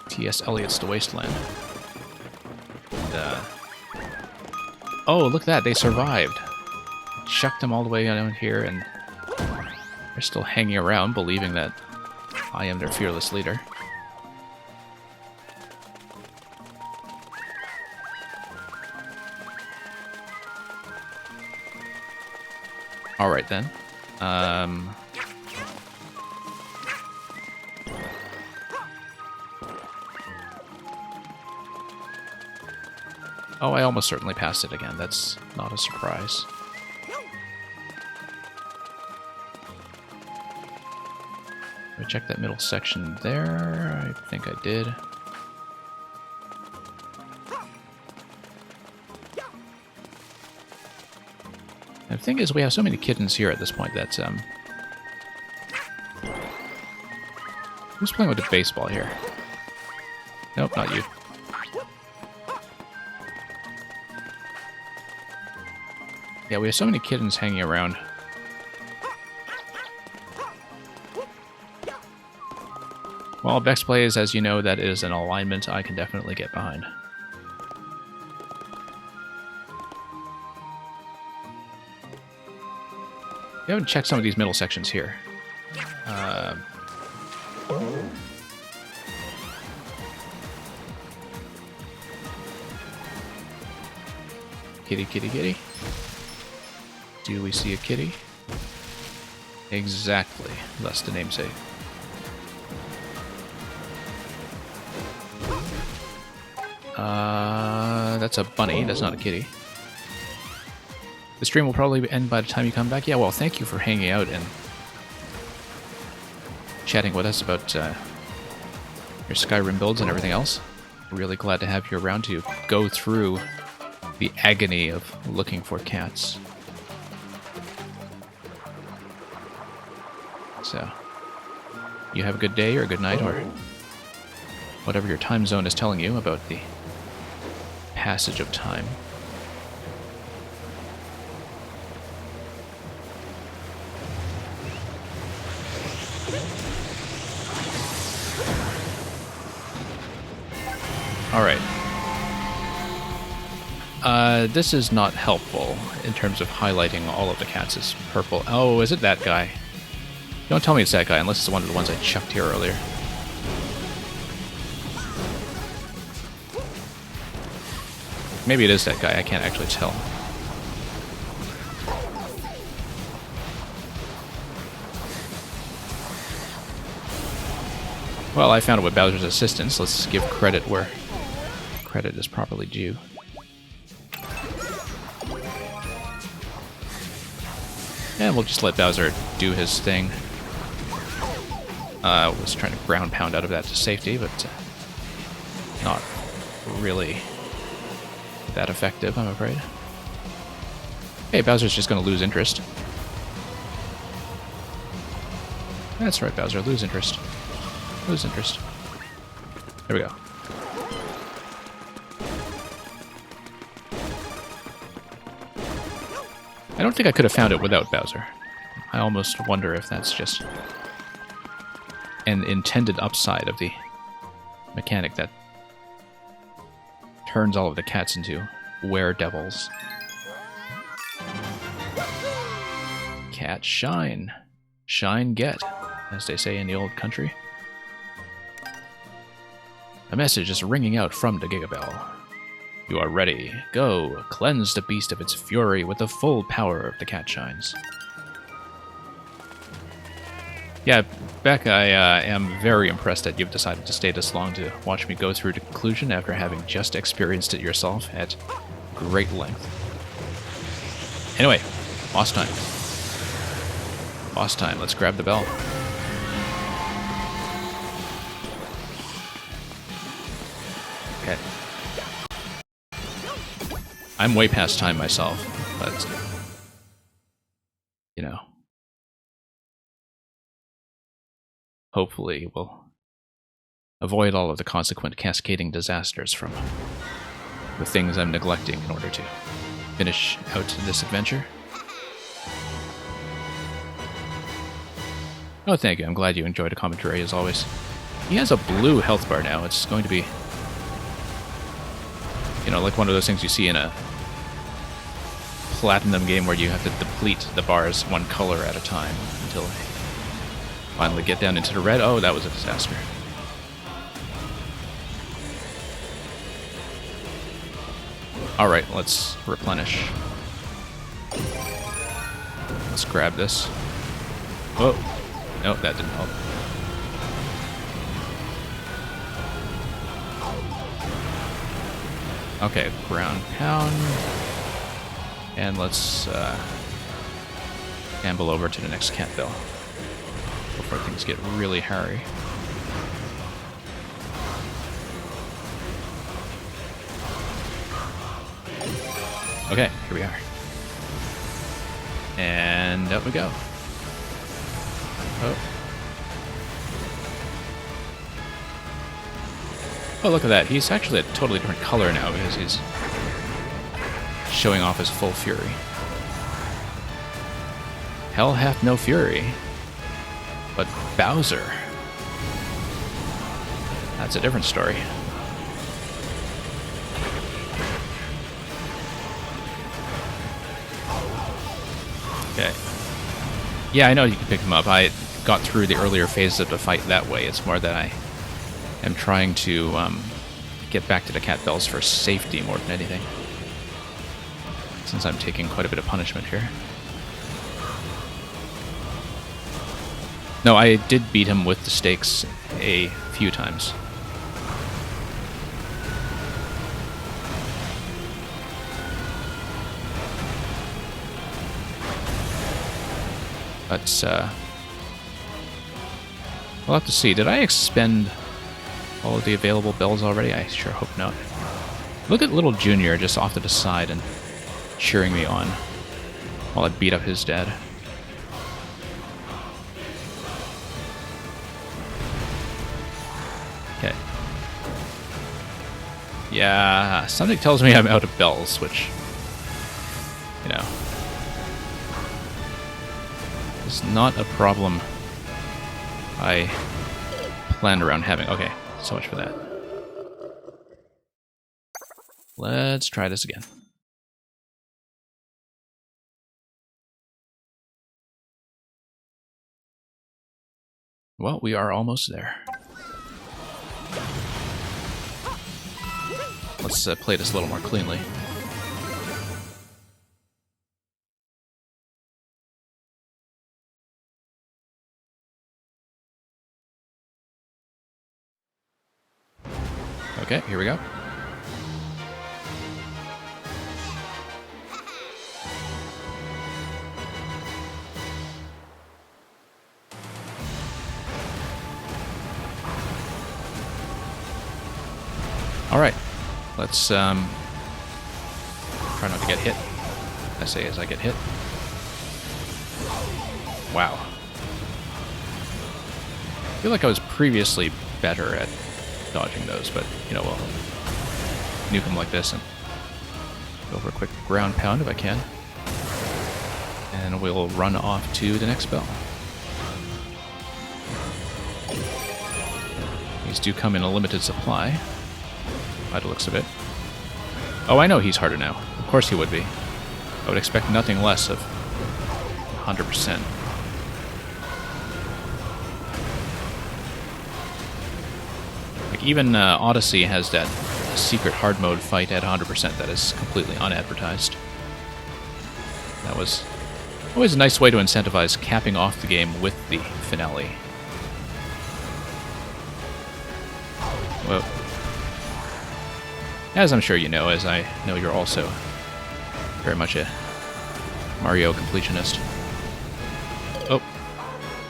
T.S. Eliot's The Wasteland. And, oh, look at that, they survived. Chucked them all the way down here, and they're still hanging around, believing that I am their fearless leader. Alright then. Oh, I almost certainly passed it again. That's not a surprise. Did I check that middle section there? I think I did. And the thing is, we have so many kittens here at this point that, who's playing with the baseball here? Nope, not you. Yeah, we have so many kittens hanging around. Well, Vex plays, as you know, that is an alignment I can definitely get behind. We haven't checked some of these middle sections here. Kitty, kitty, kitty. Do we see a kitty? Exactly. That's the namesake. That's a bunny. That's not a kitty. The stream will probably end by the time you come back. Yeah, well, thank you for hanging out and chatting with us about your Skyrim builds and everything else. Really glad to have you around to go through the agony of looking for cats. So, you have a good day or a good night or whatever your time zone is telling you about the passage of time. Alright. This is not helpful in terms of highlighting all of the cats as purple. Oh, is it that guy? Don't tell me it's that guy, unless it's one of the ones I chucked here earlier. Maybe it is that guy, I can't actually tell. Well, I found it with Bowser's assistance. Let's give credit where credit is properly due. And we'll just let Bowser do his thing. Was trying to ground pound out of that to safety, but not really that effective, I'm afraid. Hey, Bowser's just going to lose interest. That's right, Bowser, lose interest. Lose interest. There we go. I don't think I could have found it without Bowser. I almost wonder if that's just an intended upside of the mechanic that turns all of the cats into were-devils. Cat shine. Shine get, as they say in the old country. A message is ringing out from the Gigabell. You are ready. Go. Cleanse the beast of its fury with the full power of the cat shines. Yeah, Beck, I am very impressed that you've decided to stay this long to watch me go through the conclusion after having just experienced it yourself at great length. Anyway, boss time. Boss time. Let's grab the bell. Okay. I'm way past time myself, but, you know, hopefully we'll avoid all of the consequent cascading disasters from the things I'm neglecting in order to finish out this adventure. Oh, thank you. I'm glad you enjoyed a commentary, as always. He has a blue health bar now. It's going to be, you know, like one of those things you see in a platinum game where you have to deplete the bars one color at a time until they finally get down into the red. Oh, that was a disaster. Alright, let's replenish. Let's grab this. Whoa. No, that didn't help. Okay, ground pound. And let's amble over to the next cat bell before things get really hairy. Okay, here we are. And up we go. Oh. Oh, look at that. He's actually a totally different color now because he's showing off his full fury. Hell hath no fury, but Bowser. That's a different story. Okay. Yeah, I know you can pick him up. I got through the earlier phases of the fight that way. It's more that I am trying to get back to the cat bells for safety more than anything, since I'm taking quite a bit of punishment here. No, I did beat him with the stakes a few times. But, we'll have to see. Did I expend all of the available bells already? I sure hope not. Look at little Junior just off to the side and cheering me on while I beat up his dad. Okay. Yeah, something tells me I'm out of bells, which, you know, is not a problem I planned around having. Okay, so much for that. Let's try this again. Well, we are almost there. Let's play this a little more cleanly. Okay, here we go. Alright, let's try not to get hit. I say as I get hit. Wow. I feel like I was previously better at dodging those, but, you know, we'll nuke them like this and go for a quick ground pound if I can. And we'll run off to the next bell. These do come in a limited supply, by the looks of it. Oh, I know he's harder now. Of course he would be. I would expect nothing less of 100%. Like, even Odyssey has that secret hard mode fight at 100% that is completely unadvertised. That was always a nice way to incentivize capping off the game with the finale. Whoa. As I'm sure you know, as I know you're also very much a Mario completionist. Oh.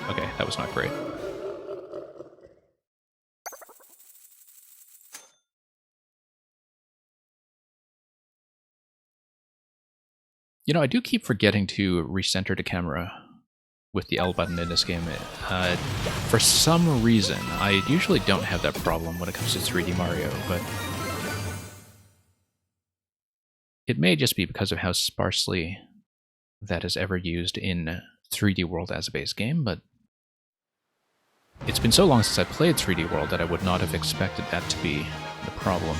Okay, that was not great. You know, I do keep forgetting to recenter the camera with the L button in this game. For some reason, I usually don't have that problem when it comes to 3D Mario, but it may just be because of how sparsely that is ever used in 3D World as a base game, but it's been so long since I played 3D World that I would not have expected that to be the problem.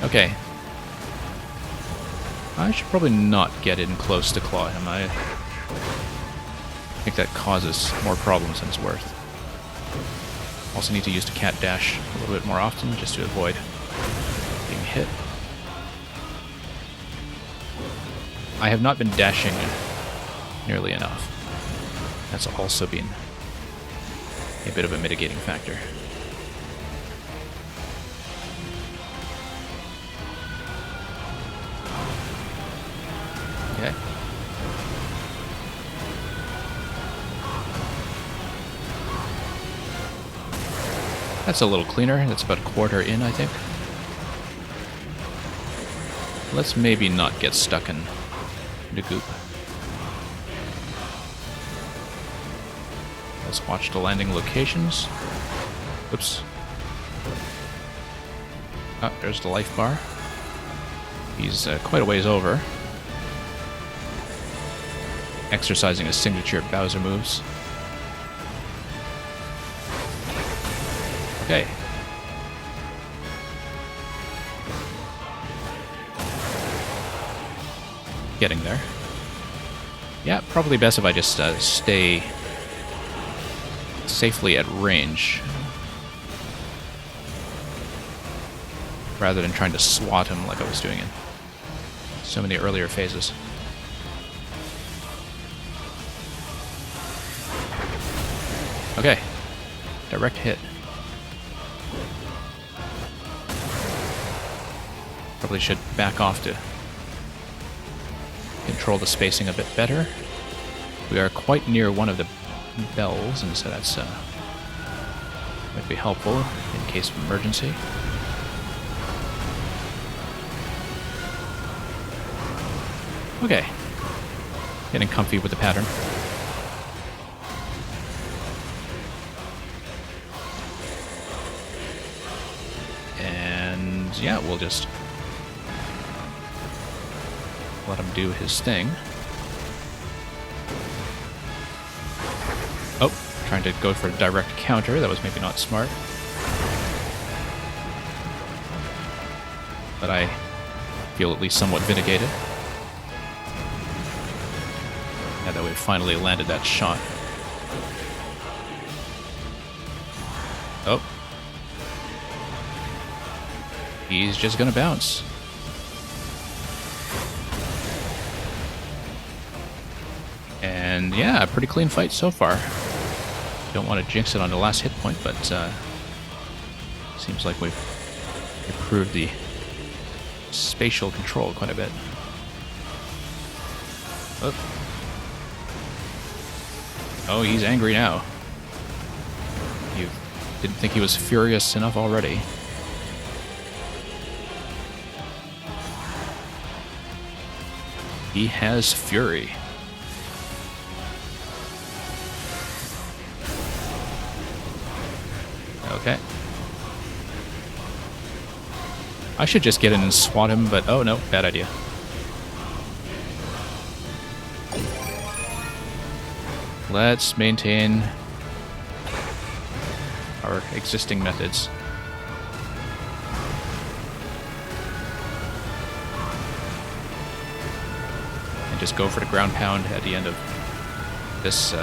Okay. I should probably not get in close to claw him. I think that causes more problems than it's worth. Also need to use the cat dash a little bit more often just to avoid being hit. I have not been dashing nearly enough. That's also been a bit of a mitigating factor. Okay. That's a little cleaner. That's about a quarter in, I think. Let's maybe not get stuck in the goop. Let's watch the landing locations. Oops. Ah, there's the life bar. He's quite a ways over. Exercising his signature Bowser moves. Okay. Getting there. Yeah, probably best if I just stay safely at range rather than trying to swat him like I was doing in so many earlier phases. Okay. Direct hit. Probably should back off to control the spacing a bit better. We are quite near one of the bells, and so that's might be helpful in case of emergency. Okay. Getting comfy with the pattern. And yeah, we'll just let him do his thing. Oh, trying to go for a direct counter. That was maybe not smart. But I feel at least somewhat vindicated. Now that we've finally landed that shot. Oh. He's just gonna bounce. And yeah, a pretty clean fight so far. Don't want to jinx it on the last hit point, but seems like we've improved the spatial control quite a bit. Oh, he's angry now. You didn't think he was furious enough already. He has fury. Okay. I should just get in and swat him, but oh no, bad idea. Let's maintain our existing methods. And just go for the ground pound at the end of this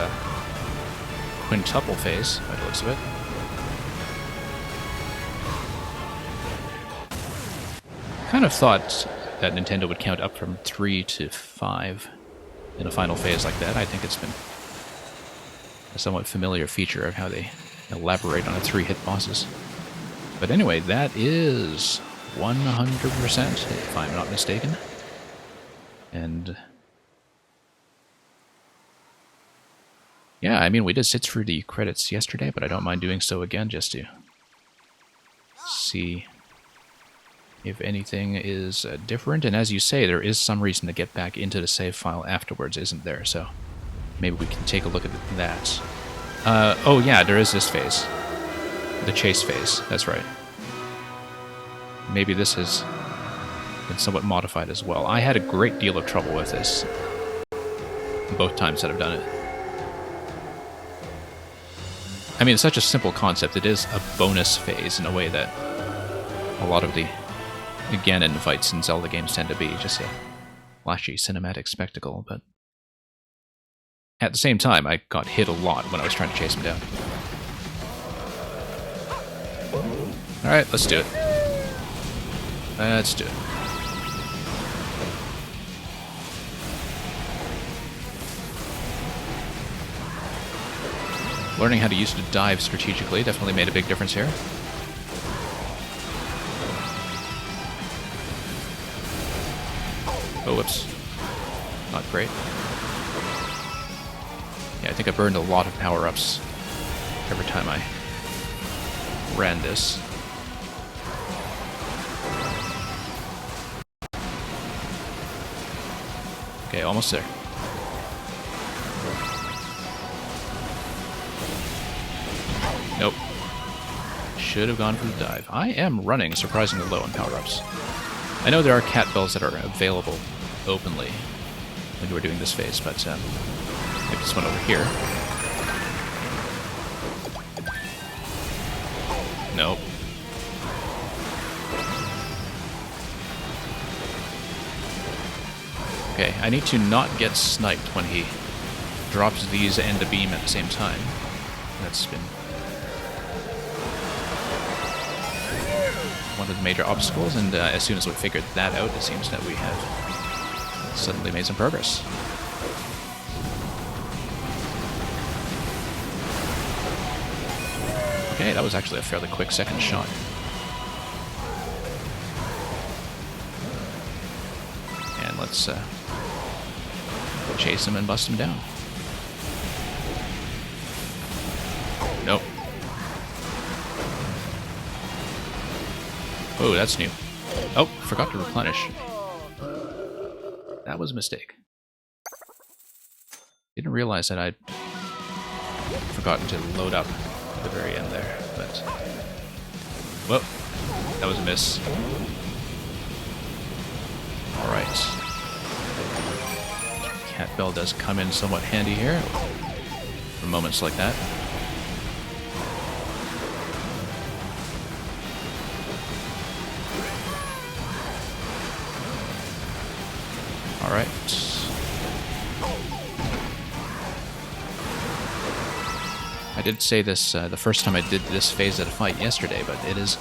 quintuple phase, by the looks of it. Kind of thought that Nintendo would count up from 3 to 5 in a final phase like that. I think it's been a somewhat familiar feature of how they elaborate on the 3-hit bosses. But anyway, that is 100%, if I'm not mistaken. And yeah, I mean, we did sit through the credits yesterday, but I don't mind doing so again just to see if anything is different. And as you say, there is some reason to get back into the save file afterwards, isn't there? So maybe we can take a look at that. Oh yeah, there is this phase. The chase phase, that's right. Maybe this has been somewhat modified as well. I had a great deal of trouble with this both times that I've done it. I mean, it's such a simple concept. It is a bonus phase in a way that a lot of the Ganon fights in Zelda games tend to be. Just a flashy cinematic spectacle, but at the same time, I got hit a lot when I was trying to chase him down. Alright, let's do it. Let's do it. Learning how to use the dive strategically definitely made a big difference here. Oh, whoops. Not great. Yeah, I think I burned a lot of power-ups every time I ran this. Okay, almost there. Nope. Should have gone for the dive. I am running surprisingly low on power-ups. I know there are cat bells that are available openly when we're doing this phase, but like this one over here. Nope. Okay, I need to not get sniped when he drops these and the beam at the same time. That's been one of the major obstacles, and as soon as we figured that out, it seems that we have suddenly made some progress. Okay, that was actually a fairly quick second shot. And let's chase him and bust him down. Oh, that's new. Oh, forgot to replenish. That was a mistake. Didn't realize that I'd forgotten to load up at the very end there, but... Whoa, that was a miss. Alright. Cat Bell does come in somewhat handy here, for moments like that. Alright. I did say this the first time I did this phase of the fight yesterday, but it is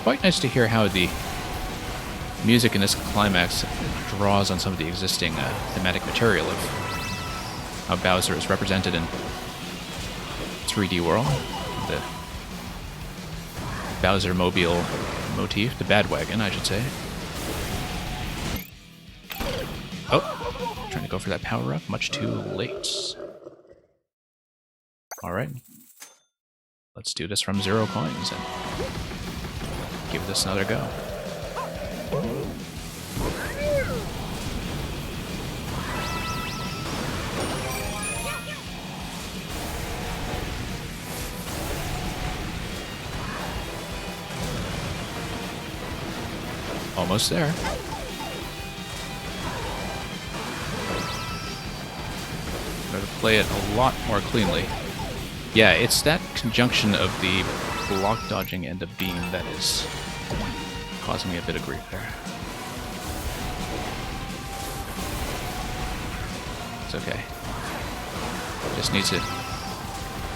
quite nice to hear how the music in this climax draws on some of the existing thematic material of how Bowser is represented in 3D World. The Bowser Mobile motif, the Badwagon, I should say. Oh, trying to go for that power-up, much too late. Alright, let's do this from 0 coins and give this another go. Almost there. Better play it a lot more cleanly. Yeah, it's that conjunction of the block dodging and the beam that is causing me a bit of grief there. It's okay. Just need to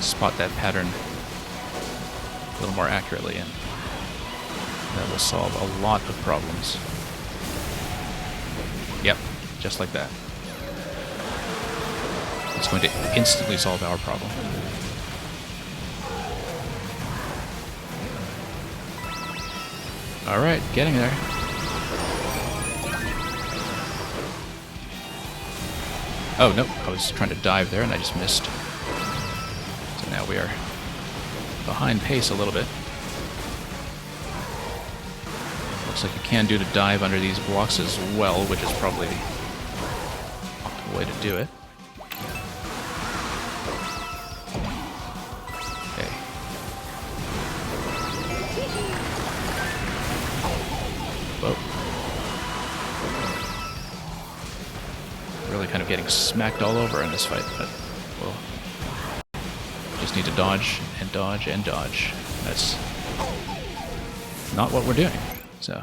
spot that pattern a little more accurately, and that will solve a lot of problems. Yep, just like that. It's going to instantly solve our problem. Alright, getting there. Oh, no, I was trying to dive there and I just missed. So now we are behind pace a little bit. Looks like you can do the dive under these blocks as well, which is probably the optimal way to do it. Really kind of getting smacked all over in this fight, but we'll just need to dodge and dodge and dodge. That's not what we're doing, so...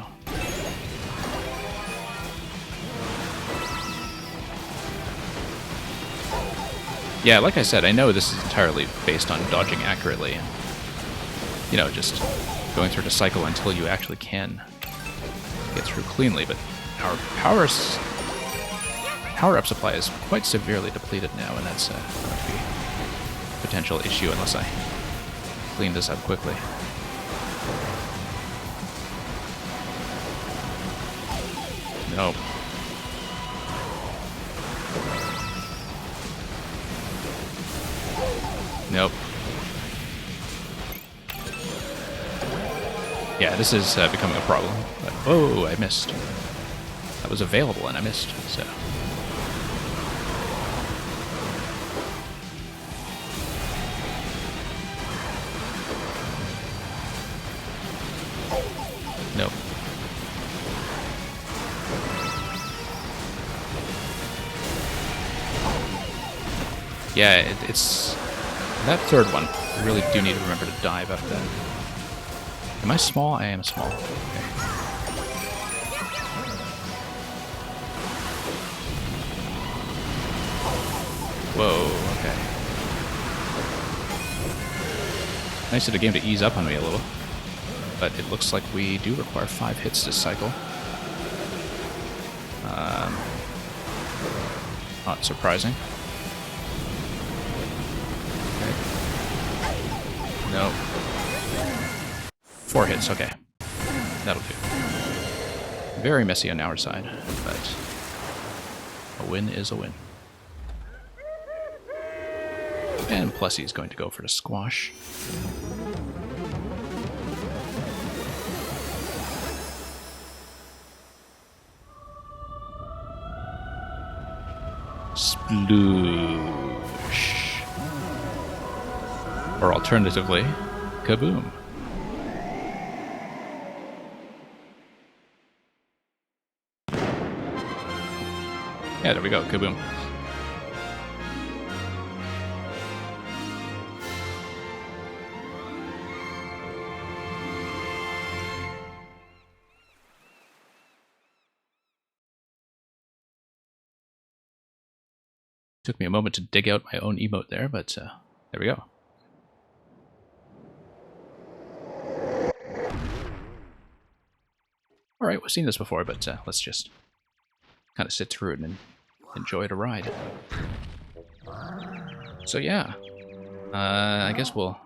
Yeah, like I said, I know this is entirely based on dodging accurately and, you know, just going through the cycle until you actually can get through cleanly, but our power-up supply is quite severely depleted now, and that's going to be a potential issue unless I clean this up quickly. Nope. Nope. Yeah, this is becoming a problem. But, oh, I missed. That was available and I missed, so... Nope. Yeah, it's... That third one, I really do need to remember to dive after that. Am I small? I am small. Okay. Whoa, okay. Nice of the game to ease up on me a little. But it looks like we do require 5 hits this cycle. Not surprising. Okay. No. 4 hits, okay. That'll do. Very messy on our side, but a win is a win. And Plessy is going to go for the squash. Sploosh. Or alternatively, kaboom. Yeah, there we go, kaboom. Took me a moment to dig out my own emote there, but there we go. Alright, we've seen this before, but let's just kind of sit through it and enjoy the ride. So yeah, I guess we'll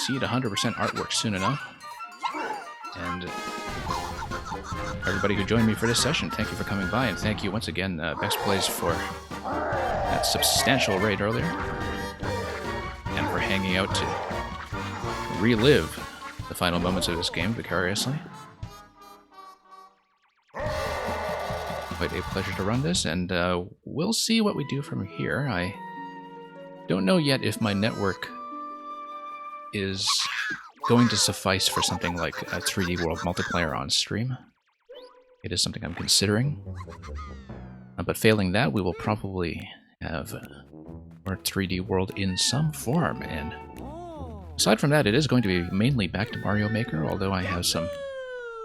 see the 100% artwork soon enough. And everybody who joined me for this session, thank you for coming by, and thank you once again, Bex Plays, for that substantial raid earlier, and for hanging out to relive the final moments of this game vicariously. Quite a pleasure to run this, and we'll see what we do from here. I don't know yet if my network is going to suffice for something like a 3D World multiplayer on stream. It is something I'm considering. But failing that, we will probably have our 3D World in some form. And aside from that, it is going to be mainly back to Mario Maker, although I have some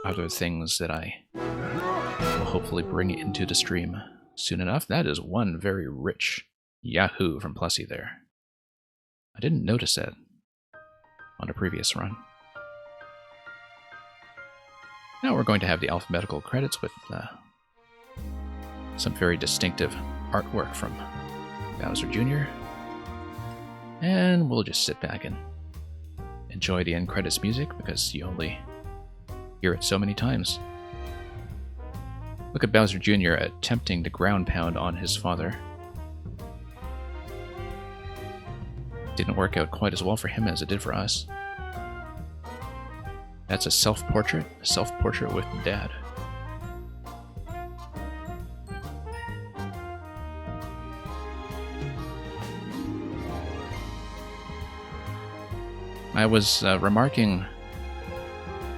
other things that I will hopefully bring into the stream soon enough. That is one very rich Yahoo from Plessy there. I didn't notice that on a previous run. Now we're going to have the alphabetical credits with some very distinctive artwork from Bowser Jr. And we'll just sit back and enjoy the end credits music because you only hear it so many times. Look at Bowser Jr. attempting to ground pound on his father. Didn't work out quite as well for him as it did for us. That's a self-portrait with Dad. I was remarking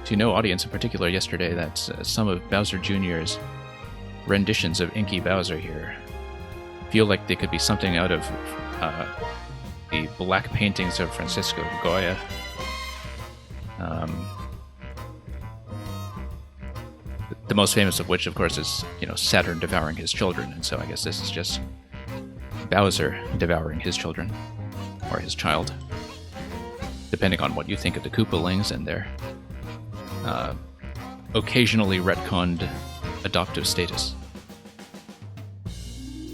to no audience in particular yesterday that some of Bowser Jr.'s renditions of Inky Bowser here feel like they could be something out of the black paintings of Francisco Goya. The most famous of which, of course, is, Saturn devouring his children, and so I guess this is just Bowser devouring his children, or his child, depending on what you think of the Koopalings and their occasionally retconned adoptive status.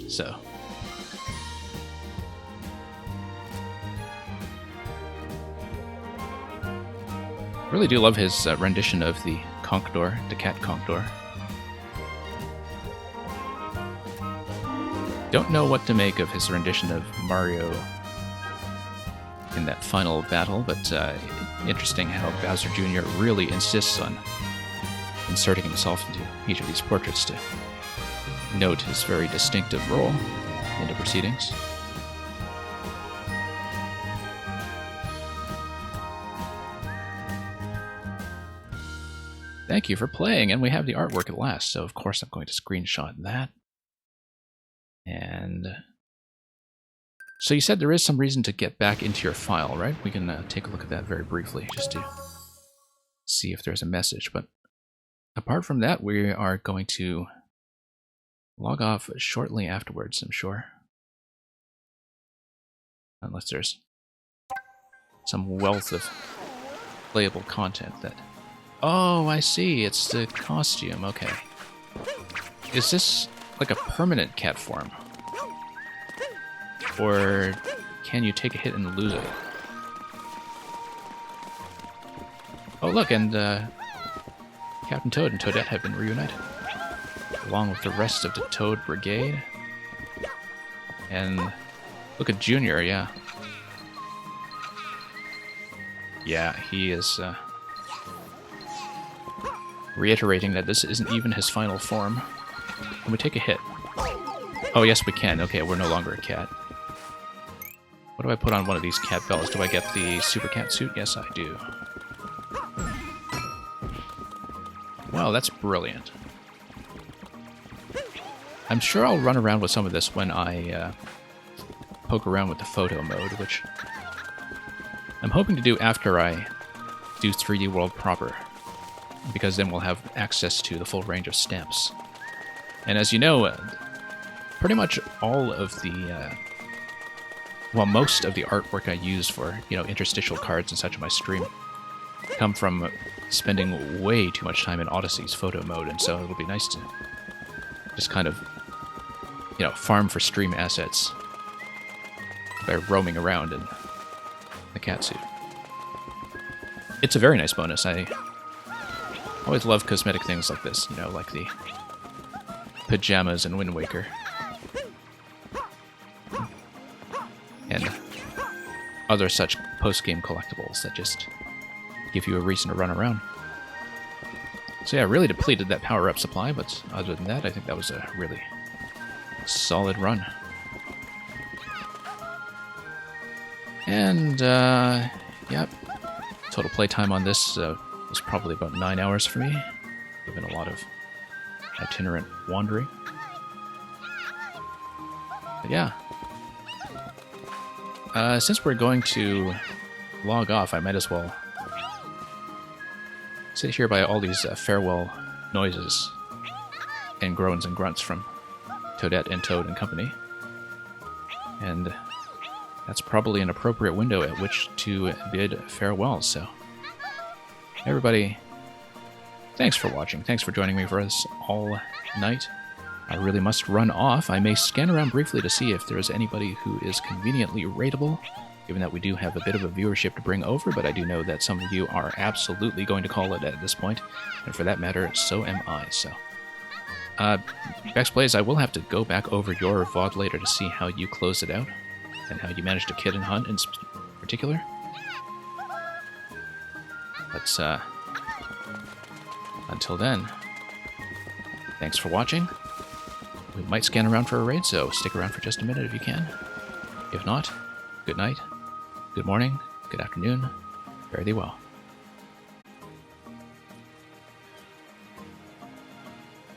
So, really do love his rendition of the Conkdor, the cat Conkdor. Don't know what to make of his rendition of Mario in that final battle, but interesting how Bowser Jr. really insists on inserting himself into each of these portraits to note his very distinctive role in the proceedings. Thank you for playing, and we have the artwork at last, so of course I'm going to screenshot that. And so you said there is some reason to get back into your file, right? We can take a look at that very briefly, just to see if there's a message. But apart from that, we are going to log off shortly afterwards, I'm sure. Unless there's some wealth of playable content that... Oh, I see. It's the costume. Okay. Is this like a permanent cat form? Or can you take a hit and lose it? Oh, look, and Captain Toad and Toadette have been reunited, along with the rest of the Toad Brigade. And look at Junior, yeah. Yeah, he is... reiterating that this isn't even his final form. And we take a hit. Oh, yes, we can. Okay, we're no longer a cat. What do I put on one of these cat bells? Do I get the super cat suit? Yes, I do. Wow, that's brilliant. I'm sure I'll run around with some of this when I poke around with the photo mode, which I'm hoping to do after I do 3D World proper, because then we'll have access to the full range of stamps. And as you know, pretty much all of the, well, most of the artwork I use for, you know, interstitial cards and such on my stream come from spending way too much time in Odyssey's photo mode, and so it'll be nice to just kind of, you know, farm for stream assets by roaming around in the catsuit. It's a very nice bonus. I always love cosmetic things like this, you know, like the pajamas in Wind Waker. And other such post-game collectibles that just give you a reason to run around. So yeah, I really depleted that power-up supply, but other than that, I think that was a really solid run. And, yep, total playtime on this was probably about 9 hours for me, given a lot of itinerant wandering. But yeah. Since we're going to log off, I might as well sit here by all these farewell noises and groans and grunts from Toadette and Toad and company. And that's probably an appropriate window at which to bid farewell. So, everybody, thanks for watching. Thanks for joining me for this all night. I really must run off. I may scan around briefly to see if there is anybody who is conveniently rateable, given that we do have a bit of a viewership to bring over, but I do know that some of you are absolutely going to call it at this point, and for that matter, so am I. So, Bex Blaze, I will have to go back over your VOD later to see how you closed it out, and how you managed to kid and hunt in particular. But, until then, thanks for watching. We might scan around for a raid, so stick around for just a minute if you can. If not, good night, good morning, good afternoon, fare thee well.